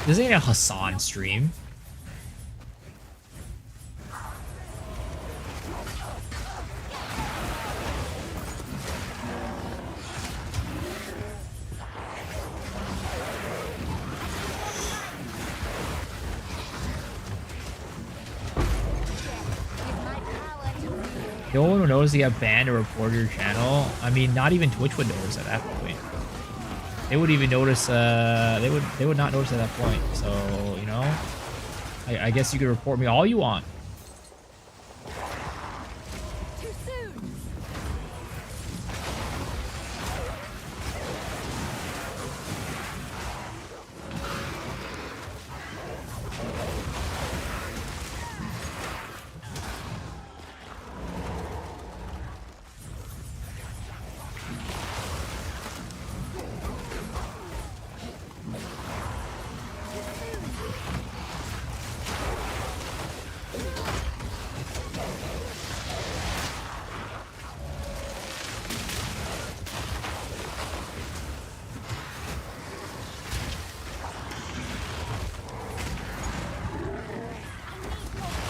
This ain't a Hassan stream. No one would notice you got banned or reported your channel. I mean, not even Twitch would notice at that point. They would even notice. They would not notice at that point. So you know, I guess you could report me all you want.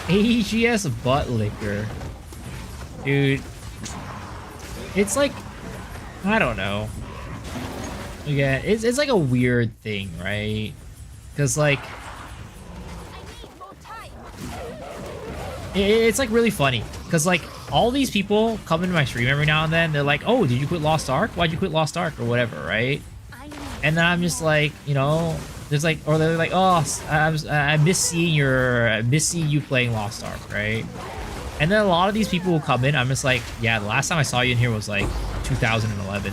AGS butt licker. Dude. It's like, I don't know. Yeah, it's like a weird thing, right? Because like, it's like really funny. Because like, all these people come into my stream every now and then. They're like, oh, did you quit Lost Ark? Why'd you quit Lost Ark? Or whatever, right? And then I'm just like, you know, there's like, or they're like, oh, I miss seeing you playing Lost Ark, right? And then a lot of these people will come in. I'm just like, yeah, the last time I saw you in here was like 2011.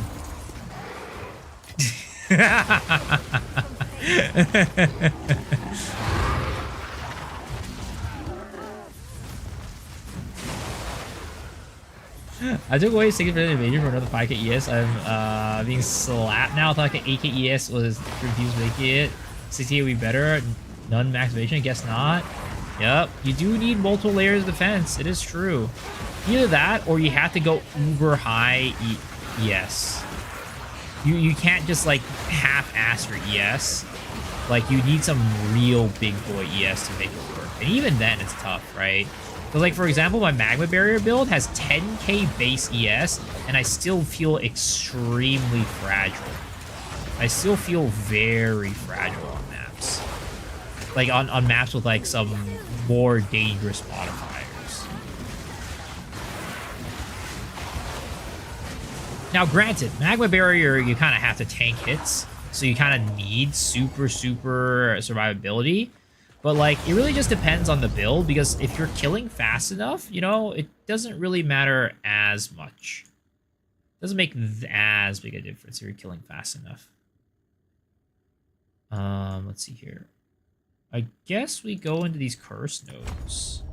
I took away 60% invasion for another 5k ES. I'm being slapped now. I thought like an 8k ES was refused making it. 68 would be better. None max evasion? Guess not. Yep. You do need multiple layers of defense. It is true. Either that or you have to go uber high ES. You can't just like half-ass your ES. Like you need some real big boy ES to make it work. And even then it's tough, right? So like, for example, my Magma Barrier build has 10k base ES, and I still feel extremely fragile. I still feel very fragile on maps. like on maps with like some more dangerous modifiers. Now, granted, magma barrier, you kind of have to tank hits, so you kind of need super survivability. But like, it really just depends on the build, because if you're killing fast enough, you know, it doesn't really matter as much. It doesn't make as big a difference if you're killing fast enough. Let's see here. I guess we go into these curse nodes.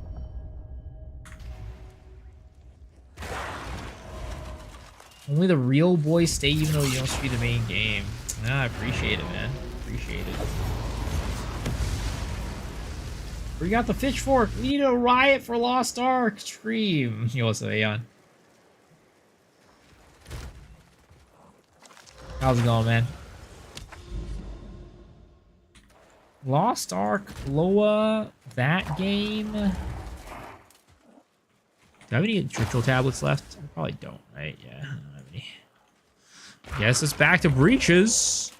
Only the real boys stay, even though you don't speed the main game. Nah, I appreciate it, man. Appreciate it. We got the pitchfork. We need a riot for Lost Ark stream. Yo, what's up, Aeon? How's it going, man? Lost Ark, Loa, that game. Do I have any ritual tablets left? I probably don't, right? Yeah, I don't have any. Guess it's back to breaches.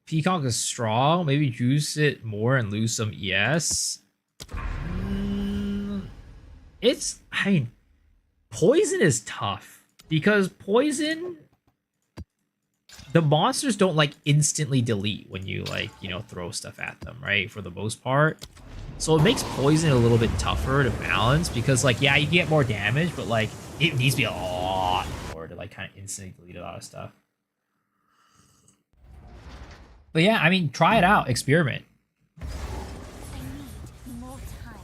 Peacock is strong. Maybe juice it more and lose some ES. I mean, poison is tough. Because poison, the monsters don't, like, instantly delete when you, like, you know, throw stuff at them, right? For the most part. So it makes poison a little bit tougher to balance. Because, like, yeah, you get more damage, but, like, it needs to be a lot more to, like, kind of instantly delete a lot of stuff. But yeah, I mean, try it out. Experiment. I need more time.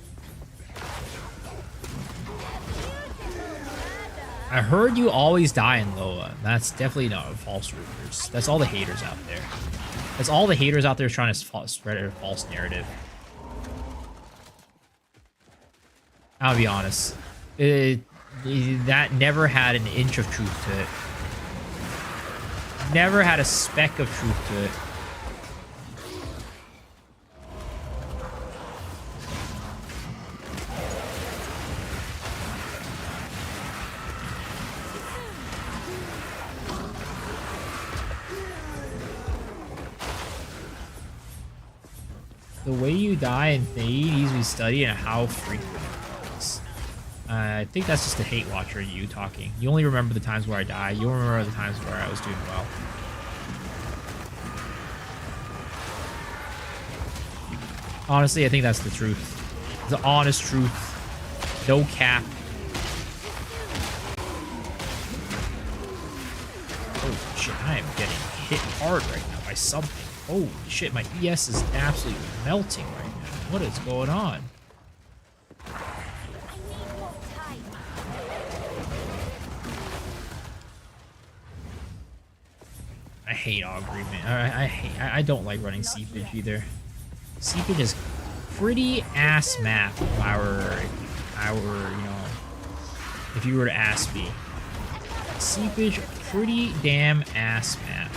I heard you always die in Loa. That's definitely not false rumors. That's all the haters out there. That's all the haters out there trying to spread a false narrative. I'll be honest. That never had an inch of truth to it. Never had a speck of truth to it. The way you die in Thades we study and how frequent it was. I think that's just a hate watcher you talking. You only remember the times where I die. You don't remember the times where I was doing well. Honestly, I think that's the truth. The honest truth. No cap. Oh shit, I am getting hit hard right now by something. Holy shit, my ES is absolutely melting right now. What is going on? I hate augury, man. I don't like running seepage either. Seepage is pretty ass map if I were, you know, if you were to ask me. Seepage, pretty damn ass map.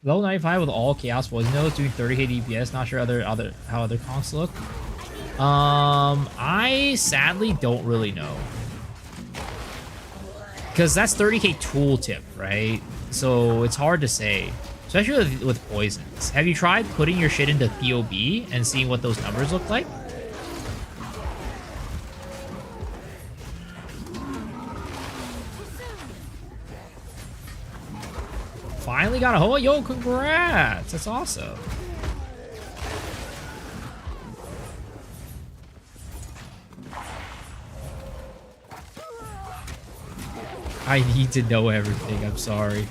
Level 95 with all chaos poison nodes doing 30k DPS. Not sure how other conks look. I sadly don't really know. Because that's 30k tooltip, right? So it's hard to say. Especially with poisons. Have you tried putting your shit into POB and seeing what those numbers look like? Finally got a hole. Yo, congrats. That's awesome. I need to know everything. I'm sorry.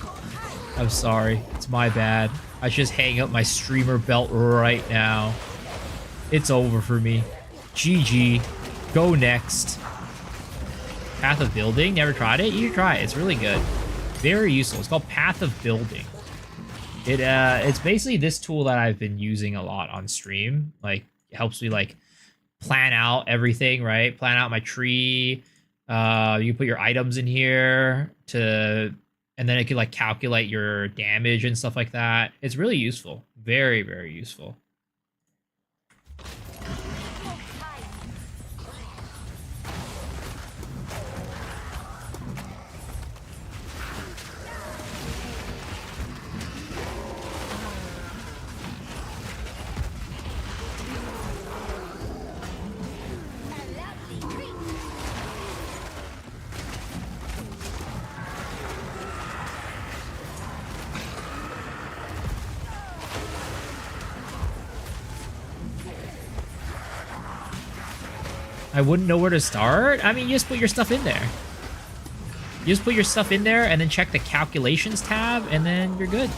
I'm sorry. It's my bad. I should just hang up my streamer belt right now. It's over for me. GG. Go next. Path of Building? Never tried it? You should try it. It's really good. Very useful. It's called Path of Building. It's basically this tool that I've been using a lot on stream. Like, it helps me, like, plan out everything, right? Plan out my tree. You put your items in here to, and then it can like calculate your damage and stuff like that. It's really useful. Very, very useful. I wouldn't know where to start. I mean, you just put your stuff in there. You just put your stuff in there and then check the calculations tab, and then you're good.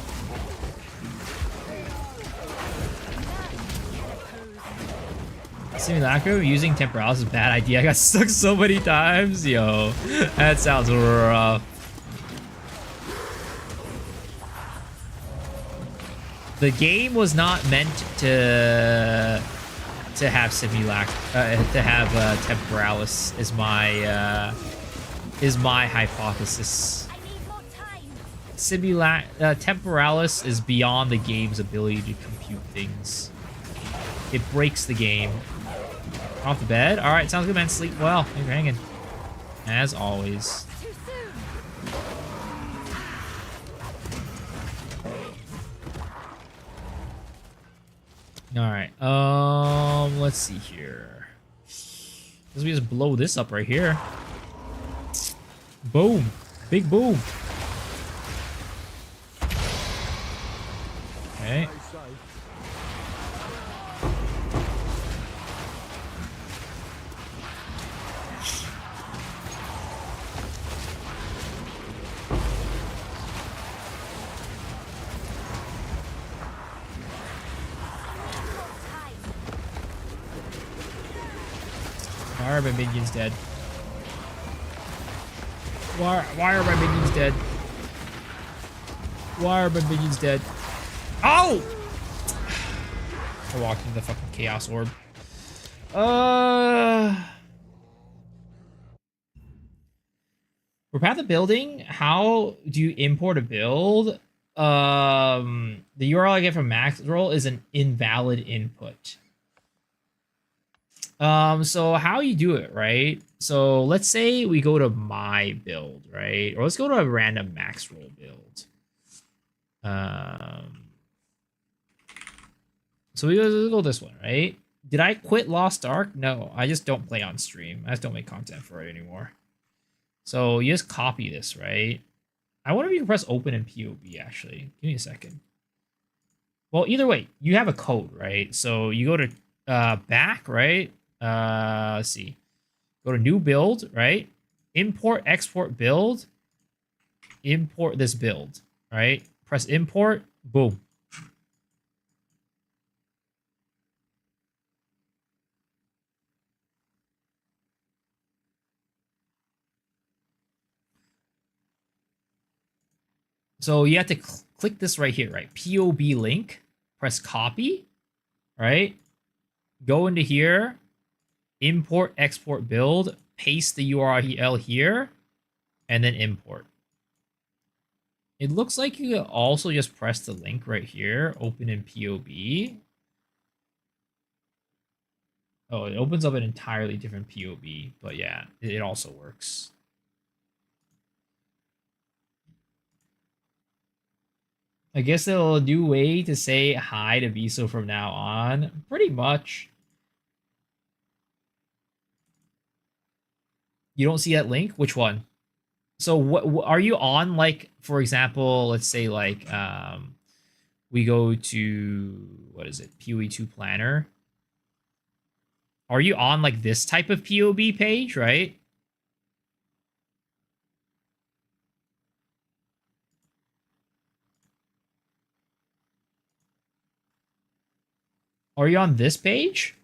Simulacrum using Temporalis is a bad idea. I got stuck so many times. Yo, that sounds rough. The game was not meant to have Temporalis is my hypothesis. Temporalis is beyond the game's ability to compute things. It breaks the game. Off the bed? Alright, sounds good, man. Sleep well. Thanks for hanging. As always. Alright, let's see here. Let's just blow this up right here. Boom. Big boom. Okay. Why are my minions dead? Why are my minions dead? Why are my minions dead? Oh! I walked into the fucking chaos orb. For path of building, how do you import a build? The URL I get from Maxroll is an invalid input. So how you do it, right? So let's say we go to my build, right? Or let's go to a random Maxroll build. So let's go this one, right? Did I quit Lost Ark? No, I just don't play on stream. I just don't make content for it anymore. So you just copy this, right? I wonder if you can press open in POB, actually. Give me a second. Well, either way, you have a code, right? So you go to back, right? Let's see. Go to new build, right? Import, export, build. Import this build, right? Press import, boom. So you have to click this right here, right? POB link, press copy, right? Go into here, import, export, build, paste the URL here, and then import. It looks like you also just press the link right here, open in POB. Oh, it opens up an entirely different POB, but yeah, it also works. I guess they'll a new way to say hi to Viso from now on. Pretty much. You don't see that link? Which one? So what are you on, like, for example, let's say like we go to, what is it, PoE2 planner. Are you on like this type of POB page, right? Are you on this page?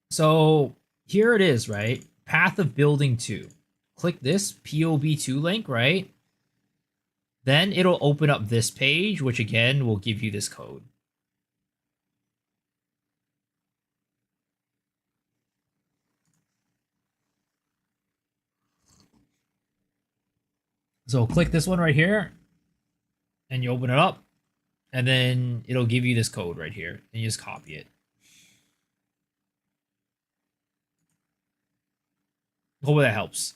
So here it is, right? Path of Building 2. Click this POB2 link, right? Then it'll open up this page, which again will give you this code. So click this one right here, and you open it up, and then it'll give you this code right here, and you just copy it. Hope that helps.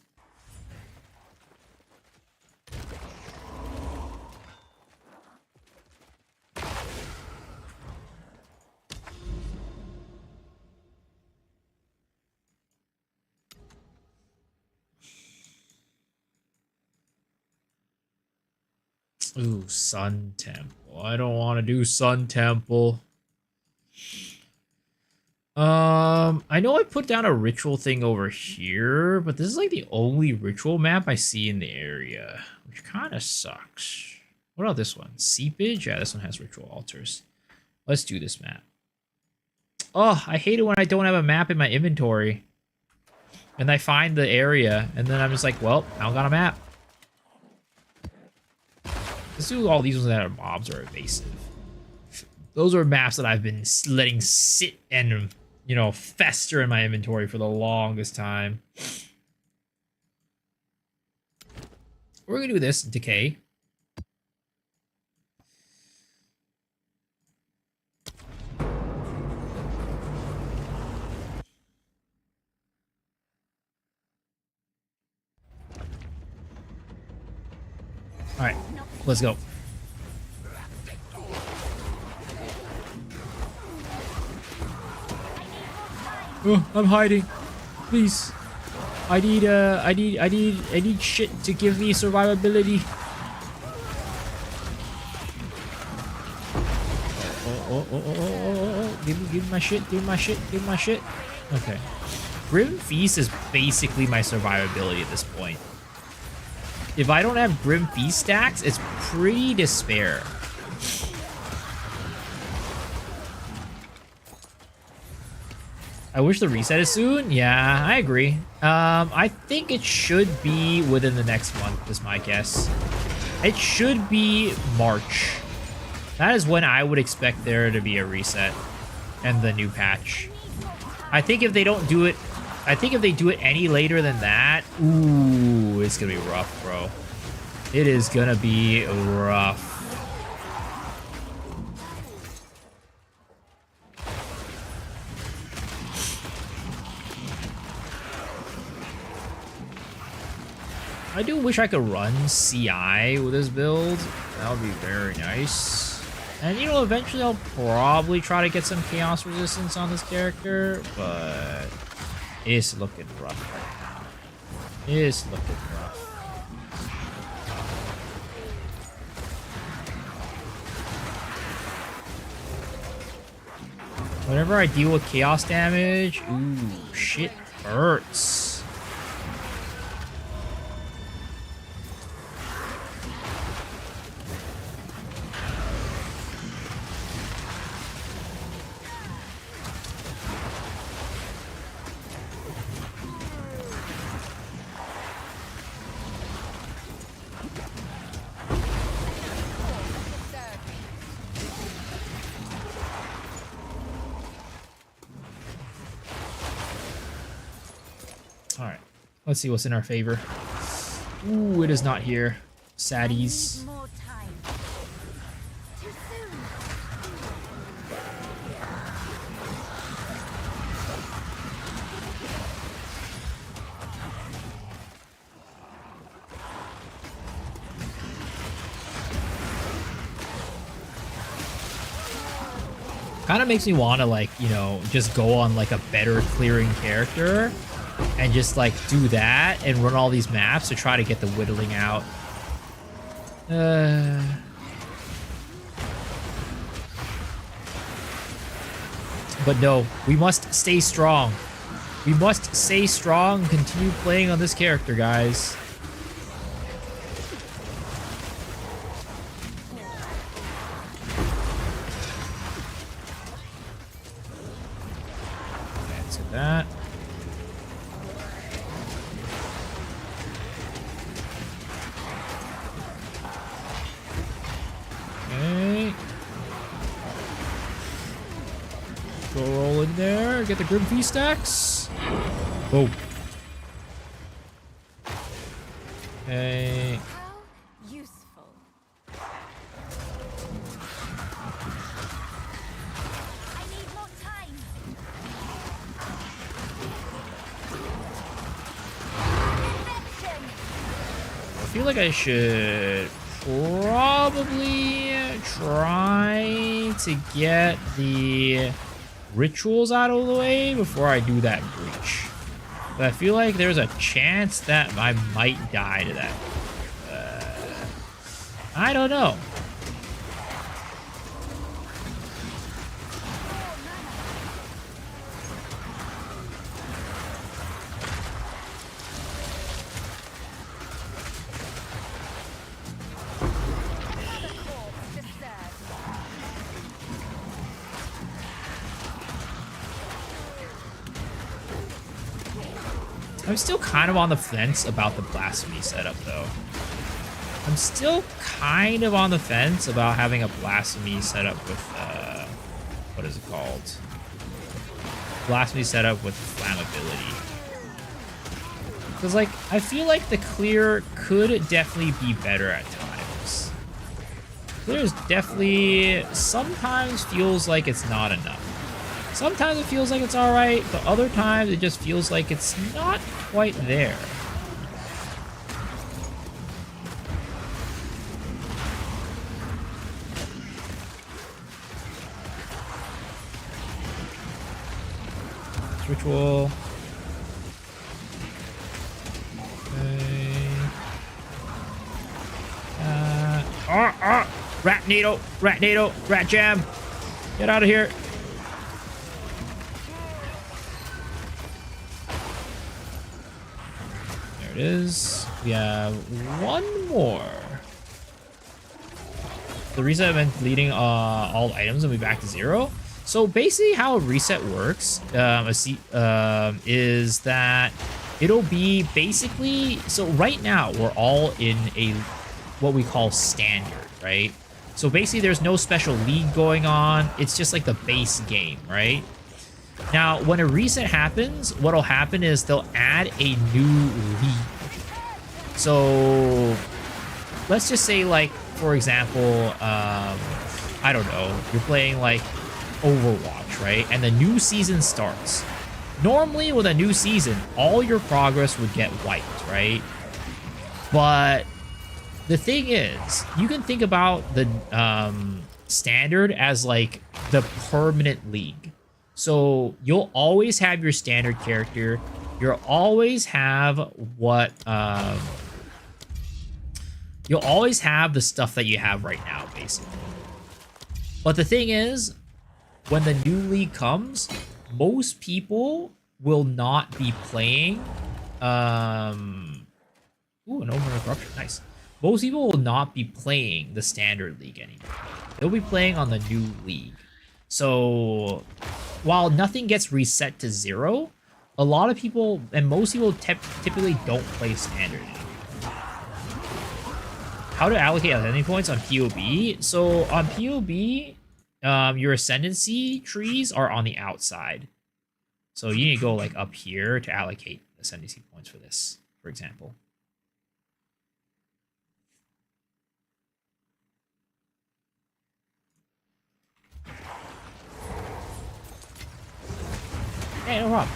Ooh, Sun Temple. I don't want to do Sun Temple. I know I put down a ritual thing over here, but this is like the only ritual map I see in the area, which kind of sucks. What about this one? Seepage? Yeah, this one has ritual altars. Let's do this map. Oh, I hate it when I don't have a map in my inventory. And I find the area, and then I'm just like, well, I don't got a map. Let's do all these ones that are mobs or evasive. Those are maps that I've been letting sit and, you know, fester in my inventory for the longest time. We're gonna do this, Decay. All right, let's go. Oh, I'm hiding. Please. I need shit to give me survivability. Oh. Give me my shit, give me my shit. Okay. Grim Feast is basically my survivability at this point. If I don't have Grim Feast stacks, it's pretty despair. I wish the reset is soon. Yeah, I agree. I think it should be within the next month, is my guess. It should be March. That is when I would expect there to be a reset and the new patch. I think if they don't do it, I think if they do it any later than that, ooh, it's gonna be rough, bro. It is gonna be rough. I do wish I could run CI with this build. That would be very nice. And, you know, eventually I'll probably try to get some chaos resistance on this character, but it's looking rough right now. It's looking rough. Whenever I deal with chaos damage, ooh, shit hurts. Alright, let's see what's in our favor. Ooh, it is not here. Saddies. More time. Too soon. Kind of makes me want to, like, you know, just go on like a better clearing character and just like do that and run all these maps to try to get the whittling out. But no, we must stay strong. We must stay strong and continue playing on this character, guys. Answer that. Go roll in there. Get the Grim Feast stacks. Boom. Okay. How useful. I need more time. Infection. I feel like I should probably try to get the rituals out of the way before I do that breach. But I feel like there's a chance that I might die to that. I don't know. I'm still kind of on the fence about the blasphemy setup, though. I'm still kind of on the fence about having a blasphemy setup with, what is it called? Blasphemy setup with flammability. Because, like, I feel like the clear could definitely be better at times. Clear definitely sometimes feels like it's not enough. Sometimes it feels like it's alright, but other times it just feels like it's not quite there. Ritual. Okay. Rat needle, rat jam. Get out of here. There it is. We have one more. The reset event deleting all items and we back to 0. So basically how a reset works is that it'll be basically, so right now we're all in a what we call standard, right? So basically there's no special league going on. It's just like the base game, right? Now, when a reset happens, what'll happen is they'll add a new league. So let's just say, like, for example, I don't know, you're playing like Overwatch, right? And the new season starts. Normally with a new season, all your progress would get wiped, right? But the thing is, you can think about the standard as like the permanent league. So you'll always have your standard character. You'll always have what you'll always have the stuff that you have right now, basically. But the thing is, when the new league comes, most people will not be playing. Ooh, an over corruption. Nice. Most people will not be playing the standard league anymore. They'll be playing on the new league. So while nothing gets reset to 0, a lot of people and most people typically don't play standard anymore. How to allocate identity points on POB? So on POB, your ascendancy trees are on the outside. So you need to go like up here to allocate ascendancy points for this, for example. Hey, no problem.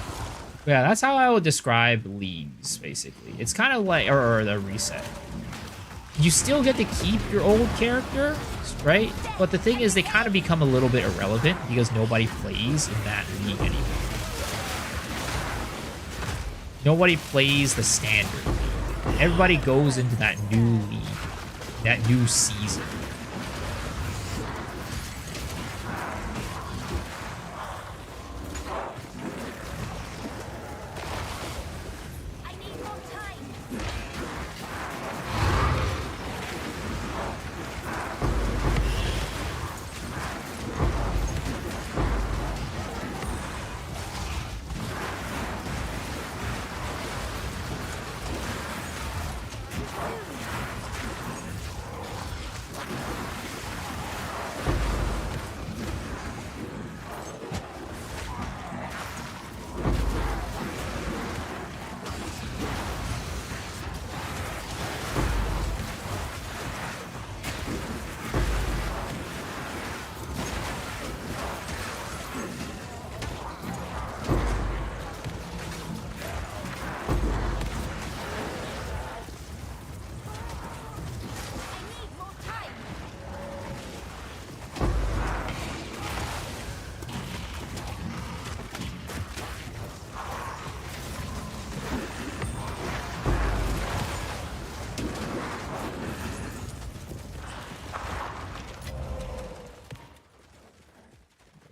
Yeah, that's how I would describe leagues, basically. It's kind of like, or the reset. You still get to keep your old character, right? But the thing is, they kind of become a little bit irrelevant because nobody plays in that league anymore. Nobody plays the standard. Everybody goes into that new league, that new season.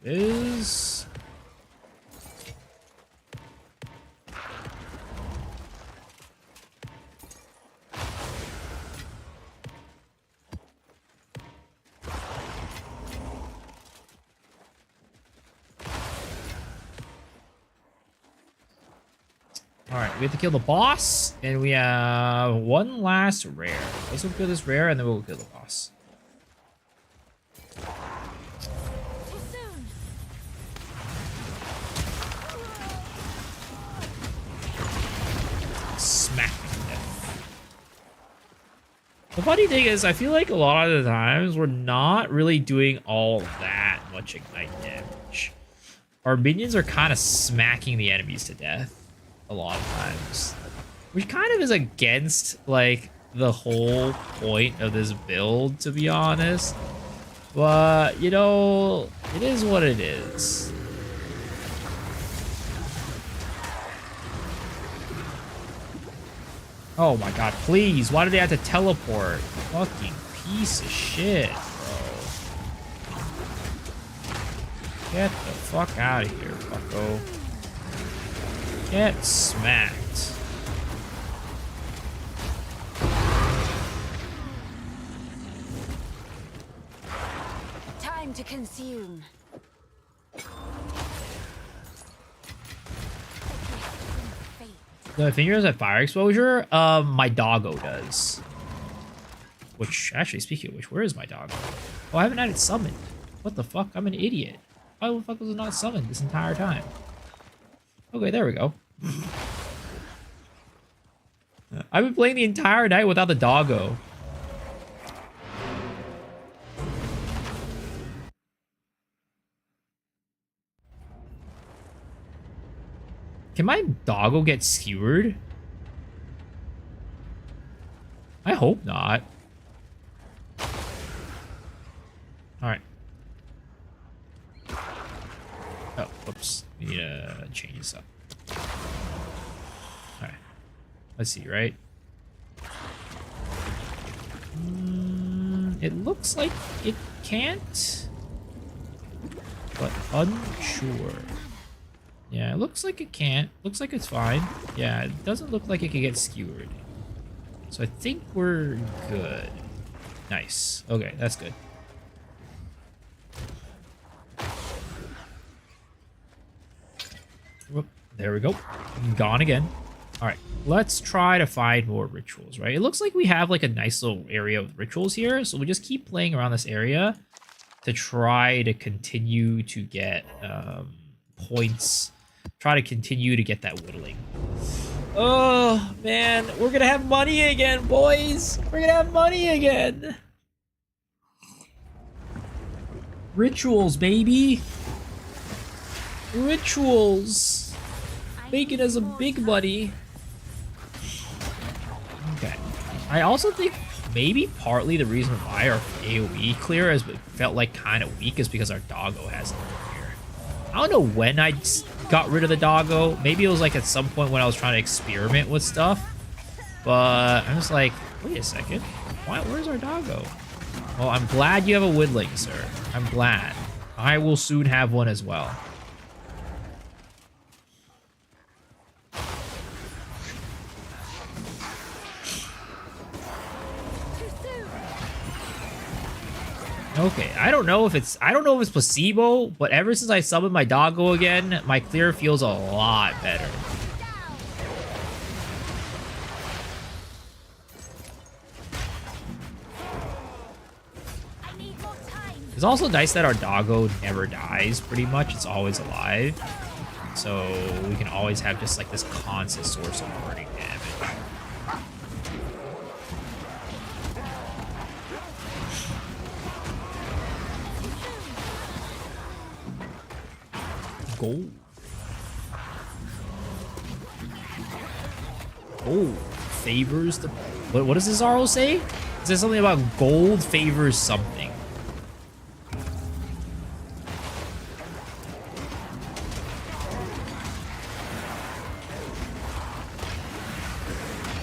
is. Alright, we have to kill the boss, and we have one last rare. Let's go kill this rare, and then we'll kill the boss. Smack me to death. The funny thing is, I feel like a lot of the times, we're not really doing all that much ignite damage. Our minions are kind of smacking the enemies to death a lot of times, which kind of is against like the whole point of this build, to be honest. But you know, it is what it is. Oh my god, please, why do they have to teleport? Fucking piece of shit, bro. Get the fuck out of here, fucko. Get smacked. Time to consume. The fingers at fire exposure? My doggo does. Which, actually, speaking of which, where is my doggo? Oh, I haven't had it summoned. What the fuck? I'm an idiot. Why the fuck was it not summoned this entire time? Okay, there we go. I've been playing the entire night without the doggo. Can my doggo get skewered? I hope not. Alright. Oh, whoops. We need to change this up. Alright. Let's see, right? It looks like it can't, but unsure. Yeah, it looks like it can't. Looks like it's fine. Yeah, it doesn't look like it can get skewered. So I think we're good. Nice. Okay, that's good. Whoop, there we go. Gone again. All right, let's try to find more rituals, right? It looks like we have like a nice little area of rituals here. So we just keep playing around this area to try to continue to get points. Try to continue to get that whittling. Oh, man. We're going to have money again, boys. We're going to have money again. Rituals, baby. Rituals. Making us a big buddy. Okay. I also think maybe partly the reason why our AoE clear has felt like kind of weak is because our doggo hasn't been here. I don't know when I got rid of the doggo. Maybe it was like at some point when I was trying to experiment with stuff. But I was like, wait a second. Where's our doggo? Well, I'm glad you have a whittling, sir. I'm glad. I will soon have one as well. Okay, I don't know if it's placebo, but ever since I summoned my doggo again, my clear feels a lot better. It's also nice that our doggo never dies, pretty much. It's always alive. So we can always have just like this constant source of burning damage. Gold. Gold favors the... What does this RO say? It says something about gold favors something.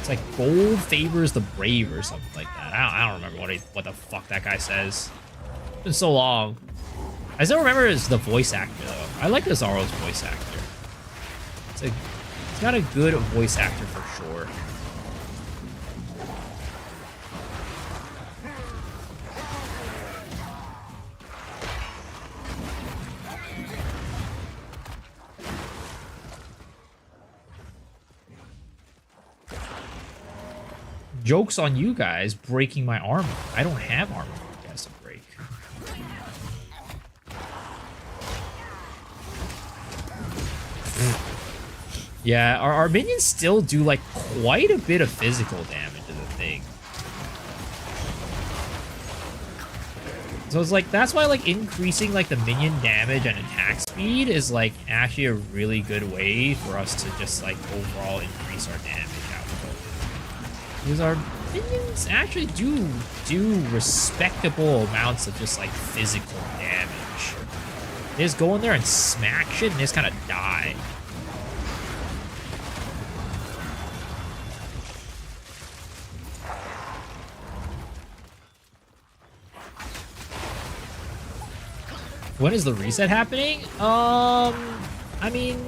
It's like gold favors the brave or something like that. I don't remember what the fuck that guy says. It's been so long. I still remember is the voice actor though. I like Nazaro's voice actor. It's got a good voice actor for sure. Joke's on you guys breaking my armor. I don't have armor for you guys to break. Yeah, our minions still do like quite a bit of physical damage to the thing. So it's like, that's why like increasing like the minion damage and attack speed is like actually a really good way for us to just like overall increase our damage output. Because our minions actually do respectable amounts of just like physical damage. They just go in there and smack shit and just kind of die. When is the reset happening? I mean,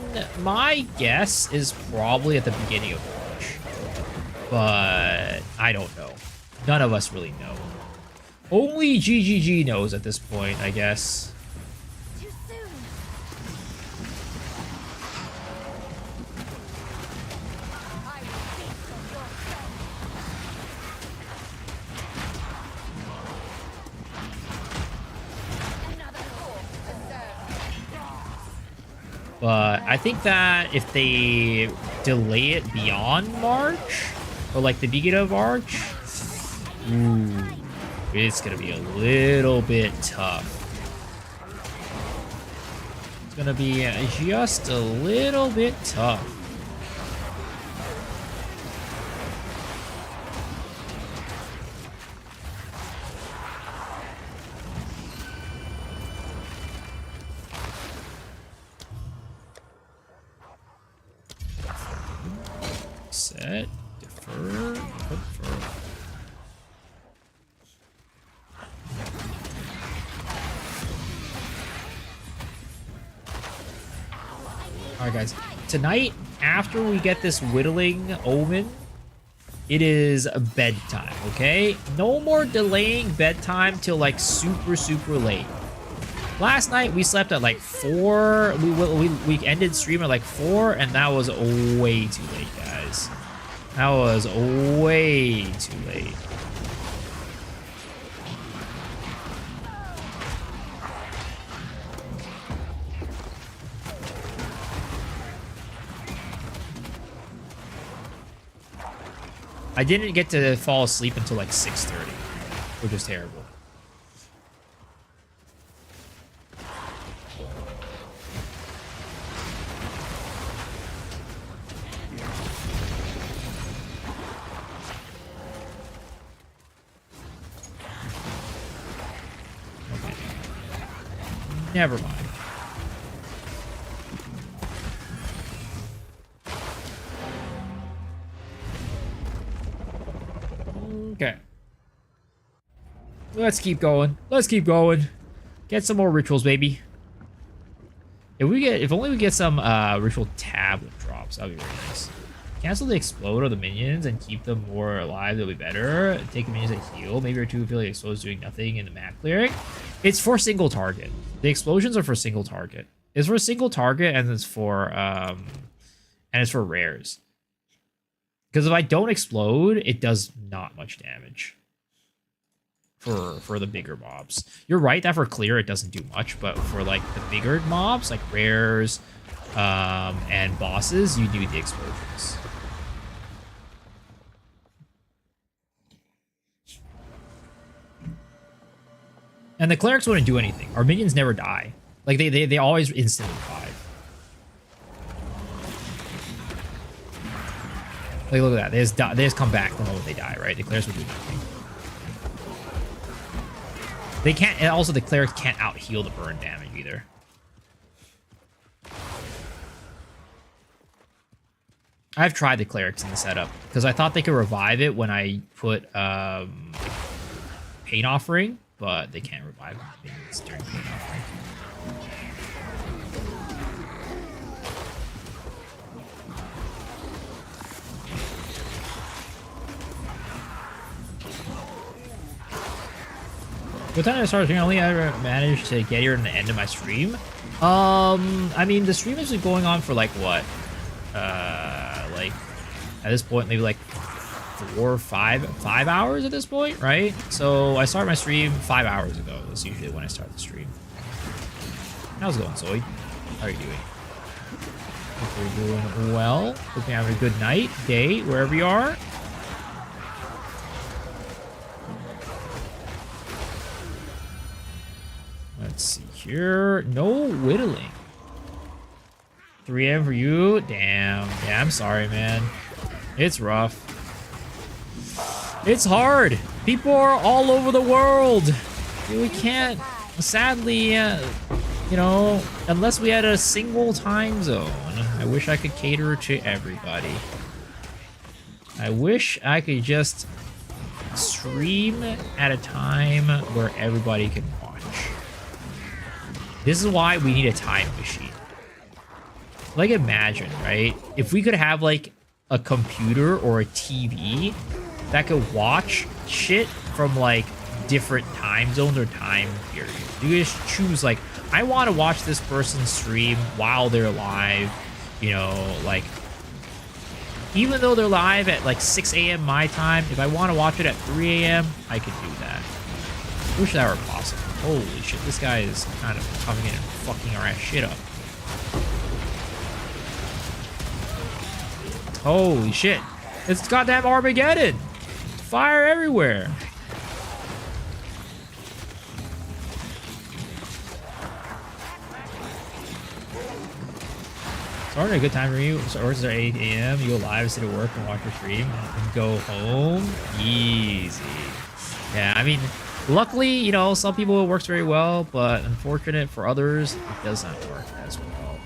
my guess is probably at the beginning of March. But I don't know. None of us really know. Only GGG knows at this point, I guess. Too soon. I will feast on your strength. Another corpse preserved. But I think that if they delay it beyond March, or like the beginning of March, ooh, it's gonna be a little bit tough. It's gonna be just a little bit tough. Set, defer, confirm. Alright guys, tonight, after we get this whittling omen, it is bedtime, okay? No more delaying bedtime till like super late. Last night we slept at like 4, we ended stream at like 4, and that was way too late, guys. That was way too late. I didn't get to fall asleep until like 6:30, which is terrible. Okay. Never mind. Okay. Let's keep going. Let's keep going. Get some more rituals, baby. If only we get some ritual tablet drops, that'd be very nice. Cancel the explode of the minions and keep them more alive, they'll be better. Take the minions that heal. Maybe or two feel like explodes doing nothing in the map clearing. It's for single target. The explosions are for single target. It's for single target and it's for rares. Because if I don't explode, it does not much damage for the bigger mobs. You're right that for clear it doesn't do much, but for like the bigger mobs, like rares and bosses, you do the explosions. And the clerics wouldn't do anything. Our minions never die. Like they always instantly revive. Like, look at that. They just come back the moment they die, right? The clerics will do nothing. They can't, and also the clerics can't out-heal the burn damage either. I've tried the clerics in the setup, because I thought they could revive it when I put Pain Offering, but they can't revive minions during Pain Offering. What time did I start streaming? I only ever managed to get here in the end of my stream. I mean, the stream has been going on for like what? Like at this point, maybe like 4 or 5 hours at this point, right? So I started my stream 5 hours ago. That's usually when I start the stream. How's it going, Zoe? How are you doing? Hope you're doing well. Hope you're having a good night, day, wherever you are. Let's see here. No whittling. 3 a.m. for you? Damn. Yeah, I'm sorry, man. It's rough. It's hard. People are all over the world. We can't, sadly, you know, unless we had a single time zone. I wish I could cater to everybody. I wish I could just stream at a time where everybody can watch. This is why we need a time machine. Like, imagine, right? If we could have, like, a computer or a TV that could watch shit from, like, different time zones or time periods. You just choose, like, I want to watch this person stream while they're live, you know, like, even though they're live at, like, 6 a.m. my time, if I want to watch it at 3 a.m., I could do that. Wish that were possible. Holy shit, this guy is kind of coming in and fucking our ass shit up. Holy shit. It's goddamn Armageddon. Fire everywhere. Starting a good time for you. So ours are 8 a.m. You go live, sit at work, and watch your stream, and go home. Easy. Yeah, I mean, luckily, you know, some people it works very well, but unfortunate for others, it does not work as well.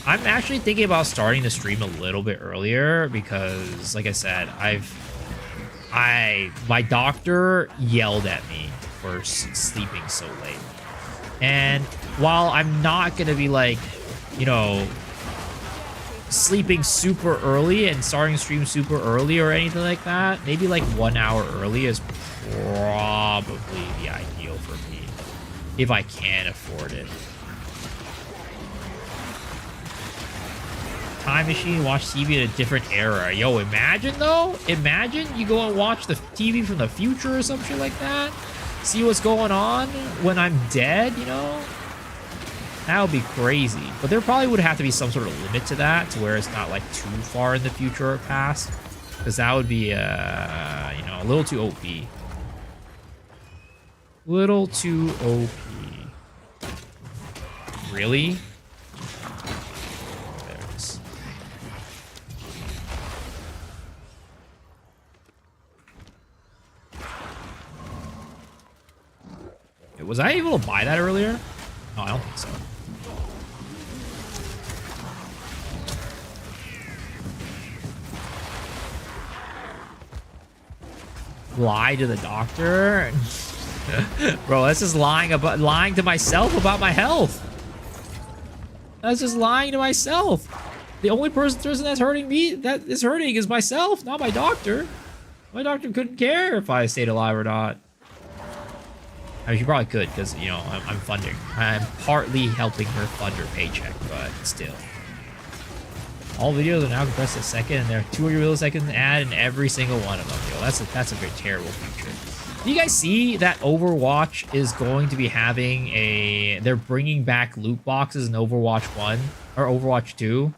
I'm actually thinking about starting the stream a little bit earlier because, like I said, my doctor yelled at me for sleeping so late. And while I'm not gonna be like, you know, sleeping super early and starting stream super early or anything like that, maybe like 1 hour early is probably the ideal for me if I can afford it. Time machine, watch TV in a different era. Yo, imagine though, imagine you go and watch the TV from the future or some shit like that. See what's going on when I'm dead, you know? That would be crazy. But there probably would have to be some sort of limit to that, to where it's not like too far in the future or past. Because that would be, you know, a little too OP. Little too OP. Really? There it is. Was I able to buy that earlier? No, I don't think so. Lie to the doctor? Bro, that's just lying to myself about my health. That's just lying to myself. The only person that's hurting me, that is hurting, is myself, not my doctor. My doctor couldn't care if I stayed alive or not. I mean, she probably could, because, you know, I'm funding. I'm partly helping her fund her paycheck, but still. All videos are now compressed a second, and there are 200 milliseconds ad in every single one of them. Yo, that's a very terrible feature. Do you guys see that Overwatch is going to be having a... They're bringing back loot boxes in Overwatch 1, or Overwatch 2?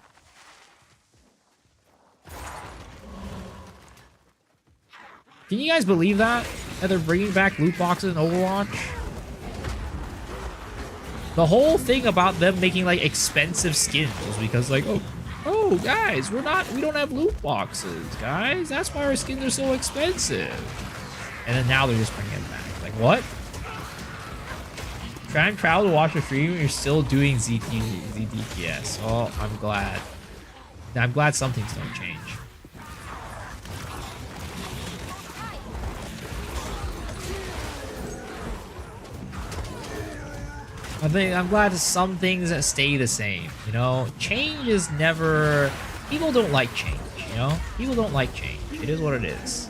Can you guys believe that? That they're bringing back loot boxes in Overwatch? The whole thing about them making, like, expensive skins was because, like, oh, guys, we don't have loot boxes, guys. That's why our skins are so expensive. And then now they're just bringing it back. Like, what? Trying to travel to watch a stream, you're still doing ZDPS. Oh, I'm glad. I'm glad some things don't change. I'm glad some things that stay the same, you know? Change is never... People don't like change, you know? People don't like change. It is what it is.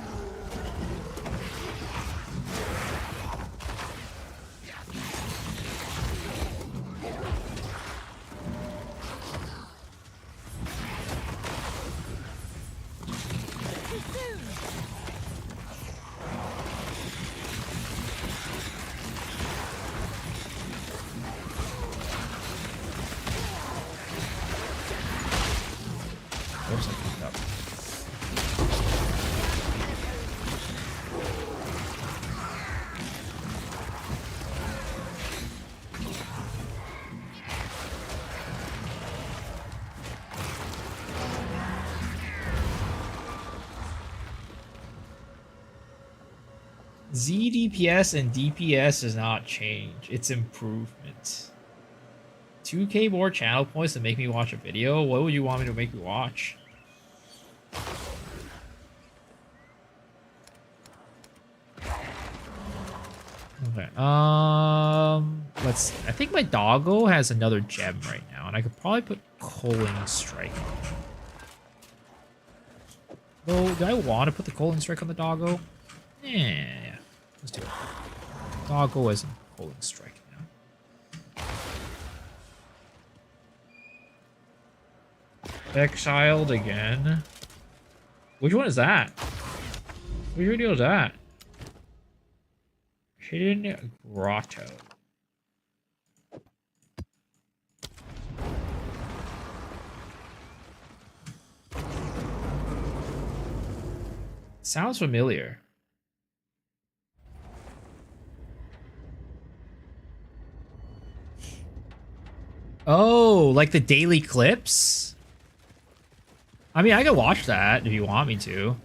Oops, I fucked up. ZDPS and DPS does not change. It's improvement. 2k more channel points to make me watch a video? What would you want me to make you watch? Okay. Let's see. I think my doggo has another gem right now, and I could probably put Culling Strike on. Though, do I want to put the Culling Strike on the doggo? Yeah. Let's do it. Doggo as in Culling Strike now. Exiled again. Which one is that? Which video is that? Hidden Grotto. Sounds familiar. Oh, like the daily clips? I mean, I can watch that if you want me to.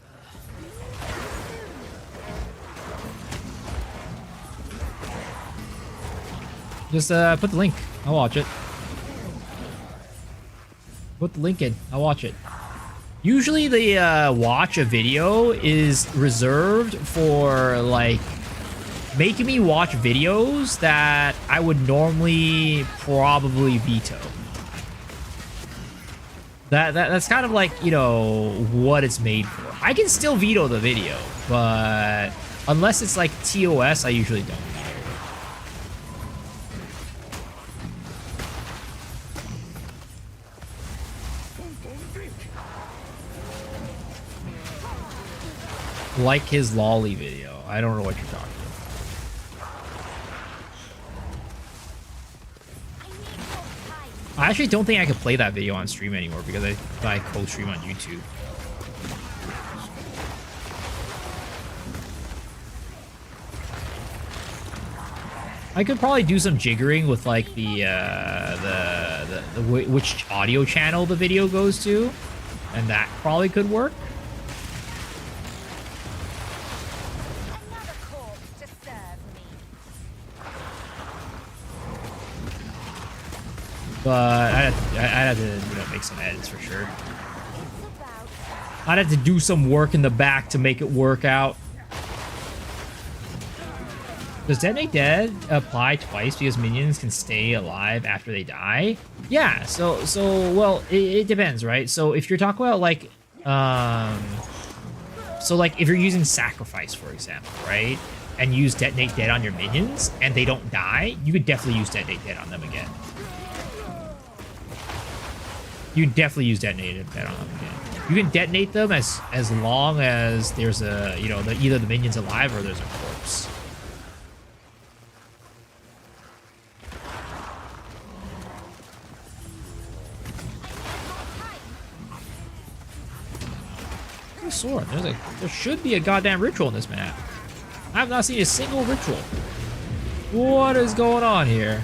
Just put the link. I'll watch it. Put the link in. I'll watch it. Usually the watch a video is reserved for like making me watch videos that I would normally probably veto. That's kind of like, you know, what it's made for. I can still veto the video, but unless it's like TOS, I usually don't. Like his lolly video. I don't know what you're talking about. I actually don't think I can play that video on stream anymore because I co-stream on YouTube. I could probably do some jiggering with like which audio channel the video goes to, and that probably could work. But I'd have to, you know, make some edits for sure. I'd have to do some work in the back to make it work out. Does Detonate Dead apply twice because minions can stay alive after they die? Yeah, so well, it depends, right? So if you're talking about like, so like if you're using Sacrifice, for example, right? And use Detonate Dead on your minions and they don't die, you could definitely use Detonate Dead on them again. You can definitely use Detonate Dead on them again. You can detonate them as long as there's a, you know, either the minion's alive or there's a corpse. Sword. There should be a goddamn ritual in this map. I have not seen a single ritual. What is going on here?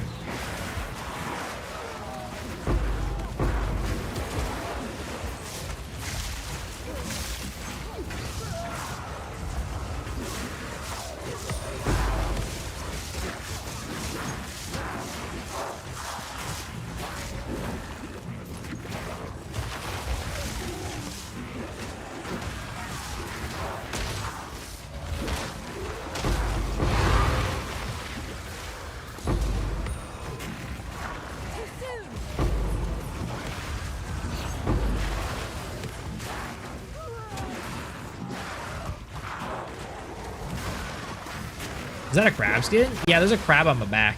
Is that a crab skin? Yeah, there's a crab on my back.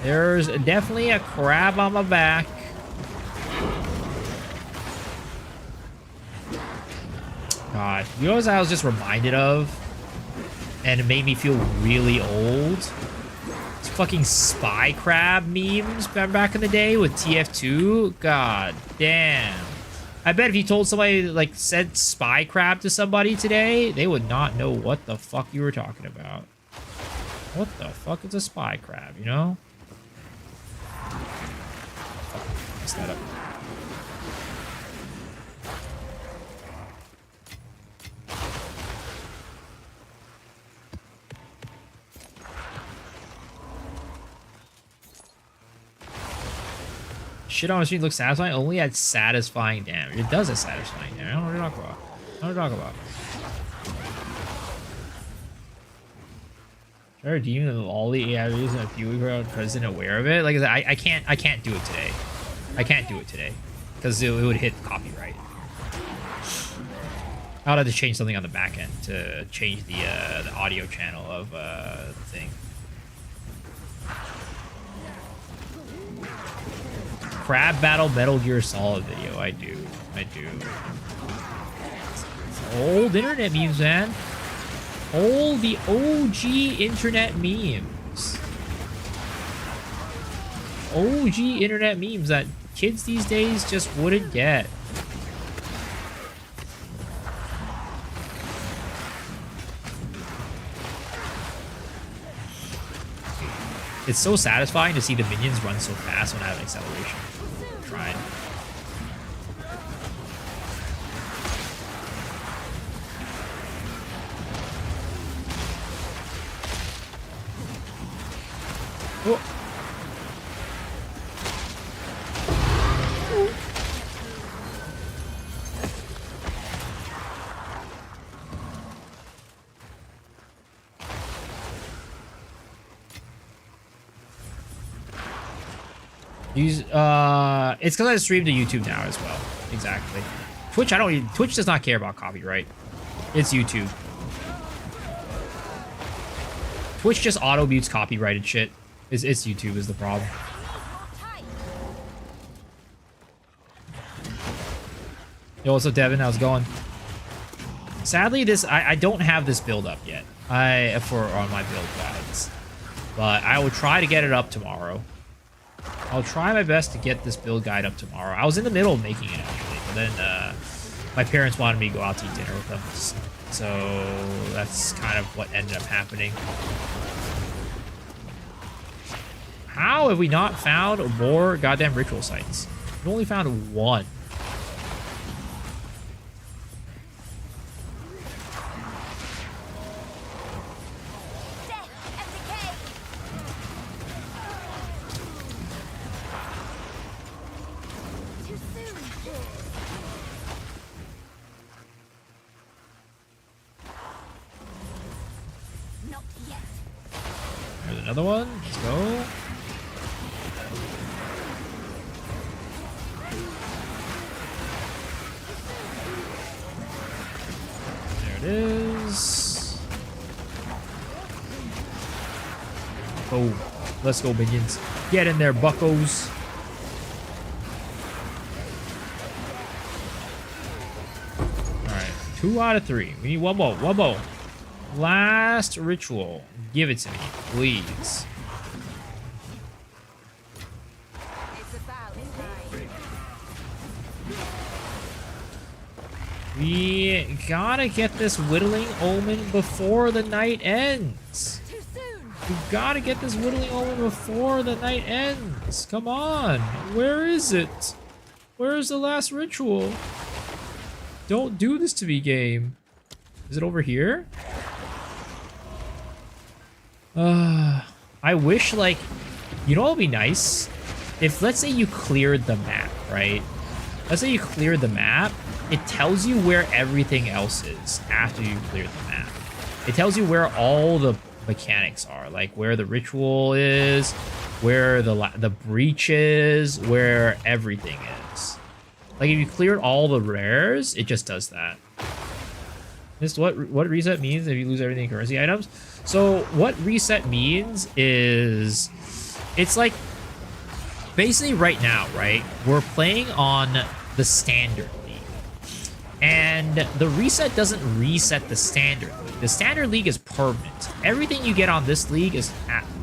There's definitely a crab on my back. God, you know what I was just reminded of? And it made me feel really old? It's fucking spy crab memes back in the day with TF2? God damn. I bet if you told somebody, like, said spy crab to somebody today, they would not know what the fuck you were talking about. What the fuck is a spy crab, you know? Fuck, messed that up. Shit on the street looks satisfying. Only at satisfying damage. It does a satisfying damage. I don't know what you're talking about. I don't know what you're talking about. Try redeeming all the areas in a few weeks without president aware of it. Like I said, I can't do it today. I can't do it today because it would hit copyright. I would have to change something on the back end to change the audio channel of the thing. Crab Battle Metal Gear Solid video. I do. It's old internet memes, man. Old, the OG internet memes. OG internet memes that kids these days just wouldn't get. It's so satisfying to see the minions run so fast when I have acceleration. Trying. Oh. Use it's because I stream to YouTube now as well. Exactly. Twitch does not care about copyright. It's YouTube. Twitch just auto mutes copyrighted shit. It's YouTube is the problem. Yo, what's up, Devin? How's it going? Sadly, I don't have this build up yet. On my build guides, but I will try to get it up tomorrow. I'll try my best to get this build guide up tomorrow. I was in the middle of making it, actually, but then my parents wanted me to go out to eat dinner with them. So that's kind of what ended up happening. How have we not found more goddamn ritual sites? We've only found one. There's another one. Let's go. There it is. Oh, let's go, minions. Get in there, buckos. Alright, 2 out of 3. We need one more. One more. Last ritual. Give it to me, please. We gotta get this whittling omen before the night ends. We gotta get this whittling omen before the night ends. Come on. Where is it? Where is the last ritual? Don't do this to me, game. Is it over here? I wish, like, you know what would be nice? If, let's say you cleared the map, right? Let's say you cleared the map, it tells you where everything else is after you cleared the map. It tells you where all the mechanics are, like where the ritual is, where the breach is, where everything is. Like, if you cleared all the rares, it just does that. This is what reset means if you lose everything in currency items. So what reset means is, it's like, basically right now, right, we're playing on the standard league, and the reset doesn't reset the standard league. The standard league is permanent. Everything you get on this league is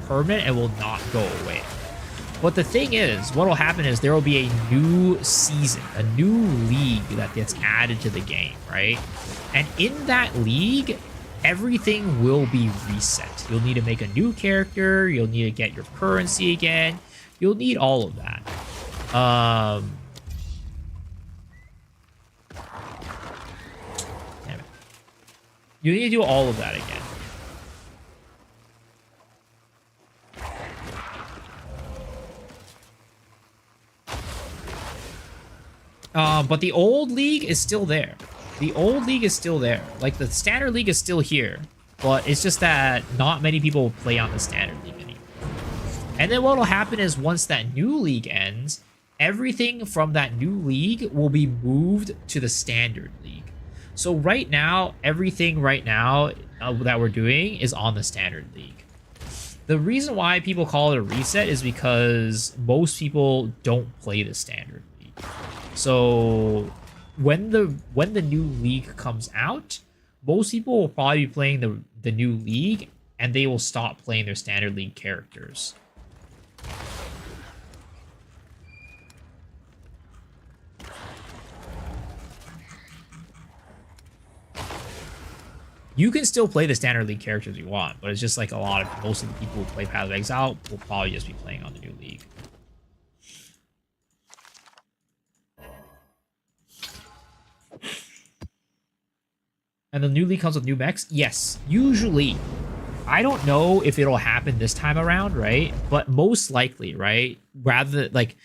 permanent and will not go away. But the thing is, what will happen is there will be a new season, a new league that gets added to the game, right? And in that league, everything will be reset. You'll need to make a new character. You'll need to get your currency again. You'll need all of that. Damn it. You need to do all of that again. But the old league is still there. The old league is still there. Like, the standard league is still here. But it's just that not many people play on the standard league anymore. And then what will happen is once that new league ends, everything from that new league will be moved to the standard league. So right now, everything right now that we're doing is on the standard league. The reason why people call it a reset is because most people don't play the standard league. So when the new league comes out, most people will probably be playing the new league, and they will stop playing their standard league characters. You can still play the standard league characters you want, but it's just like most of the people who play Path of Exile will probably just be playing on the new league. And the new league comes with new mechs? Yes, usually. I don't know if it'll happen this time around, right? But most likely, right? Rather, like,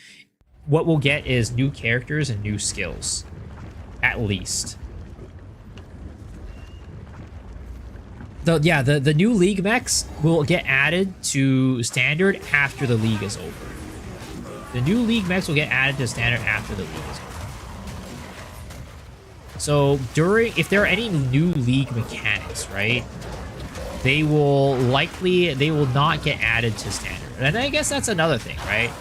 what we'll get is new characters and new skills. At least. The new league mechs will get added to standard after the league is over. The new league mechs will get added to standard after the league is over. So if there are any new league mechanics, right, they will not get added to standard. And I guess that's another thing, right?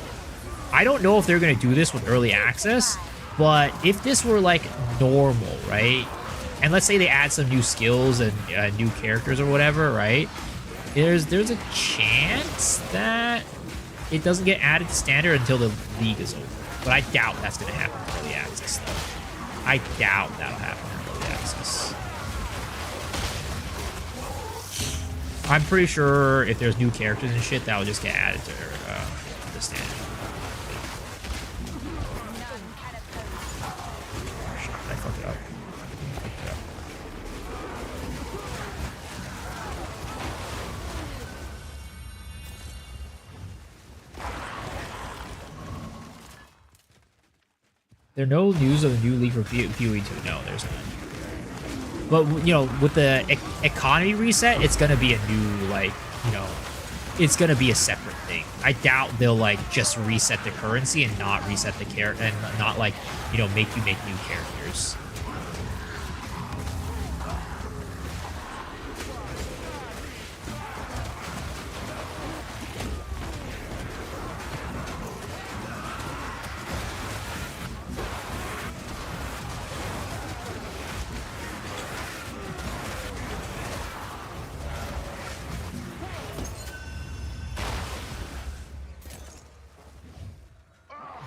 I don't know if they're going to do this with early access, but if this were like normal, right? And let's say they add some new skills and new characters or whatever, right? There's a chance that it doesn't get added to standard until the league is over. But I doubt that's going to happen in early access, though. I doubt that'll happen in early access. I'm pretty sure if there's new characters and shit, that will just get added to the standard. Shit, I fucked it up. There's no news of the new league for PoE2. No, there's not. But, you know, with the economy reset, it's going to be a new, like, you know, it's going to be a separate thing. I doubt they'll, like, just reset the currency and not reset the character, and not, like, you know, make you make new characters.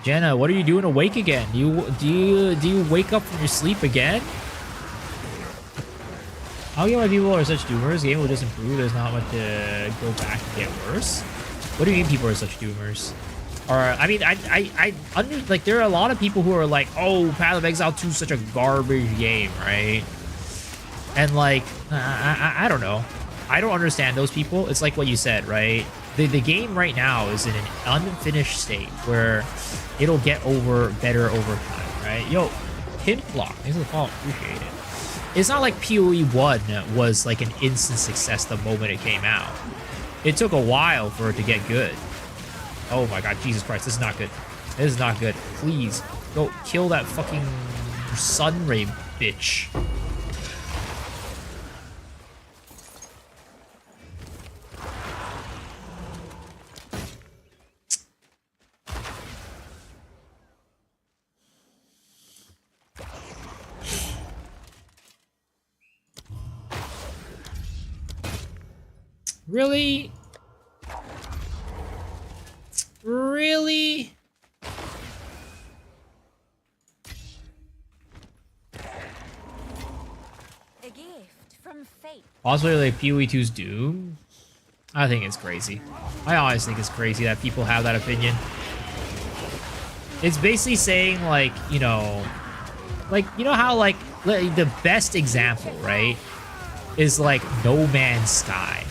Jenna, what are you doing awake again? Do you wake up from your sleep again? How come my people are such doomers? The game will just improve. There's not much to go back and get worse. What do you mean people are such doomers? Or I mean, like there are a lot of people who are like, oh, Path of Exile 2 is such a garbage game, right? And like, I don't know. I don't understand those people. It's like what you said, right? The game right now is in an unfinished state where it'll get better over time, right? Yo, hint block. Thanks for the follow. Appreciate it. It's not like PoE 1 was like an instant success the moment it came out. It took a while for it to get good. Oh my god, Jesus Christ, this is not good. This is not good. Please, go kill that fucking sunray bitch. Really? Really? Possibly like PoE2's Doom. I think it's crazy. I always think it's crazy that people have that opinion. It's basically saying like, you know how like the best example, right, is like No Man's Sky.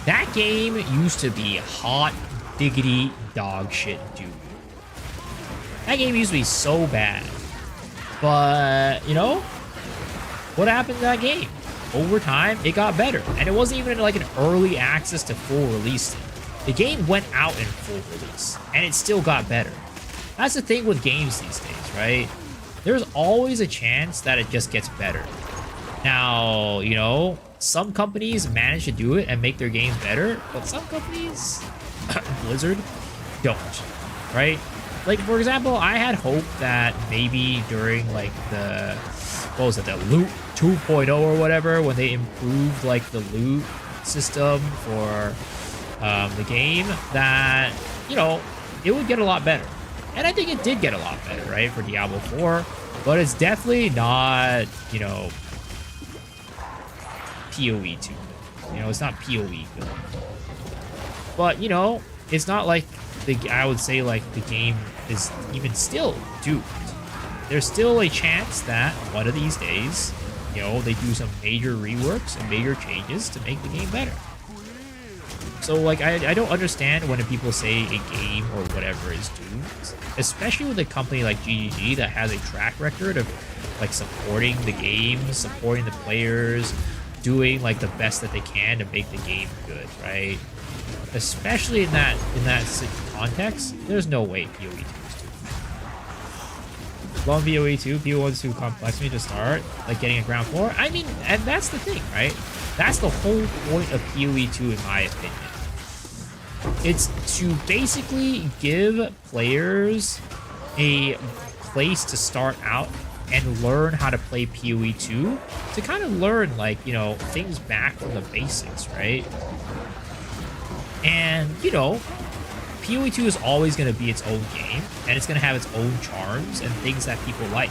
That game used to be hot diggity dog shit, dude. That game used to be so bad. But, you know, what happened to that game? Over time, it got better. And it wasn't even like an early access to full release. The game went out in full release, and it still got better. That's the thing with games these days, right? There's always a chance that it just gets better. Now, you know, some companies manage to do it and make their games better, but some companies, Blizzard, don't, right? Like, for example, I had hope that maybe during, like, the, what was it, the loot 2.0 or whatever, when they improved, like, the loot system for the game, that, you know, it would get a lot better. And I think it did get a lot better, right, for Diablo 4, but it's definitely not, you know, PoE 2. You know, it's not PoE good. But, you know, it's not like I would say like the game is even still doomed. There's still a chance that one of these days, you know, they do some major reworks and major changes to make the game better. So like I don't understand when people say a game or whatever is doomed, especially with a company like GGG that has a track record of like supporting the game, supporting the players, doing like the best that they can to make the game good, right? Especially in that context, there's no way PoE 2 is doomed. Long PoE 2, PoE 1's too complex for me to start, like getting a ground floor. I mean, and that's the thing, right? That's the whole point of PoE 2 in my opinion. It's to basically give players a place to start out and learn how to play PoE 2, to kind of learn, like, you know, things back from the basics, right? And, you know, PoE 2 is always going to be its own game, and it's going to have its own charms and things that people like.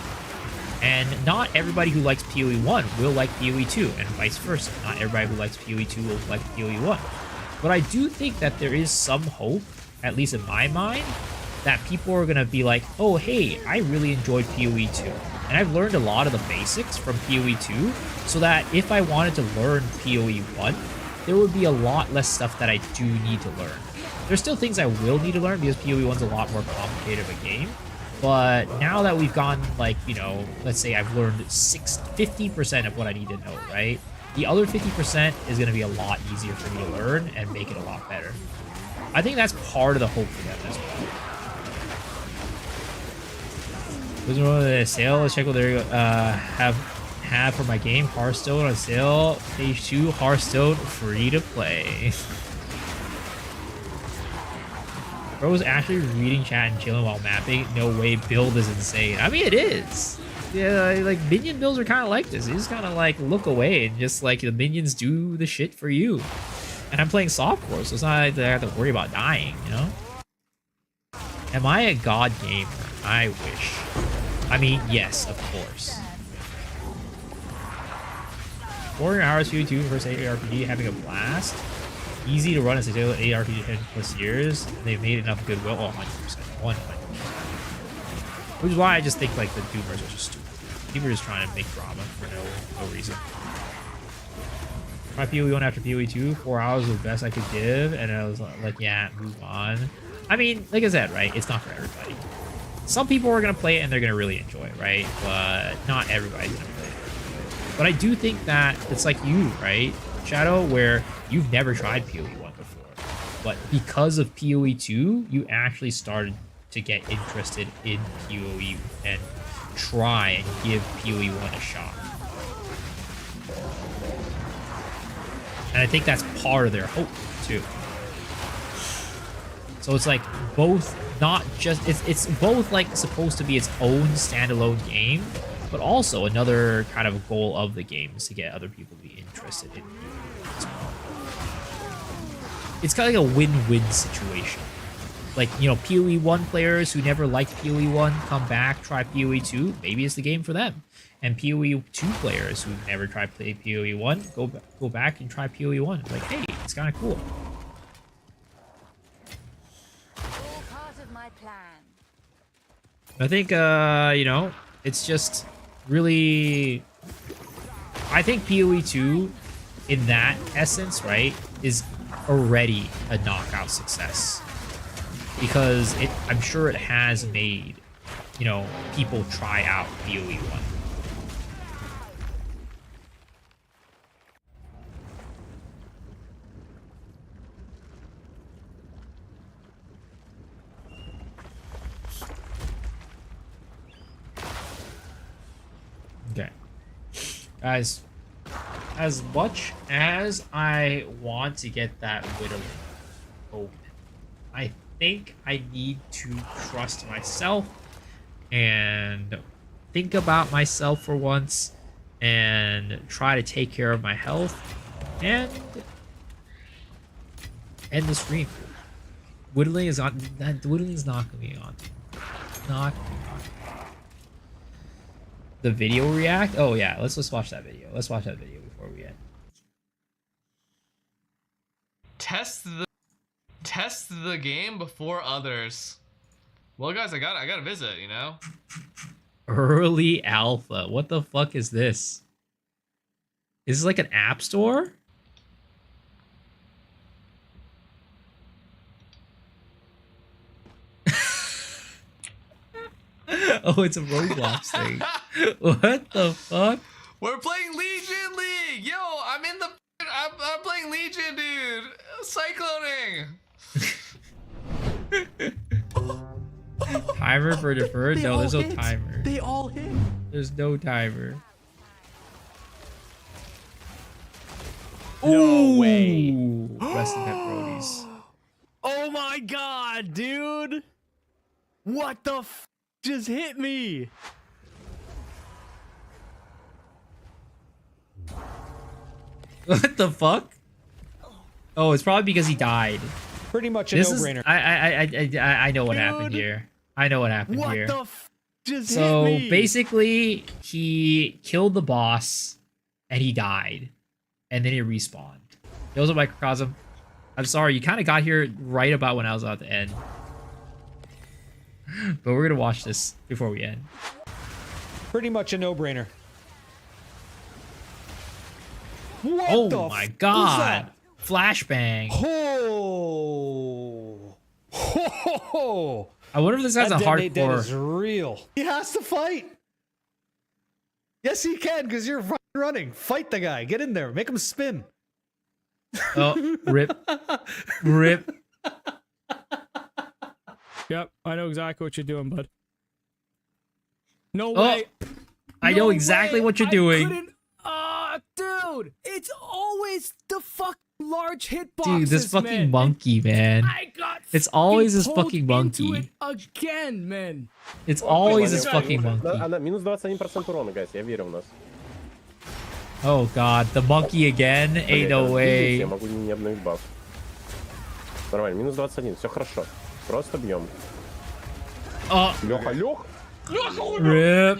And not everybody who likes PoE 1 will like PoE 2, and vice versa. Not everybody who likes PoE 2 will like PoE 1. But I do think that there is some hope, at least in my mind, that people are going to be like, oh, hey, I really enjoyed PoE 2. And I've learned a lot of the basics from PoE 2, so that if I wanted to learn PoE 1, there would be a lot less stuff that I do need to learn. There's still things I will need to learn because PoE 1's a lot more complicated of a game. But now that we've gone, like, you know, let's say I've learned 50% of what I need to know, right? The other 50% is going to be a lot easier for me to learn and make it a lot better. I think that's part of the hope for them as well. Wasn't on the sale. Let's check what they have for my game. Hearthstone on sale. Page 2, Hearthstone free to play. Bro was actually reading chat and chilling while mapping. No way, build is insane. I mean, it is. Yeah, like minion builds are kind of like this. You just kind of like look away and just like the minions do the shit for you. And I'm playing softcore, so it's not like I have to worry about dying, you know? Am I a god gamer? I wish. I mean, yes, of course. 400 hours PoE 2 versus ARPG, having a blast. Easy to run as a ARPG 10 plus years. They've made enough goodwill. Oh, 100%. 100%. Which is why I just think like the Doomers are just stupid. People are just trying to make drama for no reason. My PoE 1 after PoE 2, 4 hours was the best I could give, and I was like, yeah, move on. I mean, like I said, right? It's not for everybody. Some people are gonna play it and they're gonna really enjoy it, right? But not everybody's gonna play it. But I do think that it's like you, right, Shadow, where you've never tried PoE 1 before, but because of PoE 2, you actually started to get interested in PoE and try and give PoE 1 a shot. And I think that's part of their hope too. So it's like both, not just it's both like supposed to be its own standalone game, but also another kind of goal of the game is to get other people to be interested in PoE as well. It's kind of like a win-win situation. Like, you know, PoE 1 players who never liked PoE 1 come back, try PoE 2, maybe it's the game for them. And PoE 2 players who've never tried play PoE 1, go back and try PoE 1. Like, hey, it's kind of cool. All part of my plan. I think, you know, it's just really... I think PoE 2, in that essence, right, is already a knockout success. Because I'm sure it has made, you know, people try out PoE 1. Okay. Guys, as much as I want to get that Widow open, I think I need to trust myself and think about myself for once and try to take care of my health and end the stream. Whittling is not that whittling is knocking me on. Not the video react. Oh yeah, let's watch that video. Let's watch that video before we end. Test the game before others. Well, guys, I gotta visit. You know. Early alpha. What the fuck is this? Is this like an app store? Oh, it's a Roblox thing. What the fuck? We're playing Legion League. Yo, I'm in the. I'm playing Legion, dude. Cycloning. Timer for deferred? No, there's no timer. They all hit. There's no timer. No way. Ooh, rest in pepperonis. Oh my god, dude. What the f just hit me? What the fuck? Oh, it's probably because he died. Pretty much a This no-brainer. is I know what happened Dude. here. I know what happened What here. the f just So hit me? basically, he killed the boss and he died, and then he respawned. It was a microcosm. I'm sorry, you kind of got here right about when I was about to end. But we're gonna watch this before we end. Pretty much a no-brainer. What Oh the my f god! Flashbang. Oh. Ho. I wonder if this guy's a That detonate dead hardcore. is real. He has to fight. Yes, he can, because you're running. Fight the guy. Get in there. Make him spin. Oh, rip, rip. Yep, I know exactly what you're doing, bud. No Oh, way. I know exactly what you're doing. Dude, it's always the fucking large hitboxes, Dude, this fucking man. monkey, man. I got It's always this pulled fucking into monkey. it again, man. It's always this fucking Да, monkey. она минус 21% урона, guys, я верю в нас. Oh god, the monkey again? Ain't no way. Я могу не обновить баф. Нормально, минус 21, все хорошо. Просто бьем. Oh, Леха, Лех! rip.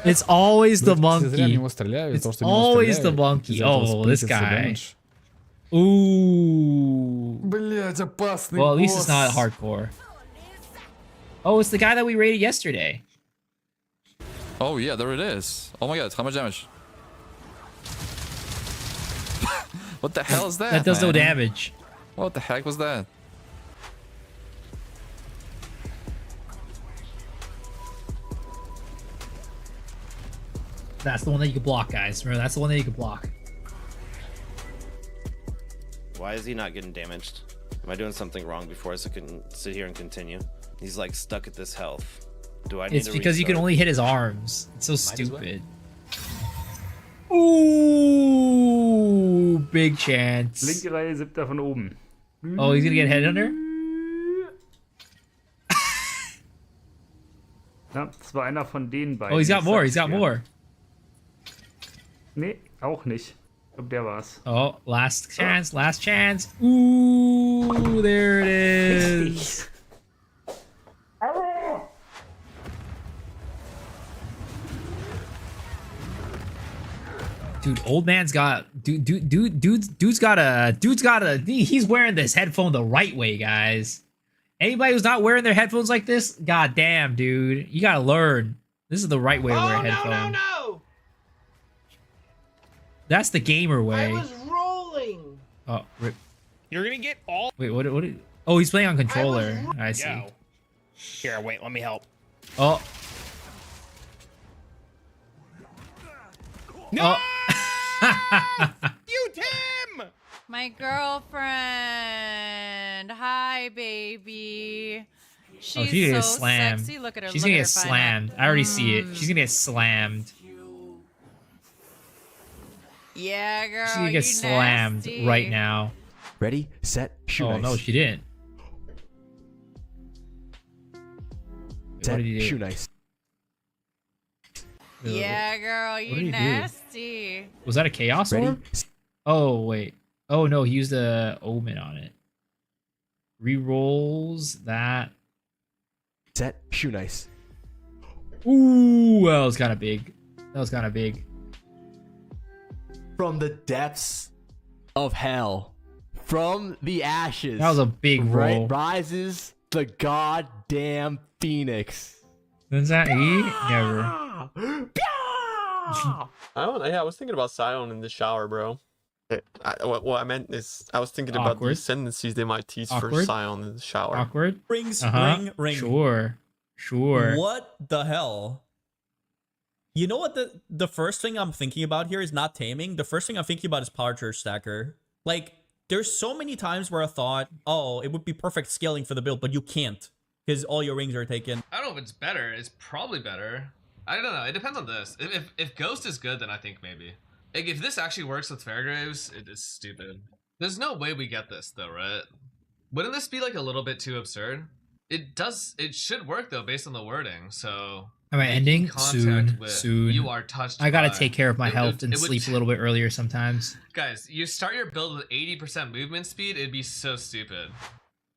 It's always the Зря в monkey. него стреляю, It's потому что в него always the стреляют. monkey. Из-за этого Oh, this сплитится guy. damage. Ooh. Блять, опасный Well, at least it's not босс. hardcore. Oh, it's the guy that we raided yesterday. Oh yeah, there it is. Oh my god, how much damage? What the hell is that? That does no man? damage. What the heck was that? That's the one that you can block, guys. Remember, that's the one that you can block. Why is he not getting damaged? Am I doing something wrong before I can sit here and continue? He's like stuck at this health. Do I need It's to because you can restart? only hit his arms. It's so stupid. Ooh, big chance. Linke Reihe, 7. von oben. Oh, he's gonna get head under? Ja, das war einer von den beiden. Oh, he's got Ich more. sag's He's got dir. more. Nee, auch nicht. Ich glaube, der war's. Oh, last chance. Last chance. Ooh, there it is. Dude, old man's got he's wearing this headphone the right way, guys. Anybody who's not wearing their headphones like this, god damn, dude, you gotta learn. This is the right way to wear a headphone. No! That's the gamer way. rolling. Oh, rip. You're gonna get all. Wait, what? Oh, he's playing on controller. I see. Yo. Here, wait, let me help. Oh. No! Oh. You, Tim! My girlfriend. Hi, baby. She's Oh, she's gonna get so slammed. sexy. Look at her. She's Look gonna at get her fine slammed. neck. I already see it. She's gonna get slammed. Yeah, girl. She's gonna get you slammed nasty. right now. Ready, set, shoot. Oh no, she didn't. Wait, what did he do? Shoot nice. Yeah, girl. What did You he do? nasty. Was that a chaos Ready? orb? Oh wait. Oh no, he used a omen on it. Rerolls that. Set, shoot nice. Ooh, that was kind of big. That was kind of big. From the depths of hell, from the ashes, That was a big roll. rises the goddamn phoenix. Is that E? Never. I was thinking about Scion in the shower, bro. What I meant is, I was thinking about the Awkward. ascendancies they might teach for Awkward. Scion in the shower. Awkward. Ring, ring. Sure. Sure. What the hell? You know what the first thing I'm thinking about here is not taming. The first thing I'm thinking about is Power Church Stacker. Like, there's so many times where I thought, oh, it would be perfect scaling for the build, but you can't because all your rings are taken. I don't know if it's better. It's probably better. I don't know. It depends on this. If Ghost is good, then I think maybe. Like, if this actually works with Fairgraves, it is stupid. There's no way we get this though, right? Wouldn't this be like a little bit too absurd? It does. It should work though, based on the wording. So. Am I ending? Contact with, Soon. You are touched. I gotta by. take care of my health and it would- sleep a little bit earlier sometimes. Guys, you start your build with 80% movement speed. It'd be so stupid.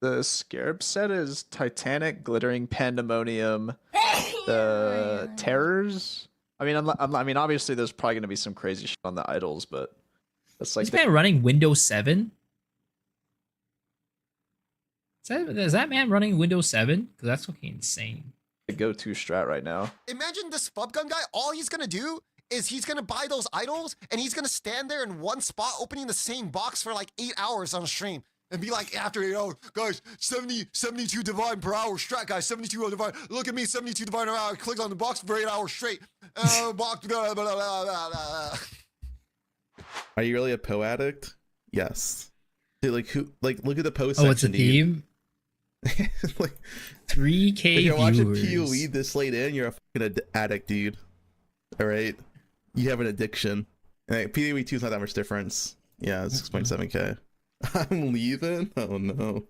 The Scarab set is Titanic, Glittering Pandemonium, the Terrors. I mean, obviously there's probably gonna be some crazy shit on the idols, but that's like This man running Windows 7? Is that man running Windows 7? Because that's fucking insane. the go-to strat right now. Imagine this Spub Gun guy, all he's gonna do is he's gonna buy those idols and he's gonna stand there in one spot opening the same box for like 8 hours on stream. And be like, after 8 hours, guys, 72 divine per hour strat, guys, 72 divine. Look at me, 72 divine per hour. Click on the box for 8 hours straight. Box, blah, blah, blah, blah, blah. Are you really a Poe addict? Yes. Dude, like who? Like look at the Poe Oh, section. it's a dude. theme. Like 3K if you're watching viewers. PoE this late in, you're a fucking addict, dude. All right, you have an addiction. And PoE 2 is not that much difference. Yeah, it's 6.7K. I'm leaving. Oh no.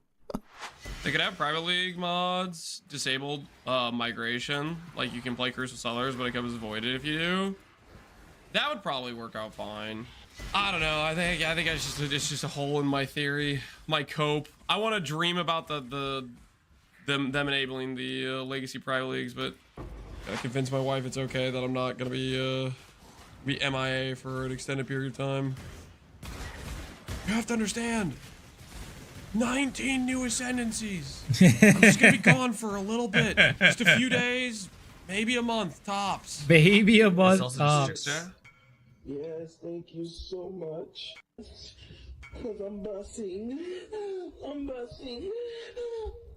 They could have private league mods, disabled migration, like you can play Curse with Sellers, but it becomes voided if you do. That would probably work out fine. I don't know. I think it's just a hole in my theory, my cope. I want to dream about them enabling the legacy private leagues, but I convince my wife it's okay that I'm not gonna be MIA for an extended period of time. You have to understand. 19 new ascendancies. I'm just gonna be gone for a little bit, just a few days, maybe a month tops. Maybe a month tops. Yes, thank you so much. Cause I'm bussing. I'm bussing.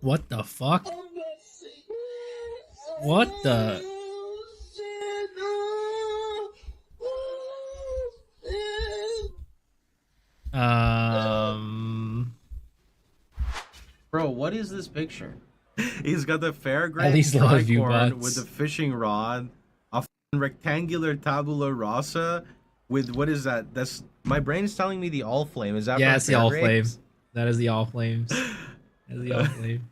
What the fuck? I'm bussing. What the? Bro, what is this picture? He's got the fairground At least love you, tricorn bots. with the fishing rod, a rectangular tabula rasa with what is that? That's my brain's telling me the all flame. Is that Yeah, from it's the all Fairgrave? flame. That is the all flames. That is the all flame.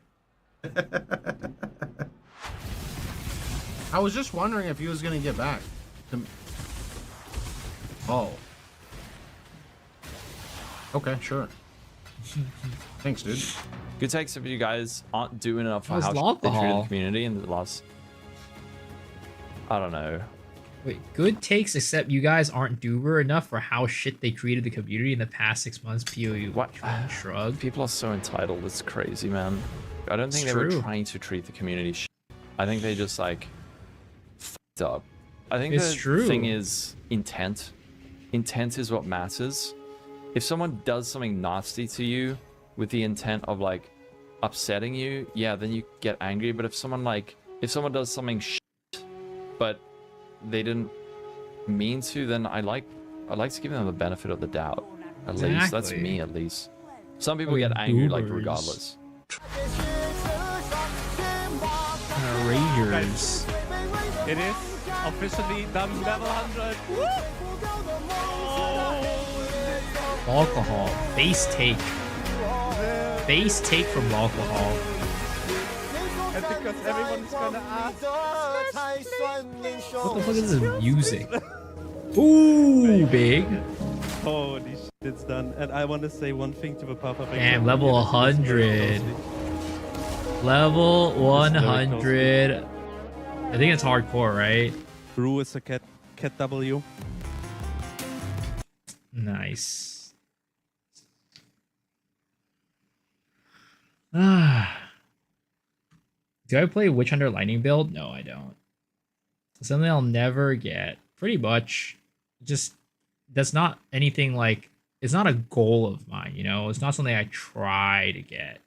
I was just wondering if he was gonna get back. Oh. Okay, sure. Thanks, dude. Good takes if you guys aren't doing enough for How's how they treated alcohol? the community in the last, I don't know, Wait, good takes, except you guys aren't doer enough for how shit they treated the community in the past 6 months. POU. What? Shrug. People are so entitled. It's crazy, man. I don't think It's they were true. trying to treat the community shit. I think they just like fucked up. I think It's the true. thing is intent. Intent is what matters. If someone does something nasty to you with the intent of like upsetting you, yeah, then you get angry. But if someone does something shit, but they didn't mean to, then I like to give them the benefit of the doubt. At least that's Exactly. me. At least some people Fucking get angry like doers. regardless. Ragers. It is officially done level 100. Alcohol. Base take. Base take from alcohol. And because everyone's gonna ask. What the fuck is this music? Ooh, big. Holy shit, it's done. And I want to say one thing to the Papa. Damn, level 100. Level 100. I think it's hardcore, right? Brew is a cat W. Nice. Ah. Do I play Witch Hunter Lightning build? No, I don't. Something I'll never get. Pretty much. Just, that's not anything like, it's not a goal of mine, you know? It's not something I try to get.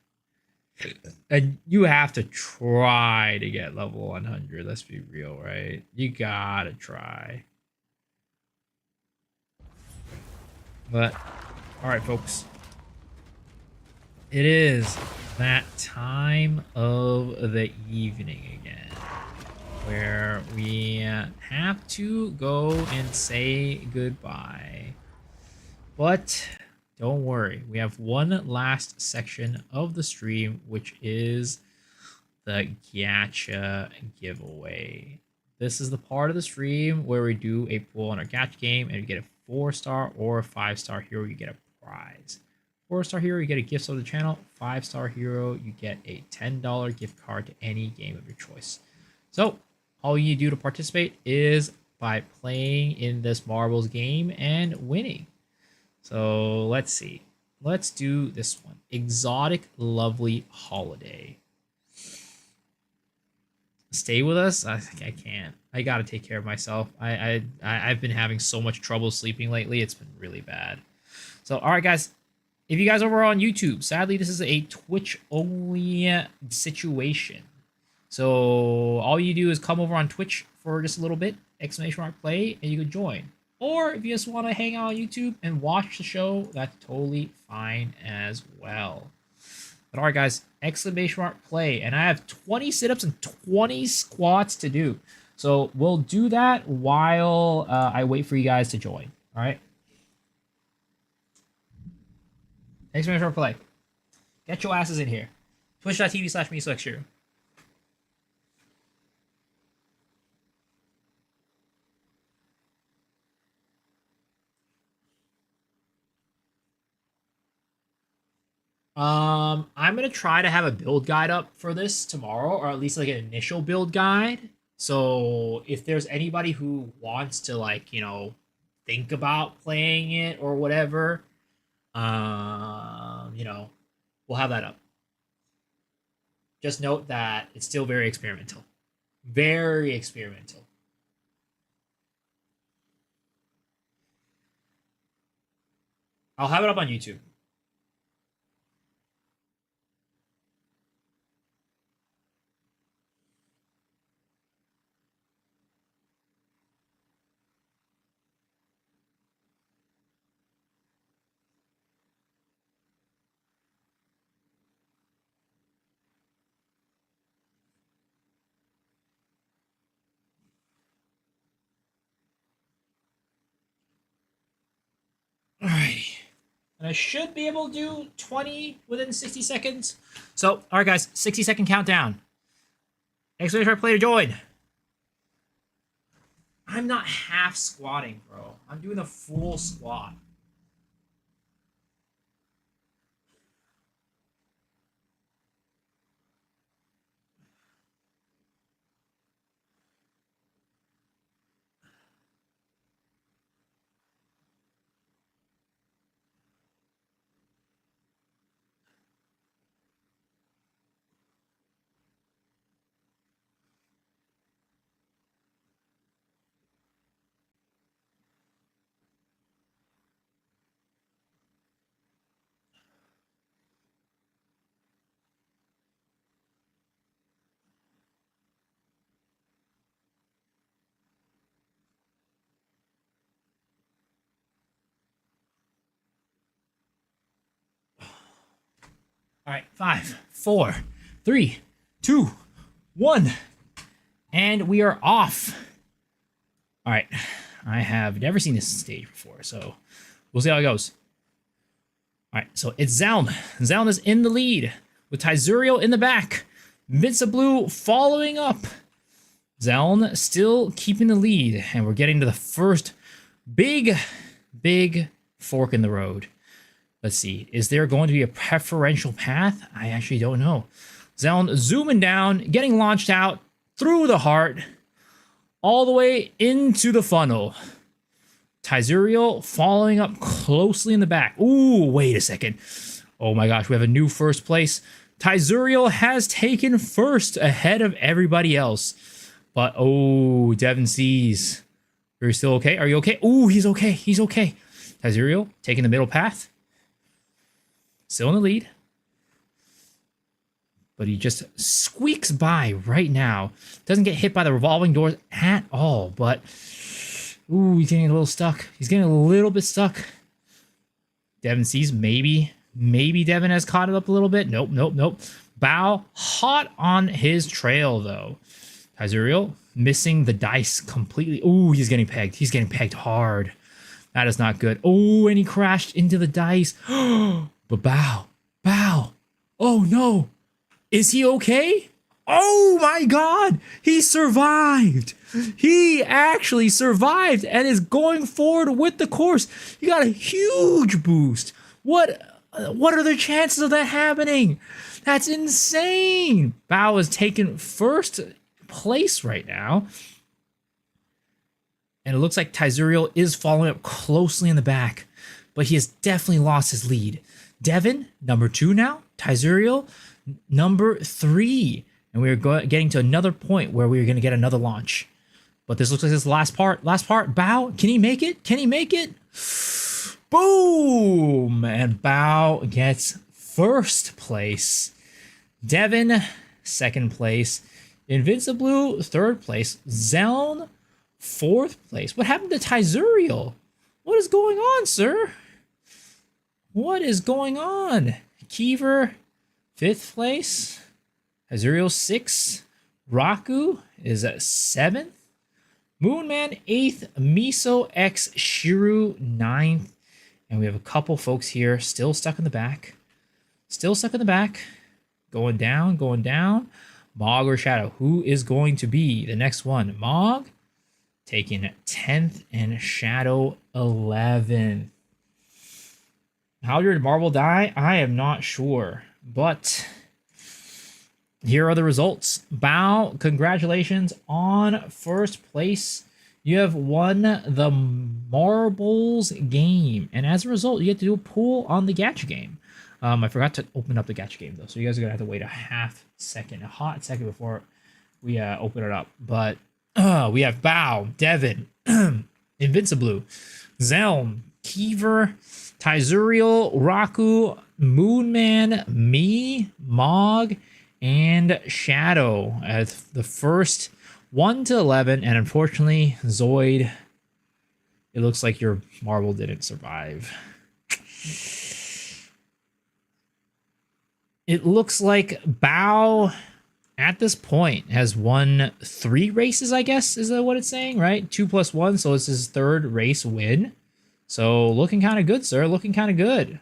And you have to try to get level 100. Let's be real, right? You gotta try. But, alright, folks. It is that time of the evening again, where we have to go and say goodbye. But don't worry, we have one last section of the stream, which is the gacha giveaway. This is the part of the stream where we do a pull on our gacha game, and you get a 4-star or a 5-star hero, you get a prize. 4-star hero, you get a gift sub to the channel. 5-star hero, you get a $10 gift card to any game of your choice. So all you do to participate is by playing in this marbles game and winning. So let's see. Let's do this one. Exotic Lovely Holiday. Stay with us? I think I can't. I gotta take care of myself. I've been having so much trouble sleeping lately. It's been really bad. So, all right, guys. If you guys are on YouTube, sadly, this is a Twitch-only situation. So all you do is come over on Twitch for just a little bit, !play, and you can join. Or if you just want to hang out on YouTube and watch the show, that's totally fine as well. But all right, guys, !play, and I have 20 sit-ups and 20 squats to do. So we'll do that while I wait for you guys to join. All right. !play. Get your asses in here. Twitch.tv/MeSelectShiro. I'm gonna try to have a build guide up for this tomorrow, or at least like an initial build guide. So if there's anybody who wants to, like, you know, think about playing it or whatever, you know, we'll have that up. Just note that it's still very experimental. Very experimental. I'll have it up on YouTube. Alrighty. And I should be able to do 20 within 60 seconds. So, alright guys, 60-second countdown. !play to join. I'm not half squatting, bro. I'm doing a full squat. All right, 5, 4, 3, 2, 1. And we are off. All right. I have never seen this stage before, so we'll see how it goes. All right, so it's Zeln. Zeln is in the lead with Tizuriel in the back. Blue following up. Zeln still keeping the lead, and we're getting to the first big fork in the road. Let's see. Is there going to be a preferential path? I actually don't know. Zeln zooming down, getting launched out through the heart, all the way into the funnel. Tizuriel following up closely in the back. Ooh, wait a second. Oh my gosh, we have a new first place. Tizuriel has taken first ahead of everybody else. But, oh, Devin sees. Are you still okay? Are you okay? Ooh, he's okay. He's okay. Tizuriel taking the middle path. Still in the lead. But he just squeaks by right now. Doesn't get hit by the revolving doors at all. But, ooh, he's getting a little stuck. He's getting a little bit stuck. Devin sees. Maybe Devin has caught it up a little bit. Nope. Bao hot on his trail, though. Tizuriel missing the dice completely. Ooh, he's getting pegged. He's getting pegged hard. That is not good. Oh, and he crashed into the dice. But Bao. Oh, no. Is he okay? Oh, my God. He survived. He actually survived and is going forward with the course. He got a huge boost. What are the chances of that happening? That's insane. Bao is taking first place right now. And it looks like Tizuriel is following up closely in the back, but he has definitely lost his lead. Devin, number 2 now. Tizuriel, number 3. And we're getting to another point where we're going to get another launch. But this looks like this last part. Bao, can he make it? Boom! And Bao gets first place. Devin, second place. Invinciblue, third place. Zeln, fourth place. What happened to Tizuriel? What is going on, sir? What is going on? Kiever, fifth place. Tizuriel, 6th. Raku is at 7th. Moonman, 8th. Miso X Shiru, 9th. And we have a couple folks here still stuck in the back. Going down. Mog or Shadow? Who is going to be the next one? Mog taking 10th and Shadow 11th. How did Marble die? I am not sure. But here are the results. Bao, congratulations on first place. You have won the Marbles game. And as a result, you get to do a pool on the gacha game. I forgot to open up the gacha game, though. So you guys are going to have to wait a hot second before we open it up. But we have Bao, Devin, Invinciblue, Zeln, Kiever, Tizuriel, Raku, Moonman, me, Mog, and Shadow as the first 1 to 11. And unfortunately, Zoid, it looks like your marble didn't survive. It looks like Bao at this point has won 3 races, I guess, is that what it's saying, right? 2 + 1, so it's his 3rd race win. So looking kind of good, sir. Looking kind of good.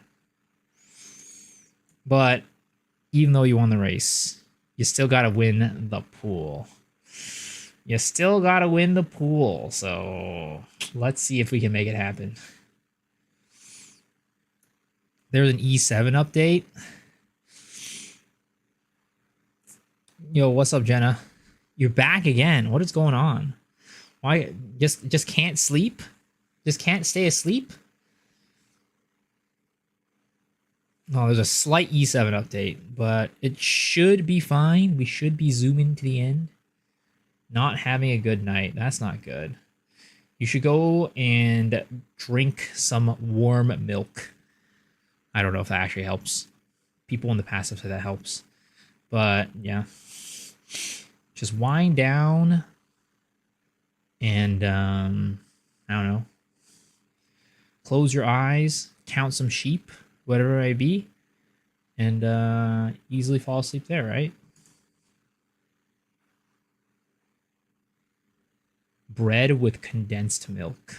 But even though you won the race, you still got to win the pool. So let's see if we can make it happen. There's an E7 update. Yo, what's up, Jenna? You're back again. What is going on? Why just can't sleep? Just can't stay asleep? No, there's a slight E7 update, but it should be fine. We should be zooming to the end. Not having a good night. That's not good. You should go and drink some warm milk. I don't know if that actually helps. People in the past have said that helps. But, yeah. Just wind down and, I don't know. Close your eyes, count some sheep, whatever it may be, and easily fall asleep there, right? Bread with condensed milk.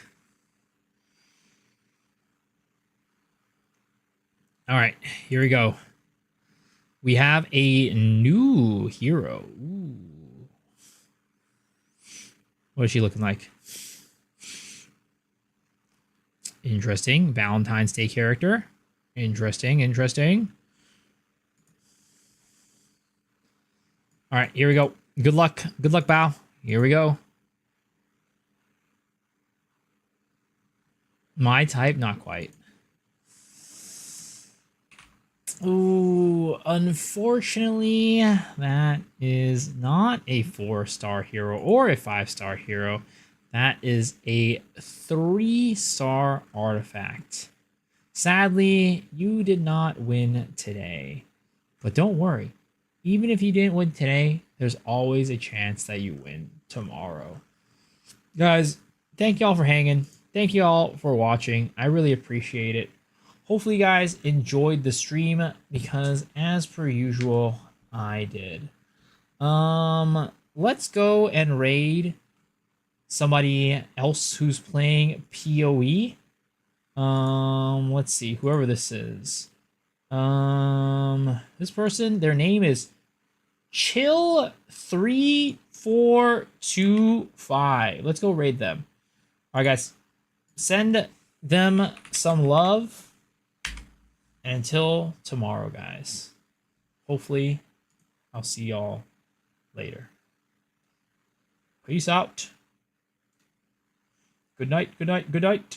All right, here we go. We have a new hero. Ooh. What is she looking like? Interesting. Valentine's Day character. Interesting, interesting. All right, here we go. Good luck. Good luck, Bao. Here we go. My type, not quite. Ooh, unfortunately, that is not a 4-star hero or a 5-star hero. That is a 3-star artifact. Sadly, you did not win today. But don't worry. Even if you didn't win today, there's always a chance that you win tomorrow. Guys, thank y'all for hanging. Thank y'all for watching. I really appreciate it. Hopefully you guys enjoyed the stream because as per usual, I did. Let's go and raid somebody else who's playing PoE. Let's see, whoever this is. This person, their name is Chill3425. Let's go raid them. All right, guys, send them some love. And until tomorrow, guys, hopefully I'll see y'all later. Peace out. Good night, good night, good night.